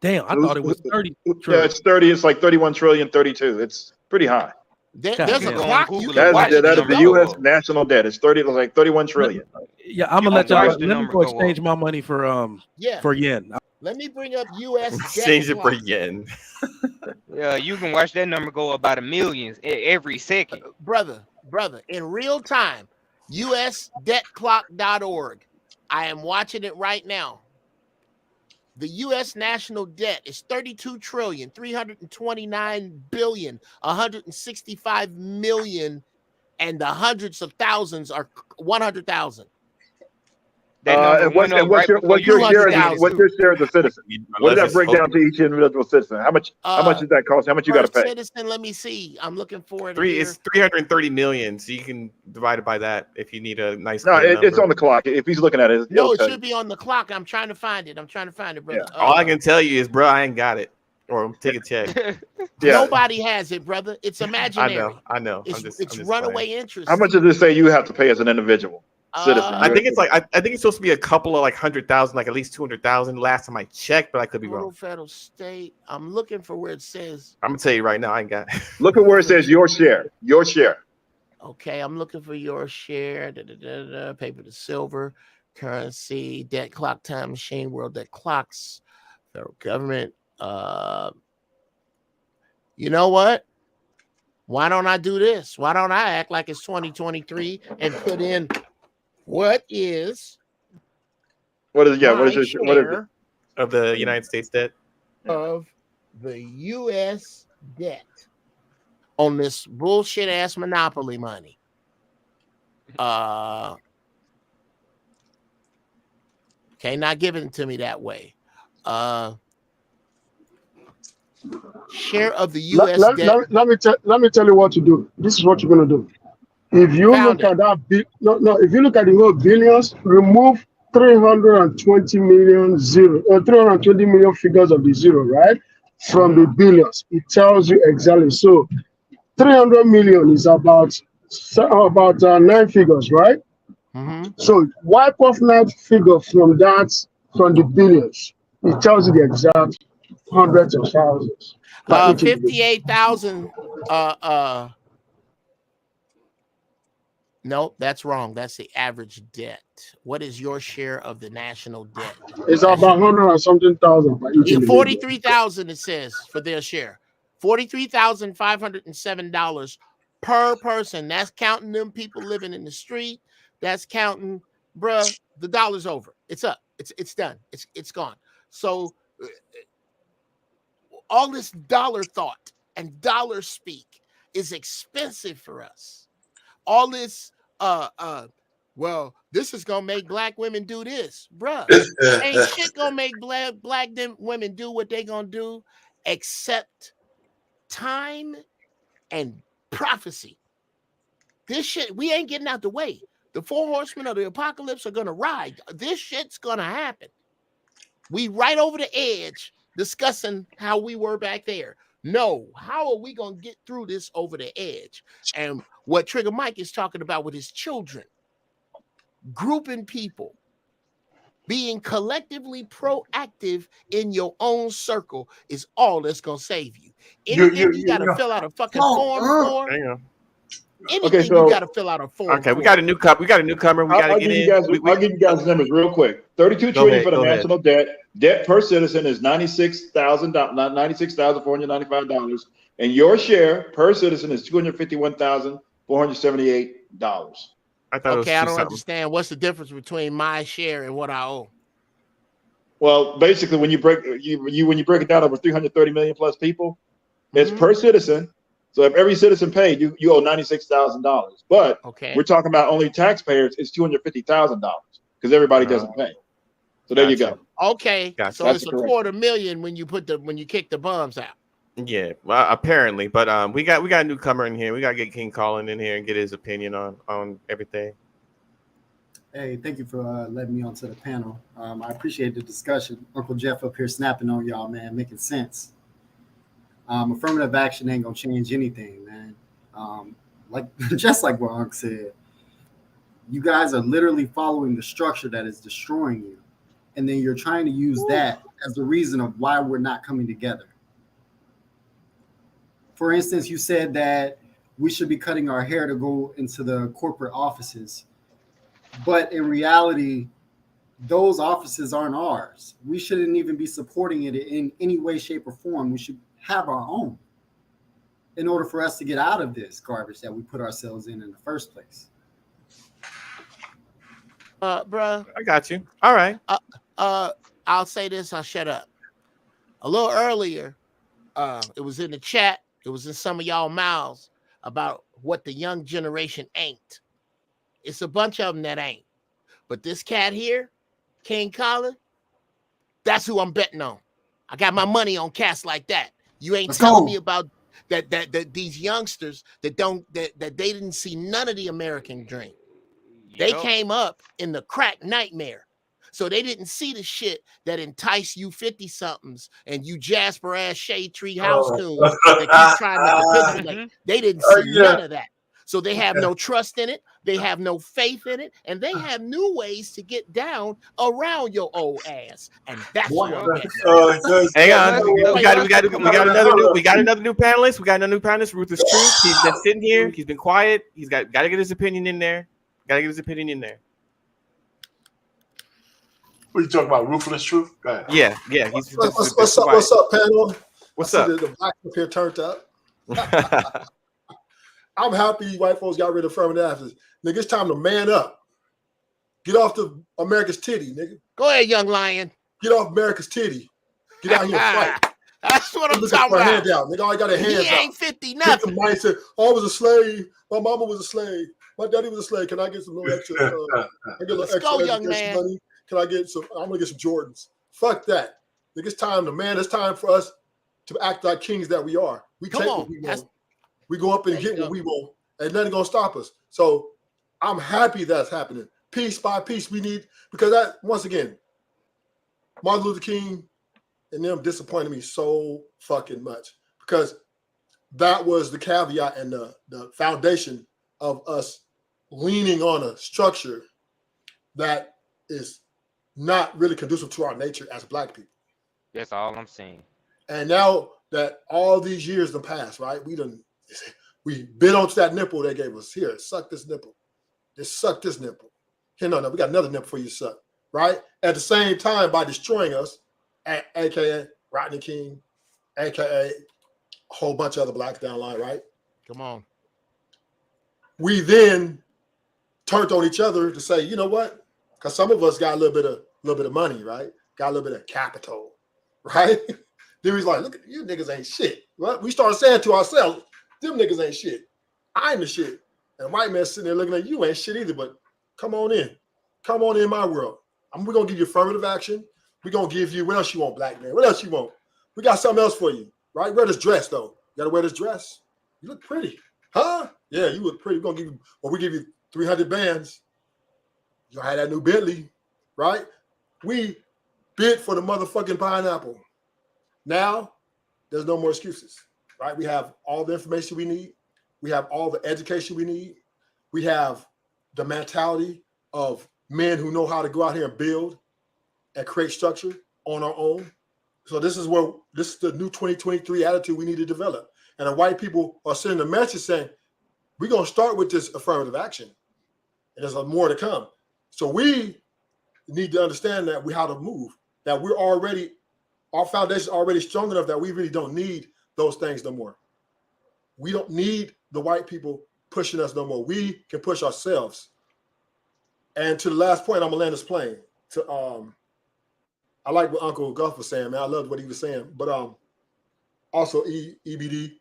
Speaker 2: Damn, I thought it was 30
Speaker 13: Yeah,
Speaker 2: trillion.
Speaker 13: it's 30. It's like 31 trillion, 32. It's pretty high.
Speaker 11: There's
Speaker 2: God
Speaker 11: a
Speaker 2: damn.
Speaker 7: Go on
Speaker 11: clock
Speaker 7: Google
Speaker 11: you
Speaker 7: and
Speaker 11: can
Speaker 7: watch
Speaker 11: watch.
Speaker 7: the
Speaker 13: That is
Speaker 7: number
Speaker 13: the
Speaker 7: go
Speaker 13: U.S.
Speaker 7: up.
Speaker 13: national debt. It's 31 trillion.
Speaker 2: Yeah, I'm
Speaker 7: You
Speaker 2: gonna let
Speaker 7: can
Speaker 2: y'all.
Speaker 7: watch the
Speaker 2: Let me
Speaker 7: number
Speaker 2: go
Speaker 7: go up.
Speaker 2: exchange my money for
Speaker 11: Yeah.
Speaker 2: yen.
Speaker 11: Let me bring up U.S. debt
Speaker 5: Exchange it for
Speaker 11: clock.
Speaker 5: yen.
Speaker 7: Yeah, you can watch that number go up by the millions every second.
Speaker 11: Brother, in real time, usdebtclock.org. I am watching it right now. The U.S. national debt is 32 trillion, 329 billion, 165 million, and the hundreds of thousands are 100,000.
Speaker 7: That number
Speaker 13: And
Speaker 7: went up
Speaker 13: what's
Speaker 7: right
Speaker 13: your
Speaker 7: before you
Speaker 13: share?
Speaker 7: created
Speaker 13: What's
Speaker 7: too.
Speaker 13: your share as a citizen? What does that
Speaker 5: Unless it's
Speaker 13: break down to
Speaker 5: hopeless.
Speaker 13: each individual citizen? How much does that cost? How much you got
Speaker 11: Per
Speaker 13: to pay?
Speaker 11: citizen, let me see. I'm looking for it
Speaker 5: It's
Speaker 11: here.
Speaker 5: 330 million, so you can divide it by that if you need a nice
Speaker 13: No,
Speaker 5: clean number.
Speaker 13: it's on the clock. If he's looking at it,
Speaker 11: No,
Speaker 13: it'll
Speaker 11: it
Speaker 13: tell
Speaker 11: should be on the clock. I'm trying to find it. brother.
Speaker 13: Yeah.
Speaker 5: All I can tell you is, bro, I ain't got it. Or take a check.
Speaker 13: Yeah.
Speaker 11: Nobody has it, brother. It's imaginary.
Speaker 5: I know.
Speaker 11: It's,
Speaker 5: I'm just
Speaker 11: runaway
Speaker 5: playing.
Speaker 11: interest.
Speaker 13: How much does this say you have to pay as an individual citizen?
Speaker 5: I think it's like I think it's supposed to be a couple of like 100,000, like at least 200,000. Last time I checked, but I could be
Speaker 11: total
Speaker 5: wrong.
Speaker 11: federal state. I'm looking for where it says.
Speaker 5: I'm gonna tell you right now, I ain't got it.
Speaker 13: Look at where it says your share. Your share.
Speaker 11: Okay, I'm looking for your share. Paper to silver, currency, debt clock, time machine, world debt clocks, federal government. You know what? Why don't I do this? Why don't I act like it's 2023 and put in what is
Speaker 13: What is
Speaker 11: my
Speaker 13: what is
Speaker 11: share
Speaker 5: Of the United States debt?
Speaker 11: of the U.S. debt on this bullshit ass monopoly money? Okay, not giving it to me that way. Share of the U.S. debt.
Speaker 10: Let me tell you what to do. This is what you're gonna do. If you look at that, if you look at the whole billions, remove 320 million 320 million figures of the zero, right? From the billions, it tells you exactly. So 300 million is about 9 figures, right?
Speaker 11: Mm-hmm.
Speaker 10: So wipe off 9 figure from the billions. It tells you the exact hundreds of thousands.
Speaker 11: 58,000. No, that's wrong. That's the average debt. What is your share of the national debt?
Speaker 10: It's about 100 or something thousand.
Speaker 11: 43,000 it says for their share. $43,507 per person. That's counting them people living in the street. That's counting, bruh. The dollar's over. It's up. It's done. It's gone. So all this dollar thought and dollar speak is expensive for us. All this, well, this is gonna make black women do this, bruh. Ain't shit gonna make black women do what they gonna do, except time and prophecy. This shit, we ain't getting out the way. The 4 horsemen of the apocalypse are gonna ride. This shit's gonna happen. We right over the edge discussing how we were back there. No, how are we going to get through this over the edge? And what Trigger Mike is talking about with his children, grouping people, being collectively proactive in your own circle is all that's going to save you. Anything you got to fill out a fucking form for. Anything you got to fill out a form.
Speaker 5: Okay, we got a new we got a newcomer. We got to get in.
Speaker 13: I'll give you guys numbers real quick. 32 trillion for the national debt. Debt per citizen is $96,495, and your share per citizen is $251,478.
Speaker 5: I thought
Speaker 11: okay, I don't understand. What's the difference between my share and what I owe?
Speaker 13: Well, basically, when you break it down over 330 million plus people, it's per citizen. So if every citizen paid, you owe $96,000. But we're talking about only taxpayers. It's $250,000 because everybody doesn't pay. So there you go.
Speaker 11: Okay,
Speaker 5: Gotcha.
Speaker 11: so it's a $250,000 when you kick the bums out.
Speaker 5: Yeah, well, apparently, but we got a newcomer in here. We gotta get King Colin in here and get his opinion on everything.
Speaker 16: Hey, thank you for letting me onto the panel. I appreciate the discussion. Uncle Jeff up here snapping on y'all, man, making sense. Affirmative action ain't gonna change anything, man. Like just like what Unc said, you guys are literally following the structure that is destroying you, and then you're trying to use that as the reason of why we're not coming together. For instance, you said that we should be cutting our hair to go into the corporate offices. But in reality, those offices aren't ours. We shouldn't even be supporting it in any way, shape, or form. We should have our own in order for us to get out of this garbage that we put ourselves in the first place.
Speaker 11: Bruh.
Speaker 5: I got you. All right.
Speaker 11: I'll say this. I'll shut up. A little earlier, it was in the chat. It was in some of y'all mouths about what the young generation ain't. It's a bunch of them that ain't. But this cat here, King Colin, that's who I'm betting on. I got my money on cats like that. You ain't telling me about that these youngsters that they didn't see none of the American dream. They came up in the crack nightmare. So they didn't see the shit that entice you 50-somethings and you Jasper ass shade tree house tunes that keep trying to capitulate. They didn't see none of that. So they have no trust in it. They have no faith in it. And they have new ways to get down around your old ass. And that's what I'm betting.
Speaker 5: Hang on. We got another new panelist. We got another new panelist, Ruthless Truth. He's been sitting here. He's been quiet. He's got to get his opinion in there. What
Speaker 4: are you talking about? Ruthless Truth?
Speaker 5: Yeah.
Speaker 17: What's up, panel?
Speaker 5: What's up?
Speaker 17: The black up here turned up. I'm happy white folks got rid of affirmative action. Nigga, it's time to man up. Get off the America's titty, nigga.
Speaker 11: Go ahead, young lion.
Speaker 17: Get off America's titty. Get out here and fight.
Speaker 11: That's what I'm talking about.
Speaker 17: Hand out. Nigga, I got a hand out.
Speaker 11: He ain't 50 nothing.
Speaker 17: Somebody said, I was a slave. My mama was a slave. My daddy was a slave. Can I get some little extra?
Speaker 11: Let's go, young man.
Speaker 17: Money? Can I get some? I'm gonna get some Jordans. Fuck that. Nigga, it's time to man. It's time for us to act like kings that we are. We take what we want. We go up and get what we want, and nothing gonna stop us. So I'm happy that's happening. Piece by piece, we need, because that, once again, Martin Luther King and them disappointed me so fucking much, because that was the caveat and the foundation of us leaning on a structure that is not really conducive to our nature as Black people.
Speaker 7: That's all I'm saying.
Speaker 17: And now that all these years have passed, right? We bit onto that nipple they gave us. Here, suck this nipple. Just suck this nipple. Here, no, we got another nipple for you to suck, right? At the same time, by destroying us, aka Rodney King, aka a whole bunch of other Blacks down the line, right?
Speaker 11: Come on.
Speaker 17: We then turned on each other to say, you know what? Because some of us got a little bit of money, right? Got a little bit of capital, right? Then he's like, look at you niggas ain't shit. Well, we started saying to ourselves, them niggas ain't shit. I'm the shit. And the white man sitting there looking at you ain't shit either, but come on in. Come on in my world. We're going to give you affirmative action. We're going to give you, what else you want, Black man? What else you want? We got something else for you, right? Wear this dress, though. You got to wear this dress. You look pretty. Huh? Yeah, you look pretty. We're going to give you, we give you 300 bands. You'll have that new Bentley, right? We bid for the motherfucking pineapple. Now, there's no more excuses, right? We have all the information we need. We have all the education we need. We have the mentality of men who know how to go out here and build and create structure on our own. So this is the new 2023 attitude we need to develop. And the white people are sending a message saying, we're going to start with this affirmative action. And there's more to come. So we need to understand that we how to move, that our foundation is already strong enough that we really don't need those things no more. We don't need the white people pushing us no more. We can push ourselves. And to the last point, I'm gonna land this plane to I like what Uncle Guff was saying, man. I loved what he was saying. But also EBD,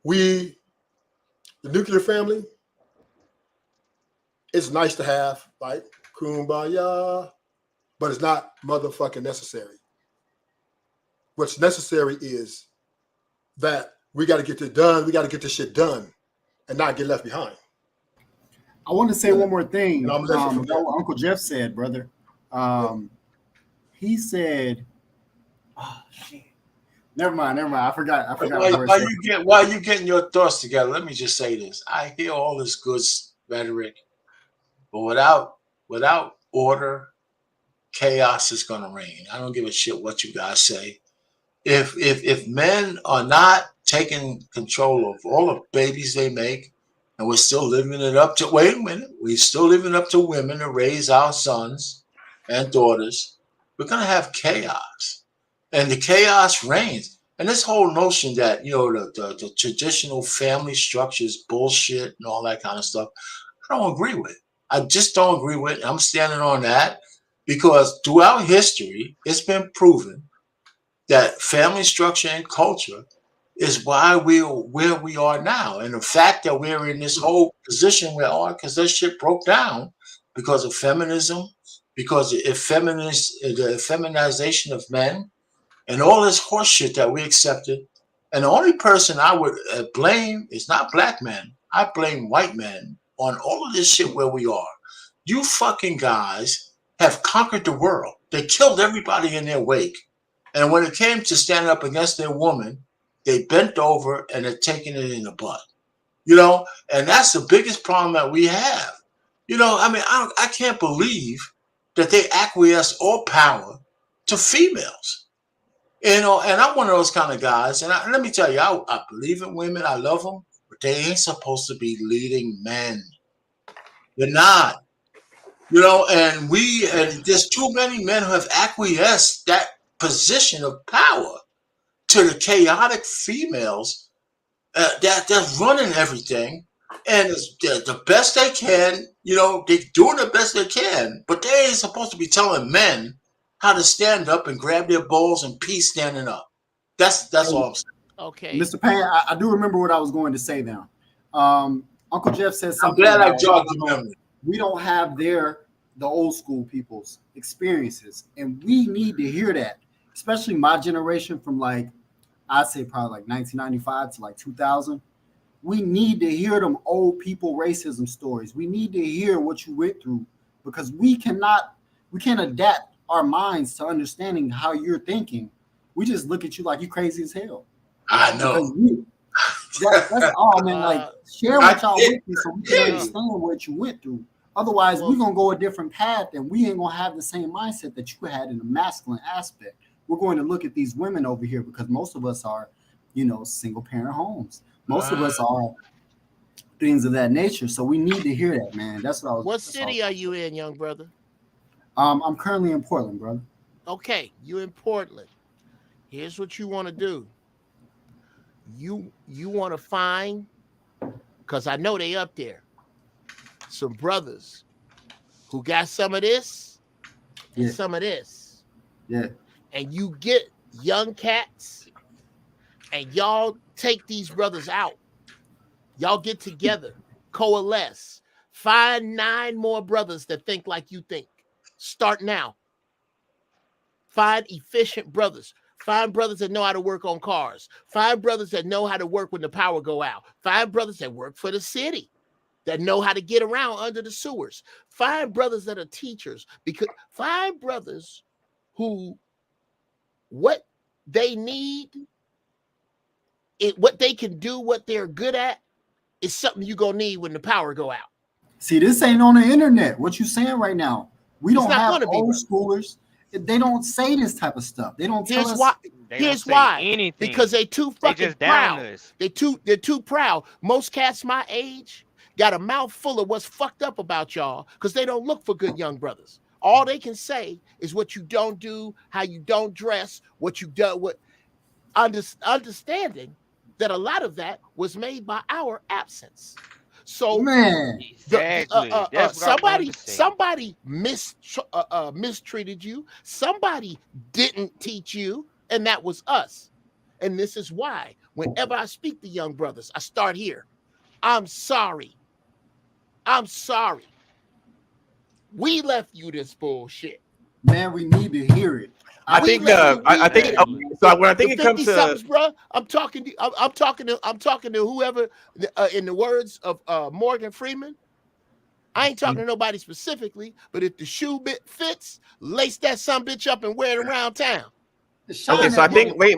Speaker 17: the nuclear family, it's nice to have, like kumbaya, but it's not motherfucking necessary. What's necessary is that we got to get this done. We got to get this shit done and not get left behind.
Speaker 16: I want to say one more thing.
Speaker 17: And I'm
Speaker 16: About what Uncle Jeff said, brother. He said, "Oh shit, never mind. I forgot.
Speaker 4: While you getting your thoughts together, let me just say this: I hear all this good rhetoric, but without order, chaos is going to reign. I don't give a shit what you guys say. If men are not taking control of all the babies they make, and we're still living it up to, wait a minute, we're still living up to women to raise our sons and daughters, we're going to have chaos. And the chaos reigns. And this whole notion that, the traditional family structure is bullshit and all that kind of stuff, I don't agree with. I just don't agree with it. I'm standing on that because throughout history, it's been proven that family structure and culture is why we're where we are now. And the fact that we're in this whole position we are, because that shit broke down because of feminism, because the feminization of men, and all this horse shit that we accepted. And the only person I would blame is not black men. I blame white men on all of this shit where we are. You fucking guys have conquered the world. They killed everybody in their wake. And when it came to standing up against their woman, they bent over and they're taking it in the butt. And that's the biggest problem that we have. I can't believe that they acquiesce all power to females. And I'm one of those kind of guys. And let me tell you, I believe in women. I love them. But they ain't supposed to be leading men. They're not. And there's too many men who have acquiesced that position of power to the chaotic females that's running everything. And it's the best they can, they're doing the best they can, but they ain't supposed to be telling men how to stand up and grab their bowls and pee standing up. That's all I'm saying.
Speaker 11: Okay.
Speaker 16: Mr. Payne, I do remember what I was going to say now. Uncle Jeff said something.
Speaker 4: I'm glad I jogged your memory.
Speaker 16: We don't have the old school people's experiences, and we need to hear that, especially my generation from I'd say probably 1995 to 2000. We need to hear them old people racism stories. We need to hear what you went through, because we can't adapt our minds to understanding how you're thinking. We just look at you like you crazy as hell.
Speaker 4: I know.
Speaker 16: That's all, man. Share what y'all with me so we can understand what you went through. Otherwise, we're gonna go a different path, and we ain't gonna have the same mindset that you had in the masculine aspect. We're going to look at these women over here because most of us are, single parent homes. Most of us are things of that nature. So we need to hear that, man. That's what I was.
Speaker 11: What city are you in, young brother?
Speaker 16: I'm currently in Portland, brother.
Speaker 11: Okay, you in Portland. Here's what you want to do. You want to find, because I know they up there, some brothers who got some of this and some of this.
Speaker 16: Yeah.
Speaker 11: And you get young cats and y'all take these brothers out. Y'all get together, coalesce, find 9 more brothers that think like you think. Start now. Find efficient brothers. Find brothers that know how to work on cars. Find brothers that know how to work when the power go out. Find brothers that work for the city, that know how to get around under the sewers. Find brothers that are teachers. Find brothers who what they need, what they can do, what they're good at, is something you're going to need when the power go out.
Speaker 16: See, this ain't on the internet. What you saying right now? We don't have old schoolers. They don't say this type of stuff. They don't tell us.
Speaker 11: Here's why. Because they too fucking proud. They're too proud. Most cats my age got a mouth full of what's fucked up about y'all because they don't look for good young brothers. All they can say is what you don't do, how you don't dress, what you do, understanding that a lot of that was made by our absence. So
Speaker 16: Man,
Speaker 7: Exactly. That's what I wanted to say.
Speaker 11: somebody mistreated you. Somebody didn't teach you, and that was us. And this is why whenever I speak to young brothers, I start here. I'm sorry. I'm sorry. We left you this bullshit.
Speaker 16: man, we need to hear it.
Speaker 5: I think so when I think it comes to,
Speaker 11: bro, I'm talking to whoever, in the words of Morgan Freeman. I ain't talking to nobody specifically, but if the shoe bit fits, lace that son bitch up and wear it around town.
Speaker 5: Okay, so I think wait.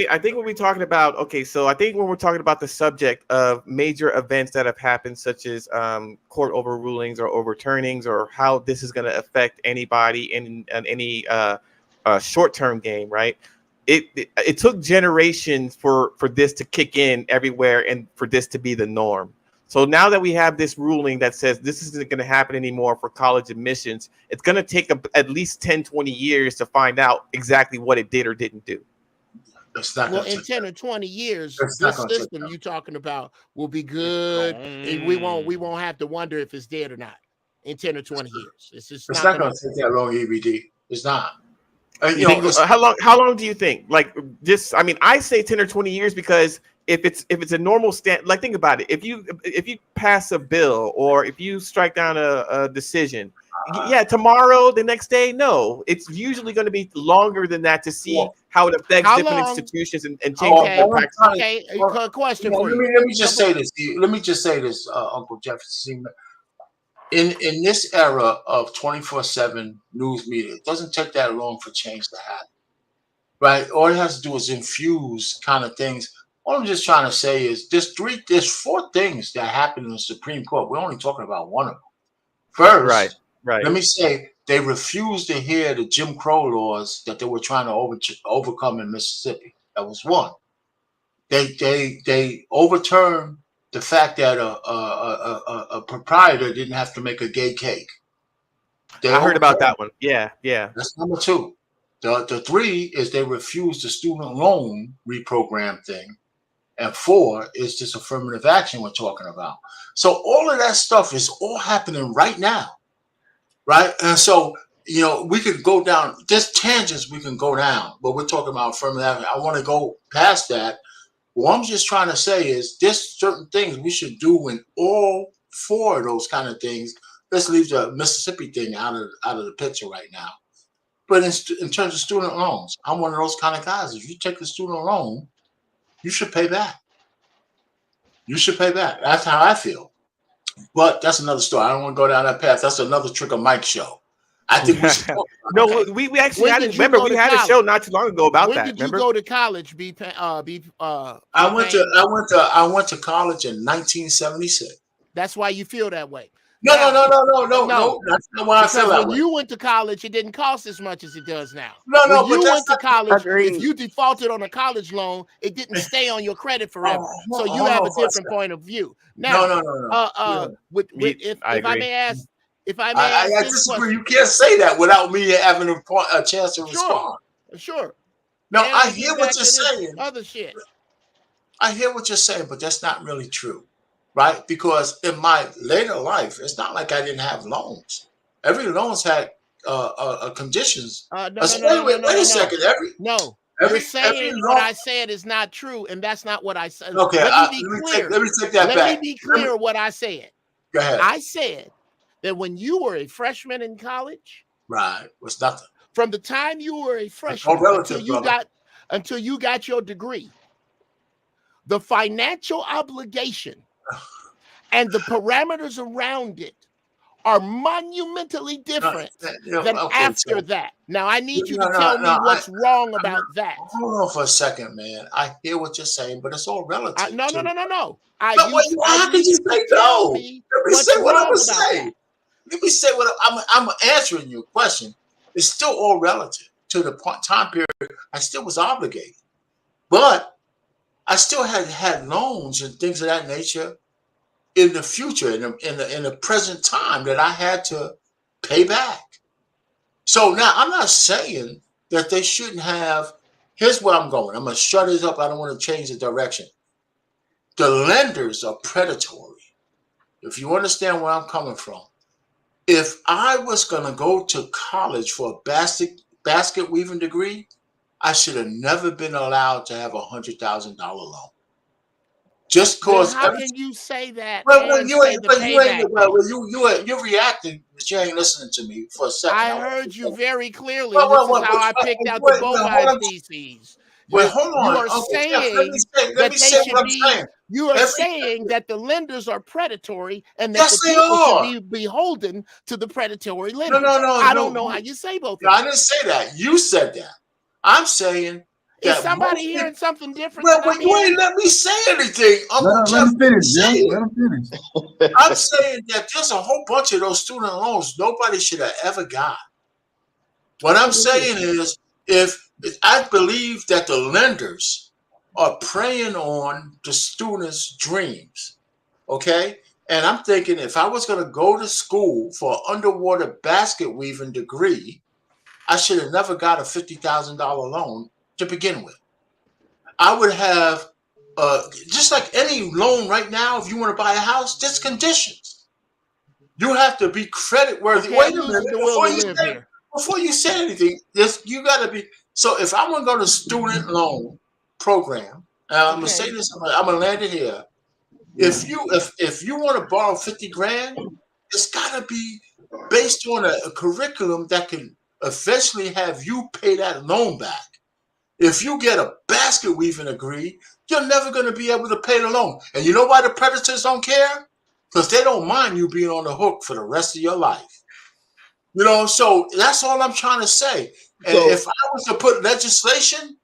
Speaker 5: I think when we're talking about so I think when we're talking about the subject of major events that have happened, such as court overrulings or overturnings, or how this is going to affect anybody in any short-term game, right? It took generations for this to kick in everywhere and for this to be the norm. So now that we have this ruling that says this isn't going to happen anymore for college admissions, it's going to take at least 10, 20 years to find out exactly what it did or didn't do.
Speaker 11: Well, in 10 or 20 years, this system you're talking about will be good, and we won't have to wonder if it's dead or not in 10 or 20 years. It's
Speaker 4: not going to take that long, EBD. It's not.
Speaker 5: How long do you think? Like this? I mean, I say 10 or 20 years because if it's a normal like think about it. If you pass a bill or if you strike down a decision, tomorrow, the next day, no, it's usually going to be longer than that to see how it affects different institutions and changes in practice.
Speaker 11: Okay, question for you.
Speaker 4: Let me just say this. Uncle Jefferson. In this era of 24/7 news media, it doesn't take that long for change to happen, right? All it has to do is infuse kind of things. All I'm just trying to say is there's 4 things that happened in the Supreme Court. We're only talking about one of them. First,
Speaker 5: right.
Speaker 4: Let me say they refused to hear the Jim Crow laws that they were trying to overcome in Mississippi. That was one. They overturned the fact that a proprietor didn't have to make a gay cake.
Speaker 5: I heard about that one. Yeah.
Speaker 4: That's number 2. The 3 is they refused the student loan reprogram thing. And 4 is this affirmative action we're talking about. So all of that stuff is all happening right now. Right. And so, we could go down, there's tangents we can go down, but we're talking about affirmative action. I want to go past that. What I'm just trying to say is there's certain things we should do in all 4 of those kind of things. Let's leave the Mississippi thing out of the picture right now. But in terms of student loans, I'm one of those kind of guys. If you take a student loan, you should pay back. That's how I feel. But that's another story. I don't want to go down that path. That's another Trick of Mike show. I think we should.
Speaker 5: No, we actually had a show not too long ago about that.
Speaker 11: When did you go to college?
Speaker 4: I went to college in 1976.
Speaker 11: That's why you feel that way.
Speaker 4: No. That's not why I feel that way.
Speaker 11: When you went to college, it didn't cost as much as it does now.
Speaker 4: No.
Speaker 11: When you went to college, if you defaulted on a college loan, it didn't stay on your credit forever. So you have a different point of view. Now,
Speaker 4: no.
Speaker 11: If I may ask,
Speaker 4: I disagree. You can't say that without me having a chance to respond.
Speaker 11: Sure.
Speaker 4: No, I hear what you're saying.
Speaker 11: Other shit.
Speaker 4: I hear what you're saying, but that's not really true. Right? Because in my later life, it's not like I didn't have loans. Every loan's had conditions.
Speaker 11: Wait a second. You're saying what I said is not true, and that's not what I said.
Speaker 4: Okay, let me take that back.
Speaker 11: Let me be clear what I said.
Speaker 4: Go ahead.
Speaker 11: I said that when you were a freshman in college,
Speaker 4: right, was nothing.
Speaker 11: From the time you were a freshman until you got your degree, the financial obligation and the parameters around it are monumentally different than after that. Now, I need you to tell me what's wrong about that.
Speaker 4: Hold on for a second, man. I hear what you're saying, but it's all relative.
Speaker 11: No.
Speaker 4: How can you say no? Let me say what I'm going to say. Let me say what I'm answering your question. It's still all relative to the time period. I still was obligated, but I still had loans and things of that nature in the future, in the present time that I had to pay back. So now I'm not saying that they shouldn't have. Here's where I'm going. I'm going to shut this up. I don't want to change the direction. The lenders are predatory. if you understand where I'm coming from, if I was going to go to college for a basket weaving degree, I should have never been allowed to have $100,000 loan. Just cause.
Speaker 11: How can you say that?
Speaker 4: Well,
Speaker 11: and
Speaker 4: you
Speaker 11: say
Speaker 4: ain't.
Speaker 11: the
Speaker 4: But you ain't.
Speaker 11: payback
Speaker 4: Well,
Speaker 11: date?
Speaker 4: you're reacting, but you ain't listening to me for a second.
Speaker 11: I heard you very clearly.
Speaker 4: Well,
Speaker 11: This is
Speaker 4: well,
Speaker 11: how I picked out the bovine species.
Speaker 4: Wait, hold
Speaker 11: You
Speaker 4: on,
Speaker 11: are
Speaker 4: Uncle Jeff.
Speaker 11: saying
Speaker 4: Let
Speaker 11: that
Speaker 4: me
Speaker 11: they
Speaker 4: say
Speaker 11: should
Speaker 4: what I'm
Speaker 11: be.
Speaker 4: saying.
Speaker 11: You are saying that the lenders are predatory and that
Speaker 4: Yes,
Speaker 11: the
Speaker 4: they
Speaker 11: people should
Speaker 4: are.
Speaker 11: be beholden to the predatory
Speaker 4: No,
Speaker 11: lenders. I don't know how you say both of them.
Speaker 4: I didn't say that. You said that. I'm saying
Speaker 11: Is
Speaker 4: that
Speaker 11: somebody
Speaker 4: most
Speaker 11: hearing something different
Speaker 4: well,
Speaker 11: than
Speaker 4: but
Speaker 11: I'm
Speaker 4: you
Speaker 11: hearing?
Speaker 4: ain't let me say anything, Uncle
Speaker 8: Let
Speaker 4: Jeff.
Speaker 8: him finish, Jeff.
Speaker 4: Say
Speaker 8: Let
Speaker 4: it.
Speaker 8: him finish.
Speaker 4: I'm saying that there's a whole bunch of those student loans nobody should have ever got. What I'm saying is, if I believe that the lenders are preying on the students' dreams, okay? And I'm thinking if I was going to go to school for an underwater basket weaving degree, I should have never got a $50,000 loan to begin with. I would have, just like any loan right now, if you want to buy a house, there's conditions. You have to be credit worthy.
Speaker 11: Okay,
Speaker 4: Wait a
Speaker 11: I'm losing
Speaker 4: minute
Speaker 11: the will to live here.
Speaker 4: before you say anything. You got to be. So if I'm going to go to student loan program, I'm going to say this. I'm going to land it here. If you want to borrow 50 grand, it's got to be based on a curriculum that can eventually have you pay that loan back. If you get a basket weaving degree, you're never going to be able to pay the loan. And you know why the predators don't care? Because they don't mind you being on the hook for the rest of your life. You know, so that's all I'm trying to say. And if I was to put legislation,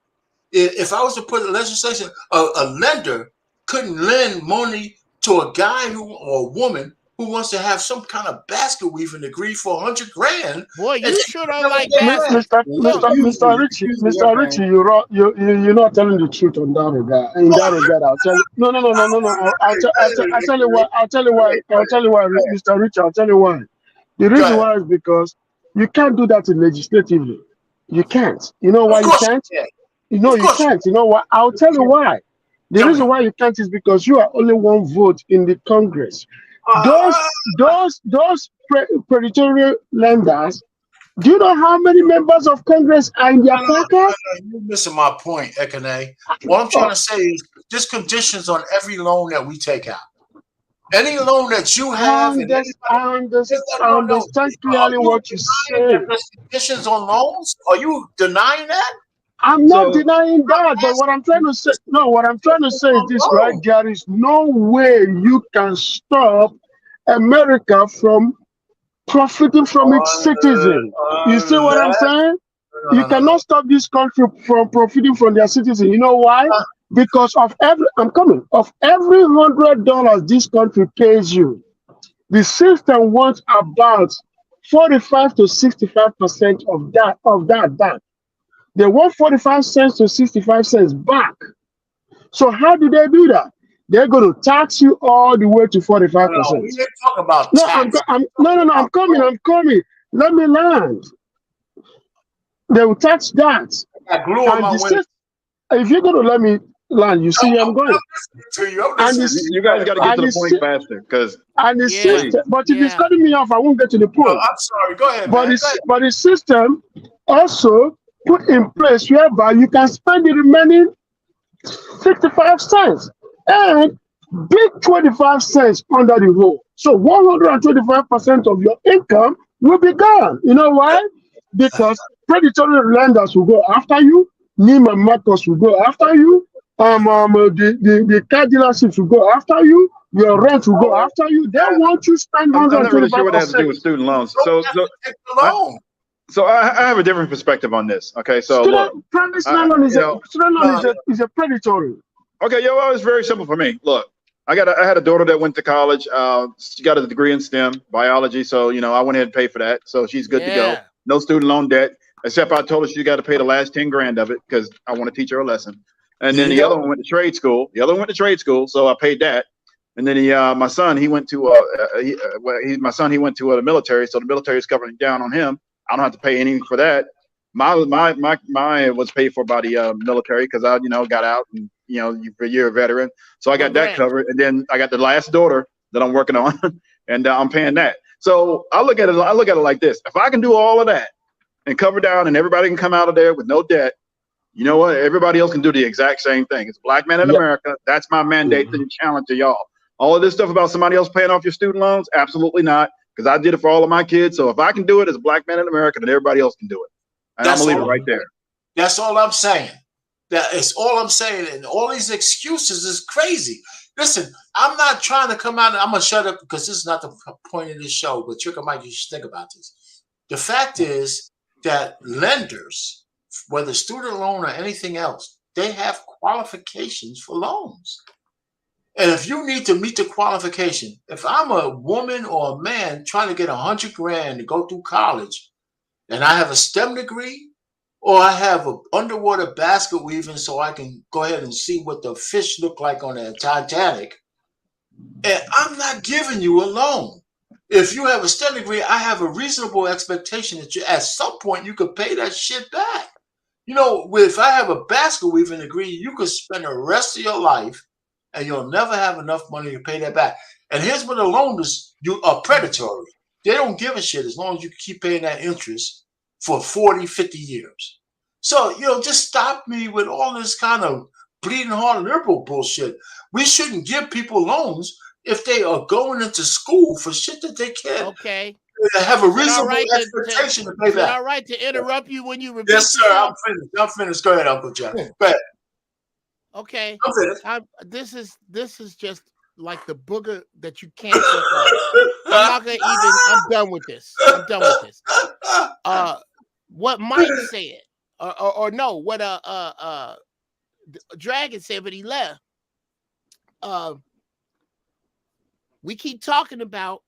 Speaker 4: a lender couldn't lend money to a guy or a woman who wants to have some kind of basket weaving degree for 100 grand.
Speaker 11: Boy, you sure don't like
Speaker 10: Mr. Richie, you're not telling the truth on that regard. In that regard, I'll tell you. No. I'll tell you why. Mr. Richie, I'll tell you why. The reason why is because you can't do that legislatively. You can't. You know why you can't? You can't. You know what? I'll tell you why. The reason why you can't is because you are only one vote in the Congress. Those predatory lenders. Do you know how many members of Congress are in their pocket?
Speaker 4: You're missing my point, Ekene. What I'm trying to say is there's conditions on every loan that we take out. Any loan that you have,
Speaker 10: I understand clearly what you say.
Speaker 4: There's conditions on loans. Are you denying that?
Speaker 10: I'm not denying that, but what I'm trying to say, is this, right? There is no way you can stop America from profiting from its citizens. You see what I'm saying? You cannot stop this country from profiting from their citizens. You know why? Because of every $100 this country pays you, the system wants about 45 to 65% of that back. They want 45 cents to 65 cents back. So how do they do that? They're going to tax you all the way to 45%.
Speaker 4: No, we didn't talk about tax.
Speaker 10: I'm coming. Let me land. They will tax that. If you're going to let me land, you see where I'm going.
Speaker 13: You guys got to get to the point faster, because
Speaker 10: but if it's cutting me off, I won't get to the point.
Speaker 4: No, I'm sorry. Go ahead,
Speaker 10: but
Speaker 4: man.
Speaker 10: But the system also put in place whereby you can spend the remaining 65 cents and big 25 cents under the hole. So 125% of your income will be gone. You know why? Because predatory lenders will go after you, Neiman Marcus will go after you, the car dealerships will go after you, your rent will go after you. They want you to spend 125%.
Speaker 13: I'm not really sure what that has to do with student loans. So I have a different perspective on this. Okay, so
Speaker 10: student loan is a predatory.
Speaker 13: Okay, well, it's very simple for me. Look, I had a daughter that went to college. She got a degree in STEM biology, so I went ahead and paid for that. So she's good to go. No student loan debt, except I told her she got to pay the last 10 grand of it because I want to teach her a lesson. And then the other one went to trade school. So I paid that. And then my son, he went to the military, so the military is covering down on him. I don't have to pay anything for that. My was paid for by the military because I got out and you're a veteran, so I got that covered. And then I got the last daughter that I'm working on, and I'm paying that. So I look at it like this: if I can do all of that and cover down, and everybody can come out of there with no debt, you know what? Everybody else can do the exact same thing. It's a black man in America. That's my mandate and challenge to y'all. All of this stuff about somebody else paying off your student loans, absolutely not, because I did it for all of my kids. So if I can do it as a black man in America, then everybody else can do it. And I'm gonna leave it right there.
Speaker 4: That's all I'm saying. That is all I'm saying. And all these excuses is crazy. Listen, I'm not trying to come out. I'm gonna shut up because this is not the point of this show. But Trigger Mike, you should think about this. The fact is that lenders, whether student loan or anything else, they have qualifications for loans. And if you need to meet the qualification, if I'm a woman or a man trying to get $100 grand to go through college, and I have a STEM degree, or I have an underwater basket weaving so I can go ahead and see what the fish look like on the Titanic, and I'm not giving you a loan. If you have a STEM degree, I have a reasonable expectation that you, at some point, you could pay that shit back. You know, if I have a basket weaving degree, you could spend the rest of your life and you'll never have enough money to pay that back. And here's what the loan is: you are predatory. They don't give a shit as long as you keep paying that interest for 40, 50 years. So, you know, just stop me with all this kind of bleeding heart liberal bullshit. We shouldn't give people loans if they are going into school for shit that they can't have a reasonable expectation to pay back.
Speaker 11: Is it all right to interrupt you when you repeat
Speaker 4: Yes, sir.
Speaker 11: yourself?
Speaker 4: I'm finished. Go ahead, Uncle Jeff. Go ahead.
Speaker 11: Okay.
Speaker 4: I'm
Speaker 11: this is just like the booger that you can't suck off. I'm not gonna even. I'm done with this. I'm done with this. What Mike said, or no, what Dragon said, but he left. We keep talking about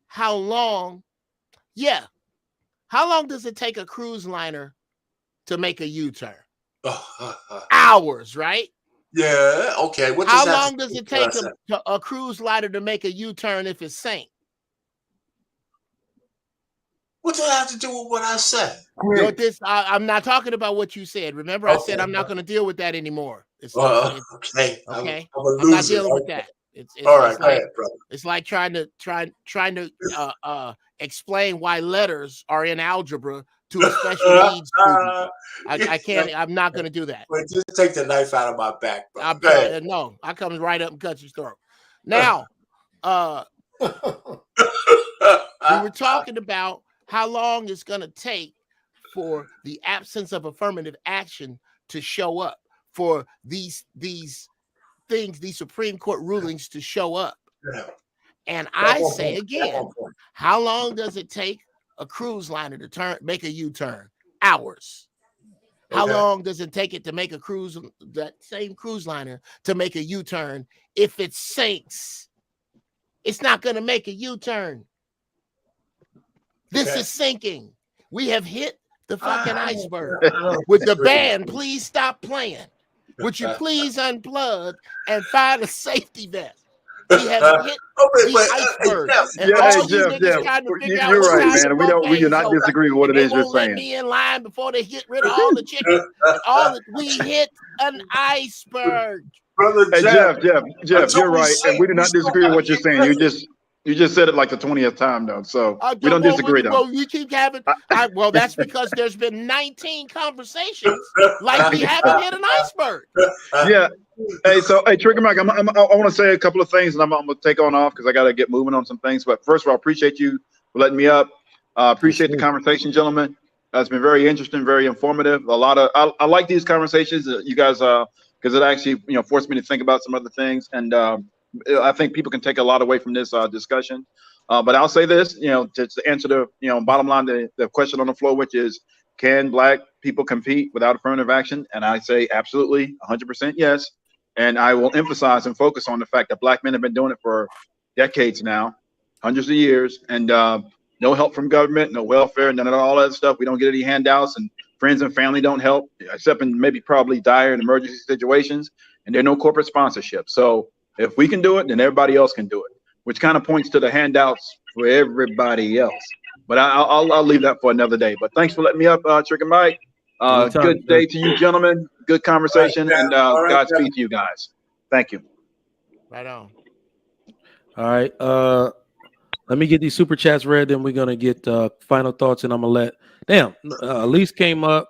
Speaker 11: how long. Yeah, how long does it take a cruise liner to make a U-turn? Hours, right?
Speaker 4: Yeah. Okay.
Speaker 11: How long does it take a cruise liner to make a U-turn if it sank?
Speaker 4: What does that have to do with what I said?
Speaker 11: I'm not talking about what you said. Remember, I said I'm not going to deal with that anymore.
Speaker 4: Okay.
Speaker 11: Okay.
Speaker 4: I'm
Speaker 11: not dealing with that.
Speaker 4: All right, go ahead, brother.
Speaker 11: It's like trying to explain why letters are in algebra to a special needs student. I can't. I'm not going to do that.
Speaker 4: Wait, just take the knife out of my back, bro.
Speaker 11: No, I come right up and cut your throat. Now, we were talking about how long it's going to take for the absence of affirmative action to show up, for these things, these Supreme Court rulings to show up. Yeah. And I say again, how long does it take a cruise liner to make a U-turn? Hours. How long does it take it to make that same cruise liner to make a U-turn? If it sinks, it's not going to make a U-turn. This is sinking. We have hit the fucking iceberg. With the band, please stop playing. Would you please unplug and find a safety vest? We have hit the iceberg. And all you niggas trying to figure out what
Speaker 13: right,
Speaker 11: time
Speaker 13: man. We do not disagree with what it is you're saying.
Speaker 11: They won't let me in line before they get rid of all the chickens. We hit an iceberg.
Speaker 13: Hey, Jeff, you're right. And we do not disagree with what you're saying. You just said it like the 20th time, though. So we don't disagree, though.
Speaker 11: Well, you keep having. Well, that's because there's been 19 conversations like we haven't hit an iceberg.
Speaker 13: Yeah. Hey, Trigger Mike, I want to say a couple of things, and I'm going to take on off because I got to get moving on some things. But first of all, I appreciate you for letting me up. Appreciate the conversation, gentlemen. It's been very interesting, very informative. I like these conversations, you guys, because it actually forced me to think about some other things, and I think people can take a lot away from this discussion. But I'll say this, to answer the bottom line, the question on the floor, which is, can Black people compete without affirmative action? And I say absolutely, 100% yes. And I will emphasize and focus on the fact that Black men have been doing it for decades now, hundreds of years, and no help from government, no welfare, none of all that stuff. We don't get any handouts, and friends and family don't help, except in maybe probably dire and emergency situations. And there are no corporate sponsorship. So if we can do it, then everybody else can do it, which kind of points to the handouts for everybody else. But I'll leave that for another day. But thanks for letting me up, Trigger Mike. Good day to you, gentlemen. Good conversation, and Godspeed to you guys. Thank you.
Speaker 11: Right on.
Speaker 2: All right. Let me get these super chats read, then we're gonna get final thoughts, and I'm gonna let Elise came up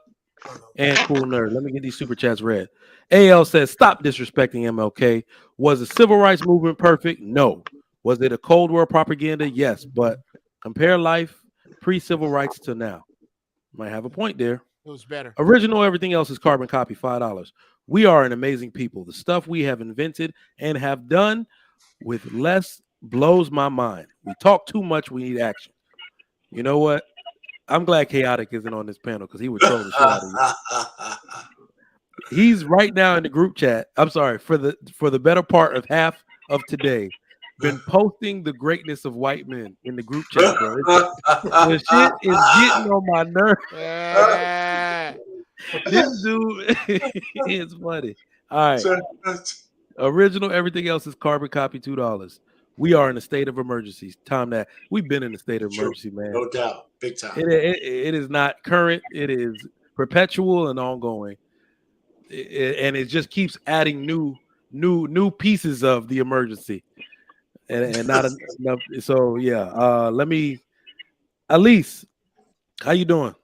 Speaker 2: and Cool Nerd. Let me get these super chats read. AL says, stop disrespecting MLK. Was the civil rights movement perfect? No. Was it a Cold War propaganda? Yes. But compare life pre-civil rights to now. Might have a point there.
Speaker 11: It was better.
Speaker 2: Original, everything else is carbon copy, $5. We are an amazing people. The stuff we have invented and have done with less blows my mind. We talk too much. We need action. You know what? I'm glad Chaotic isn't on this panel because he would troll the shit out of you. He's right now in the group chat. I'm sorry, for the better part of half of today, been posting the greatness of white men in the group chat, bro. The shit is getting on my nerves. This dude is funny. All right. Original, everything else is carbon copy, $2. We are in a state of emergency. Time that we've been in a state of emergency, man.
Speaker 4: No doubt, big time.
Speaker 2: It is not current. It is perpetual and ongoing, and it just keeps adding new pieces of the emergency, and not enough. So yeah, let me. Elise, how you doing?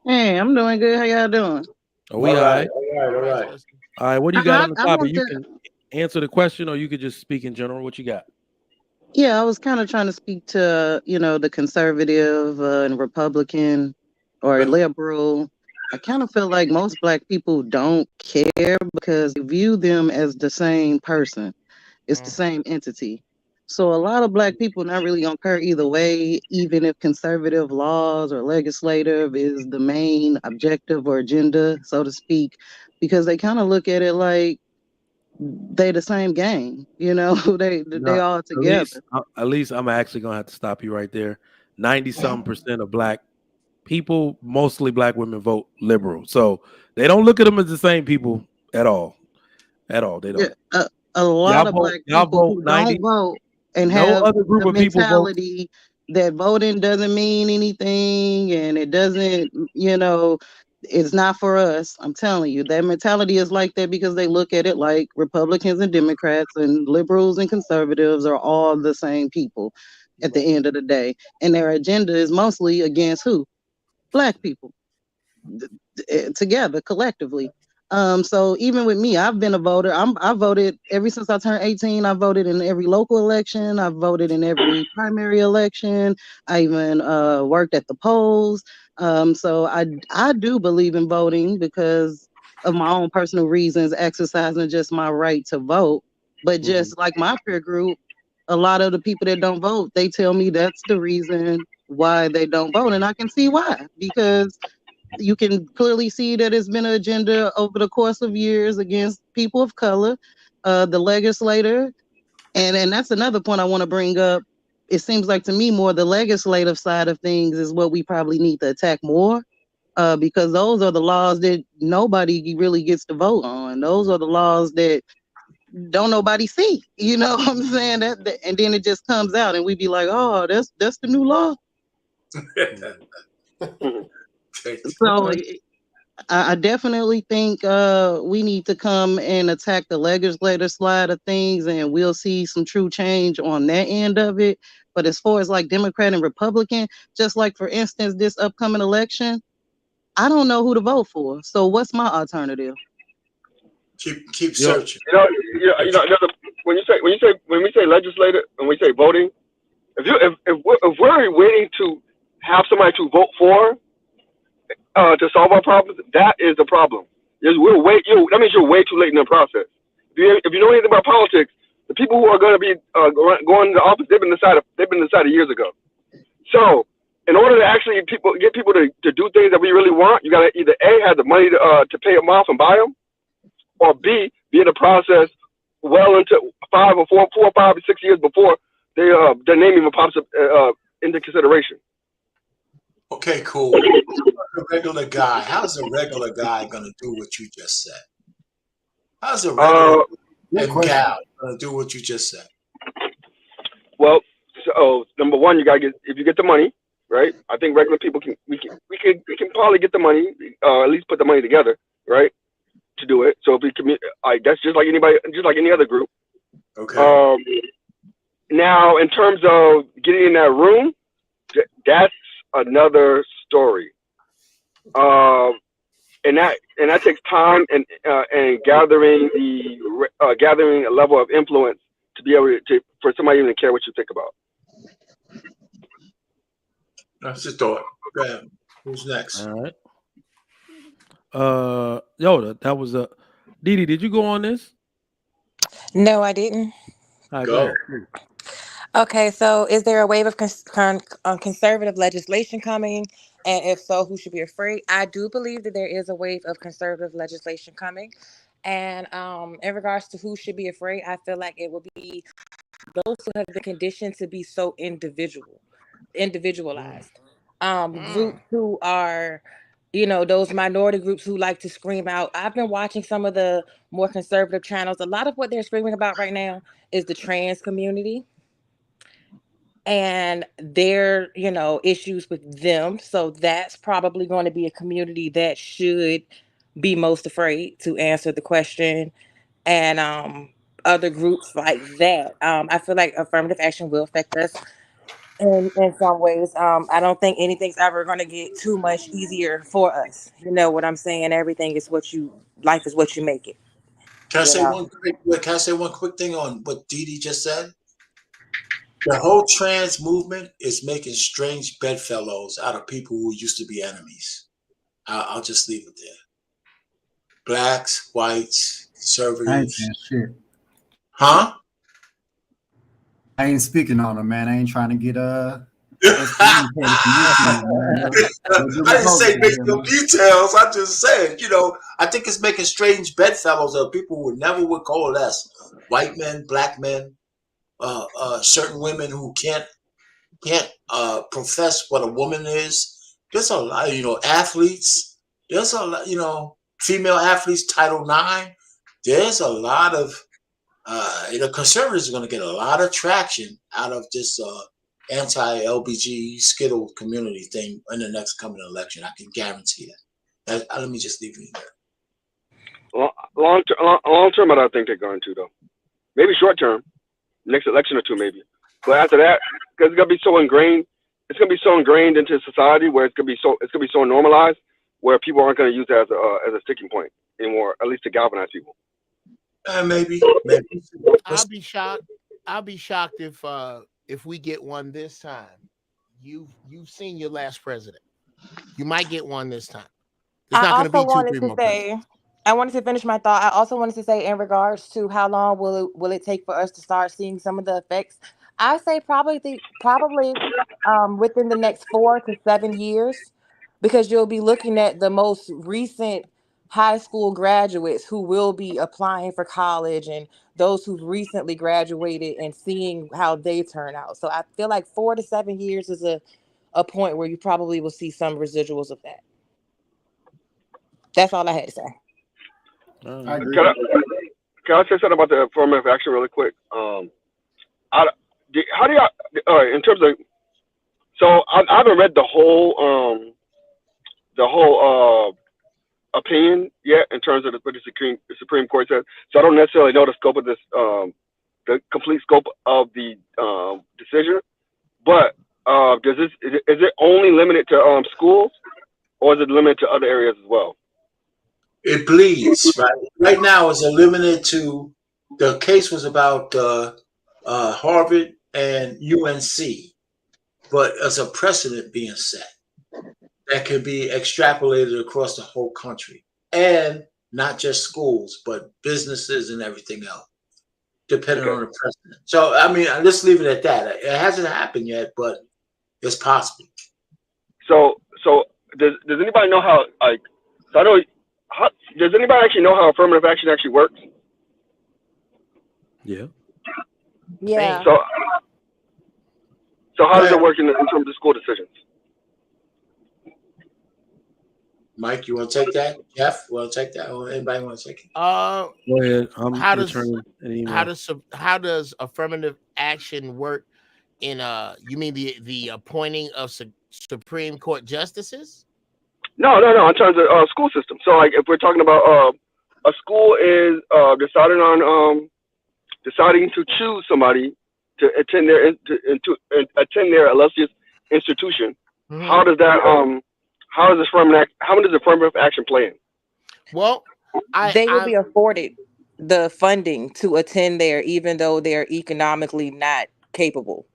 Speaker 18: Hey, I'm doing good. How y'all doing?
Speaker 2: Are we all right?
Speaker 4: All right.
Speaker 2: All right. What do you got on the
Speaker 18: I
Speaker 2: topic?
Speaker 18: want
Speaker 2: You
Speaker 18: to-
Speaker 2: can answer the question, or you could just speak in general. What you got?
Speaker 18: Yeah, I was kind of trying to speak to, the conservative and Republican or liberal. I kind of feel like most Black people don't care because they view them as the same person. It's the same entity. So a lot of Black people not really gonna care either way, even if conservative laws or legislative is the main objective or agenda, so to speak, because they kind of look at it like they the same game, they all together.
Speaker 2: At least I'm actually gonna have to stop you right there. 90-something% of Black people, mostly Black women, vote liberal, so they don't look at them as the same people at all. They don't.
Speaker 18: Yeah, a lot of Black people who don't vote and have
Speaker 2: other group
Speaker 18: the
Speaker 2: of people vote.
Speaker 18: mentality that voting doesn't mean anything and it doesn't, it's not for us. I'm telling you, that mentality is like that because they look at it like Republicans and Democrats and liberals and conservatives are all the same people at the end of the day. And their agenda is mostly against who? Black people together collectively. So even with me, I've been a voter. I voted ever since I turned 18. I voted in every local election. I voted in every primary election. I even worked at the polls. So I do believe in voting because of my own personal reasons, exercising just my right to vote. But just like my peer group, a lot of the people that don't vote, they tell me that's the reason why they don't vote, and I can see why, because you can clearly see that it's been an agenda over the course of years against people of color, the legislator. And that's another point I want to bring up. It seems like to me more the legislative side of things is what we probably need to attack more, because those are the laws that nobody really gets to vote on. Those are the laws that don't nobody see. You know what I'm saying? That and then it just comes out and we be like, oh, that's the new law. So I definitely think we need to come and attack the legislative side of things, and we'll see some true change on that end of it. But as far as like Democrat and Republican, just like for instance, this upcoming election, I don't know who to vote for. So what's my alternative?
Speaker 4: Keep searching.
Speaker 10: When we say legislator and we say voting, if we're waiting to have somebody to vote for to solve our problems, that is the problem. That means you're way too late in the process. If you know anything about politics, the people who are going to be going to office, they've been decided years ago. So, in order to actually get people to do things that we really want, you got to either A, have the money to pay them off and buy them, or B, be in the process well into 4 or 5 or 6 years before their name even pops up into consideration.
Speaker 4: Okay, cool. A regular guy. How's a regular guy gonna do what you just said? How's a regular gal gonna do what you just said?
Speaker 10: Well, so number one, if you get the money, right? I think regular people can probably get the money, at least put the money together, right, to do it. So if we that's just like anybody, just like any other group.
Speaker 4: Okay.
Speaker 19: Now, in terms of getting in that room, that's another story. And that takes time and gathering gathering a level of influence to be able to for somebody even to care what you think about.
Speaker 4: That's just thought. Go ahead. Who's next?
Speaker 2: All right. That was a Didi. Did you go on this?
Speaker 15: No, I didn't.
Speaker 2: All right,
Speaker 4: Go.
Speaker 2: go ahead.
Speaker 15: Okay, so is there a wave of conservative legislation coming? And if so, who should be afraid? I do believe that there is a wave of conservative legislation coming. And in regards to who should be afraid, I feel like it will be those who have been conditioned to be so individualized. Groups who are, those minority groups who like to scream out. I've been watching some of the more conservative channels. A lot of what they're screaming about right now is the trans community and their issues with them. So that's probably going to be a community that should be most afraid to answer the question. And other groups like that, I feel like affirmative action will affect us in some ways. I don't think anything's ever going to get too much easier for us. You know what I'm saying? Everything is life is what you make it.
Speaker 4: Can I
Speaker 15: You
Speaker 4: say
Speaker 15: know?
Speaker 4: one quick thing on what Didi just said? The whole trans movement is making strange bedfellows out of people who used to be enemies. I'll just leave it there. Blacks, whites,
Speaker 16: I ain't
Speaker 4: conservatives.
Speaker 16: saying shit.
Speaker 4: Huh?
Speaker 16: I ain't speaking on them, man. I ain't trying to get
Speaker 4: I didn't say make no details. I just said, I think it's making strange bedfellows of people who never would coalesce. White men, black men, certain women who can't profess what a woman is. There's a lot, athletes. There's a lot, female athletes, Title IX. There's a lot of, conservatives are going to get a lot of traction out of this anti-LBG skittle community thing in the next coming election. I can guarantee that. Let me just leave it there.
Speaker 19: Long term, I don't think they're going to, though. Maybe short term, next election or two, maybe. But after that, because it's gonna be so ingrained, into society where it's gonna be so normalized, where people aren't gonna use that as a sticking point anymore, at least to galvanize people.
Speaker 4: Maybe.
Speaker 11: I'll be shocked if we get one this time. You've seen your last president. You might get one this time. It's not going to be 2-3 more presidents.
Speaker 15: I wanted to finish my thought. I also wanted to say, in regards to how long will it take for us to start seeing some of the effects, I say probably within the next 4 to 7 years, because you'll be looking at the most recent high school graduates who will be applying for college and those who've recently graduated and seeing how they turn out. So I feel like 4 to 7 years is a point where you probably will see some residuals of that. That's all I had to say.
Speaker 16: I agree.
Speaker 19: Can I say something about the affirmative action really quick? How do you, in terms of, so I haven't read the whole opinion yet in terms of what the Supreme Court says. So I don't necessarily know the scope of this, the complete scope of the decision. But is it only limited to schools, or is it limited to other areas as well?
Speaker 4: It bleeds, right? Right now, it's limited to, the case was about Harvard and UNC, but as a precedent being set that can be extrapolated across the whole country, and not just schools, but businesses and everything else, depending on the precedent. So, I mean, let's leave it at that. It hasn't happened yet, but it's possible.
Speaker 19: So does anybody know how, does anybody actually know how affirmative action actually works?
Speaker 2: Yeah.
Speaker 15: Yeah.
Speaker 19: So how does it work in terms of school decisions?
Speaker 4: Mike, you want to take that? Jeff, want to take that? Or anybody want to take it?
Speaker 2: Go ahead. I'm returning an email.
Speaker 11: How does affirmative action work in you mean the appointing of Supreme Court justices?
Speaker 19: No. In terms of school system. So, like, if we're talking about a school is deciding to choose somebody to attend their illustrious institution.
Speaker 11: Mhm.
Speaker 19: How does affirmative action play in?
Speaker 11: Well,
Speaker 15: They will be afforded the funding to attend there, even though they're economically not capable.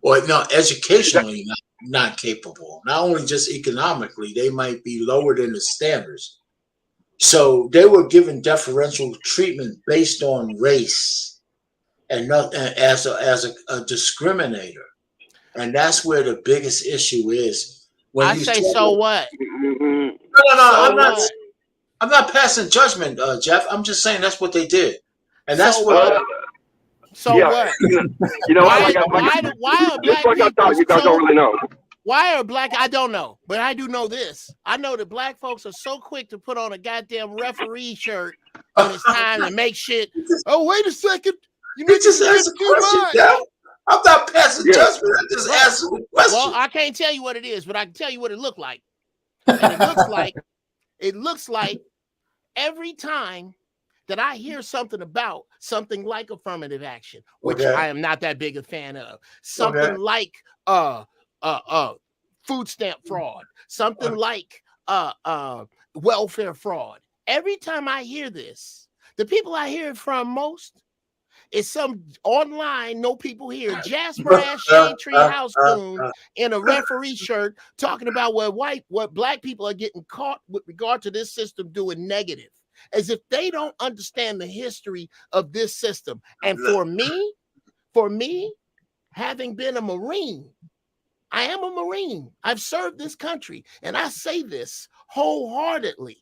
Speaker 4: Well, no, educationally not capable. Not only just economically, they might be lower than the standards. So they were given deferential treatment based on race and not as a discriminator. And that's where the biggest issue is. When
Speaker 11: I
Speaker 4: you
Speaker 11: say,
Speaker 4: talk
Speaker 11: so
Speaker 4: about-
Speaker 11: what?
Speaker 4: No,
Speaker 11: So
Speaker 4: I'm not passing judgment, Jeff. I'm just saying that's what they did, and that's
Speaker 11: So
Speaker 4: what.
Speaker 11: So
Speaker 19: Yeah,
Speaker 11: what?
Speaker 19: you know,
Speaker 11: Why
Speaker 19: like
Speaker 11: are
Speaker 19: just
Speaker 11: black
Speaker 19: like I
Speaker 11: people
Speaker 19: thought, you guys don't really know.
Speaker 11: Why are black? I don't know, but I do know this. I know that black folks are so quick to put on a goddamn referee shirt when it's time to make shit. Oh, wait a second. You need
Speaker 4: just
Speaker 11: to
Speaker 4: ask a question, Jeff. I'm not passing judgment. I'm just asking the question.
Speaker 11: Well, I can't tell you what it is, but I can tell you what it looked like. And it looks like every time that I hear something about something like affirmative action, which I am not that big a fan of, something like food stamp fraud, something like welfare fraud. Every time I hear this, the people I hear it from most is some online, no people here, Jasper ass shade tree house coon in a referee shirt talking about what black people are getting caught with regard to this system doing negative, as if they don't understand the history of this system. And for me, having been a Marine, I am a Marine. I've served this country, and I say this wholeheartedly.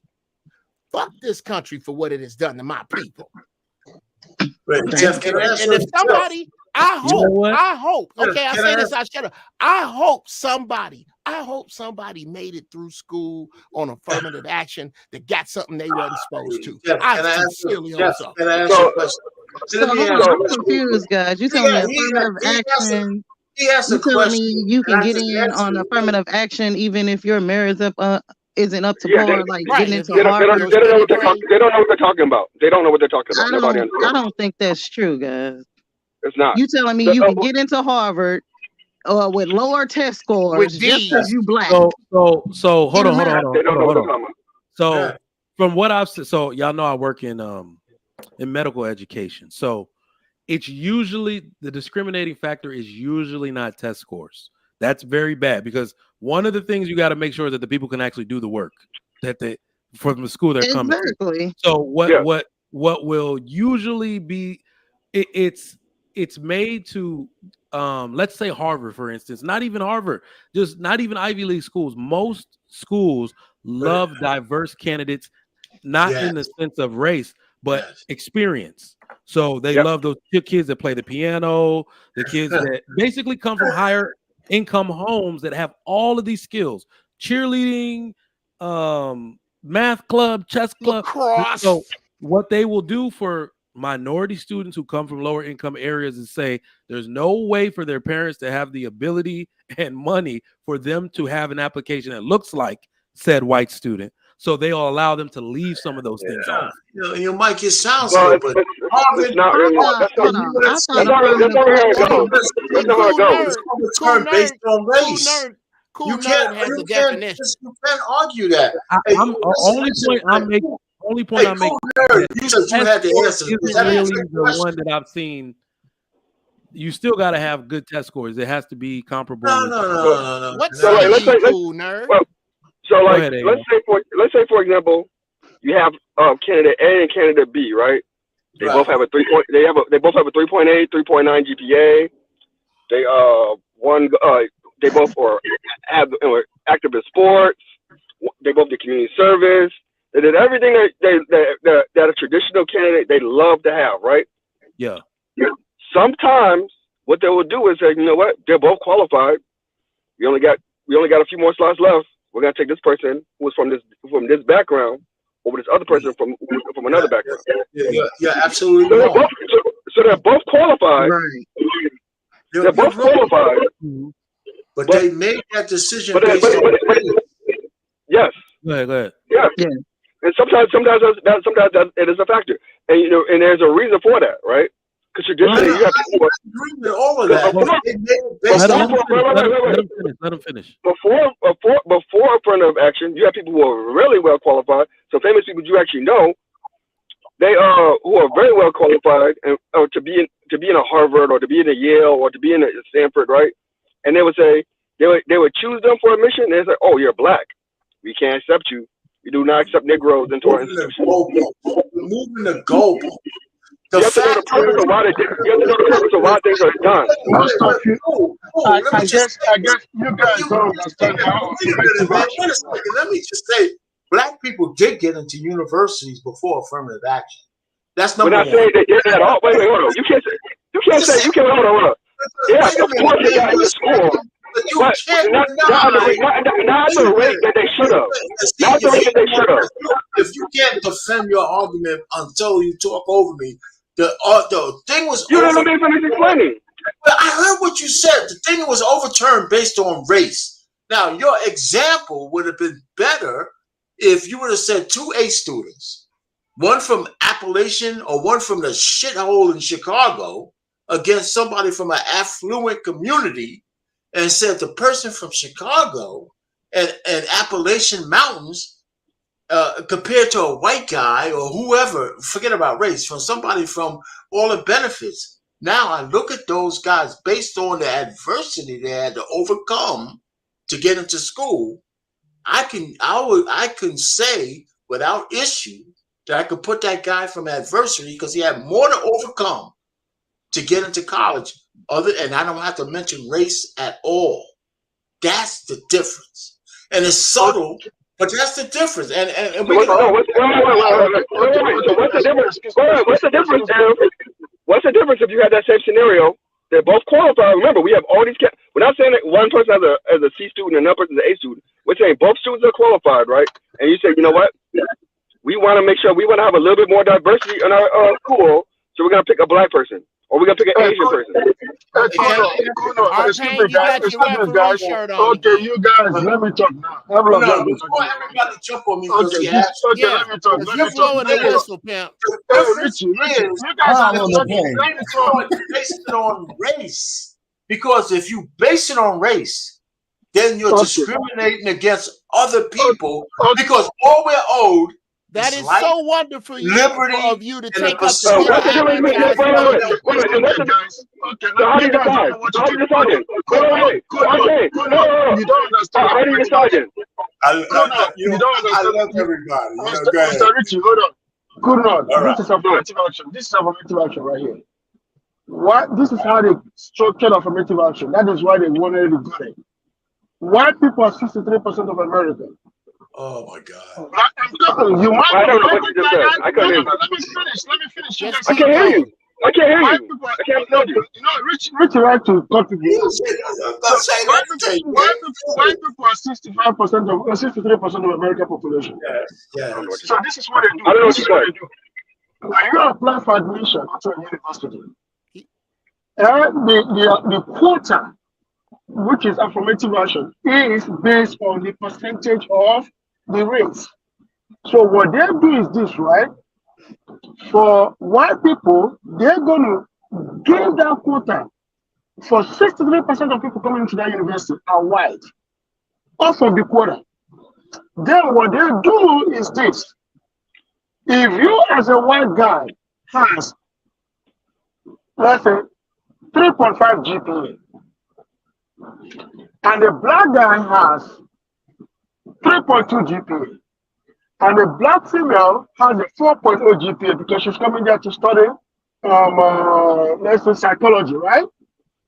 Speaker 11: Fuck this country for what it has done to my people.
Speaker 4: But Jeff, can I ask
Speaker 11: And if somebody, I hope.
Speaker 4: Yeah,
Speaker 11: Okay, I
Speaker 4: can
Speaker 11: say
Speaker 4: I
Speaker 11: this,
Speaker 4: ask-
Speaker 11: I shut up. I hope somebody made it through school on affirmative action that got something they wasn't supposed to.
Speaker 4: Jeff, can I
Speaker 11: I
Speaker 4: ask
Speaker 11: sincerely
Speaker 4: you-
Speaker 11: hope
Speaker 4: Jeff,
Speaker 11: so.
Speaker 4: can I ask you a question?
Speaker 18: So
Speaker 4: Let me
Speaker 18: hold
Speaker 4: ask
Speaker 18: on,
Speaker 4: you-
Speaker 18: I'm confused, guys. You telling me affirmative action?
Speaker 4: He asked a
Speaker 18: You telling me
Speaker 4: question,
Speaker 18: you
Speaker 4: and
Speaker 18: can
Speaker 4: I
Speaker 18: get
Speaker 4: just
Speaker 18: in
Speaker 4: answered
Speaker 18: on
Speaker 4: it.
Speaker 18: affirmative action even if your marriage isn't up to
Speaker 19: Yeah,
Speaker 18: par, like
Speaker 11: right.
Speaker 18: getting
Speaker 11: If
Speaker 18: into
Speaker 19: They don't
Speaker 18: Harvard?
Speaker 19: know what they're talking. They don't know what they're talking about. They don't know what they're talking about. Nobody
Speaker 18: I
Speaker 19: understands.
Speaker 18: don't think that's true, guys.
Speaker 19: It's not.
Speaker 18: You telling me you can get into Harvard with lower test scores just because you black?
Speaker 2: So hold on.
Speaker 19: They don't know what they're talking about.
Speaker 2: So from what I've said, so y'all know I work in medical education. So it's usually the discriminating factor is usually not test scores. That's very bad because one of the things you got to make sure is that the people can actually do the work that they from the school they're coming to. So what will usually be it's made to let's say Harvard, for instance, not even Harvard, just not even Ivy League schools. Most schools love diverse candidates, not in the sense of race, but experience. So they love those kids that play the piano, the kids that basically come from higher income homes that have all of these skills: cheerleading, math club, chess club. So what they will do for minority students who come from lower income areas is say there's no way for their parents to have the ability and money for them to have an application that looks like said white student. So they'll allow them to leave some of those things off.
Speaker 4: Your mic, it sounds good, but Harvard,
Speaker 19: it's not really. That's not how it goes. That's not how it goes.
Speaker 4: It's based on race. You can't argue that.
Speaker 2: Only point I'm making.
Speaker 4: You said you had to answer.
Speaker 2: Isn't really the one that I've seen. You still got to have good test scores. It has to be comparable.
Speaker 4: No.
Speaker 11: What's
Speaker 19: So like, let's say,
Speaker 11: cool, nerd?
Speaker 19: let's say for example, you have candidate A and candidate B, right? They both have a 3.8, 3.9 GPA. They both have active in sports. They both did community service. They did everything that a traditional candidate they love to have, right?
Speaker 2: Yeah.
Speaker 19: Sometimes what they will do is say, you know what? They're both qualified. We only got a few more slots left. We're gonna take this person who was from this background over this other person from another background.
Speaker 4: Yeah, absolutely.
Speaker 19: So they're both qualified.
Speaker 18: Right.
Speaker 19: They're both qualified.
Speaker 4: But they made that decision based on
Speaker 19: yes.
Speaker 2: Go ahead.
Speaker 19: Yeah. And sometimes it is a factor, and and there's a reason for that, right? Because traditionally, you have people.
Speaker 1: I agree with all of that.
Speaker 2: Let him finish.
Speaker 19: Before affirmative action, you have people who are really well qualified. So famous people you actually know, they who are very well qualified and to be in a Harvard or to be in a Yale or to be in a Stanford, right? And they would say they would choose them for admission. And they say, "Oh, you're black. We can't accept you. We do not accept Negroes into our institution."
Speaker 4: Moving the goalpost.
Speaker 19: You have to know the purpose of why things are done.
Speaker 10: I guess you guys don't understand how.
Speaker 4: Wait a second. Let me just say, black people did get into universities before affirmative action. That's number one.
Speaker 19: We're not saying they did at all. Wait, hold on. You can't hold on. Yeah, of course they got into school. But not the rate that they should have. Not the rate that they should have.
Speaker 4: If you can't defend your argument until you talk over me, the thing was.
Speaker 19: You don't even finish explaining.
Speaker 4: But I heard what you said. The thing was overturned based on race. Now, your example would have been better if you would have said 2 A students, one from Appalachian or one from the shithole in Chicago, against somebody from an affluent community, and said the person from Chicago and Appalachian Mountains compared to a white guy or whoever, forget about race, from somebody from all the benefits. Now I look at those guys based on the adversity they had to overcome to get into school. I can say without issue that I could put that guy from adversity because he had more to overcome to get into college. And I don't have to mention race at all. That's the difference, and it's subtle. But that's the difference. And what's
Speaker 19: the difference? What's the difference if you had that same scenario? They're both qualified. Remember, we have all these. We're not saying that one person as a C student and another person as an A student. We're saying both students are qualified, right? And you say, you know what? We want to make sure we want to have a little bit more diversity in our school, so we're gonna pick a black person or we're gonna pick an Asian person.
Speaker 10: Okay, you guys, let me talk now.
Speaker 4: Everybody jump on me.
Speaker 10: Okay, let me talk.
Speaker 11: You're blowing the whistle, pimp.
Speaker 10: Richie, you guys are
Speaker 4: based it on race. Because if you base it on race, then you're discriminating against other people because all we're owed.
Speaker 11: That is so wonderful of you to take up
Speaker 19: So how do you decide? How do you decide it?
Speaker 10: You don't understand.
Speaker 19: How do you decide it?
Speaker 10: You don't understand.
Speaker 4: I love everybody.
Speaker 10: Mr. Richie, hold on. Good Lord. This is affirmative action. This is affirmative action right here. What? This is how they structured affirmative action. That is why they wanted to do it. White people are 63% of America.
Speaker 4: Oh my God!
Speaker 10: You might.
Speaker 19: I don't know what you just said. I couldn't hear you.
Speaker 10: Let me finish.
Speaker 19: I can't hear you. I can't hear you. I can't hear you.
Speaker 10: You know, Richie like to talk to you. White people are 65% of 63% of American population.
Speaker 4: Yeah.
Speaker 10: So this is what they do.
Speaker 19: I don't know what you said.
Speaker 10: When you apply for admission to a university, the quota, which is affirmative action, is based on the percentage of the race. So what they do is this, right? For white people, they're going to give that quota. For 63% of people coming to that university are white, off of the quota. Then what they do is this. If you as a white guy has, let's say, 3.5 GPA, and the black guy has 3.2 GPA, and the black female has a 4.0 GPA because she's coming there to study, let's say, psychology, right?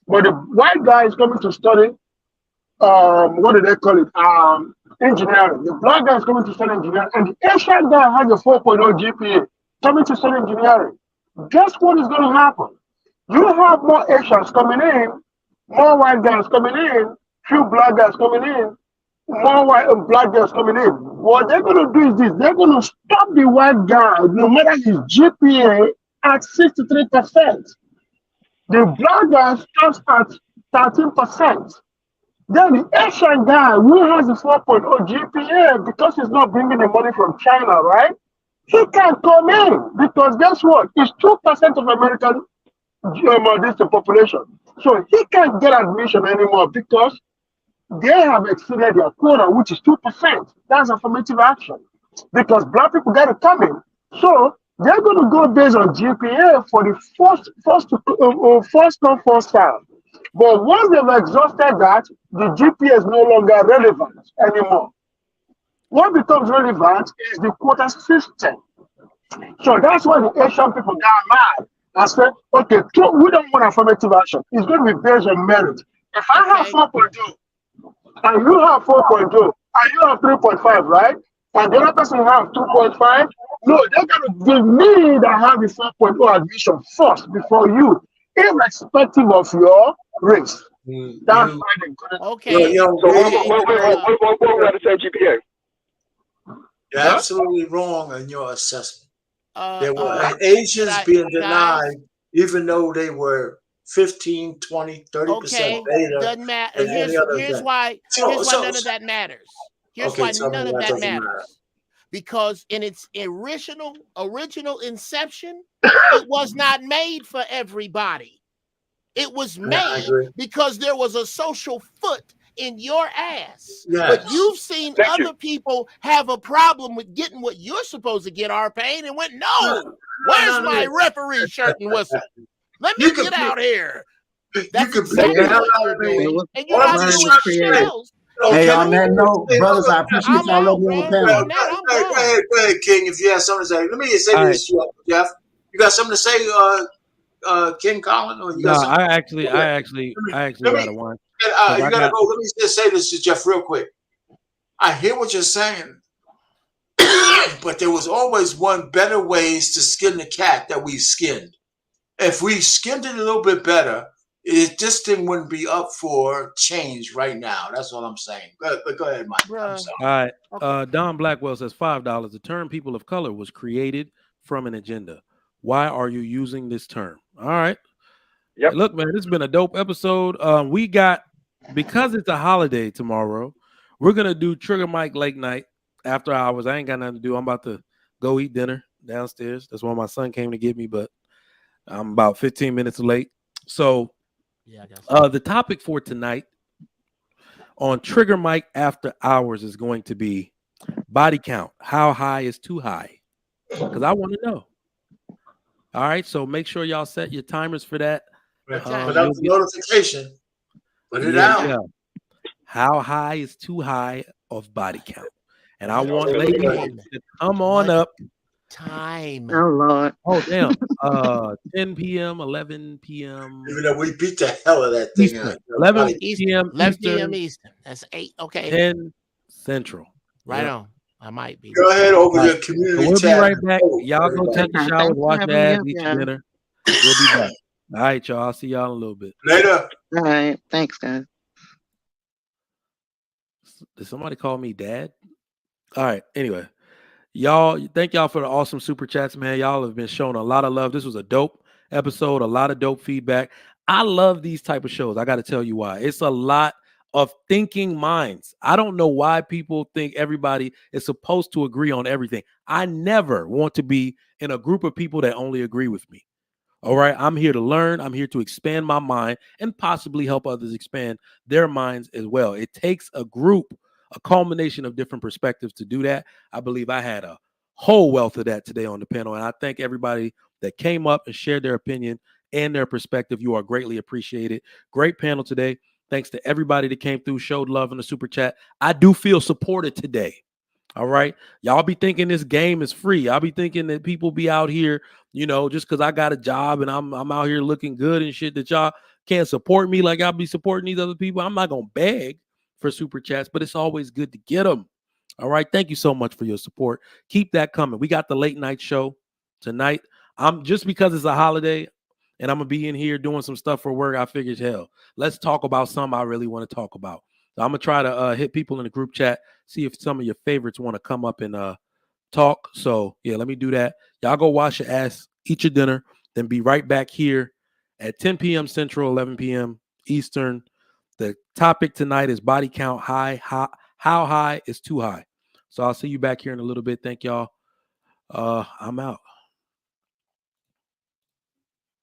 Speaker 10: But the white guy is coming to study, what do they call it? Engineering. The black guy is coming to study engineering, and the Asian guy has a 4.0 GPA coming to study engineering. Guess what is going to happen? You have more Asians coming in, more white guys coming in, few black guys coming in, more white and black guys coming in. What they're going to do is this. They're going to stop the white guy, no matter his GPA, at 63%. The black guy stops at 13%. Then the Asian guy who has a 4.0 GPA, because he's not bringing the money from China, right? He can't come in because guess what? It's 2% of American this the population. So he can't get admission anymore because they have exceeded their quota, which is 2%. That's affirmative action. Because black people got to come in. So they're going to go based on GPA for the first come, first serve. But once they've exhausted that, the GPA is no longer relevant anymore. What becomes relevant is the quota system. So that's why the Asian people got mad and said, okay, we don't want affirmative action. It's going to be based on merit. If I have 4.2 and you have 4.2 and you have 3.5, right? And the other person have 2.5, no, they're going to give me that have the 4.0 admission first before you, irrespective of your race. That's why they couldn't.
Speaker 11: Okay.
Speaker 4: So
Speaker 19: what about the same GPA?
Speaker 4: You're absolutely wrong in your assessment. There were Asians being denied, even though they were 15, 20, 30% beta.
Speaker 11: Doesn't matter. Here's why none of that matters. Here's why none of that matters. Because in its original inception, it was not made for everybody. It was made because there was a social foot in your ass.
Speaker 4: Yes.
Speaker 11: But you've seen other people have a problem with getting what you're supposed to get, R-Pain, and went, where's my referee shirt and whistle? Let me get out here. That's exactly what you're doing. And you're not doing shit else.
Speaker 20: Hey, on that note, brothers, I appreciate y'all letting me on the panel.
Speaker 4: Go ahead, King, if you have something to say. Let me just say this to you, Jeff. You got something to say, King Colin? Or you got something?
Speaker 2: I actually got one.
Speaker 4: You gotta go. Let me just say this to Jeff real quick. I hear what you're saying, but there was always one better ways to skin the cat that we skinned. If we skinned it a little bit better, this thing wouldn't be up for change right now. That's what I'm saying. Go ahead, Mike. I'm sorry.
Speaker 2: All right. Don Blackwell says $5. The term people of color was created from an agenda. Why are you using this term? All right.
Speaker 19: Yep.
Speaker 2: Look, man, this has been a dope episode. We got, because it's a holiday tomorrow, we're going to do Trigger Mike late night after hours. I ain't got nothing to do. I'm about to go eat dinner downstairs. That's why my son came to get me, but I'm about 15 minutes late. So the topic for tonight on Trigger Mike after hours is going to be body count. How high is too high? Because I want to know. All right, so make sure y'all set your timers for that.
Speaker 4: Put out the notification. Put it out.
Speaker 2: Yeah. How high is too high of body count? And I want ladies to come on up.
Speaker 11: Time.
Speaker 18: Oh, Lord.
Speaker 2: Oh, damn. 10 p.m., 11 p.m.
Speaker 4: Even though we beat the hell of that thing.
Speaker 2: Eastern. 11 p.m.
Speaker 11: 11 p.m. Eastern. That's 8. Okay.
Speaker 2: 10 Central.
Speaker 11: Right on. I might be.
Speaker 4: Go ahead over your community.
Speaker 2: So we'll
Speaker 4: tab.
Speaker 2: be right back. Y'all go take a shower, wash your ass, eat your dinner. We'll be back. All right, y'all. I'll see y'all in a little bit.
Speaker 4: Later.
Speaker 18: All right. Thanks, guys.
Speaker 2: Did somebody call me dad? All right. Anyway, y'all, thank y'all for the awesome super chats, man. Y'all have been showing a lot of love. This was a dope episode, a lot of dope feedback. I love these type of shows. I got to tell you why. It's a lot of thinking minds. I don't know why people think everybody is supposed to agree on everything. I never want to be in a group of people that only agree with me. All right. I'm here to learn. I'm here to expand my mind and possibly help others expand their minds as well. It takes a group, a culmination of different perspectives to do that. I believe I had a whole wealth of that today on the panel. And I thank everybody that came up and shared their opinion and their perspective. You are greatly appreciated. Great panel today. Thanks to everybody that came through, showed love in the super chat. I do feel supported today. All right. Y'all be thinking this game is free. I'll be thinking that people be out here, you know, just because I got a job and I'm out here looking good and shit, that y'all can't support me like I'll be supporting these other people. I'm not going to beg for super chats, but it's always good to get them. All right. Thank you so much for your support. Keep that coming. We got the late night show tonight. I'm just because it's a holiday and I'm going to be in here doing some stuff for work. I figured, hell, let's talk about something I really want to talk about. So I'm going to try to hit people in the group chat, see if some of your favorites want to come up and talk. So, yeah, let me do that. Y'all go wash your ass, eat your dinner, then be right back here at 10 p.m. Central, 11 p.m. Eastern. The topic tonight is body count high. How high is too high? So I'll see you back here in a little bit. Thank y'all. I'm out.